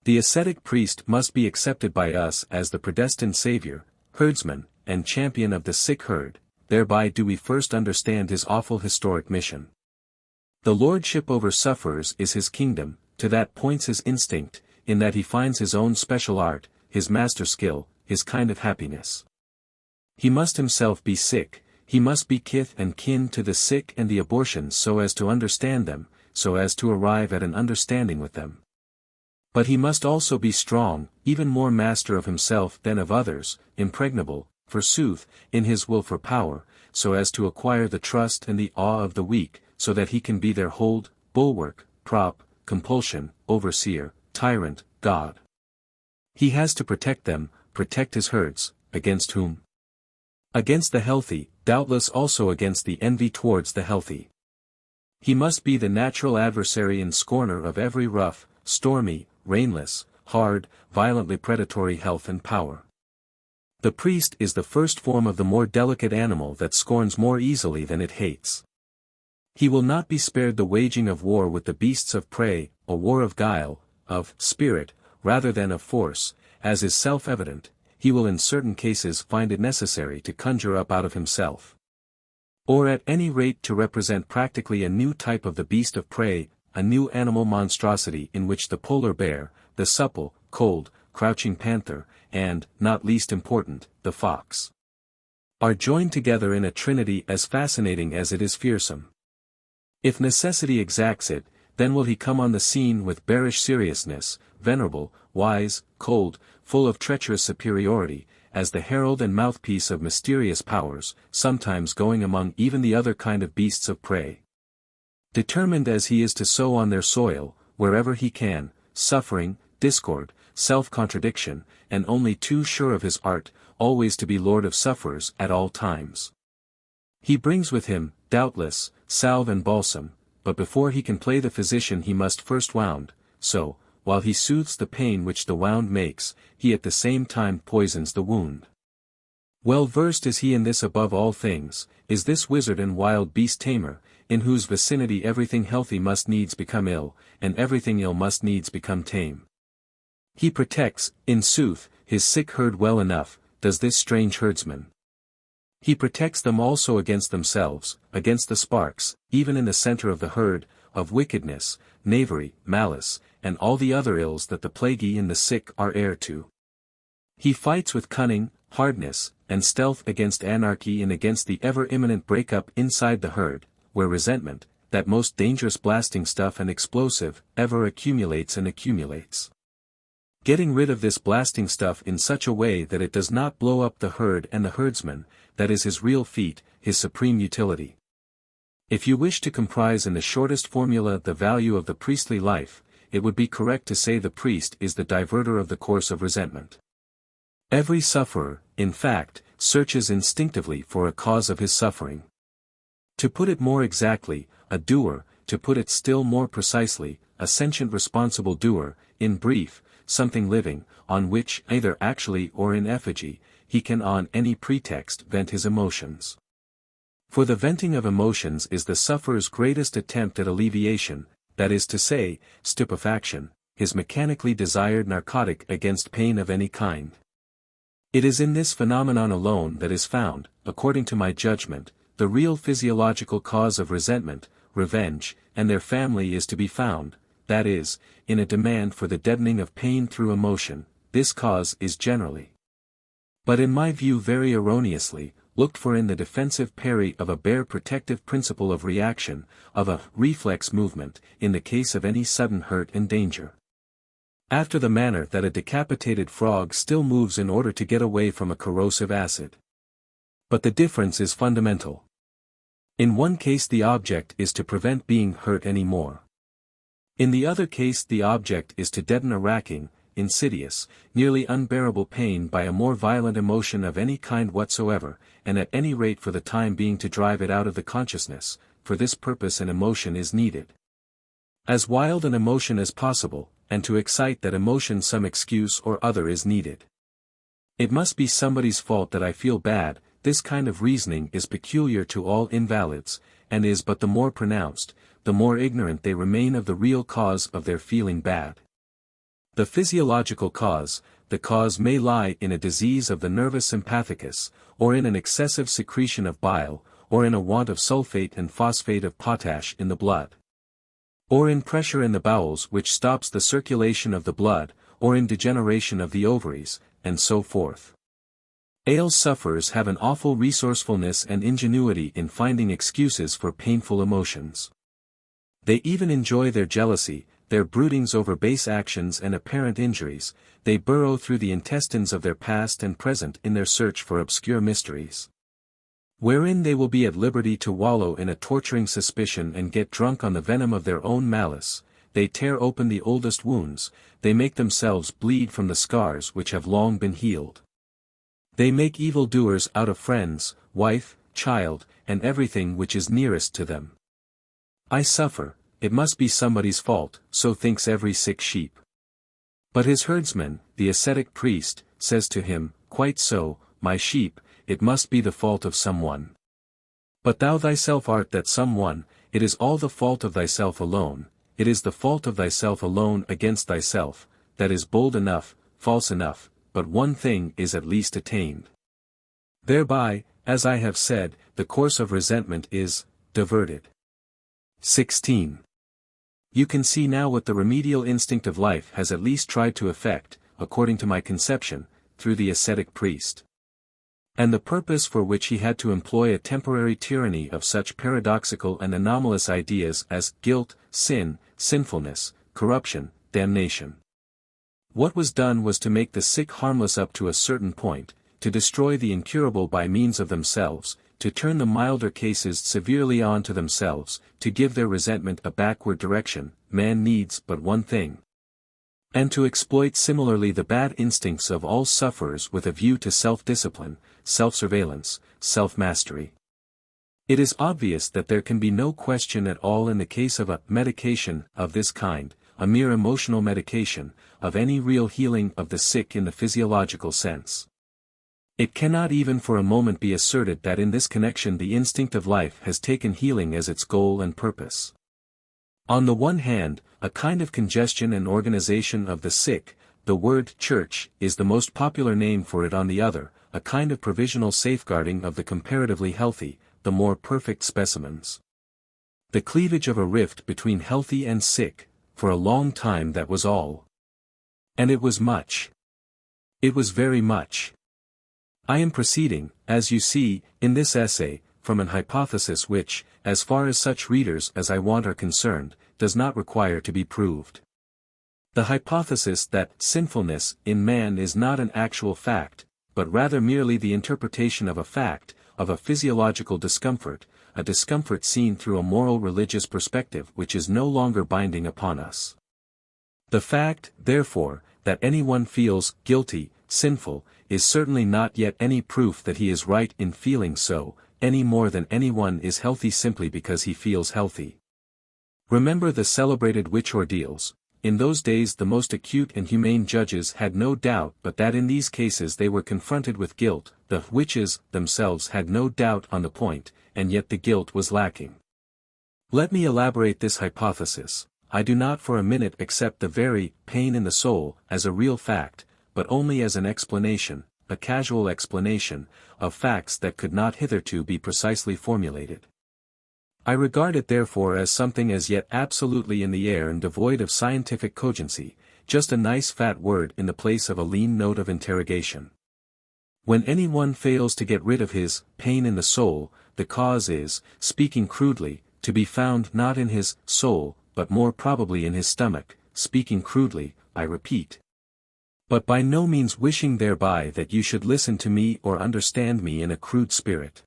The ascetic priest must be accepted by us as the predestined saviour, herdsman, and champion of the sick herd, thereby do we first understand his awful historic mission. The lordship over sufferers is his kingdom, to that points his instinct, in that he finds his own special art, his master skill, his kind of happiness. He must himself be sick, he must be kith and kin to the sick and the abortions so as to understand them, so as to arrive at an understanding with them. But he must also be strong, even more master of himself than of others, impregnable, forsooth, in his will for power, so as to acquire the trust and the awe of the weak, so that he can be their hold, bulwark, prop, compulsion, overseer, tyrant, God. He has to protect them, protect his herds, against whom? Against the healthy, doubtless also against the envy towards the healthy. He must be the natural adversary and scorner of every rough, stormy, rainless, hard, violently predatory health and power. The priest is the first form of the more delicate animal that scorns more easily than it hates. He will not be spared the waging of war with the beasts of prey, a war of guile, of spirit, rather than of force, as is self-evident. He will in certain cases find it necessary to conjure up out of himself. Or at any rate to represent practically a new type of the beast of prey, a new animal monstrosity in which the polar bear, the supple, cold, crouching panther, and, not least important, the fox, are joined together in a trinity as fascinating as it is fearsome. If necessity exacts it, then will he come on the scene with bearish seriousness, venerable, wise, cold, full of treacherous superiority, as the herald and mouthpiece of mysterious powers, sometimes going among even the other kind of beasts of prey. Determined as he is to sow on their soil, wherever he can, suffering, discord, self-contradiction, and only too sure of his art, always to be lord of sufferers at all times. He brings with him, doubtless, salve and balsam, but before he can play the physician he must first wound, so, while he soothes the pain which the wound makes, he at the same time poisons the wound. Well versed is he in this above all things, is this wizard and wild beast tamer, in whose vicinity everything healthy must needs become ill, and everything ill must needs become tame. He protects, in sooth, his sick herd well enough, does this strange herdsman. He protects them also against themselves, against the sparks, even in the center of the herd, of wickedness, knavery, malice, and all the other ills that the plaguey and the sick are heir to. He fights with cunning, hardness, and stealth against anarchy and against the ever-imminent break-up inside the herd, where resentment, that most dangerous blasting stuff and explosive, ever accumulates and accumulates. Getting rid of this blasting stuff in such a way that it does not blow up the herd and the herdsman, that is his real feat, his supreme utility. If you wish to comprise in the shortest formula the value of the priestly life, it would be correct to say the priest is the diverter of the course of resentment. Every sufferer, in fact, searches instinctively for a cause of his suffering. To put it more exactly, a doer, to put it still more precisely, a sentient responsible doer, in brief, something living, on which, either actually or in effigy, he can on any pretext vent his emotions. For the venting of emotions is the sufferer's greatest attempt at alleviation, that is to say, stupefaction, his mechanically desired narcotic against pain of any kind. It is in this phenomenon alone that is found, according to my judgment, the real physiological cause of resentment, revenge, and their family is to be found, that is, in a demand for the deadening of pain through emotion. This cause is generally, but in my view very erroneously, looked for in the defensive parry of a bare protective principle of reaction, of a reflex movement, in the case of any sudden hurt and danger. After the manner that a decapitated frog still moves in order to get away from a corrosive acid. But the difference is fundamental. In one case the object is to prevent being hurt any more. In the other case the object is to deaden a racking, insidious, nearly unbearable pain by a more violent emotion of any kind whatsoever, and at any rate for the time being to drive it out of the consciousness. For this purpose an emotion is needed. As wild an emotion as possible, and to excite that emotion some excuse or other is needed. It must be somebody's fault that I feel bad. This kind of reasoning is peculiar to all invalids, and is but the more pronounced, the more ignorant they remain of the real cause of their feeling bad. The physiological cause, the cause may lie in a disease of the nervus sympathicus, or in an excessive secretion of bile, or in a want of sulfate and phosphate of potash in the blood, or in pressure in the bowels which stops the circulation of the blood, or in degeneration of the ovaries, and so forth. ALS sufferers have an awful resourcefulness and ingenuity in finding excuses for painful emotions. They even enjoy their jealousy, their broodings over base actions and apparent injuries. They burrow through the intestines of their past and present in their search for obscure mysteries, wherein they will be at liberty to wallow in a torturing suspicion and get drunk on the venom of their own malice. They tear open the oldest wounds, they make themselves bleed from the scars which have long been healed. They make evildoers out of friends, wife, child, and everything which is nearest to them. I suffer, it must be somebody's fault, so thinks every sick sheep. But his herdsman, the ascetic priest, says to him, quite so, my sheep, it must be the fault of someone. But thou thyself art that someone. It is all the fault of thyself alone, it is the fault of thyself alone against thyself. That is bold enough, false enough, but one thing is at least attained. Thereby, as I have said, the course of resentment is diverted. 16. You can see now what the remedial instinct of life has at least tried to effect, according to my conception, through the ascetic priest. And the purpose for which he had to employ a temporary tyranny of such paradoxical and anomalous ideas as guilt, sin, sinfulness, corruption, damnation. What was done was to make the sick harmless up to a certain point, to destroy the incurable by means of themselves, to turn the milder cases severely on to themselves, to give their resentment a backward direction. Man needs but one thing. And to exploit similarly the bad instincts of all sufferers with a view to self-discipline, self-surveillance, self-mastery. It is obvious that there can be no question at all in the case of a medication of this kind, a mere emotional medication, of any real healing of the sick in the physiological sense. It cannot even for a moment be asserted that in this connection the instinct of life has taken healing as its goal and purpose. On the one hand, a kind of congestion and organization of the sick, the word church is the most popular name for it. On the other, a kind of provisional safeguarding of the comparatively healthy, the more perfect specimens. The cleavage of a rift between healthy and sick, for a long time that was all. And it was much. It was very much. I am proceeding, as you see, in this essay, from an hypothesis which, as far as such readers as I want are concerned, does not require to be proved. The hypothesis that sinfulness in man is not an actual fact, but rather merely the interpretation of a fact, of a physiological discomfort, a discomfort seen through a moral religious perspective which is no longer binding upon us. The fact, therefore, that anyone feels guilty, sinful, is certainly not yet any proof that he is right in feeling so, any more than anyone is healthy simply because he feels healthy. Remember the celebrated witch ordeals. In those days the most acute and humane judges had no doubt but that in these cases they were confronted with guilt, the witches themselves had no doubt on the point, and yet the guilt was lacking. Let me elaborate this hypothesis. I do not for a minute accept the very pain in the soul as a real fact, but only as an explanation, a casual explanation, of facts that could not hitherto be precisely formulated. I regard it therefore as something as yet absolutely in the air and devoid of scientific cogency, just a nice fat word in the place of a lean note of interrogation. When anyone fails to get rid of his pain in the soul, the cause is, speaking crudely, to be found not in his soul, but more probably in his stomach, speaking crudely, I repeat. But by no means wishing thereby that you should listen to me or understand me in a crude spirit.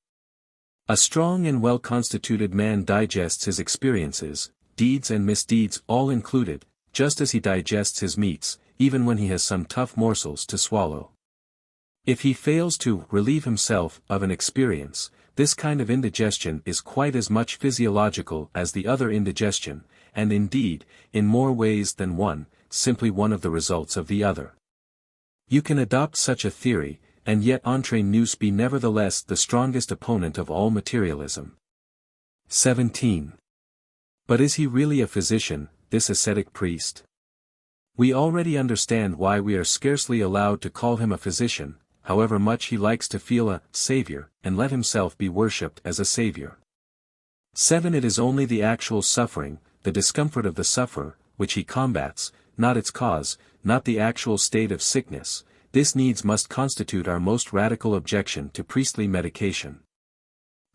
A strong and well-constituted man digests his experiences, deeds and misdeeds all included, just as he digests his meats, even when he has some tough morsels to swallow. If he fails to relieve himself of an experience, this kind of indigestion is quite as much physiological as the other indigestion, and indeed, in more ways than one, simply one of the results of the other. You can adopt such a theory, and yet entre nous be nevertheless the strongest opponent of all materialism. 17. But is he really a physician, this ascetic priest? We already understand why we are scarcely allowed to call him a physician, however much he likes to feel a savior, and let himself be worshipped as a savior. 7. It is only the actual suffering, the discomfort of the sufferer, which he combats, not its cause, not the actual state of sickness. This needs must constitute our most radical objection to priestly medication.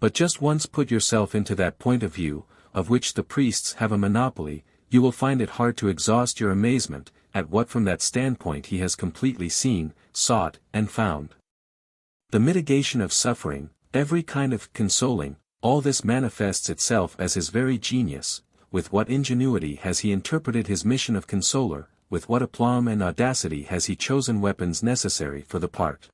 But just once put yourself into that point of view, of which the priests have a monopoly, you will find it hard to exhaust your amazement at what from that standpoint he has completely seen, sought, and found. The mitigation of suffering, every kind of consoling, all this manifests itself as his very genius. With what ingenuity has he interpreted his mission of consoler, with what aplomb and audacity has he chosen weapons necessary for the part.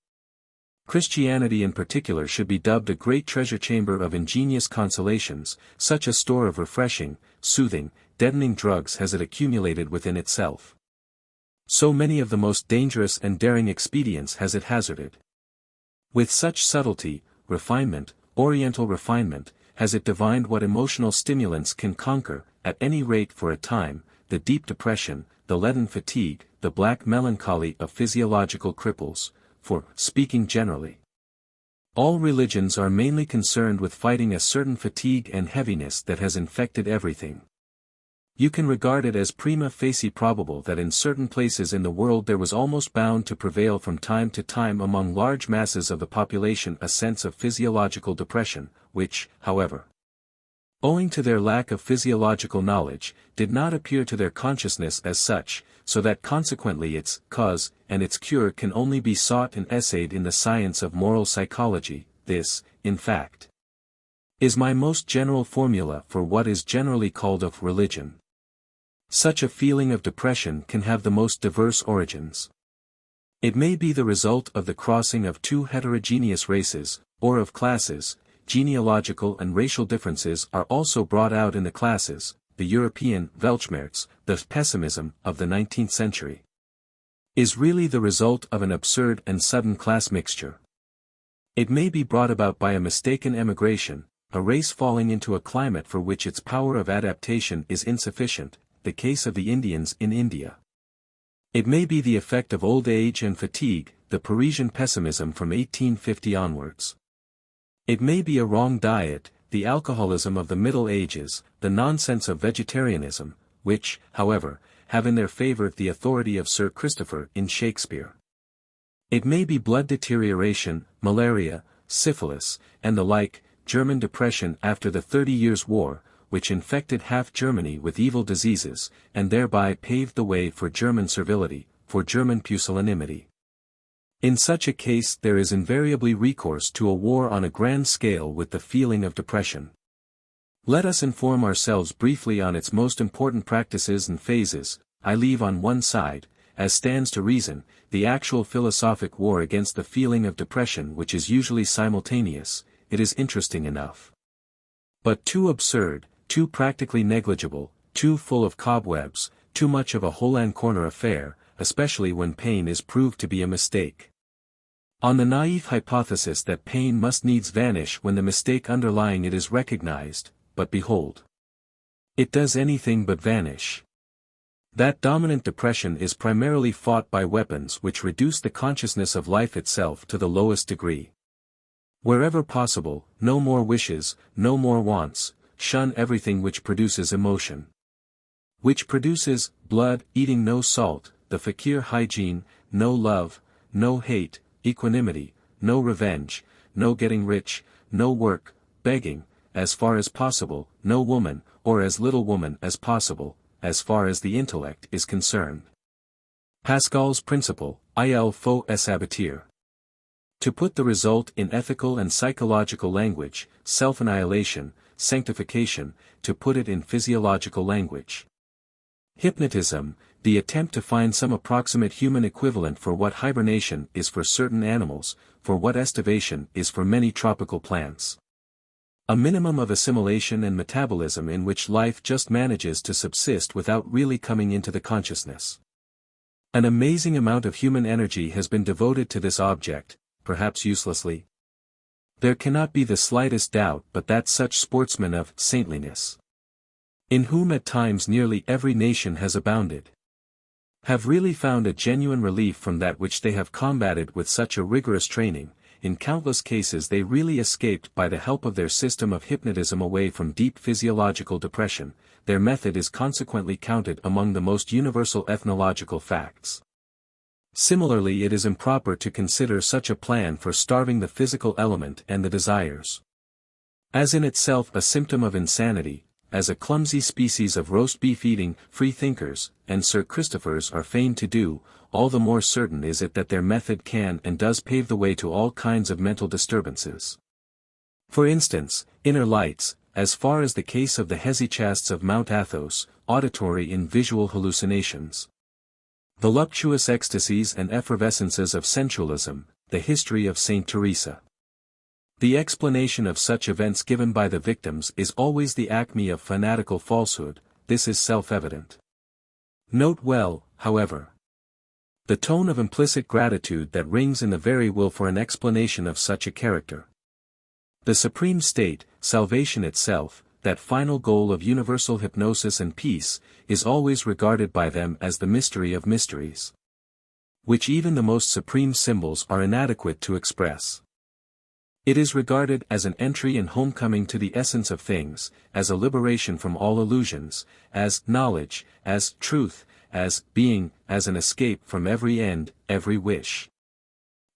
Christianity in particular should be dubbed a great treasure chamber of ingenious consolations, such a store of refreshing, soothing, deadening drugs has it accumulated within itself. So many of the most dangerous and daring expedients has it hazarded. With such subtlety, refinement, oriental refinement, has it divined what emotional stimulants can conquer, at any rate for a time, the deep depression, the leaden fatigue, the black melancholy of physiological cripples, for, speaking generally, all religions are mainly concerned with fighting a certain fatigue and heaviness that has infected everything. You can regard it as prima facie probable that in certain places in the world there was almost bound to prevail from time to time among large masses of the population a sense of physiological depression, which, however, owing to their lack of physiological knowledge, did not appear to their consciousness as such, so that consequently its cause and its cure can only be sought and essayed in the science of moral psychology. This, in fact, is my most general formula for what is generally called of religion. Such a feeling of depression can have the most diverse origins. It may be the result of the crossing of two heterogeneous races, or of classes. Genealogical and racial differences are also brought out in the classes, the European Weltschmerz, the pessimism of the 19th century, is really the result of an absurd and sudden class mixture. It may be brought about by a mistaken emigration, a race falling into a climate for which its power of adaptation is insufficient, the case of the Indians in India. It may be the effect of old age and fatigue, the Parisian pessimism from 1850 onwards. It may be a wrong diet, the alcoholism of the Middle Ages, the nonsense of vegetarianism, which, however, have in their favor the authority of Sir Christopher in Shakespeare. It may be blood deterioration, malaria, syphilis, and the like, German depression after the 30 Years' War, which infected half Germany with evil diseases, and thereby paved the way for German servility, for German pusillanimity. In such a case there is invariably recourse to a war on a grand scale with the feeling of depression. Let us inform ourselves briefly on its most important practices and phases. I leave on one side, as stands to reason, the actual philosophic war against the feeling of depression, which is usually simultaneous. It is interesting enough, but too absurd, too practically negligible, too full of cobwebs, too much of a hole-and-corner affair, especially when pain is proved to be a mistake. On the naive hypothesis that pain must needs vanish when the mistake underlying it is recognized, but behold, it does anything but vanish. That dominant depression is primarily fought by weapons which reduce the consciousness of life itself to the lowest degree. Wherever possible, no more wishes, no more wants, shun everything which produces emotion. Which produces, blood, eating no salt, the fakir hygiene, no love, no hate, equanimity, no revenge, no getting rich, no work, begging, as far as possible, no woman, or as little woman as possible, as far as the intellect is concerned. Pascal's principle, il faut s'abattre. To put the result in ethical and psychological language, self-annihilation, sanctification, to put it in physiological language. Hypnotism, the attempt to find some approximate human equivalent for what hibernation is for certain animals, for what estivation is for many tropical plants. A minimum of assimilation and metabolism in which life just manages to subsist without really coming into the consciousness. An amazing amount of human energy has been devoted to this object, perhaps uselessly. There cannot be the slightest doubt but that such sportsmen of saintliness, in whom at times nearly every nation has abounded, have really found a genuine relief from that which they have combated with such a rigorous training. In countless cases they really escaped by the help of their system of hypnotism away from deep physiological depression. Their method is consequently counted among the most universal ethnological facts. Similarly, it is improper to consider such a plan for starving the physical element and the desires as in itself a symptom of insanity, as a clumsy species of roast beef eating free-thinkers and Sir Christophers are fain to do. All the more certain is it that their method can and does pave the way to all kinds of mental disturbances. For instance, inner lights, as far as the case of the hesychasts of Mount Athos, auditory in visual hallucinations, voluptuous ecstasies and effervescences of sensualism, the history of Saint Teresa. The explanation of such events given by the victims is always the acme of fanatical falsehood. This is self-evident. Note well, however, the tone of implicit gratitude that rings in the very will for an explanation of such a character. The supreme state, salvation itself, that final goal of universal hypnosis and peace, is always regarded by them as the mystery of mysteries, which even the most supreme symbols are inadequate to express. It is regarded as an entry and homecoming to the essence of things, as a liberation from all illusions, as knowledge, as truth, as being, as an escape from every end, every wish,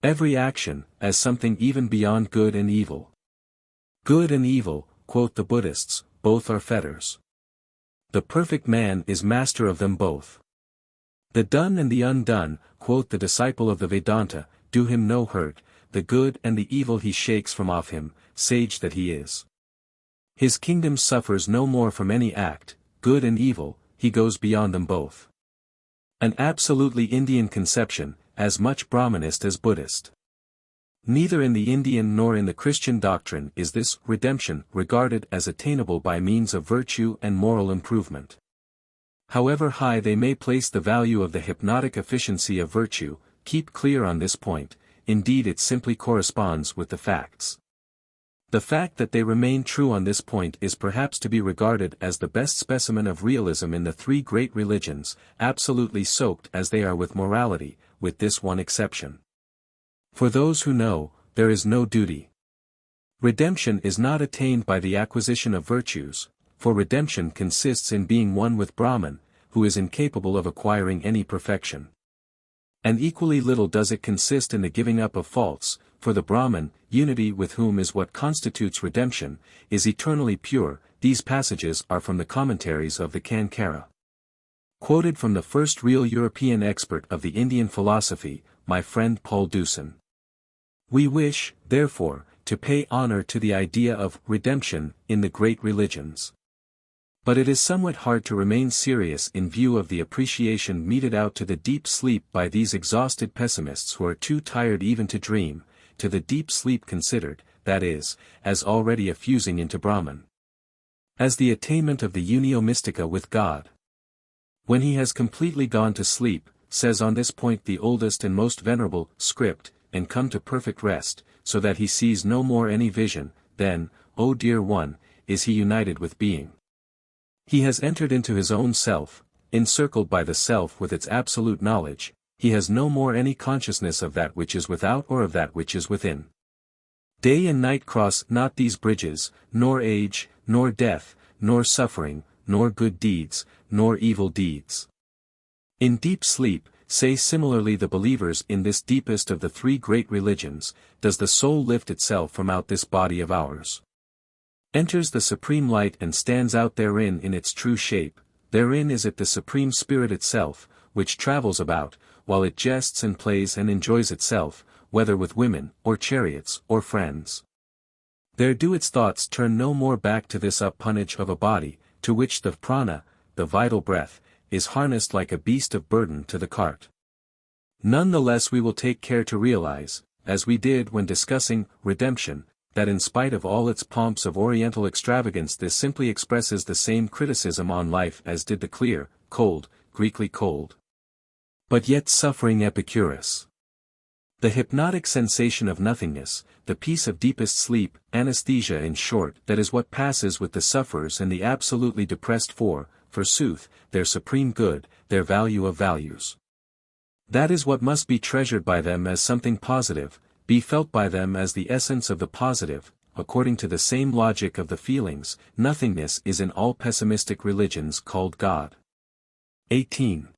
every action, as something even beyond good and evil. Good and evil, quote the Buddhists, both are fetters. The perfect man is master of them both. The done and the undone, quote the disciple of the Vedanta, do him no hurt. The good and the evil he shakes from off him, sage that he is. His kingdom suffers no more from any act, good and evil, he goes beyond them both. An absolutely Indian conception, as much Brahmanist as Buddhist. Neither in the Indian nor in the Christian doctrine is this redemption regarded as attainable by means of virtue and moral improvement. However high they may place the value of the hypnotic efficiency of virtue, keep clear on this point. Indeed, it simply corresponds with the facts. The fact that they remain true on this point is perhaps to be regarded as the best specimen of realism in the three great religions, absolutely soaked as they are with morality, with this one exception. For those who know, there is no duty. Redemption is not attained by the acquisition of virtues, for redemption consists in being one with Brahman, who is incapable of acquiring any perfection. And equally little does it consist in the giving up of faults, for the Brahman, unity with whom is what constitutes redemption, is eternally pure. These passages are from the commentaries of the Kankara. Quoted from the first real European expert of the Indian philosophy, my friend Paul Deussen. We wish, therefore, to pay honor to the idea of redemption in the great religions. But it is somewhat hard to remain serious in view of the appreciation meted out to the deep sleep by these exhausted pessimists who are too tired even to dream, to the deep sleep considered, that is, as already effusing into Brahman, as the attainment of the unio mystica with God. When he has completely gone to sleep, says on this point the oldest and most venerable script, and come to perfect rest, so that he sees no more any vision, then, O dear one, is he united with being. He has entered into his own self, encircled by the self with its absolute knowledge, he has no more any consciousness of that which is without or of that which is within. Day and night cross not these bridges, nor age, nor death, nor suffering, nor good deeds, nor evil deeds. In deep sleep, say similarly the believers in this deepest of the three great religions, does the soul lift itself from out this body of ours. Enters the supreme light and stands out therein in its true shape, therein is it the supreme spirit itself, which travels about, while it jests and plays and enjoys itself, whether with women, or chariots, or friends. There do its thoughts turn no more back to this appanage of a body, to which the prana, the vital breath, is harnessed like a beast of burden to the cart. None the less we will take care to realize, as we did when discussing redemption, that in spite of all its pomps of oriental extravagance this simply expresses the same criticism on life as did the clear, cold, Greekly cold, but yet suffering Epicurus. The hypnotic sensation of nothingness, the peace of deepest sleep, anesthesia in short, that is what passes with the sufferers and the absolutely depressed forsooth, their supreme good, their value of values. That is what must be treasured by them as something positive, be felt by them as the essence of the positive, according to the same logic of the feelings. Nothingness is in all pessimistic religions called God. 18.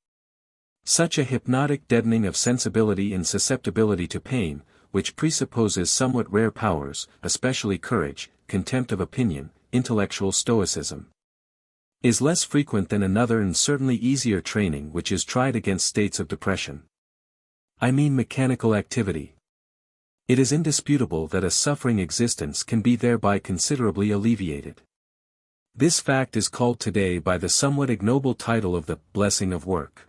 Such a hypnotic deadening of sensibility and susceptibility to pain, which presupposes somewhat rare powers, especially courage, contempt of opinion, intellectual stoicism, is less frequent than another and certainly easier training which is tried against states of depression. I mean mechanical activity. It is indisputable that a suffering existence can be thereby considerably alleviated. This fact is called today by the somewhat ignoble title of the blessing of work.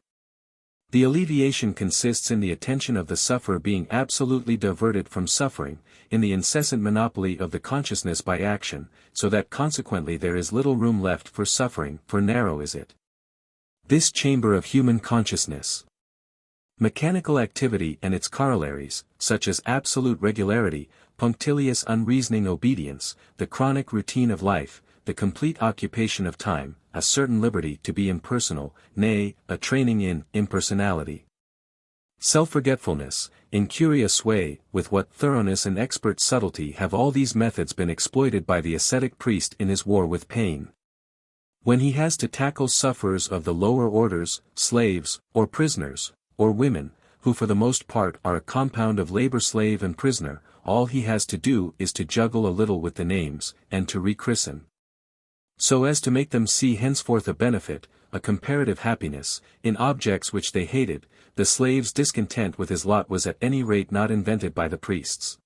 The alleviation consists in the attention of the sufferer being absolutely diverted from suffering, in the incessant monopoly of the consciousness by action, so that consequently there is little room left for suffering, for narrow is it. This chamber of human consciousness. Mechanical activity and its corollaries, such as absolute regularity, punctilious unreasoning obedience, the chronic routine of life, the complete occupation of time, a certain liberty to be impersonal, nay, a training in impersonality. Self-forgetfulness, in curious way, with what thoroughness and expert subtlety have all these methods been exploited by the ascetic priest in his war with pain. When he has to tackle sufferers of the lower orders, slaves, or prisoners, or women, who for the most part are a compound of labor slave and prisoner, all he has to do is to juggle a little with the names, and to rechristen, so as to make them see henceforth a benefit, a comparative happiness, in objects which they hated. The slave's discontent with his lot was at any rate not invented by the priests.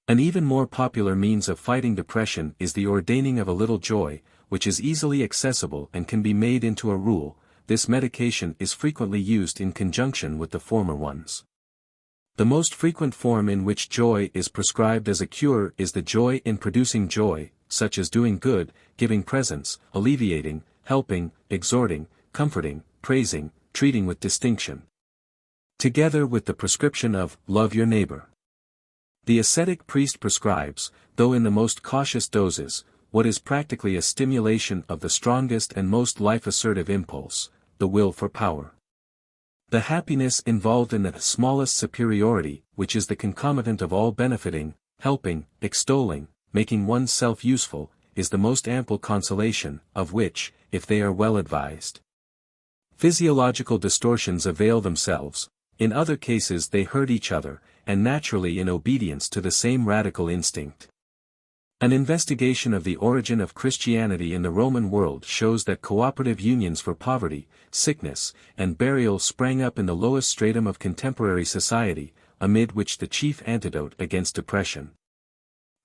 An even more popular means of fighting depression is the ordaining of a little joy, which is easily accessible and can be made into a rule. This medication is frequently used in conjunction with the former ones. The most frequent form in which joy is prescribed as a cure is the joy in producing joy, such as doing good, giving presents, alleviating, helping, exhorting, comforting, praising, treating with distinction. Together with the prescription of, love your neighbor. The ascetic priest prescribes, though in the most cautious doses, what is practically a stimulation of the strongest and most life-assertive impulse, the will for power. The happiness involved in the smallest superiority, which is the concomitant of all benefiting, helping, extolling, making one's self useful, is the most ample consolation, of which, if they are well advised, physiological distortions avail themselves, In other cases they hurt each other, and naturally in obedience to the same radical instinct. An investigation of the origin of Christianity in the Roman world shows that cooperative unions for poverty, sickness, and burial sprang up in the lowest stratum of contemporary society, amid which the chief antidote against depression,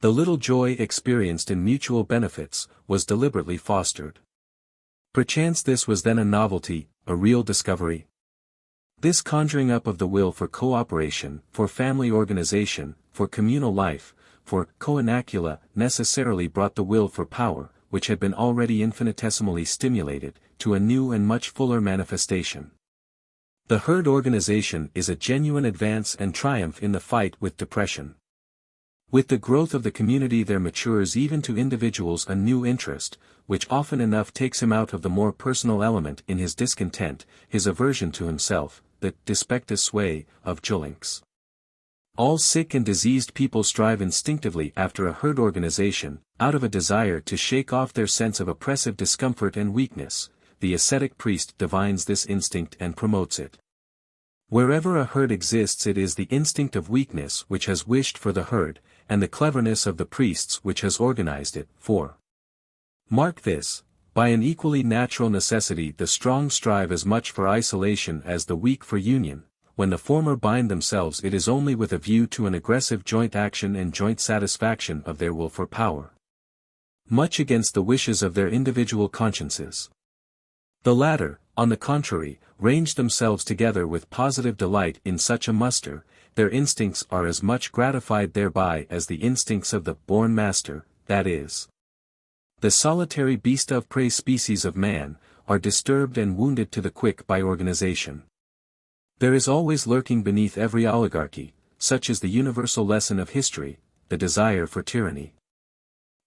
the little joy experienced in mutual benefits, was deliberately fostered. Perchance this was then a novelty, a real discovery. This conjuring up of the will for cooperation, for family organization, for communal life, for co-inacula necessarily brought the will for power, which had been already infinitesimally stimulated, to a new and much fuller manifestation. The herd organization is a genuine advance and triumph in the fight with depression. With the growth of the community there matures even to individuals a new interest, which often enough takes him out of the more personal element in his discontent, his aversion to himself, the despectus way of Julinx. All sick and diseased people strive instinctively after a herd organization, out of a desire to shake off their sense of oppressive discomfort and weakness. The ascetic priest divines this instinct and promotes it. Wherever a herd exists it is the instinct of weakness which has wished for the herd, and the cleverness of the priests which has organized it, for. Mark this, by an equally natural necessity the strong strive as much for isolation as the weak for union. When the former bind themselves it is only with a view to an aggressive joint action and joint satisfaction of their will for power, much against the wishes of their individual consciences. The latter, on the contrary, range themselves together with positive delight in such a muster. Their instincts are as much gratified thereby as the instincts of the born master, that is, the solitary beast of prey species of man, are disturbed and wounded to the quick by organization. There is always lurking beneath every oligarchy, such is the universal lesson of history, the desire for tyranny.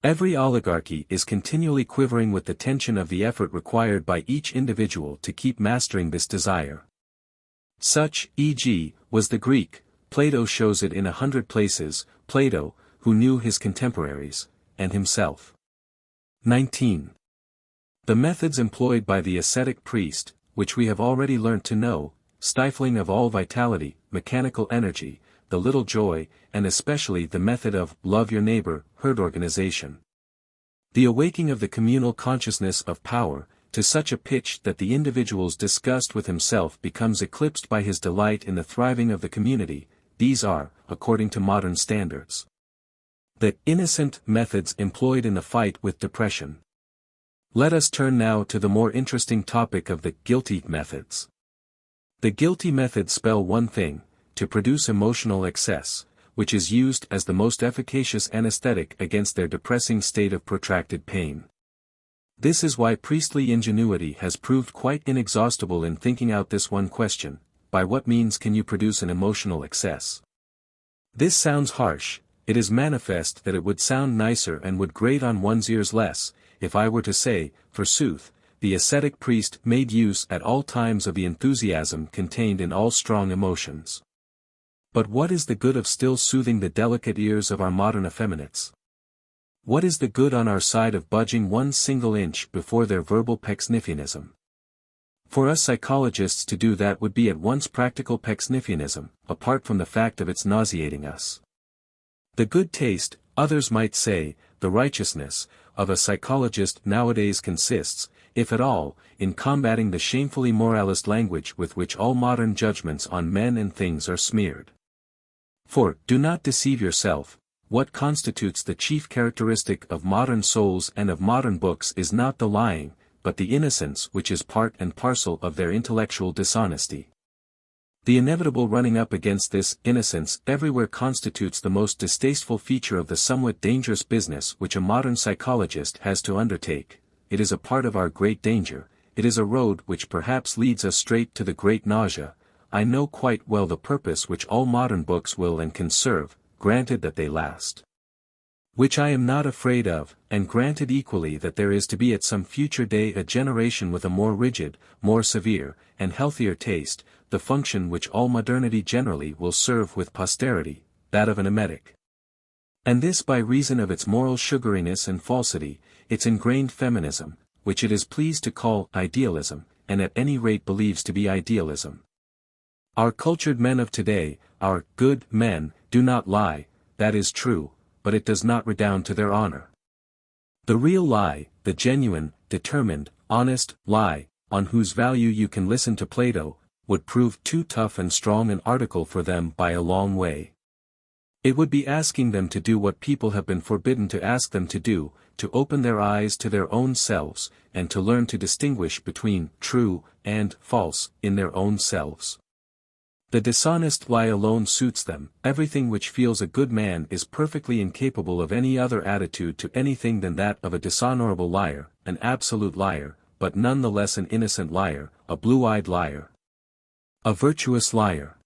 Every oligarchy is continually quivering with the tension of the effort required by each individual to keep mastering this desire. Such, e.g., was the Greek. Plato shows it in 100 places, Plato, who knew his contemporaries, and himself. 19. The methods employed by the ascetic priest, which we have already learnt to know, stifling of all vitality, mechanical energy, the little joy, and especially the method of love your neighbor, herd organization. The awaking of the communal consciousness of power, to such a pitch that the individual's disgust with himself becomes eclipsed by his delight in the thriving of the community. These are, according to modern standards, the innocent methods employed in the fight with depression. Let us turn now to the more interesting topic of the guilty methods. The guilty methods spell one thing, to produce emotional excess, which is used as the most efficacious anesthetic against their depressing state of protracted pain. This is why priestly ingenuity has proved quite inexhaustible in thinking out this one question: by what means can you produce an emotional excess? This sounds harsh. It is manifest that it would sound nicer and would grate on one's ears less, if I were to say, forsooth, the ascetic priest made use at all times of the enthusiasm contained in all strong emotions. But what is the good of still soothing the delicate ears of our modern effeminates? What is the good on our side of budging one single inch before their verbal pecksniffianism? For us psychologists to do that would be at once practical pecksniffianism, apart from the fact of its nauseating us. The good taste, others might say, the righteousness, of a psychologist nowadays consists, if at all, in combating the shamefully moralist language with which all modern judgments on men and things are smeared. For, do not deceive yourself, what constitutes the chief characteristic of modern souls and of modern books is not the lying, but the innocence which is part and parcel of their intellectual dishonesty. The inevitable running up against this innocence everywhere constitutes the most distasteful feature of the somewhat dangerous business which a modern psychologist has to undertake. It is a part of our great danger, it is a road which perhaps leads us straight to the great nausea. I know quite well the purpose which all modern books will and can serve, granted that they last. Which I am not afraid of, and granted equally that there is to be at some future day a generation with a more rigid, more severe, and healthier taste, the function which all modernity generally will serve with posterity, that of an emetic. And this by reason of its moral sugariness and falsity, its ingrained feminism, which it is pleased to call idealism, and at any rate believes to be idealism. Our cultured men of today, our good men, do not lie, that is true, but it does not redound to their honor. The real lie, the genuine, determined, honest lie, on whose value you can listen to Plato, would prove too tough and strong an article for them by a long way. It would be asking them to do what people have been forbidden to ask them to do, to open their eyes to their own selves, and to learn to distinguish between true and false in their own selves. The dishonest lie alone suits them. Everything which feels a good man is perfectly incapable of any other attitude to anything than that of a dishonorable liar, an absolute liar, but none the less an innocent liar, a blue-eyed liar. A virtuous liar.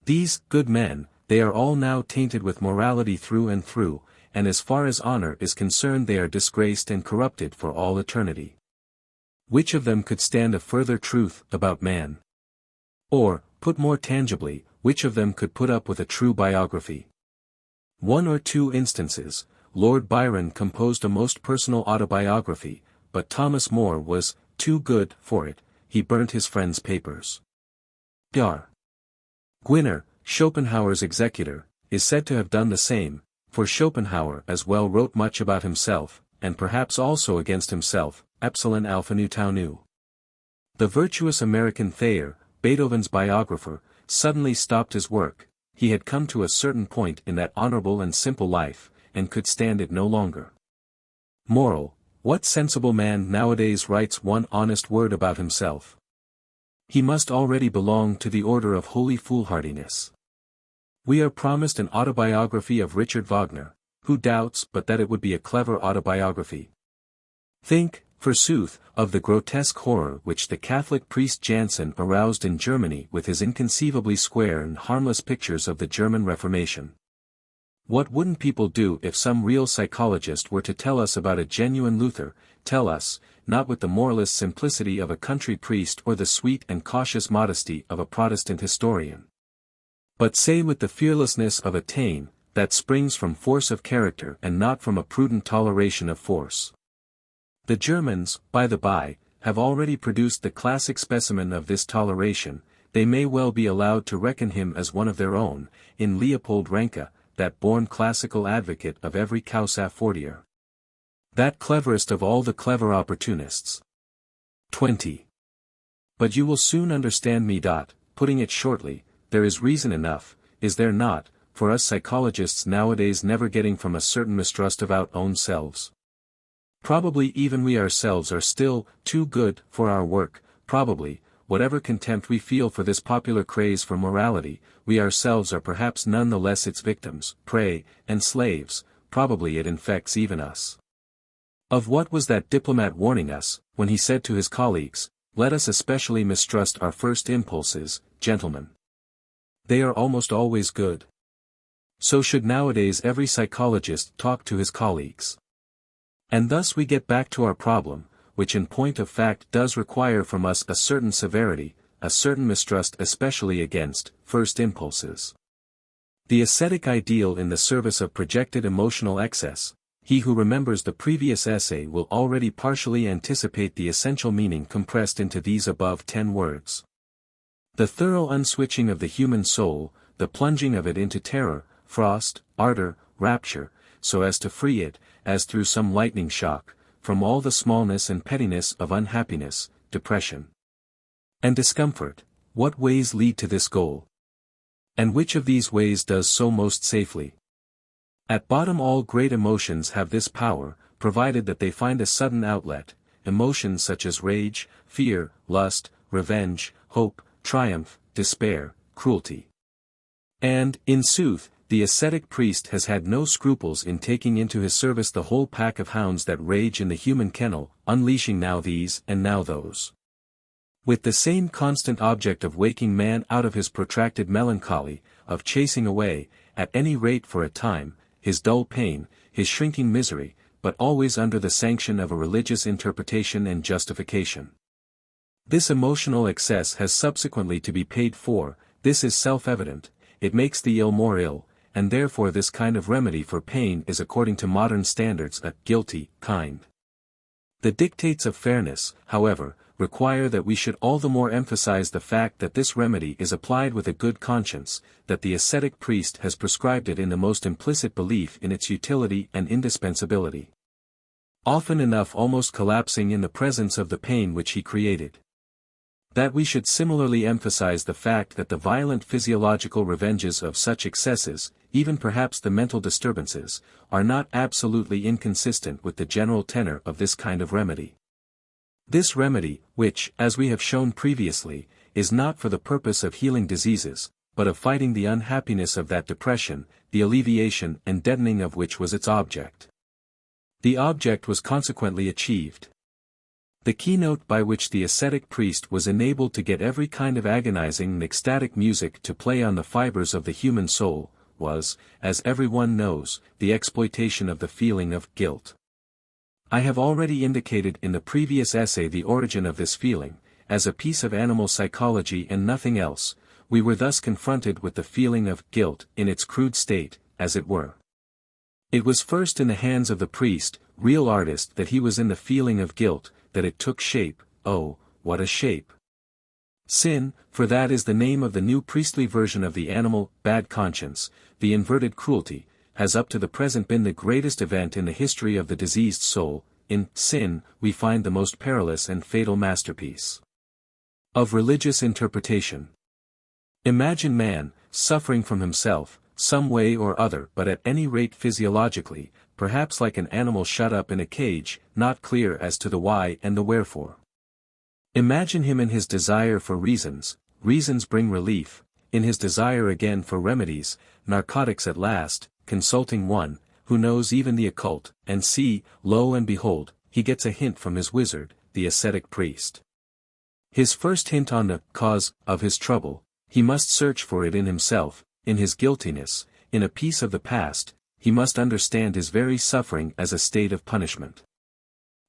These good men, they are all now tainted with morality through and through, and as far as honor is concerned they are disgraced and corrupted for all eternity. Which of them could stand a further truth about man? Or, put more tangibly, which of them could put up with a true biography? One or two instances. Lord Byron composed a most personal autobiography, but Thomas More was too good for it. He burnt his friend's papers. R. Gwinner, Schopenhauer's executor, is said to have done the same, for Schopenhauer as well wrote much about himself, and perhaps also against himself, Epsilon Alpha Nu Tau Nu. The virtuous American Thayer, Beethoven's biographer, suddenly stopped his work. He had come to a certain point in that honorable and simple life, and could stand it no longer. Moral: what sensible man nowadays writes one honest word about himself? He must already belong to the order of holy foolhardiness. We are promised an autobiography of Richard Wagner. Who doubts but that it would be a clever autobiography? Think, forsooth, of the grotesque horror which the Catholic priest Jansen aroused in Germany with his inconceivably square and harmless pictures of the German Reformation. What wouldn't people do if some real psychologist were to tell us about a genuine Luther, tell us, not with the moralist simplicity of a country priest or the sweet and cautious modesty of a Protestant historian, but say with the fearlessness of a Taine, that springs from force of character and not from a prudent toleration of force. The Germans, by the by, have already produced the classic specimen of this toleration. They may well be allowed to reckon him as one of their own, in Leopold Ranke, that born classical advocate of every causa fortior. That cleverest of all the clever opportunists. 20. But you will soon understand me. Putting it shortly, there is reason enough, is there not, for us psychologists nowadays never getting from a certain mistrust of our own selves. Probably even we ourselves are still too good for our work. Probably, whatever contempt we feel for this popular craze for morality, we ourselves are perhaps none the less its victims, prey, and slaves. Probably it infects even us. Of what was that diplomat warning us, when he said to his colleagues, "Let us especially mistrust our first impulses, gentlemen. They are almost always good." So should nowadays every psychologist talk to his colleagues. And thus we get back to our problem, which in point of fact does require from us a certain severity, a certain mistrust especially against first impulses. The ascetic ideal in the service of projected emotional excess. He who remembers the previous essay will already partially anticipate the essential meaning compressed into these above 10 words. The thorough unswitching of the human soul, the plunging of it into terror, frost, ardor, rapture, so as to free it, as through some lightning shock, from all the smallness and pettiness of unhappiness, depression, and discomfort. What ways lead to this goal? And which of these ways does so most safely? At bottom all great emotions have this power, provided that they find a sudden outlet. Emotions such as rage, fear, lust, revenge, hope, triumph, despair, cruelty. And, in sooth, the ascetic priest has had no scruples in taking into his service the whole pack of hounds that rage in the human kennel, unleashing now these and now those. With the same constant object of waking man out of his protracted melancholy, of chasing away, at any rate for a time, his dull pain, his shrinking misery, but always under the sanction of a religious interpretation and justification. This emotional excess has subsequently to be paid for. This is self-evident. It makes the ill more ill, and therefore this kind of remedy for pain is according to modern standards a guilty kind. The dictates of fairness, however, require that we should all the more emphasize the fact that this remedy is applied with a good conscience, that the ascetic priest has prescribed it in the most implicit belief in its utility and indispensability. Often enough almost collapsing in the presence of the pain which he created. That we should similarly emphasize the fact that the violent physiological revenges of such excesses, even perhaps the mental disturbances, are not absolutely inconsistent with the general tenor of this kind of remedy. This remedy, which, as we have shown previously, is not for the purpose of healing diseases, but of fighting the unhappiness of that depression, the alleviation and deadening of which was its object. The object was consequently achieved. The keynote by which the ascetic priest was enabled to get every kind of agonizing and ecstatic music to play on the fibers of the human soul, was, as everyone knows, the exploitation of the feeling of guilt. I have already indicated in the previous essay the origin of this feeling, as a piece of animal psychology and nothing else. We were thus confronted with the feeling of guilt in its crude state, as it were. It was first in the hands of the priest, real artist, that he was in the feeling of guilt, that it took shape. Oh, what a shape! Sin, for that is the name of the new priestly version of the animal, bad conscience, the inverted cruelty, has up to the present been the greatest event in the history of the diseased soul. In sin, we find the most perilous and fatal masterpiece of religious interpretation. Imagine man, suffering from himself, some way or other, but at any rate physiologically, perhaps like an animal shut up in a cage, not clear as to the why and the wherefore. Imagine him in his desire for reasons bring relief, in his desire again for remedies, narcotics at last, consulting one, who knows even the occult, and see, lo and behold, he gets a hint from his wizard, the ascetic priest. His first hint on the cause of his trouble, he must search for it in himself, in his guiltiness, in a piece of the past. He must understand his very suffering as a state of punishment.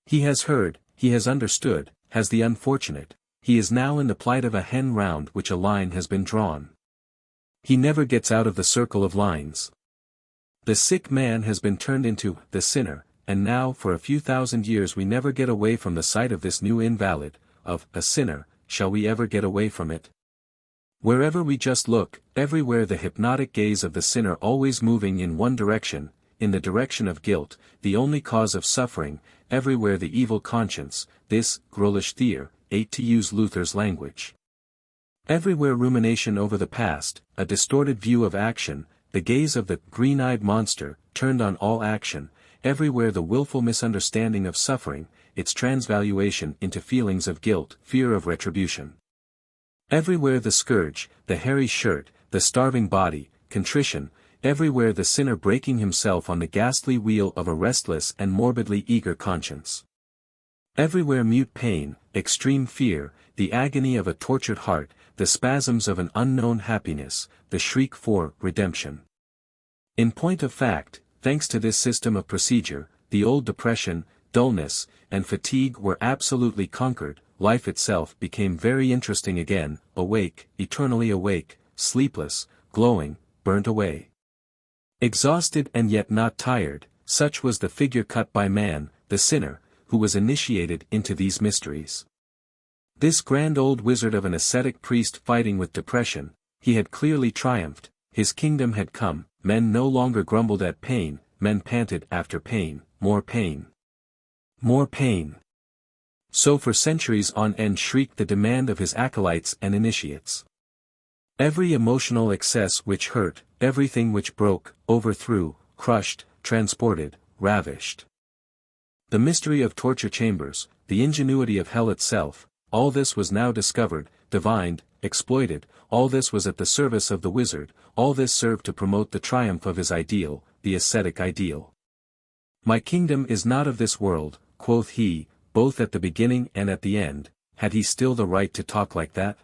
He has heard, he has understood, has the unfortunate, he is now in the plight of a hen round which a line has been drawn. He never gets out of the circle of lines. The sick man has been turned into the sinner, and now for a few thousand years we never get away from the sight of this new invalid, of a sinner. Shall we ever get away from it? Wherever we just look, everywhere the hypnotic gaze of the sinner always moving in one direction, in the direction of guilt, the only cause of suffering, everywhere the evil conscience, this ghoulish Thier, ate to use Luther's language. Everywhere rumination over the past, a distorted view of action, the gaze of the green-eyed monster, turned on all action, everywhere the willful misunderstanding of suffering, its transvaluation into feelings of guilt, fear of retribution. Everywhere the scourge, the hairy shirt, the starving body, contrition, everywhere the sinner breaking himself on the ghastly wheel of a restless and morbidly eager conscience. Everywhere mute pain, extreme fear, the agony of a tortured heart, the spasms of an unknown happiness, the shriek for redemption. In point of fact, thanks to this system of procedure, the old depression, dullness, and fatigue were absolutely conquered. Life itself became very interesting again, awake, eternally awake, sleepless, glowing, burnt away. Exhausted and yet not tired, such was the figure cut by man, the sinner, who was initiated into these mysteries. This grand old wizard of an ascetic priest fighting with depression, he had clearly triumphed, his kingdom had come, men no longer grumbled at pain, men panted after pain, more pain. More pain. So for centuries on end shrieked the demand of his acolytes and initiates. Every emotional excess which hurt, everything which broke, overthrew, crushed, transported, ravished. The mystery of torture chambers, the ingenuity of hell itself, all this was now discovered, divined, exploited, all this was at the service of the wizard, all this served to promote the triumph of his ideal, the ascetic ideal. My kingdom is not of this world, quoth he, both at the beginning and at the end. Had he still the right to talk like that?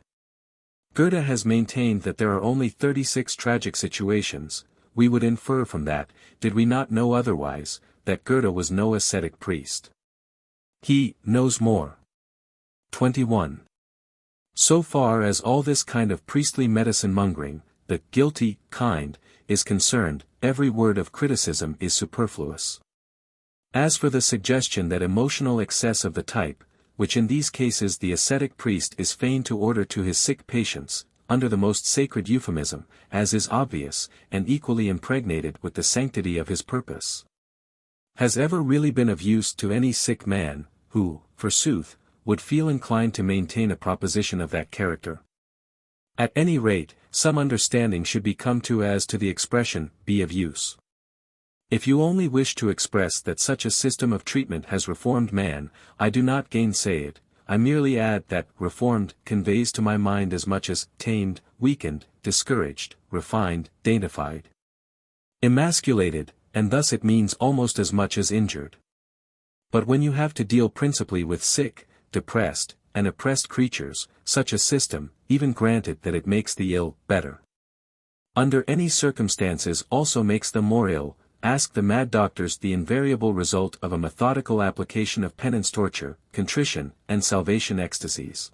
Goethe has maintained that there are only 36 tragic situations. We would infer from that, did we not know otherwise, that Goethe was no ascetic priest. He knows more. 21. So far as all this kind of priestly medicine-mongering, the guilty kind, is concerned, every word of criticism is superfluous. As for the suggestion that emotional excess of the type, which in these cases the ascetic priest is fain to order to his sick patients, under the most sacred euphemism, as is obvious, and equally impregnated with the sanctity of his purpose, has ever really been of use to any sick man, who, forsooth, would feel inclined to maintain a proposition of that character. At any rate, some understanding should be come to as to the expression, be of use. If you only wish to express that such a system of treatment has reformed man, I do not gainsay it, I merely add that reformed conveys to my mind as much as tamed, weakened, discouraged, refined, daintified, emasculated, and thus it means almost as much as injured. But when you have to deal principally with sick, depressed, and oppressed creatures, such a system, even granted that it makes the ill better, under any circumstances also makes them more ill. Ask the mad doctors the invariable result of a methodical application of penance torture, contrition, and salvation ecstasies.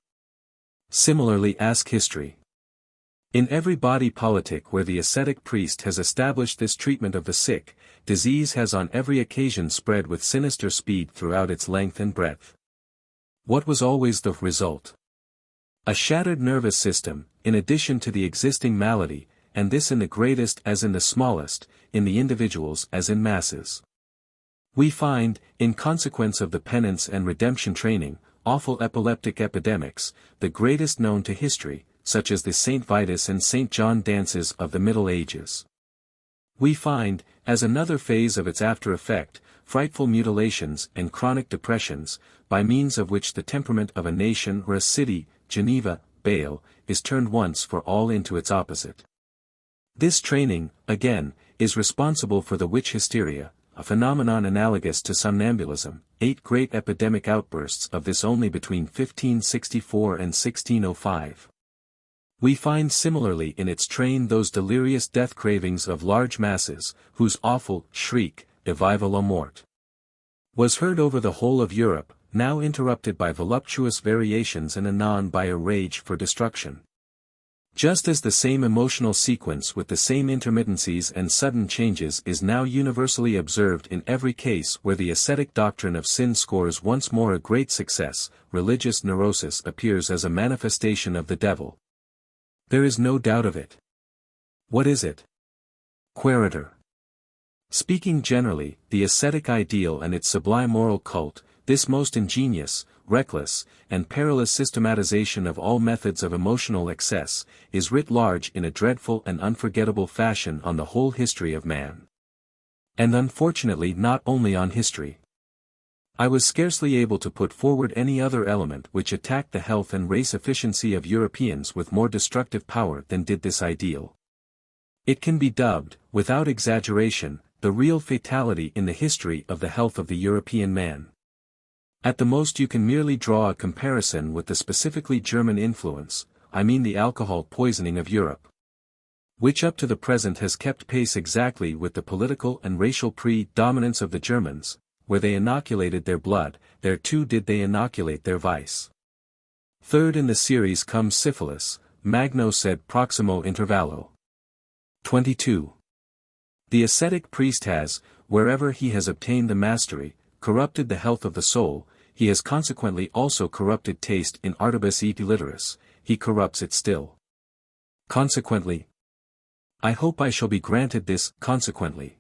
Similarly ask history. In every body politic where the ascetic priest has established this treatment of the sick, disease has on every occasion spread with sinister speed throughout its length and breadth. What was always the result? A shattered nervous system, in addition to the existing malady, and this in the greatest as in the smallest, in the individuals as in masses. We find, in consequence of the penance and redemption training, awful epileptic epidemics, the greatest known to history, such as the St. Vitus and St. John dances of the Middle Ages. We find, as another phase of its after effect, frightful mutilations and chronic depressions, by means of which the temperament of a nation or a city, Geneva, Bale, is turned once for all into its opposite. This training, again, is responsible for the witch hysteria, a phenomenon analogous to somnambulism, 8 great epidemic outbursts of this only between 1564 and 1605. We find similarly in its train those delirious death cravings of large masses, whose awful shriek, Vive la mort, was heard over the whole of Europe, now interrupted by voluptuous variations and anon by a rage for destruction. Just as the same emotional sequence with the same intermittencies and sudden changes is now universally observed in every case where the ascetic doctrine of sin scores once more a great success, religious neurosis appears as a manifestation of the devil. There is no doubt of it. What is it? Quaeritor. Speaking generally, the ascetic ideal and its sublime moral cult, this most ingenious, reckless, and perilous systematization of all methods of emotional excess, is writ large in a dreadful and unforgettable fashion on the whole history of man. And unfortunately not only on history. I was scarcely able to put forward any other element which attacked the health and race efficiency of Europeans with more destructive power than did this ideal. It can be dubbed, without exaggeration, the real fatality in the history of the health of the European man. At the most you can merely draw a comparison with the specifically German influence, I mean the alcohol poisoning of Europe, which up to the present has kept pace exactly with the political and racial predominance of the Germans. Where they inoculated their blood, there too did they inoculate their vice. Third in the series comes syphilis, magno sed proximo intervallo. 22. The ascetic priest has, wherever he has obtained the mastery, corrupted the health of the soul, he has consequently also corrupted taste in artibus et litteris, he corrupts it still. Consequently. I hope I shall be granted this, consequently.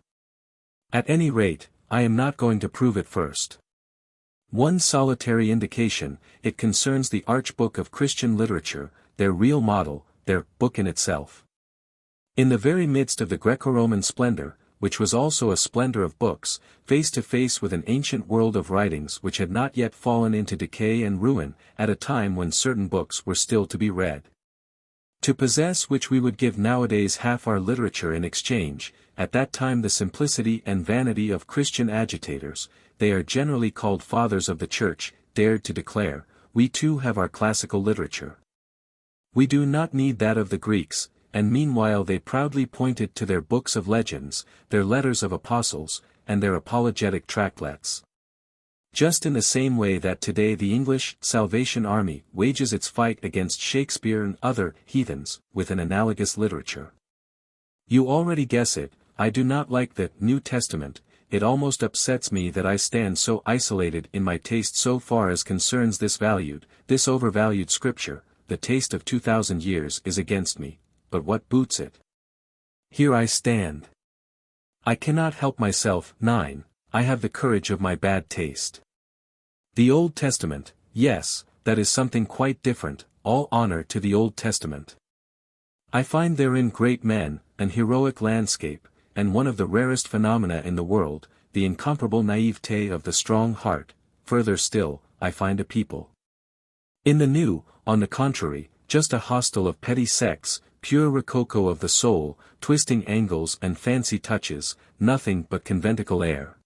At any rate, I am not going to prove it first. One solitary indication, it concerns the Archbook of Christian Literature, their real model, their book in itself. In the very midst of the Greco-Roman splendor, which was also a splendor of books, face to face with an ancient world of writings which had not yet fallen into decay and ruin, at a time when certain books were still to be read. To possess which we would give nowadays half our literature in exchange, at that time the simplicity and vanity of Christian agitators, they are generally called fathers of the Church, dared to declare, we too have our classical literature. We do not need that of the Greeks, and meanwhile they proudly pointed to their books of legends, their letters of apostles, and their apologetic tractlets. Just in the same way that today the English Salvation Army wages its fight against Shakespeare and other heathens, with an analogous literature. You already guess it, I do not like the New Testament, it almost upsets me that I stand so isolated in my taste so far as concerns this overvalued scripture. The taste of 2,000 years is against me, but what boots it? Here I stand. I cannot help myself. 9. I have the courage of my bad taste. The Old Testament, yes, that is something quite different. All honor to the Old Testament. I find therein great men, an heroic landscape, and one of the rarest phenomena in the world, the incomparable naivete of the strong heart. Further still, I find a people. In the New, on the contrary, just a hostel of petty sects, pure rococo of the soul, twisting angles and fancy touches, nothing but conventicle air.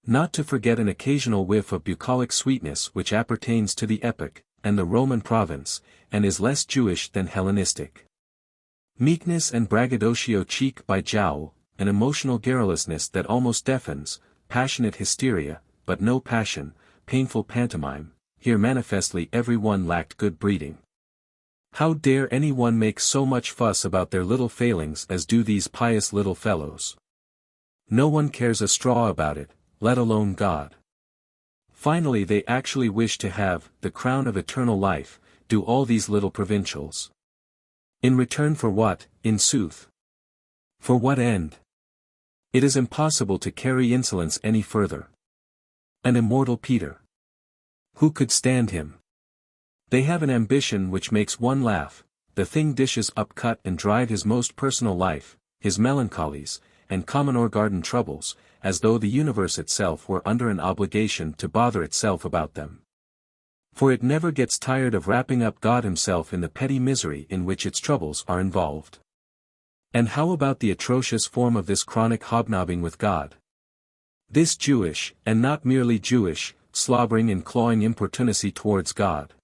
Not to forget an occasional whiff of bucolic sweetness which appertains to the epoch, and the Roman province, and is less Jewish than Hellenistic. Meekness and braggadocio cheek by jowl, an emotional garrulousness that almost deafens, passionate hysteria, but no passion, painful pantomime. Here manifestly every one lacked good breeding. How dare any one make so much fuss about their little failings as do these pious little fellows? No one cares a straw about it, let alone God. Finally they actually wish to have the crown of eternal life, do all these little provincials. In return for what, in sooth? For what end? It is impossible to carry insolence any further. An immortal Peter. Who could stand him? They have an ambition which makes one laugh. The thing dishes up cut and dried his most personal life, his melancholies, and common or garden troubles, as though the universe itself were under an obligation to bother itself about them. For it never gets tired of wrapping up God himself in the petty misery in which its troubles are involved. And how about the atrocious form of this chronic hobnobbing with God? This Jewish, and not merely Jewish, slobbering and clawing importunacy towards God.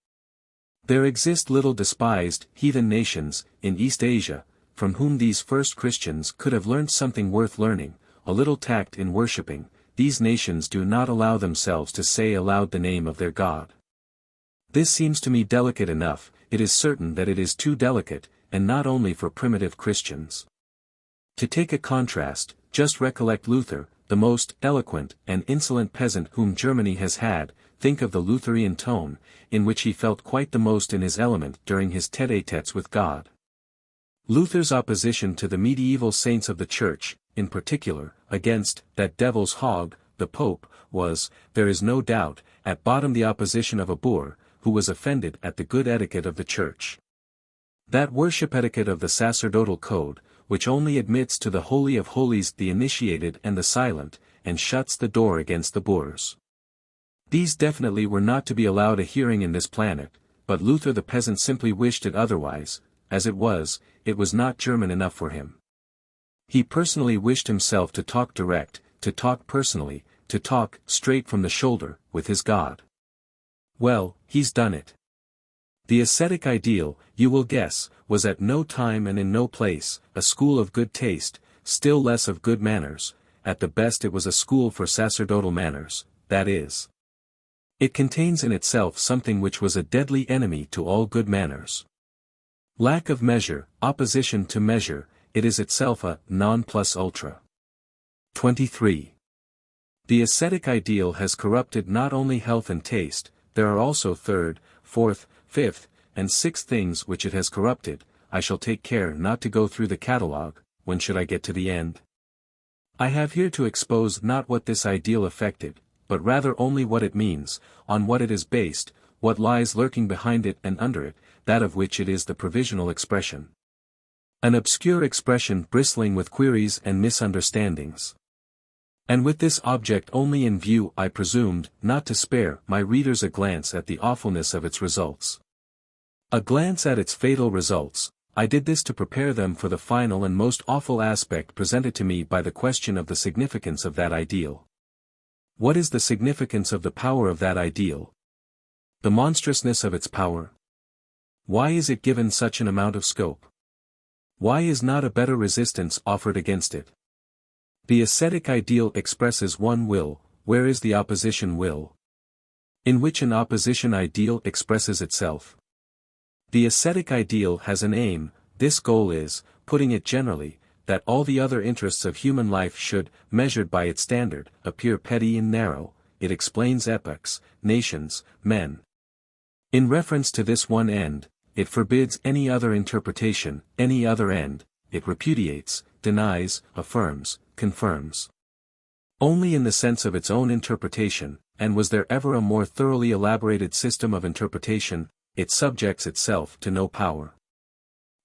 There exist little despised, heathen nations, in East Asia, from whom these first Christians could have learnt something worth learning, a little tact in worshipping. These nations do not allow themselves to say aloud the name of their God. This seems to me delicate enough. It is certain that it is too delicate, and not only for primitive Christians. To take a contrast, just recollect Luther, the most eloquent and insolent peasant whom Germany has had. Think of the Lutheran tone, in which he felt quite the most in his element during his tête-à-têtes with God. Luther's opposition to the medieval saints of the Church, in particular, against that devil's hog, the Pope, was, there is no doubt, at bottom the opposition of a boor, who was offended at the good etiquette of the Church. That worship etiquette of the sacerdotal code, which only admits to the Holy of Holies the initiated and the silent, and shuts the door against the boors. These definitely were not to be allowed a hearing in this planet, but Luther the peasant simply wished it otherwise. As it was not German enough for him. He personally wished himself to talk direct, to talk personally, to talk straight from the shoulder, with his God. Well, he's done it. The ascetic ideal, you will guess, was at no time and in no place a school of good taste, still less of good manners. At the best it was a school for sacerdotal manners, that is. It contains in itself something which was a deadly enemy to all good manners. Lack of measure, opposition to measure, it is itself a non plus ultra. 23. The ascetic ideal has corrupted not only health and taste, there are also third, fourth, fifth, and sixth things which it has corrupted. I shall take care not to go through the catalogue. When should I get to the end? I have here to expose not what this ideal affected, but rather only what it means, on what it is based, what lies lurking behind it and under it, that of which it is the provisional expression. An obscure expression bristling with queries and misunderstandings. And with this object only in view I presumed not to spare my readers a glance at the awfulness of its results. A glance at its fatal results. I did this to prepare them for the final and most awful aspect presented to me by the question of the significance of that ideal. What is the significance of the power of that ideal? The monstrousness of its power? Why is it given such an amount of scope? Why is not a better resistance offered against it? The ascetic ideal expresses one will. Where is the opposition will? In which an opposition ideal expresses itself. The ascetic ideal has an aim. This goal is, putting it generally, that all the other interests of human life should, measured by its standard, appear petty and narrow, it explains epochs, nations, men. In reference to this one end, it forbids any other interpretation, any other end, it repudiates, denies, affirms, confirms. Only in the sense of its own interpretation, and was there ever a more thoroughly elaborated system of interpretation, it subjects itself to no power.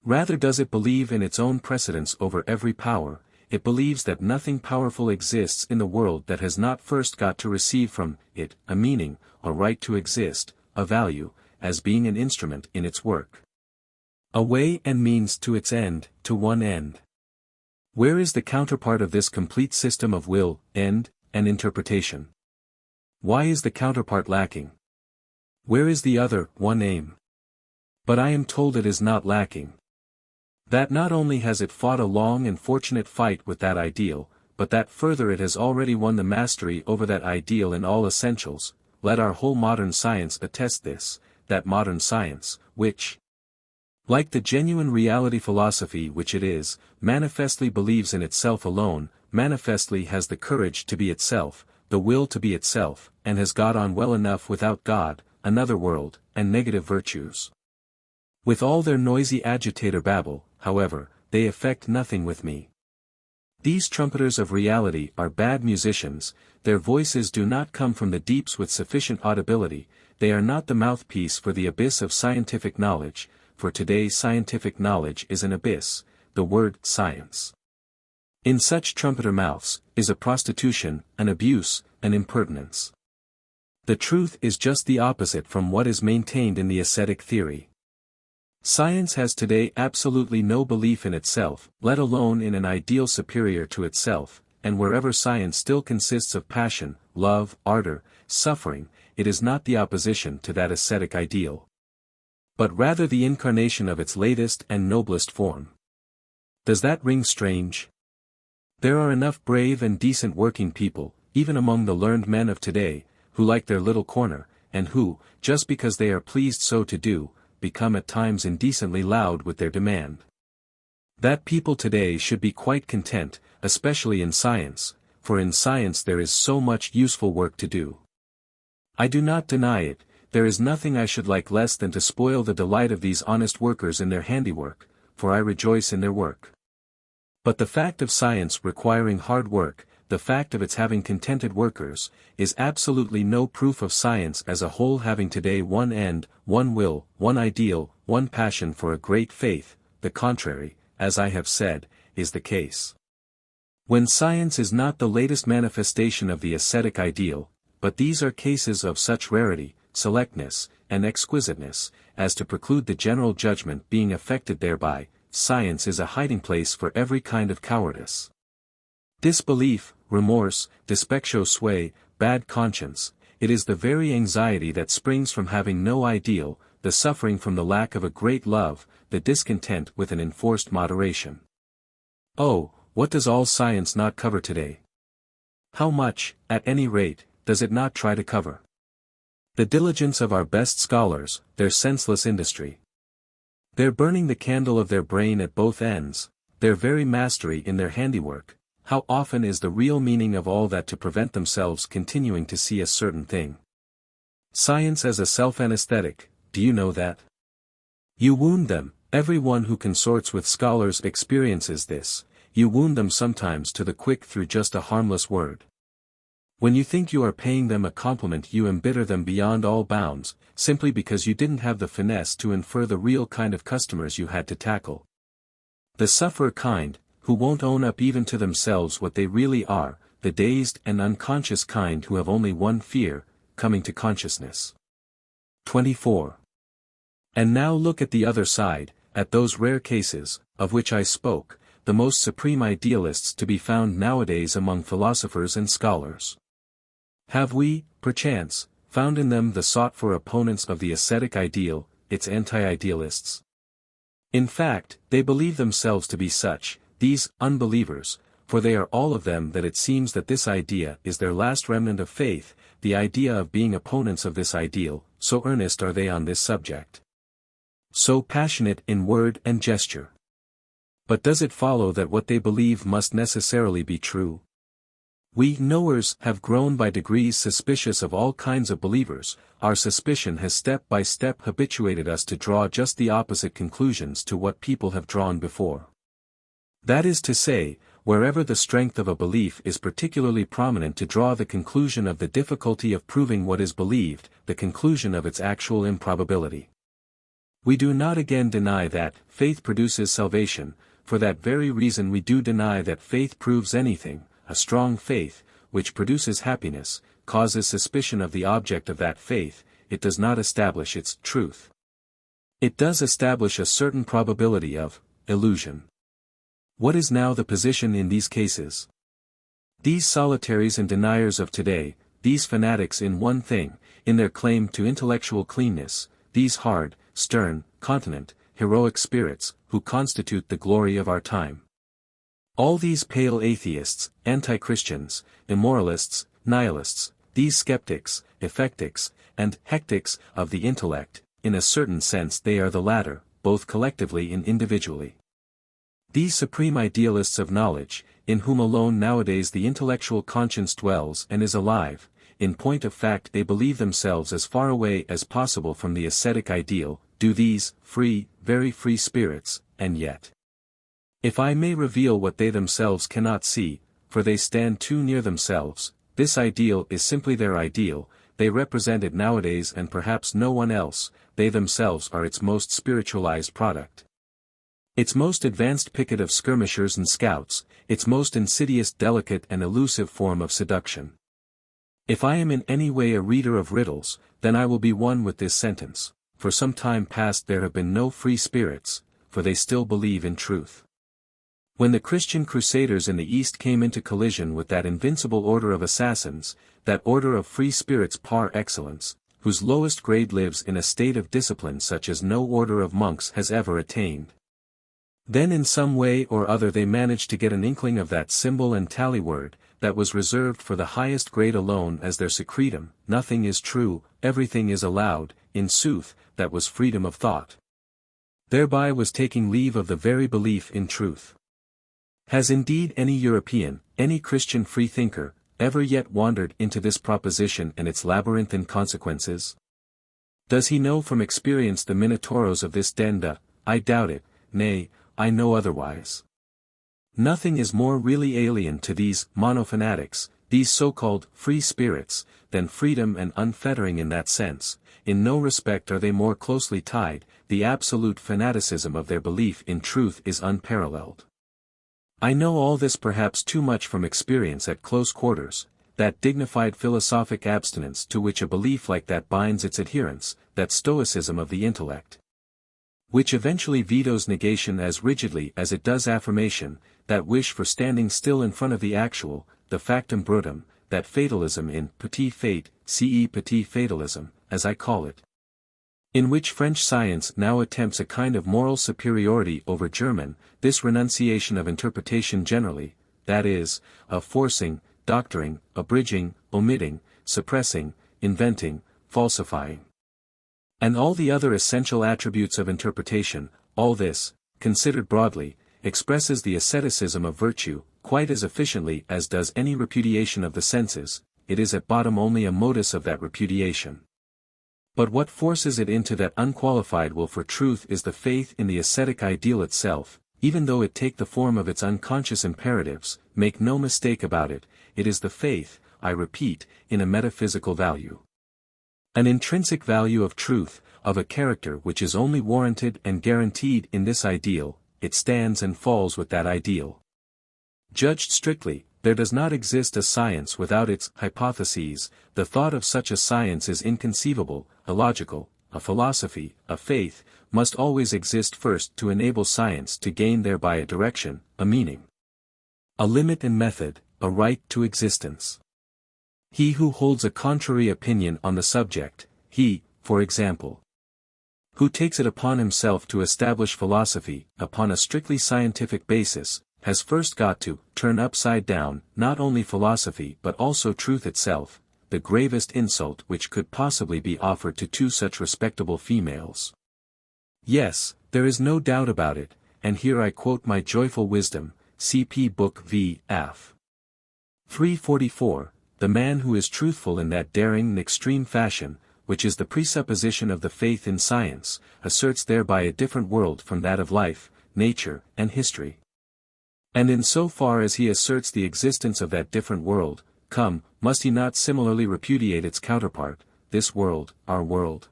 Rather does it believe in its own precedence over every power, it believes that nothing powerful exists in the world that has not first got to receive from it a meaning, a right to exist, a value, as being an instrument in its work. A way and means to its end, to one end. Where is the counterpart of this complete system of will, end, and interpretation? Why is the counterpart lacking? Where is the other, one aim? But I am told it is not lacking. That not only has it fought a long and fortunate fight with that ideal, but that further it has already won the mastery over that ideal in all essentials. Let our whole modern science attest this, that modern science, which, like the genuine reality philosophy which it is, manifestly believes in itself alone, manifestly has the courage to be itself, the will to be itself, and has got on well enough without God, another world, and negative virtues. With all their noisy agitator babble, however, they effect nothing with me. These trumpeters of reality are bad musicians, their voices do not come from the deeps with sufficient audibility, they are not the mouthpiece for the abyss of scientific knowledge, for today scientific knowledge is an abyss, the word science. In such trumpeter mouths, is a prostitution, an abuse, an impertinence. The truth is just the opposite from what is maintained in the ascetic theory. Science has today absolutely no belief in itself, let alone in an ideal superior to itself, and wherever science still consists of passion, love, ardor, suffering, it is not the opposition to that ascetic ideal, but rather the incarnation of its latest and noblest form. Does that ring strange? There are enough brave and decent working people, even among the learned men of today, who like their little corner, and who, just because they are pleased so to do, become at times indecently loud with their demand. That people today should be quite content, especially in science, for in science there is so much useful work to do. I do not deny it, there is nothing I should like less than to spoil the delight of these honest workers in their handiwork, for I rejoice in their work. But the fact of science requiring hard work, the fact of its having contented workers, is absolutely no proof of science as a whole having today one end, one will, one ideal, one passion for a great faith. The contrary, as I have said, is the case. When science is not the latest manifestation of the ascetic ideal, but these are cases of such rarity, selectness, and exquisiteness, as to preclude the general judgment being affected thereby, science is a hiding place for every kind of cowardice. Disbelief, remorse, dyspeptio sway, bad conscience, it is the very anxiety that springs from having no ideal, the suffering from the lack of a great love, the discontent with an enforced moderation. Oh, what does all science not cover today? How much, at any rate, does it not try to cover? The diligence of our best scholars, their senseless industry. Their burning the candle of their brain at both ends, their very mastery in their handiwork, how often is the real meaning of all that to prevent themselves continuing to see a certain thing? Science as a self-anesthetic, do you know that? You wound them, every one who consorts with scholars experiences this, you wound them sometimes to the quick through just a harmless word. When you think you are paying them a compliment you embitter them beyond all bounds, simply because you didn't have the finesse to infer the real kind of customers you had to tackle. The sufferer kind, who won't own up even to themselves what they really are, the dazed and unconscious kind who have only one fear, coming to consciousness. 24. And now look at the other side, at those rare cases, of which I spoke, the most supreme idealists to be found nowadays among philosophers and scholars. Have we, perchance, found in them the sought-for opponents of the ascetic ideal, its anti-idealists? In fact, they believe themselves to be such, these unbelievers, for they are all of them that it seems that this idea is their last remnant of faith, the idea of being opponents of this ideal, so earnest are they on this subject. So passionate in word and gesture. But does it follow that what they believe must necessarily be true? We knowers have grown by degrees suspicious of all kinds of believers. Our suspicion has step by step habituated us to draw just the opposite conclusions to what people have drawn before. That is to say, wherever the strength of a belief is particularly prominent, to draw the conclusion of the difficulty of proving what is believed, the conclusion of its actual improbability. We do not again deny that faith produces salvation. For that very reason we do deny that faith proves anything. A strong faith, which produces happiness, causes suspicion of the object of that faith. It does not establish its truth. It does establish a certain probability of illusion. What is now the position in these cases? These solitaries and deniers of today, these fanatics in one thing, in their claim to intellectual cleanness, these hard, stern, continent, heroic spirits, who constitute the glory of our time. All these pale atheists, anti-Christians, immoralists, nihilists, these skeptics, effectics, and hectics of the intellect, in a certain sense they are the latter, both collectively and individually. These supreme idealists of knowledge, in whom alone nowadays the intellectual conscience dwells and is alive, in point of fact they believe themselves as far away as possible from the ascetic ideal, do these free, very free spirits, and yet. If I may reveal what they themselves cannot see, for they stand too near themselves, this ideal is simply their ideal, they represent it nowadays and perhaps no one else, they themselves are its most spiritualized product. Its most advanced picket of skirmishers and scouts, its most insidious, delicate and elusive form of seduction. If I am in any way a reader of riddles, then I will be one with this sentence: for some time past there have been no free spirits, for they still believe in truth. When the Christian crusaders in the East came into collision with that invincible order of assassins, that order of free spirits par excellence, whose lowest grade lives in a state of discipline such as no order of monks has ever attained. Then in some way or other they managed to get an inkling of that symbol and tally word, that was reserved for the highest grade alone as their secretum: nothing is true, everything is allowed. In sooth, that was freedom of thought. Thereby was taking leave of the very belief in truth. Has indeed any European, any Christian freethinker, ever yet wandered into this proposition and its labyrinthine consequences? Does he know from experience the minotauros of this den? I doubt it, nay, I know otherwise. Nothing is more really alien to these monofanatics, these so-called free spirits, than freedom and unfettering in that sense. In no respect are they more closely tied, the absolute fanaticism of their belief in truth is unparalleled. I know all this perhaps too much from experience at close quarters, that dignified philosophic abstinence to which a belief like that binds its adherents, that stoicism of the intellect, which eventually vetoes negation as rigidly as it does affirmation, that wish for standing still in front of the actual, the factum brutum, that fatalism in petit fate, ce petit fatalism, as I call it, in which French science now attempts a kind of moral superiority over German, this renunciation of interpretation generally, that is, of forcing, doctoring, abridging, omitting, suppressing, inventing, falsifying, and all the other essential attributes of interpretation, all this, considered broadly, expresses the asceticism of virtue, quite as efficiently as does any repudiation of the senses. It is at bottom only a modus of that repudiation. But what forces it into that unqualified will for truth is the faith in the ascetic ideal itself, even though it take the form of its unconscious imperatives. Make no mistake about it, it is the faith, I repeat, in a metaphysical value. An intrinsic value of truth, of a character which is only warranted and guaranteed in this ideal. It stands and falls with that ideal. Judged strictly, there does not exist a science without its hypotheses. The thought of such a science is inconceivable, illogical. A philosophy, a faith, must always exist first to enable science to gain thereby a direction, a meaning, a limit and method, a right to existence. He who holds a contrary opinion on the subject, he, for example, who takes it upon himself to establish philosophy, upon a strictly scientific basis, has first got to turn upside down, not only philosophy but also truth itself, the gravest insult which could possibly be offered to two such respectable females. Yes, there is no doubt about it, and here I quote my joyful wisdom, CP Book v. F. 344, the man who is truthful in that daring and extreme fashion, which is the presupposition of the faith in science, asserts thereby a different world from that of life, nature, and history. And in so far as he asserts the existence of that different world, must he not similarly repudiate its counterpart, this world, our world?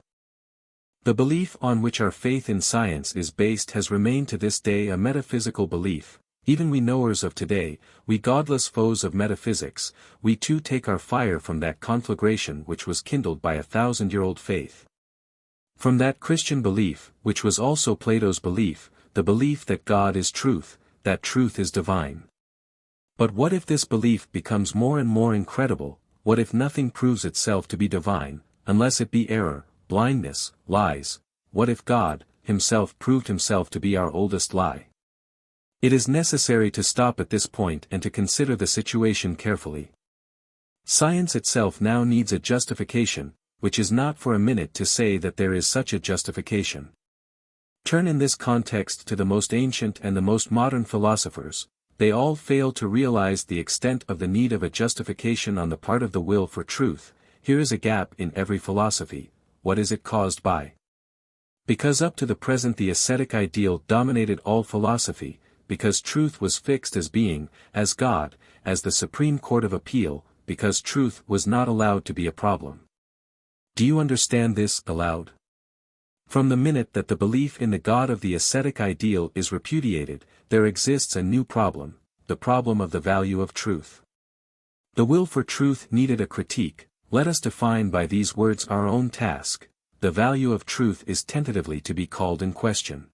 The belief on which our faith in science is based has remained to this day a metaphysical belief. Even we knowers of today, we godless foes of metaphysics, we too take our fire from that conflagration which was kindled by 1,000-year-old faith. From that Christian belief, which was also Plato's belief, the belief that God is truth, that truth is divine. But what if this belief becomes more and more incredible? What if nothing proves itself to be divine, unless it be error, blindness, lies? What if God, himself proved himself to be our oldest lie? It is necessary to stop at this point and to consider the situation carefully. Science itself now needs a justification, which is not for a minute to say that there is such a justification. Turn in this context to the most ancient and the most modern philosophers. They all fail to realize the extent of the need of a justification on the part of the will for truth. Here is a gap in every philosophy. What is it caused by? Because up to the present the ascetic ideal dominated all philosophy, because truth was fixed as being, as God, as the supreme court of appeal, because truth was not allowed to be a problem. Do you understand this, aloud? From the minute that the belief in the God of the ascetic ideal is repudiated, there exists a new problem, the problem of the value of truth. The will for truth needed a critique. Let us define by these words our own task. The value of truth is tentatively to be called in question.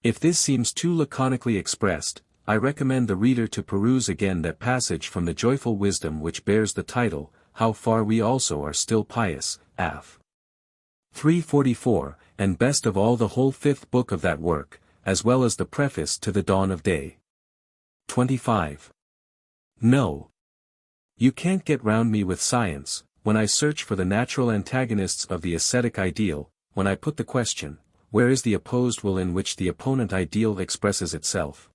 If this seems too laconically expressed, I recommend the reader to peruse again that passage from the Joyful Wisdom which bears the title, How Far We Also Are Still Pious, F. 344, and best of all the whole 5th book of that work, as well as the preface to the Dawn of Day. 25. No. You can't get round me with science. When I search for the natural antagonists of the ascetic ideal, when I put the question, where is the opposed will in which the opponent ideal expresses itself?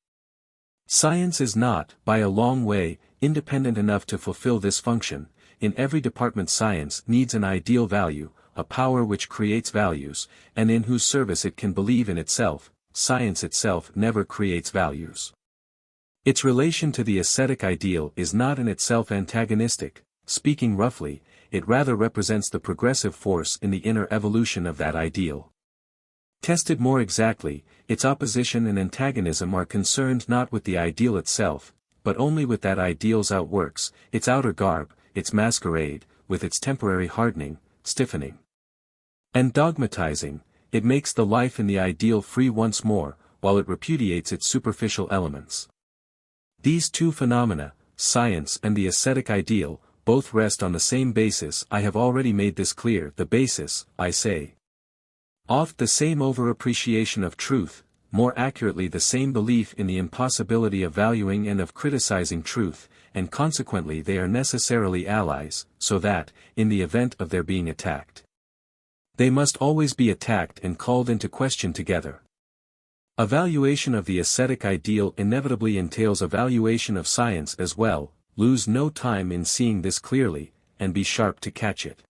Science is not, by a long way, independent enough to fulfill this function. In every department science needs an ideal value, a power which creates values, and in whose service it can believe in itself. Science itself never creates values. Its relation to the ascetic ideal is not in itself antagonistic. Speaking roughly, it rather represents the progressive force in the inner evolution of that ideal. Tested more exactly, its opposition and antagonism are concerned not with the ideal itself, but only with that ideal's outworks, its outer garb, its masquerade, with its temporary hardening, stiffening, and dogmatizing. It makes the life in the ideal free once more, while it repudiates its superficial elements. These two phenomena, science and the ascetic ideal, both rest on the same basis. I have already made this clear. The basis, I say, oft the same over-appreciation of truth, more accurately the same belief in the impossibility of valuing and of criticizing truth, and consequently they are necessarily allies, so that, in the event of their being attacked, they must always be attacked and called into question together. A valuation of the ascetic ideal inevitably entails a valuation of science as well. Lose no time in seeing this clearly, and be sharp to catch it.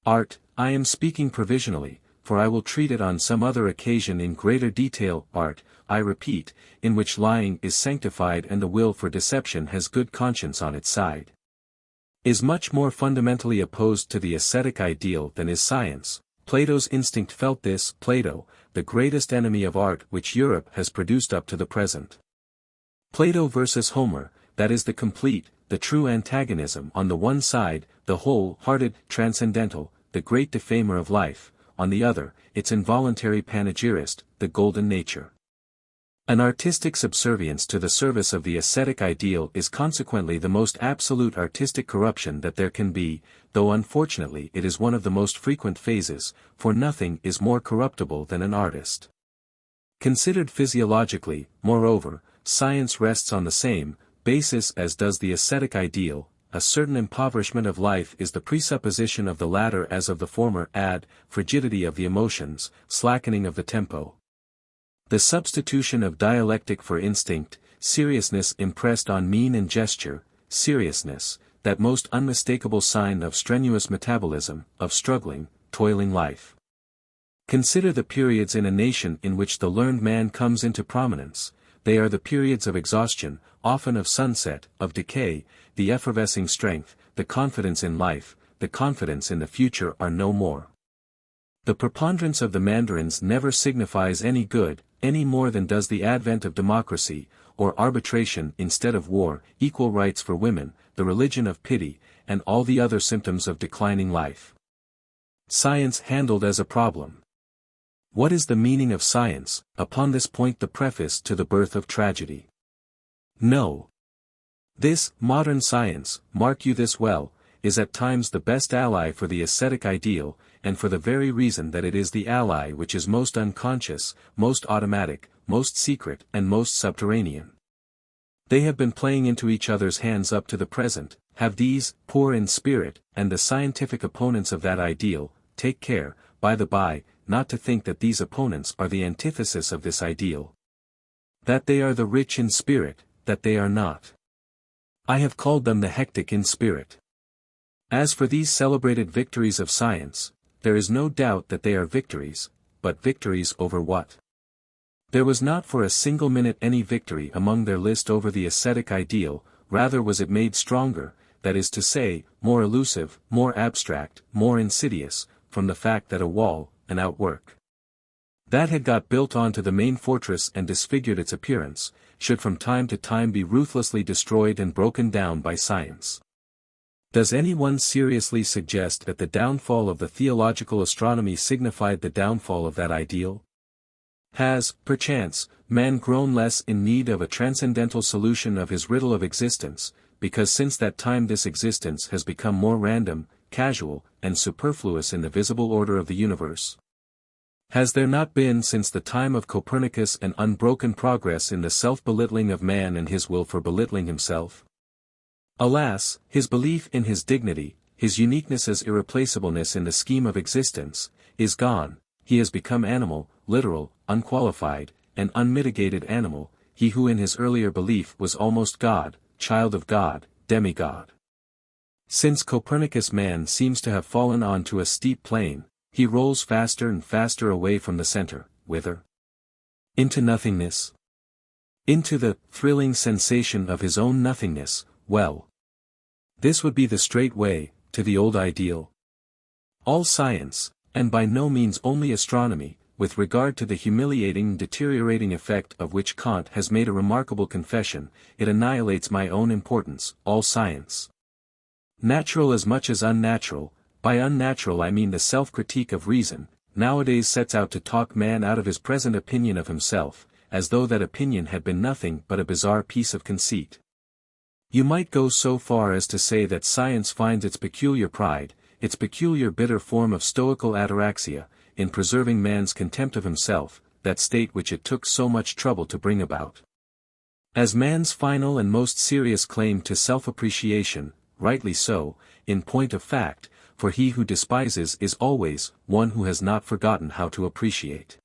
Art, I am speaking provisionally, for I will treat it on some other occasion in greater detail. Art, I repeat, in which lying is sanctified and the will for deception has good conscience on its side, is much more fundamentally opposed to the ascetic ideal than is science. Plato's instinct felt this. Plato, the greatest enemy of art which Europe has produced up to the present. Plato versus Homer, that is the complete, the true antagonism on the one side, the whole-hearted, transcendental, the great defamer of life, on the other, its involuntary panegyrist, the golden nature. An artistic subservience to the service of the ascetic ideal is consequently the most absolute artistic corruption that there can be, though unfortunately it is one of the most frequent phases, for nothing is more corruptible than an artist. Considered physiologically, moreover, science rests on the same basis as does the ascetic ideal. A certain impoverishment of life is the presupposition of the latter as of the former. Add, frigidity of the emotions, slackening of the tempo, The substitution of dialectic for instinct, seriousness impressed on mien and gesture, seriousness, that most unmistakable sign of strenuous metabolism, of struggling, toiling life. Consider the periods in a nation in which the learned man comes into prominence. They are the periods of exhaustion, often of sunset, of decay. The effervescing strength, the confidence in life, the confidence in the future are no more. The preponderance of the mandarins never signifies any good, any more than does the advent of democracy, or arbitration instead of war, equal rights for women, the religion of pity, and all the other symptoms of declining life. Science handled as a problem. What is the meaning of science? Upon this point the preface to The Birth of Tragedy. No. This, modern science, mark you this well, is at times the best ally for the ascetic ideal, and for the very reason that it is the ally which is most unconscious, most automatic, most secret and most subterranean. They have been playing into each other's hands up to the present, have these, poor in spirit, and the scientific opponents of that ideal. Take care, by the by, not to think that these opponents are the antithesis of this ideal. That they are the rich in spirit, that they are not. I have called them the hectic in spirit. As for these celebrated victories of science, there is no doubt that they are victories, but victories over what? There was not for a single minute any victory among their list over the ascetic ideal, rather was it made stronger, that is to say, more elusive, more abstract, more insidious, from the fact that a wall, an outwork that had got built onto the main fortress and disfigured its appearance, should from time to time be ruthlessly destroyed and broken down by science. Does anyone seriously suggest that the downfall of the theological astronomy signified the downfall of that ideal? Has, perchance, man grown less in need of a transcendental solution of his riddle of existence, because since that time this existence has become more random, casual, and superfluous in the visible order of the universe? Has there not been since the time of Copernicus an unbroken progress in the self-belittling of man and his will for belittling himself? Alas, his belief in his dignity, his uniqueness as irreplaceableness in the scheme of existence, is gone. He has become animal, literal, unqualified, and unmitigated animal, he who in his earlier belief was almost God, child of God, demigod. Since Copernicus man seems to have fallen on to a steep plane, he rolls faster and faster away from the center. Whither? Into nothingness? Into the thrilling sensation of his own nothingness. Well, this would be the straight way to the old ideal. All science, and by no means only astronomy, with regard to the humiliating and deteriorating effect of which Kant has made a remarkable confession, it annihilates my own importance. All science, natural as much as unnatural, by unnatural I mean the self-critique of reason, nowadays sets out to talk man out of his present opinion of himself, as though that opinion had been nothing but a bizarre piece of conceit. You might go so far as to say that science finds its peculiar pride, its peculiar bitter form of stoical ataraxia, in preserving man's contempt of himself, that state which it took so much trouble to bring about. As man's final and most serious claim to self-appreciation, rightly so, in point of fact, for he who despises is always one who has not forgotten how to appreciate.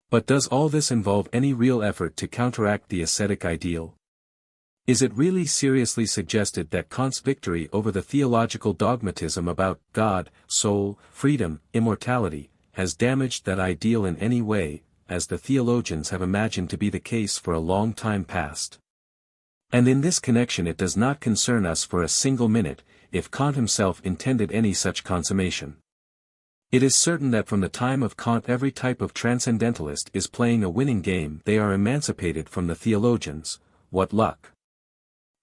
But does all this involve any real effort to counteract the ascetic ideal? Is it really seriously suggested that Kant's victory over the theological dogmatism about God, soul, freedom, immortality, has damaged that ideal in any way, as the theologians have imagined to be the case for a long time past? And in this connection it does not concern us for a single minute, if Kant himself intended any such consummation. It is certain that from the time of Kant every type of transcendentalist is playing a winning game. They are emancipated from the theologians. What luck!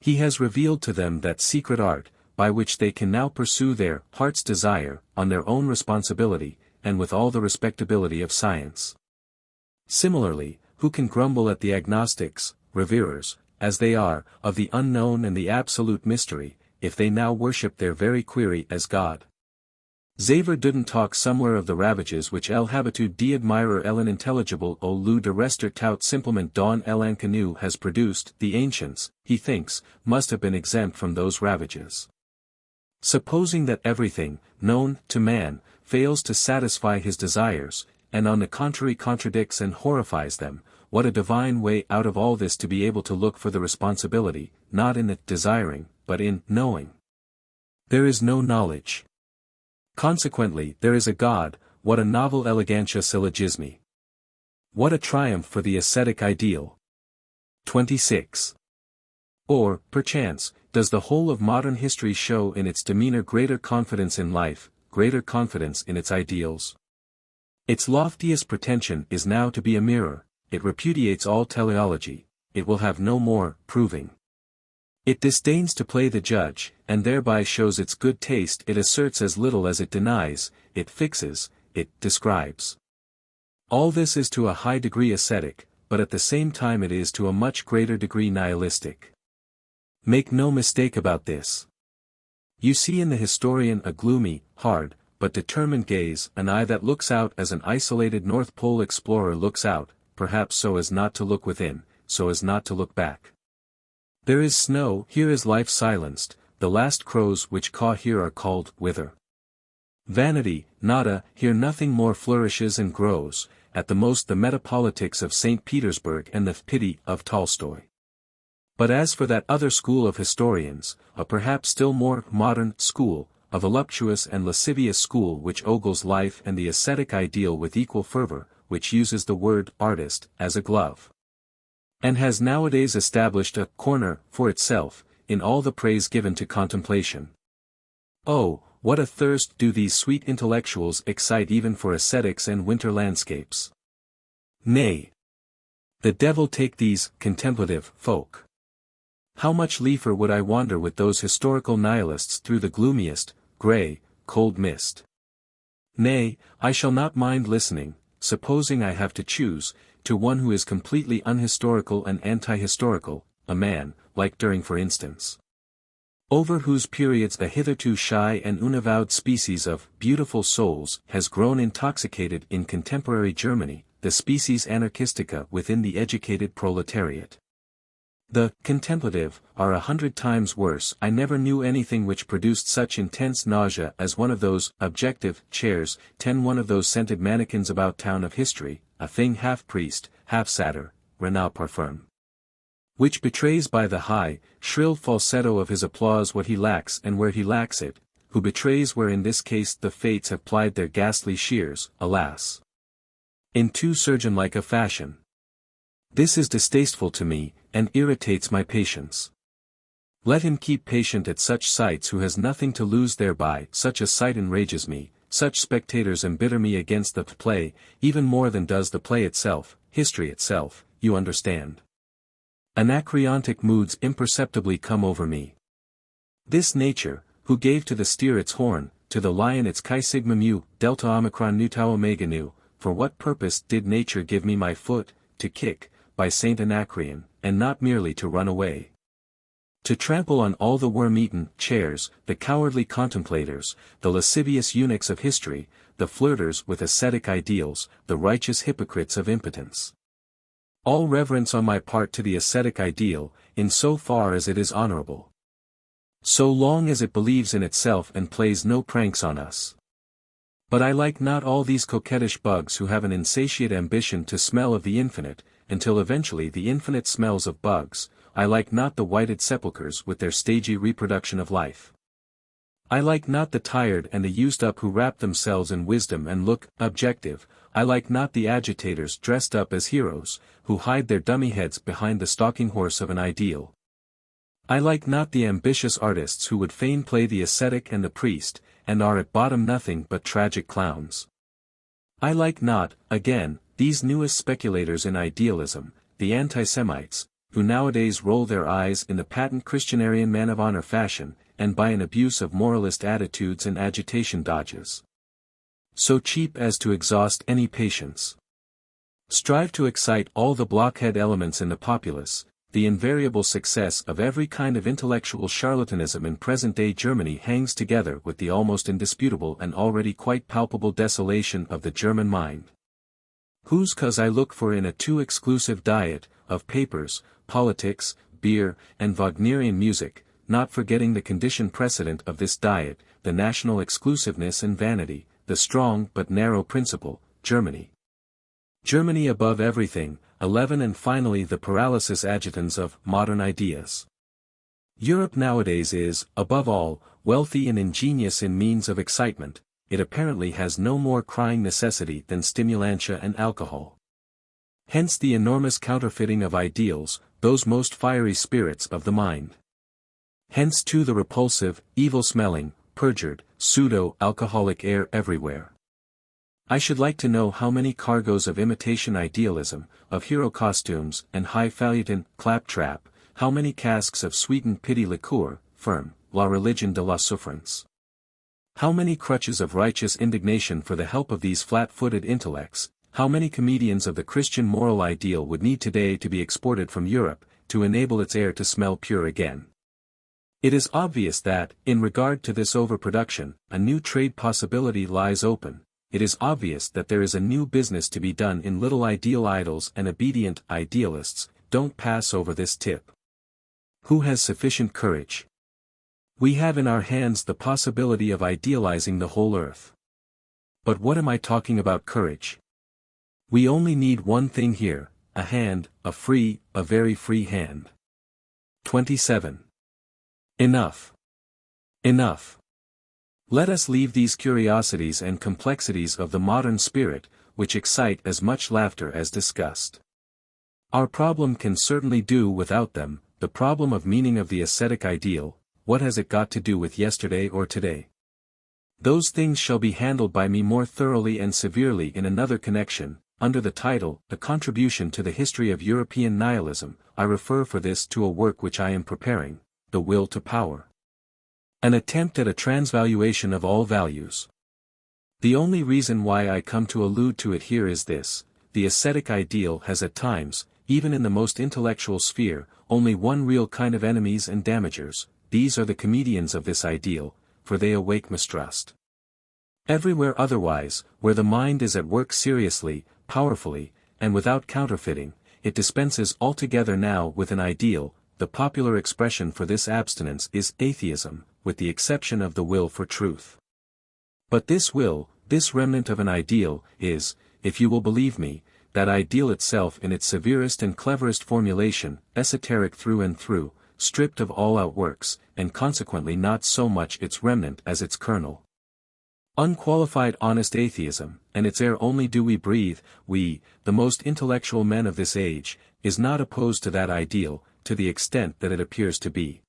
He has revealed to them that secret art, by which they can now pursue their heart's desire, on their own responsibility, and with all the respectability of science. Similarly, who can grumble at the agnostics, reverers, as they are, of the unknown and the absolute mystery, if they now worship their very query as God? Xaver didn't talk somewhere of the ravages which l'habitude d'admirer l'inintelligible au lieu de rester tout simplement dans l'inconnu has produced. The ancients, he thinks, must have been exempt from those ravages. Supposing that everything, known to man, fails to satisfy his desires, and on the contrary contradicts and horrifies them. What a divine way out of all this to be able to look for the responsibility, not in the desiring, but in knowing. There is no knowledge. Consequently, there is a God. What a novel elegantia syllogismi! What a triumph for the ascetic ideal! 26. Or, perchance, does the whole of modern history show in its demeanor greater confidence in life, greater confidence in its ideals? Its loftiest pretension is now to be a mirror. It repudiates all teleology, it will have no more proving. It disdains to play the judge, and thereby shows its good taste. It asserts as little as it denies, it fixes, it describes. All this is to a high degree ascetic, but at the same time it is to a much greater degree nihilistic. Make no mistake about this. You see in the historian a gloomy, hard, but determined gaze, an eye that looks out as an isolated North Pole explorer looks out, perhaps so as not to look within, so as not to look back. There is snow, here is life silenced, the last crows which caw here are called whither. Vanity, nada, here nothing more flourishes and grows, at the most the metapolitics of St. Petersburg and the pity of Tolstoy. But as for that other school of historians, a perhaps still more modern school, a voluptuous and lascivious school which ogles life and the ascetic ideal with equal fervor, which uses the word artist as a glove, and has nowadays established a corner for itself in all the praise given to contemplation. Oh, what a thirst do these sweet intellectuals excite even for ascetics and winter landscapes! Nay, the devil take these contemplative folk. How much liefer would I wander with those historical nihilists through the gloomiest, grey, cold mist. Nay, I shall not mind listening, supposing I have to choose, to one who is completely unhistorical and anti-historical, a man, like Düring for instance, over whose periods a hitherto shy and unavowed species of beautiful souls has grown intoxicated in contemporary Germany, the species anarchistica within the educated proletariat. The contemplative are 100 times worse. I never knew anything which produced such intense nausea as one of those objective chairs, one of those scented mannequins about town of history, a thing half priest, half satyr, Renaud Parfum, which betrays by the high, shrill falsetto of his applause what he lacks and where he lacks it, who betrays where in this case the fates have plied their ghastly shears, alas, in too surgeon-like a fashion. This is distasteful to me, and irritates my patience. Let him keep patient at such sights who has nothing to lose thereby. Such a sight enrages me, such spectators embitter me against the play, even more than does the play itself, history itself, you understand. Anacreontic moods imperceptibly come over me. This nature, who gave to the steer its horn, to the lion its chi sigma mu, delta omicron nu tau omega nu, for what purpose did nature give me my foot, to kick, by Saint Anacreon, and not merely to run away? To trample on all the worm-eaten chairs, the cowardly contemplators, the lascivious eunuchs of history, the flirters with ascetic ideals, the righteous hypocrites of impotence. All reverence on my part to the ascetic ideal, in so far as it is honorable. So long as it believes in itself and plays no pranks on us. But I like not all these coquettish bugs who have an insatiate ambition to smell of the infinite, until eventually the infinite smells of bugs. I like not the whited sepulchres with their stagey reproduction of life. I like not the tired and the used up who wrap themselves in wisdom and look objective. I like not the agitators dressed up as heroes, who hide their dummy heads behind the stalking horse of an ideal. I like not the ambitious artists who would fain play the ascetic and the priest, and are at bottom nothing but tragic clowns. I like not, again, these newest speculators in idealism, the anti-Semites, who nowadays roll their eyes in the patent Christianarian man-of-honor fashion, and by an abuse of moralist attitudes and agitation dodges, so cheap as to exhaust any patience, strive to excite all the blockhead elements in the populace. The invariable success of every kind of intellectual charlatanism in present-day Germany hangs together with the almost indisputable and already quite palpable desolation of the German mind, whose cause I look for in a too exclusive diet, of papers, politics, beer, and Wagnerian music, not forgetting the condition precedent of this diet, the national exclusiveness and vanity, the strong but narrow principle, Germany, Germany above everything, 11 and finally the paralysis adjutans of modern ideas. Europe nowadays is, above all, wealthy and ingenious in means of excitement, it apparently has no more crying necessity than stimulantia and alcohol. Hence the enormous counterfeiting of ideals, those most fiery spirits of the mind. Hence too the repulsive, evil-smelling, perjured, pseudo-alcoholic air everywhere. I should like to know how many cargoes of imitation idealism, of hero costumes and highfalutin claptrap, how many casks of sweetened pity liqueur, firm, la religion de la souffrance. How many crutches of righteous indignation for the help of these flat-footed intellects, how many comedians of the Christian moral ideal would need today to be exported from Europe, to enable its air to smell pure again. It is obvious that, in regard to this overproduction, a new trade possibility lies open. It is obvious that there is a new business to be done in little ideal idols and obedient idealists. Don't pass over this tip. Who has sufficient courage? We have in our hands the possibility of idealizing the whole earth. But what am I talking about courage? We only need one thing here, a hand, a very free hand. 27. Enough. Enough. Let us leave these curiosities and complexities of the modern spirit, which excite as much laughter as disgust. Our problem can certainly do without them, the problem of meaning of the ascetic ideal. What has it got to do with yesterday or today? Those things shall be handled by me more thoroughly and severely in another connection, under the title, A Contribution to the History of European Nihilism. I refer for this to a work which I am preparing, The Will to Power. An attempt at a transvaluation of all values. The only reason why I come to allude to it here is this: the ascetic ideal has at times, even in the most intellectual sphere, only one real kind of enemies and damagers. These are the comedians of this ideal, for they awake mistrust. Everywhere otherwise, where the mind is at work seriously, powerfully, and without counterfeiting, it dispenses altogether now with an ideal. The popular expression for this abstinence is atheism, with the exception of the will for truth. But this will, this remnant of an ideal, is, if you will believe me, that ideal itself in its severest and cleverest formulation, esoteric through and through, stripped of all outworks, and consequently not so much its remnant as its kernel. Unqualified honest atheism, and its air only do we breathe, we, the most intellectual men of this age, is not opposed to that ideal, to the extent that it appears to be.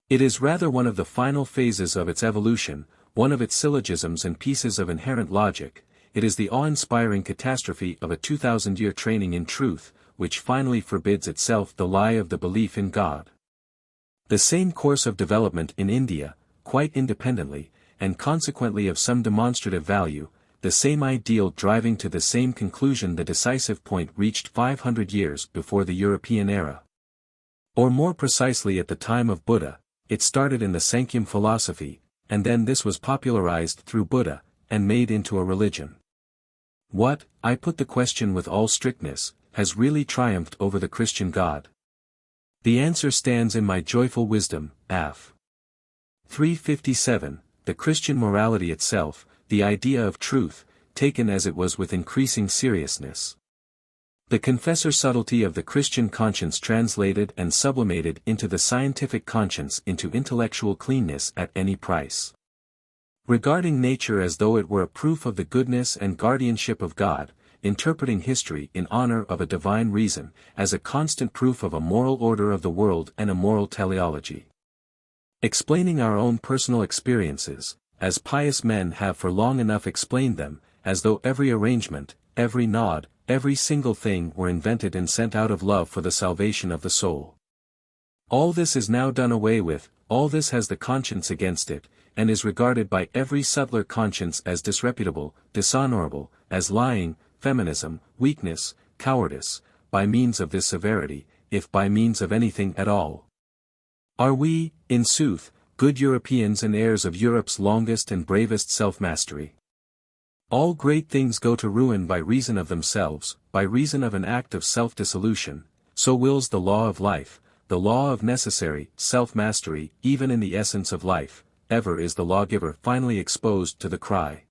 It is rather one of the final phases of its evolution, one of its syllogisms and pieces of inherent logic. It is the awe-inspiring catastrophe of a 2000-year training in truth, which finally forbids itself the lie of the belief in God. The same course of development in India, quite independently, and consequently of some demonstrative value, the same ideal driving to the same conclusion, the decisive point reached 500 years before the European era. Or more precisely at the time of Buddha, it started in the Sankhya philosophy, and then this was popularized through Buddha, and made into a religion. What, I put the question with all strictness, has really triumphed over the Christian God? The answer stands in my joyful wisdom, Aff. 357, the Christian morality itself, the idea of truth, taken as it was with increasing seriousness. The confessor subtlety of the Christian conscience translated and sublimated into the scientific conscience, into intellectual cleanness at any price. Regarding nature as though it were a proof of the goodness and guardianship of God, interpreting history in honor of a divine reason, as a constant proof of a moral order of the world and a moral teleology. Explaining our own personal experiences, as pious men have for long enough explained them, as though every arrangement, every nod, every single thing were invented and sent out of love for the salvation of the soul. All this is now done away with, all this has the conscience against it, and is regarded by every subtler conscience as disreputable, dishonorable, as lying, feminism, weakness, cowardice. By means of this severity, if by means of anything at all, are we, in sooth, good Europeans and heirs of Europe's longest and bravest self-mastery. All great things go to ruin by reason of themselves, by reason of an act of self-dissolution. So wills the law of life, the law of necessary self-mastery. Even in the essence of life, ever is the lawgiver finally exposed to the cry,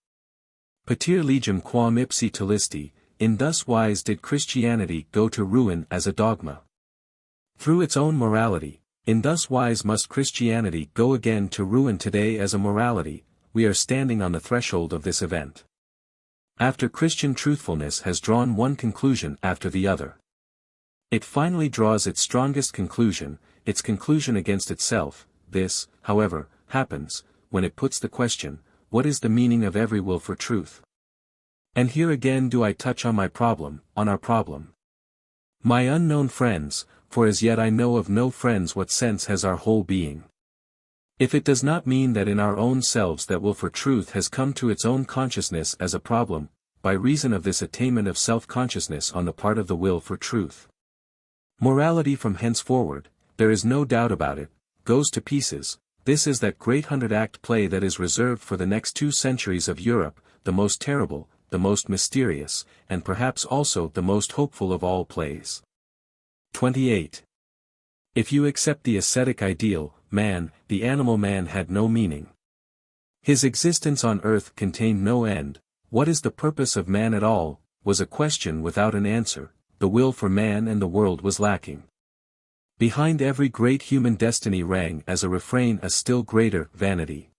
Pater legem quam ipsi telisti, in thus wise did Christianity go to ruin as a dogma. Through its own morality, in thus wise must Christianity go again to ruin today as a morality. We are standing on the threshold of this event. After Christian truthfulness has drawn one conclusion after the other, it finally draws its strongest conclusion, its conclusion against itself. This, however, happens, when it puts the question, what is the meaning of every will for truth? And here again do I touch on my problem, on our problem. My unknown friends, for as yet I know of no friends, what sense has our whole being? If it does not mean that in our own selves that will for truth has come to its own consciousness as a problem, by reason of this attainment of self-consciousness on the part of the will for truth. Morality from henceforward, there is no doubt about it, goes to pieces. This is that great 100-act play that is reserved for the next 2 centuries of Europe, the most terrible, the most mysterious, and perhaps also the most hopeful of all plays. 28. If you accept the ascetic ideal, man, the animal man had no meaning. His existence on earth contained no end. What is the purpose of man at all, was a question without an answer. The will for man and the world was lacking. Behind every great human destiny rang as a refrain a still greater vanity.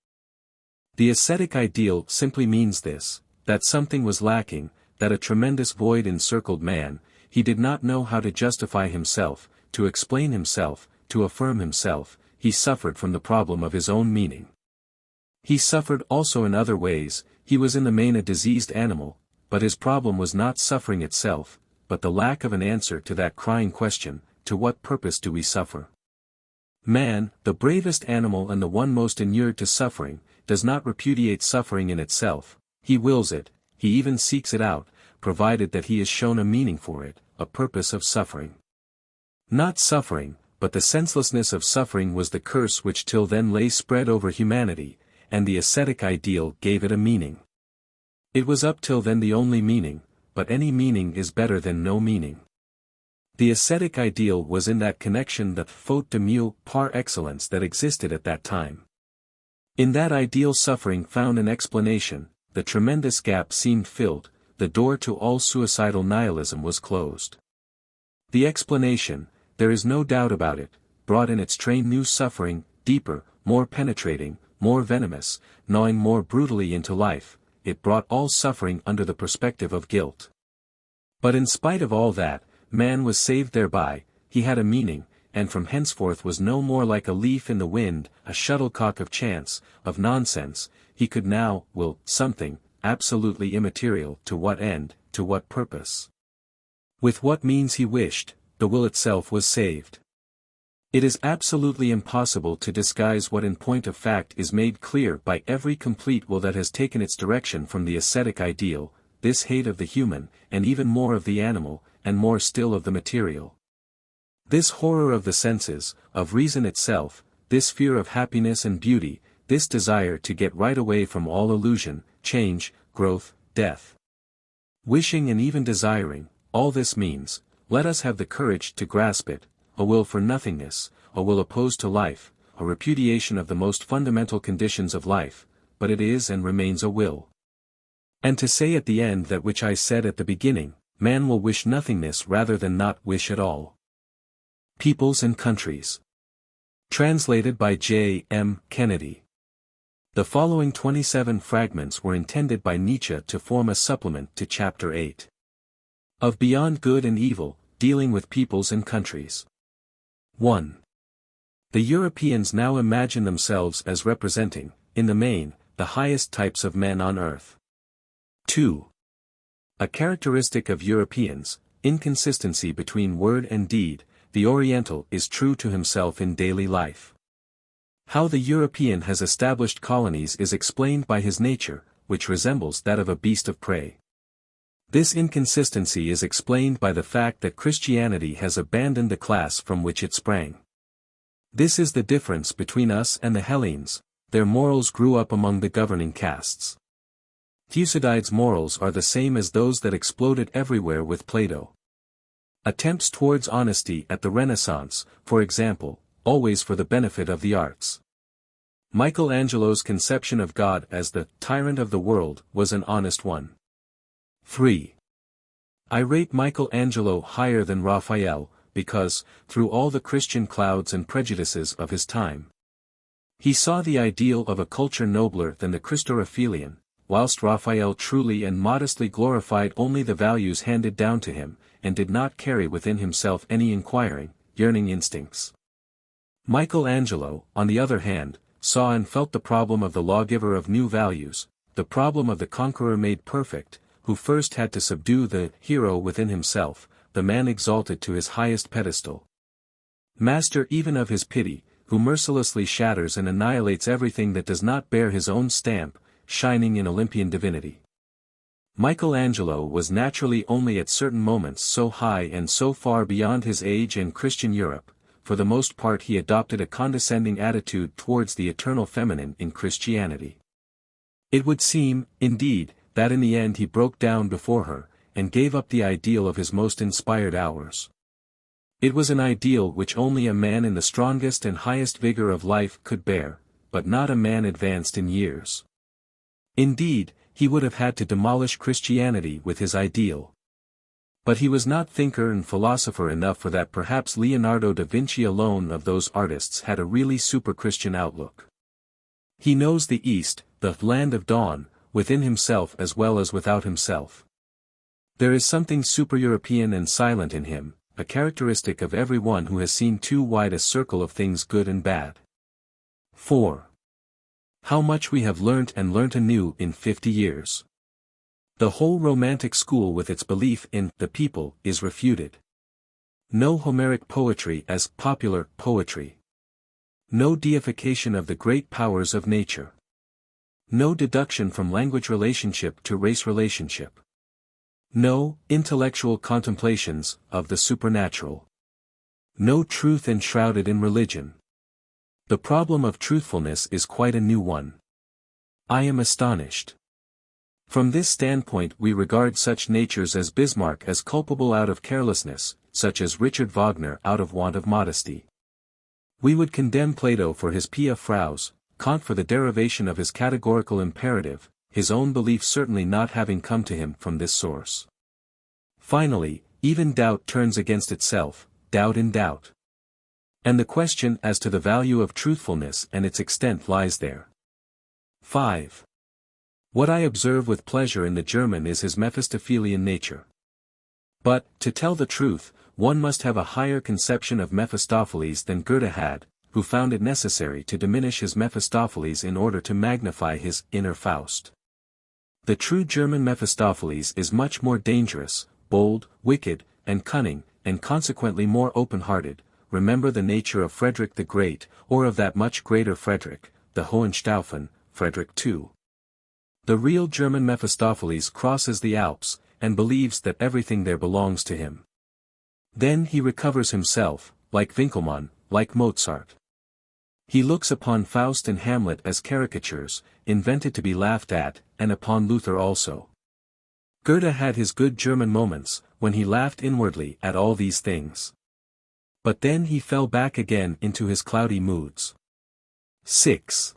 The ascetic ideal simply means this, that something was lacking, that a tremendous void encircled man. He did not know how to justify himself, to explain himself, to affirm himself. He suffered from the problem of his own meaning. He suffered also in other ways. He was in the main a diseased animal, but his problem was not suffering itself, but the lack of an answer to that crying question, to what purpose do we suffer? Man, the bravest animal and the one most inured to suffering, does not repudiate suffering in itself. He wills it, he even seeks it out, provided that he is shown a meaning for it, a purpose of suffering. Not suffering, but the senselessness of suffering was the curse which till then lay spread over humanity, and the ascetic ideal gave it a meaning. It was up till then the only meaning, but any meaning is better than no meaning. The ascetic ideal was in that connection the faute de mieux par excellence that existed at that time. In that ideal suffering found an explanation, the tremendous gap seemed filled, the door to all suicidal nihilism was closed. The explanation, there is no doubt about it, brought in its train new suffering, deeper, more penetrating, more venomous, gnawing more brutally into life. It brought all suffering under the perspective of guilt. But in spite of all that, man was saved thereby. He had a meaning, and from henceforth was no more like a leaf in the wind, a shuttlecock of chance, of nonsense. He could now will something, absolutely immaterial. To what end, to what purpose? With what means he wished, the will itself was saved. It is absolutely impossible to disguise what in point of fact is made clear by every complete will that has taken its direction from the ascetic ideal, this hate of the human, and even more of the animal, and more still of the material. This horror of the senses, of reason itself, this fear of happiness and beauty, this desire to get right away from all illusion, change, growth, death. Wishing and even desiring, all this means, let us have the courage to grasp it, a will for nothingness, a will opposed to life, a repudiation of the most fundamental conditions of life, but it is and remains a will. And to say at the end that which I said at the beginning, man will wish nothingness rather than not wish at all. Peoples and Countries. Translated by J. M. Kennedy. The following 27 fragments were intended by Nietzsche to form a supplement to Chapter 8 of Beyond Good and Evil, dealing with peoples and countries. 1. The Europeans now imagine themselves as representing, in the main, the highest types of men on earth. 2. A characteristic of Europeans, inconsistency between word and deed. The Oriental is true to himself in daily life. How the European has established colonies is explained by his nature, which resembles that of a beast of prey. This inconsistency is explained by the fact that Christianity has abandoned the class from which it sprang. This is the difference between us and the Hellenes. Their morals grew up among the governing castes. Thucydides' morals are the same as those that exploded everywhere with Plato. Attempts towards honesty at the Renaissance, for example, always for the benefit of the arts. Michelangelo's conception of God as the tyrant of the world was an honest one. 3. I rate Michelangelo higher than Raphael, because, through all the Christian clouds and prejudices of his time, he saw the ideal of a culture nobler than the Christophilian, whilst Raphael truly and modestly glorified only the values handed down to him, and did not carry within himself any inquiring, yearning instincts. Michelangelo, on the other hand, saw and felt the problem of the lawgiver of new values, the problem of the conqueror made perfect, who first had to subdue the hero within himself, the man exalted to his highest pedestal, master even of his pity, who mercilessly shatters and annihilates everything that does not bear his own stamp, shining in Olympian divinity. Michelangelo was naturally only at certain moments so high and so far beyond his age and Christian Europe. For the most part he adopted a condescending attitude towards the eternal feminine in Christianity. It would seem, indeed, that in the end he broke down before her, and gave up the ideal of his most inspired hours. It was an ideal which only a man in the strongest and highest vigor of life could bear, but not a man advanced in years. Indeed, he would have had to demolish Christianity with his ideal. But he was not thinker and philosopher enough for that. Perhaps Leonardo da Vinci alone of those artists had a really super-Christian outlook. He knows the East, the land of dawn, within himself as well as without himself. There is something super-European and silent in him, a characteristic of every one who has seen too wide a circle of things good and bad. 4. How much we have learnt and learnt anew in 50 years. The whole Romantic school with its belief in the people is refuted. No Homeric poetry as popular poetry. No deification of the great powers of nature. No deduction from language relationship to race relationship. No intellectual contemplations of the supernatural. No truth enshrouded in religion. The problem of truthfulness is quite a new one. I am astonished. From this standpoint we regard such natures as Bismarck as culpable out of carelessness, such as Richard Wagner out of want of modesty. We would condemn Plato for his Pia Fraus, Kant for the derivation of his categorical imperative, his own belief certainly not having come to him from this source. Finally, even doubt turns against itself, doubt in doubt. And the question as to the value of truthfulness and its extent lies there. 5. What I observe with pleasure in the German is his Mephistophelian nature. But, to tell the truth, one must have a higher conception of Mephistopheles than Goethe had, who found it necessary to diminish his Mephistopheles in order to magnify his inner Faust. The true German Mephistopheles is much more dangerous, bold, wicked, and cunning, and consequently more open-hearted. Remember the nature of Frederick the Great, or of that much greater Frederick, the Hohenstaufen, Frederick II. The real German Mephistopheles crosses the Alps, and believes that everything there belongs to him. Then he recovers himself, like Winckelmann, like Mozart. He looks upon Faust and Hamlet as caricatures, invented to be laughed at, and upon Luther also. Goethe had his good German moments, when he laughed inwardly at all these things. But then he fell back again into his cloudy moods. 6.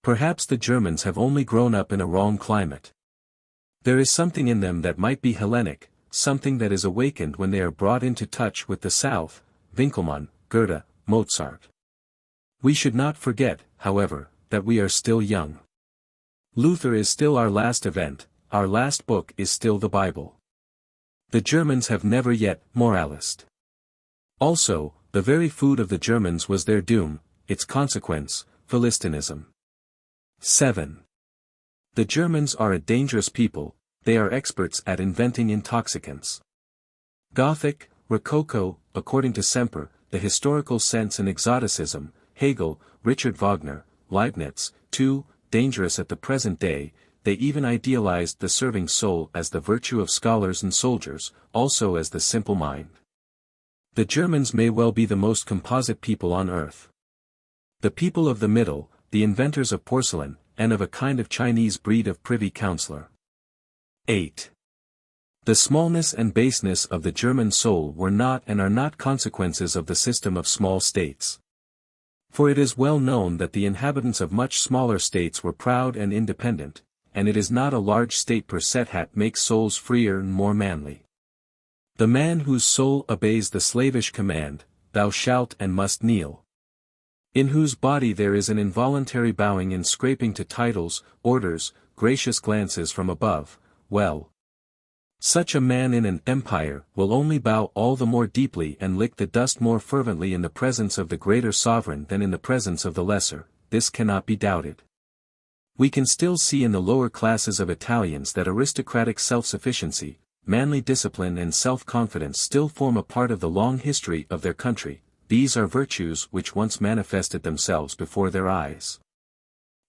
Perhaps the Germans have only grown up in a wrong climate. There is something in them that might be Hellenic, something that is awakened when they are brought into touch with the South, Winckelmann, Goethe, Mozart. We should not forget, however, that we are still young. Luther is still our last event, our last book is still the Bible. The Germans have never yet moralist. Also, the very food of the Germans was their doom, its consequence, Philistinism. 7. The Germans are a dangerous people, they are experts at inventing intoxicants. Gothic, Rococo, according to Semper, the historical sense and exoticism, Hegel, Richard Wagner, Leibniz, too, dangerous at the present day, they even idealized the serving soul as the virtue of scholars and soldiers, also as the simple mind. The Germans may well be the most composite people on earth. The people of the middle, the inventors of porcelain, and of a kind of Chinese breed of privy councillor. 8. The smallness and baseness of the German soul were not and are not consequences of the system of small states. For it is well known that the inhabitants of much smaller states were proud and independent, and it is not a large state per set hat makes souls freer and more manly. The man whose soul obeys the slavish command, thou shalt and must kneel. In whose body there is an involuntary bowing and scraping to titles, orders, gracious glances from above, well. Such a man in an empire will only bow all the more deeply and lick the dust more fervently in the presence of the greater sovereign than in the presence of the lesser, this cannot be doubted. We can still see in the lower classes of Italians that aristocratic self-sufficiency, manly discipline and self-confidence still form a part of the long history of their country. These are virtues which once manifested themselves before their eyes.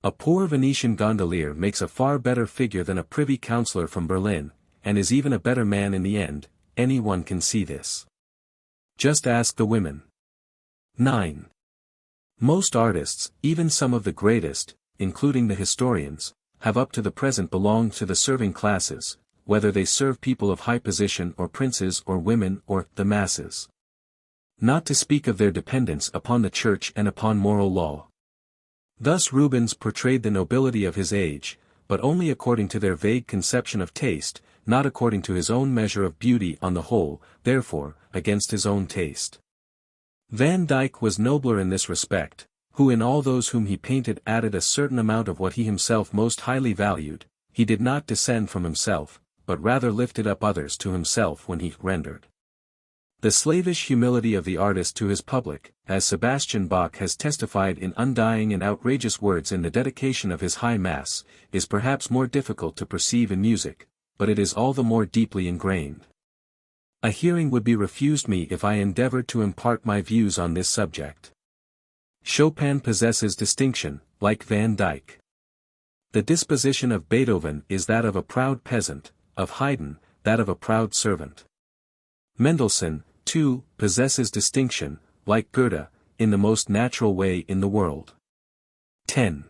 A poor Venetian gondolier makes a far better figure than a privy councillor from Berlin, and is even a better man in the end, anyone can see this. Just ask the women. 9. Most artists, even some of the greatest, including the historians, have up to the present belonged to the serving classes, whether they serve people of high position or princes or women or the masses. Not to speak of their dependence upon the church and upon moral law. Thus Rubens portrayed the nobility of his age, but only according to their vague conception of taste, not according to his own measure of beauty on the whole, therefore, against his own taste. Van Dyck was nobler in this respect, who in all those whom he painted added a certain amount of what he himself most highly valued. He did not descend from himself, but rather lifted up others to himself when he rendered. The slavish humility of the artist to his public, as Sebastian Bach has testified in undying and outrageous words in the dedication of his High Mass, is perhaps more difficult to perceive in music, but it is all the more deeply ingrained. A hearing would be refused me if I endeavored to impart my views on this subject. Chopin possesses distinction, like Van Dyck. The disposition of Beethoven is that of a proud peasant, of Haydn, that of a proud servant. Mendelssohn, too, possesses distinction, like Goethe, in the most natural way in the world. 10.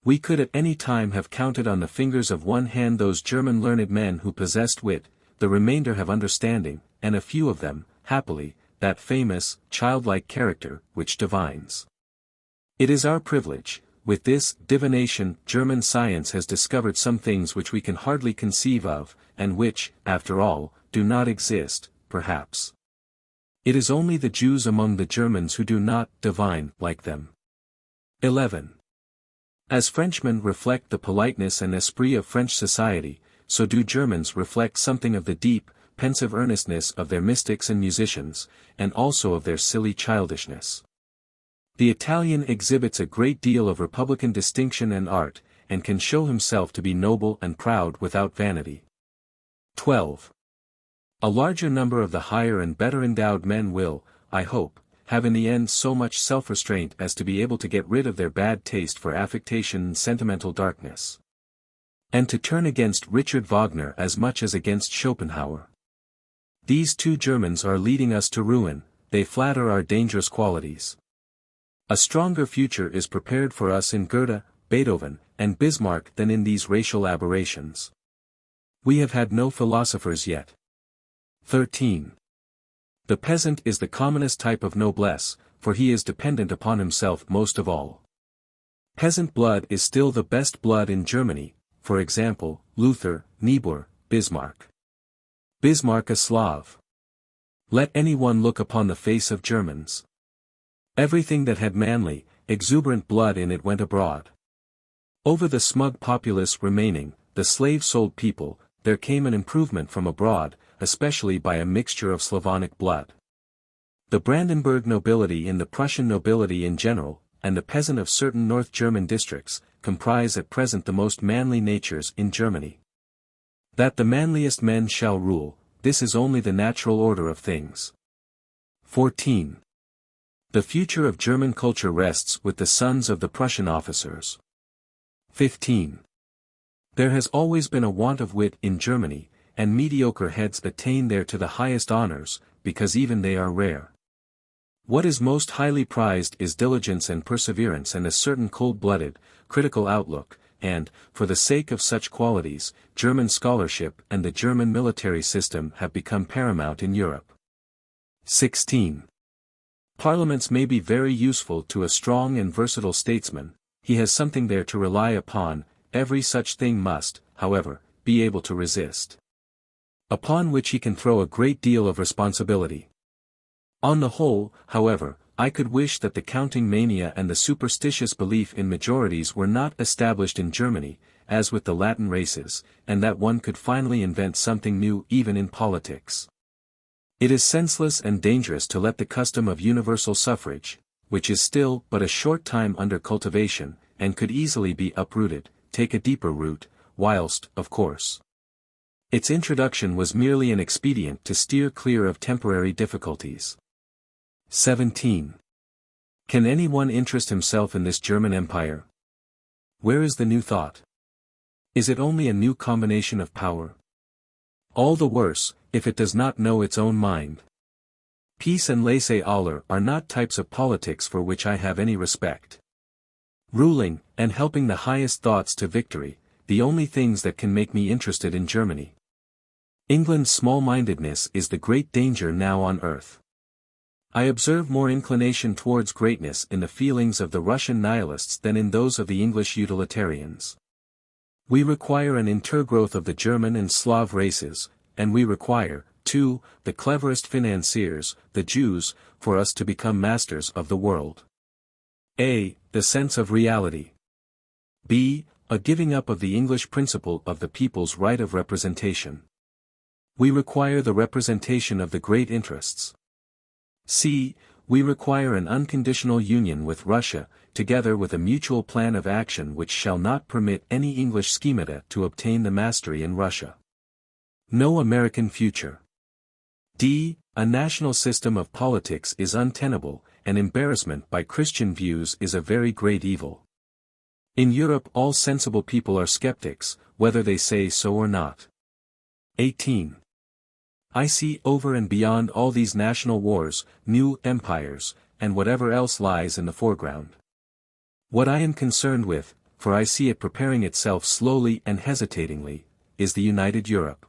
We could at any time have counted on the fingers of one hand those German learned men who possessed wit, the remainder have understanding, and a few of them, happily, that famous, childlike character, which divines. It is our privilege. With this divination, German science has discovered some things which we can hardly conceive of, and which, after all, do not exist, perhaps. It is only the Jews among the Germans who do not divine like them. 11. As Frenchmen reflect the politeness and esprit of French society, so do Germans reflect something of the deep, pensive earnestness of their mystics and musicians, and also of their silly childishness. The Italian exhibits a great deal of republican distinction and art, and can show himself to be noble and proud without vanity. 12. A larger number of the higher and better endowed men will, I hope, have in the end so much self-restraint as to be able to get rid of their bad taste for affectation and sentimental darkness. And to turn against Richard Wagner as much as against Schopenhauer. These two Germans are leading us to ruin, they flatter our dangerous qualities. A stronger future is prepared for us in Goethe, Beethoven, and Bismarck than in these racial aberrations. We have had no philosophers yet. 13. The peasant is the commonest type of noblesse, for he is dependent upon himself most of all. Peasant blood is still the best blood in Germany, for example, Luther, Niebuhr, Bismarck. Bismarck a Slav. Let anyone look upon the face of Germans. Everything that had manly, exuberant blood in it went abroad. Over the smug populace remaining, the slave-sold people, there came an improvement from abroad, especially by a mixture of Slavonic blood. The Brandenburg nobility and the Prussian nobility in general, and the peasant of certain North German districts, comprise at present the most manly natures in Germany. That the manliest men shall rule, this is only the natural order of things. 14. The future of German culture rests with the sons of the Prussian officers. 15. There has always been a want of wit in Germany, and mediocre heads attain there to the highest honors, because even they are rare. What is most highly prized is diligence and perseverance and a certain cold-blooded, critical outlook, and, for the sake of such qualities, German scholarship and the German military system have become paramount in Europe. 16. Parliaments may be very useful to a strong and versatile statesman, he has something there to rely upon, every such thing must, however, be able to resist. upon which he can throw a great deal of responsibility. On the whole, however, I could wish that the counting mania and the superstitious belief in majorities were not established in Germany, as with the Latin races, and that one could finally invent something new even in politics. It is senseless and dangerous to let the custom of universal suffrage, which is still but a short time under cultivation, and could easily be uprooted, take a deeper root, whilst, of course, its introduction was merely an expedient to steer clear of temporary difficulties. 17. Can anyone interest himself in this German Empire? Where is the new thought? Is it only a new combination of power? All the worse, if it does not know its own mind. Peace and laissez-aller are not types of politics for which I have any respect. Ruling, and helping the highest thoughts to victory, the only things that can make me interested in Germany. England's small-mindedness is the great danger now on earth. I observe more inclination towards greatness in the feelings of the Russian nihilists than in those of the English utilitarians. We require an intergrowth of the German and Slav races, and we require, too, the cleverest financiers, the Jews, for us to become masters of the world. A. The sense of reality. B. A giving up of the English principle of the people's right of representation. We require the representation of the great interests. C. We require an unconditional union with Russia, together with a mutual plan of action which shall not permit any English schemata to obtain the mastery in Russia. No American future. D. A national system of politics is untenable, and embarrassment by Christian views is a very great evil. In Europe all sensible people are skeptics, whether they say so or not. 18. I see over and beyond all these national wars, new empires, and whatever else lies in the foreground. What I am concerned with, for I see it preparing itself slowly and hesitatingly, is the united Europe.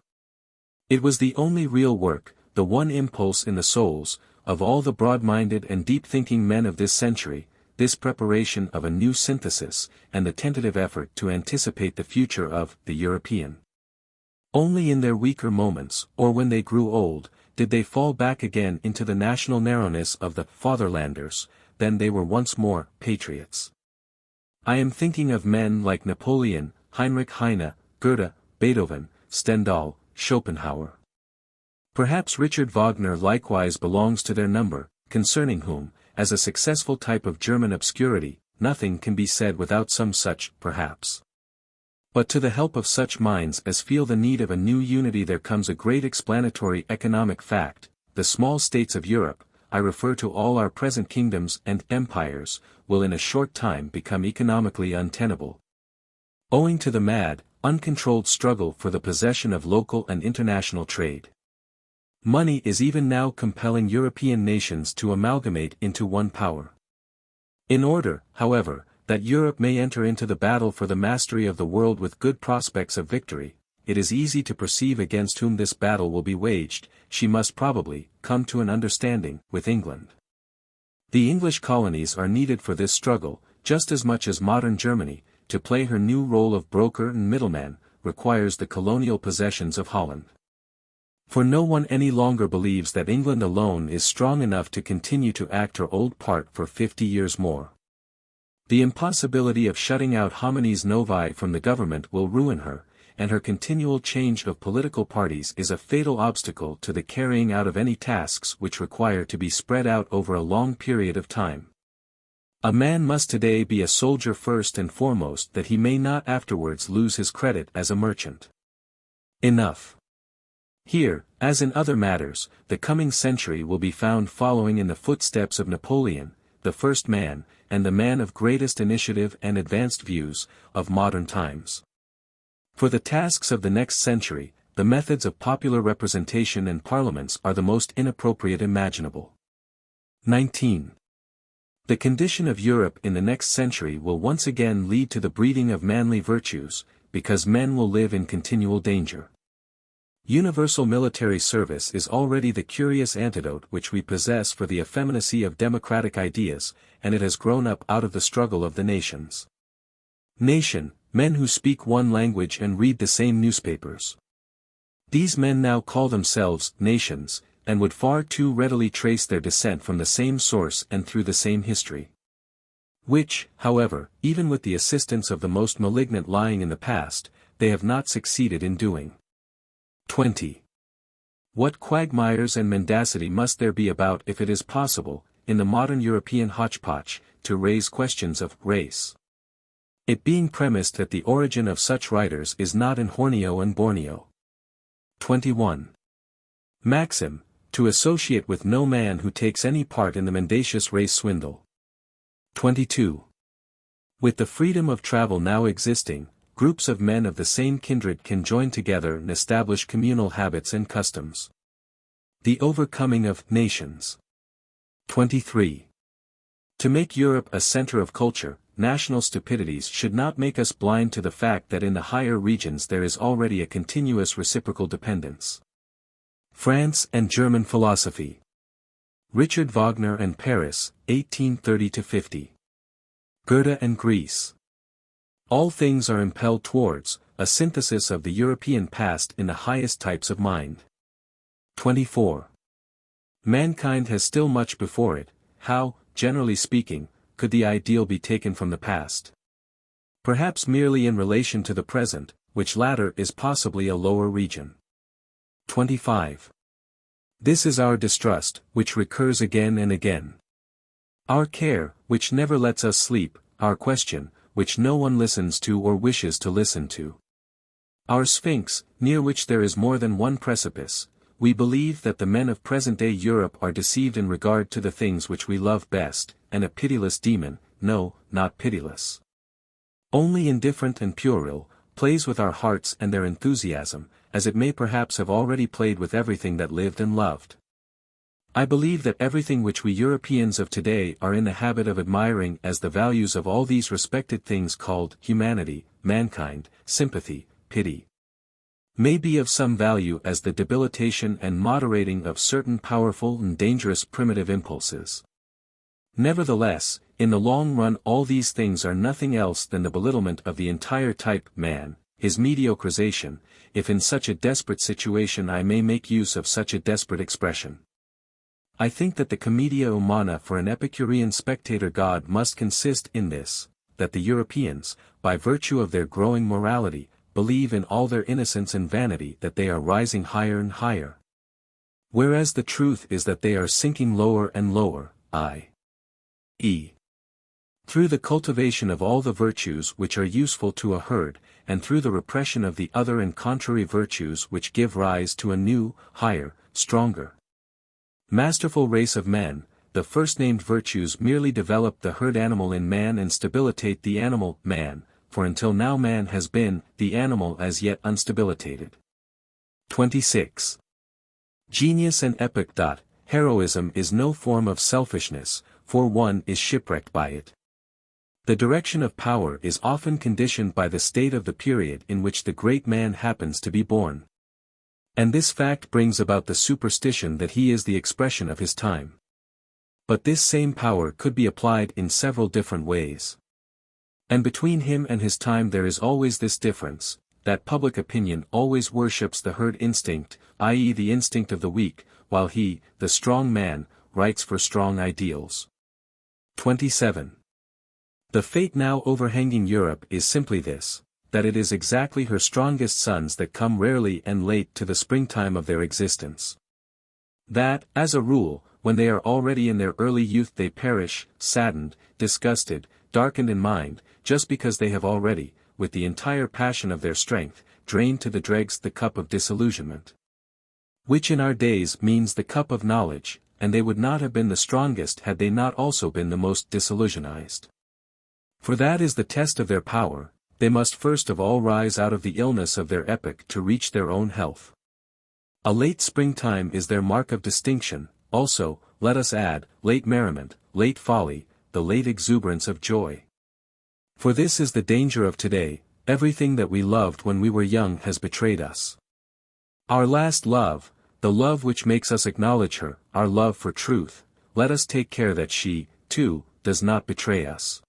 It was the only real work, the one impulse in the souls, of all the broad-minded and deep-thinking men of this century, this preparation of a new synthesis, and the tentative effort to anticipate the future of the European. Only in their weaker moments, or when they grew old, did they fall back again into the national narrowness of the Fatherlanders, then they were once more patriots. I am thinking of men like Napoleon, Heinrich Heine, Goethe, Beethoven, Stendhal, Schopenhauer. Perhaps Richard Wagner likewise belongs to their number, concerning whom, as a successful type of German obscurity, nothing can be said without some such, perhaps. But to the help of such minds as feel the need of a new unity there comes a great explanatory economic fact: the small states of Europe, I refer to all our present kingdoms and empires, will in a short time become economically untenable. Owing to the mad, uncontrolled struggle for the possession of local and international trade. Money is even now compelling European nations to amalgamate into one power. In order, however, that Europe may enter into the battle for the mastery of the world with good prospects of victory, it is easy to perceive against whom this battle will be waged. She must probably come to an understanding with England. The English colonies are needed for this struggle, just as much as modern Germany, to play her new role of broker and middleman, requires the colonial possessions of Holland. For no one any longer believes that England alone is strong enough to continue to act her old part for 50 years more. The impossibility of shutting out homines novae from the government will ruin her, and her continual change of political parties is a fatal obstacle to the carrying out of any tasks which require to be spread out over a long period of time. A man must today be a soldier first and foremost that he may not afterwards lose his credit as a merchant. Enough. Here, as in other matters, the coming century will be found following in the footsteps of Napoleon, the first man, and the man of greatest initiative and advanced views, of modern times. For the tasks of the next century, the methods of popular representation and parliaments are the most inappropriate imaginable. 19. The condition of Europe in the next century will once again lead to the breeding of manly virtues, because men will live in continual danger. Universal military service is already the curious antidote which we possess for the effeminacy of democratic ideas, and it has grown up out of the struggle of the nations. Nation, men who speak one language and read the same newspapers. These men now call themselves nations, and would far too readily trace their descent from the same source and through the same history. Which, however, even with the assistance of the most malignant lying in the past, they have not succeeded in doing. 20. What quagmires and mendacity must there be about if it is possible, in the modern European hodgepodge, to raise questions of race? It being premised that the origin of such writers is not in Borneo and Borneo. 21. Maxim, to associate with no man who takes any part in the mendacious race swindle. 22. With the freedom of travel now existing, groups of men of the same kindred can join together and establish communal habits and customs. The overcoming of nations. 23. To make Europe a center of culture, national stupidities should not make us blind to the fact that in the higher regions there is already a continuous reciprocal dependence. France and German philosophy. Richard Wagner and Paris, 1830–50. Goethe and Greece. All things are impelled towards, a synthesis of the European past in the highest types of mind. 24. Mankind has still much before it. How, generally speaking, could the ideal be taken from the past? Perhaps merely in relation to the present, which latter is possibly a lower region. 25. This is our distrust, which recurs again and again. Our care, which never lets us sleep, our question, which no one listens to or wishes to listen to. Our sphinx, near which there is more than one precipice. We believe that the men of present-day Europe are deceived in regard to the things which we love best, and a pitiless demon, no, not pitiless. Only indifferent and puerile, plays with our hearts and their enthusiasm, as it may perhaps have already played with everything that lived and loved. I believe that everything which we Europeans of today are in the habit of admiring as the values of all these respected things called humanity, mankind, sympathy, pity, may be of some value as the debilitation and moderating of certain powerful and dangerous primitive impulses. Nevertheless, in the long run all these things are nothing else than the belittlement of the entire type man, his mediocrisation, if in such a desperate situation I may make use of such a desperate expression. I think that the commedia humana for an Epicurean spectator God must consist in this, that the Europeans, by virtue of their growing morality, believe in all their innocence and vanity that they are rising higher and higher. Whereas the truth is that they are sinking lower and lower, i.e. through the cultivation of all the virtues which are useful to a herd, and through the repression of the other and contrary virtues which give rise to a new, higher, stronger, masterful race of men. The first-named virtues merely develop the herd animal in man and stabilitate the animal, man, for until now man has been, the animal as yet unstabilitated. 26. Genius and epic. Heroism is no form of selfishness, for one is shipwrecked by it. The direction of power is often conditioned by the state of the period in which the great man happens to be born. And this fact brings about the superstition that he is the expression of his time. But this same power could be applied in several different ways. And between him and his time there is always this difference, that public opinion always worships the herd instinct, i.e. the instinct of the weak, while he, the strong man, writes for strong ideals. 27. The fate now overhanging Europe is simply this, that it is exactly her strongest sons that come rarely and late to the springtime of their existence. That, as a rule, when they are already in their early youth they perish, saddened, disgusted, darkened in mind, just because they have already, with the entire passion of their strength, drained to the dregs the cup of disillusionment. Which in our days means the cup of knowledge, and they would not have been the strongest had they not also been the most disillusionized. For that is the test of their power. They must first of all rise out of the illness of their epoch to reach their own health. A late springtime is their mark of distinction, also, let us add, late merriment, late folly, the late exuberance of joy. For this is the danger of today, everything that we loved when we were young has betrayed us. Our last love, the love which makes us acknowledge her, our love for truth, let us take care that she, too, does not betray us.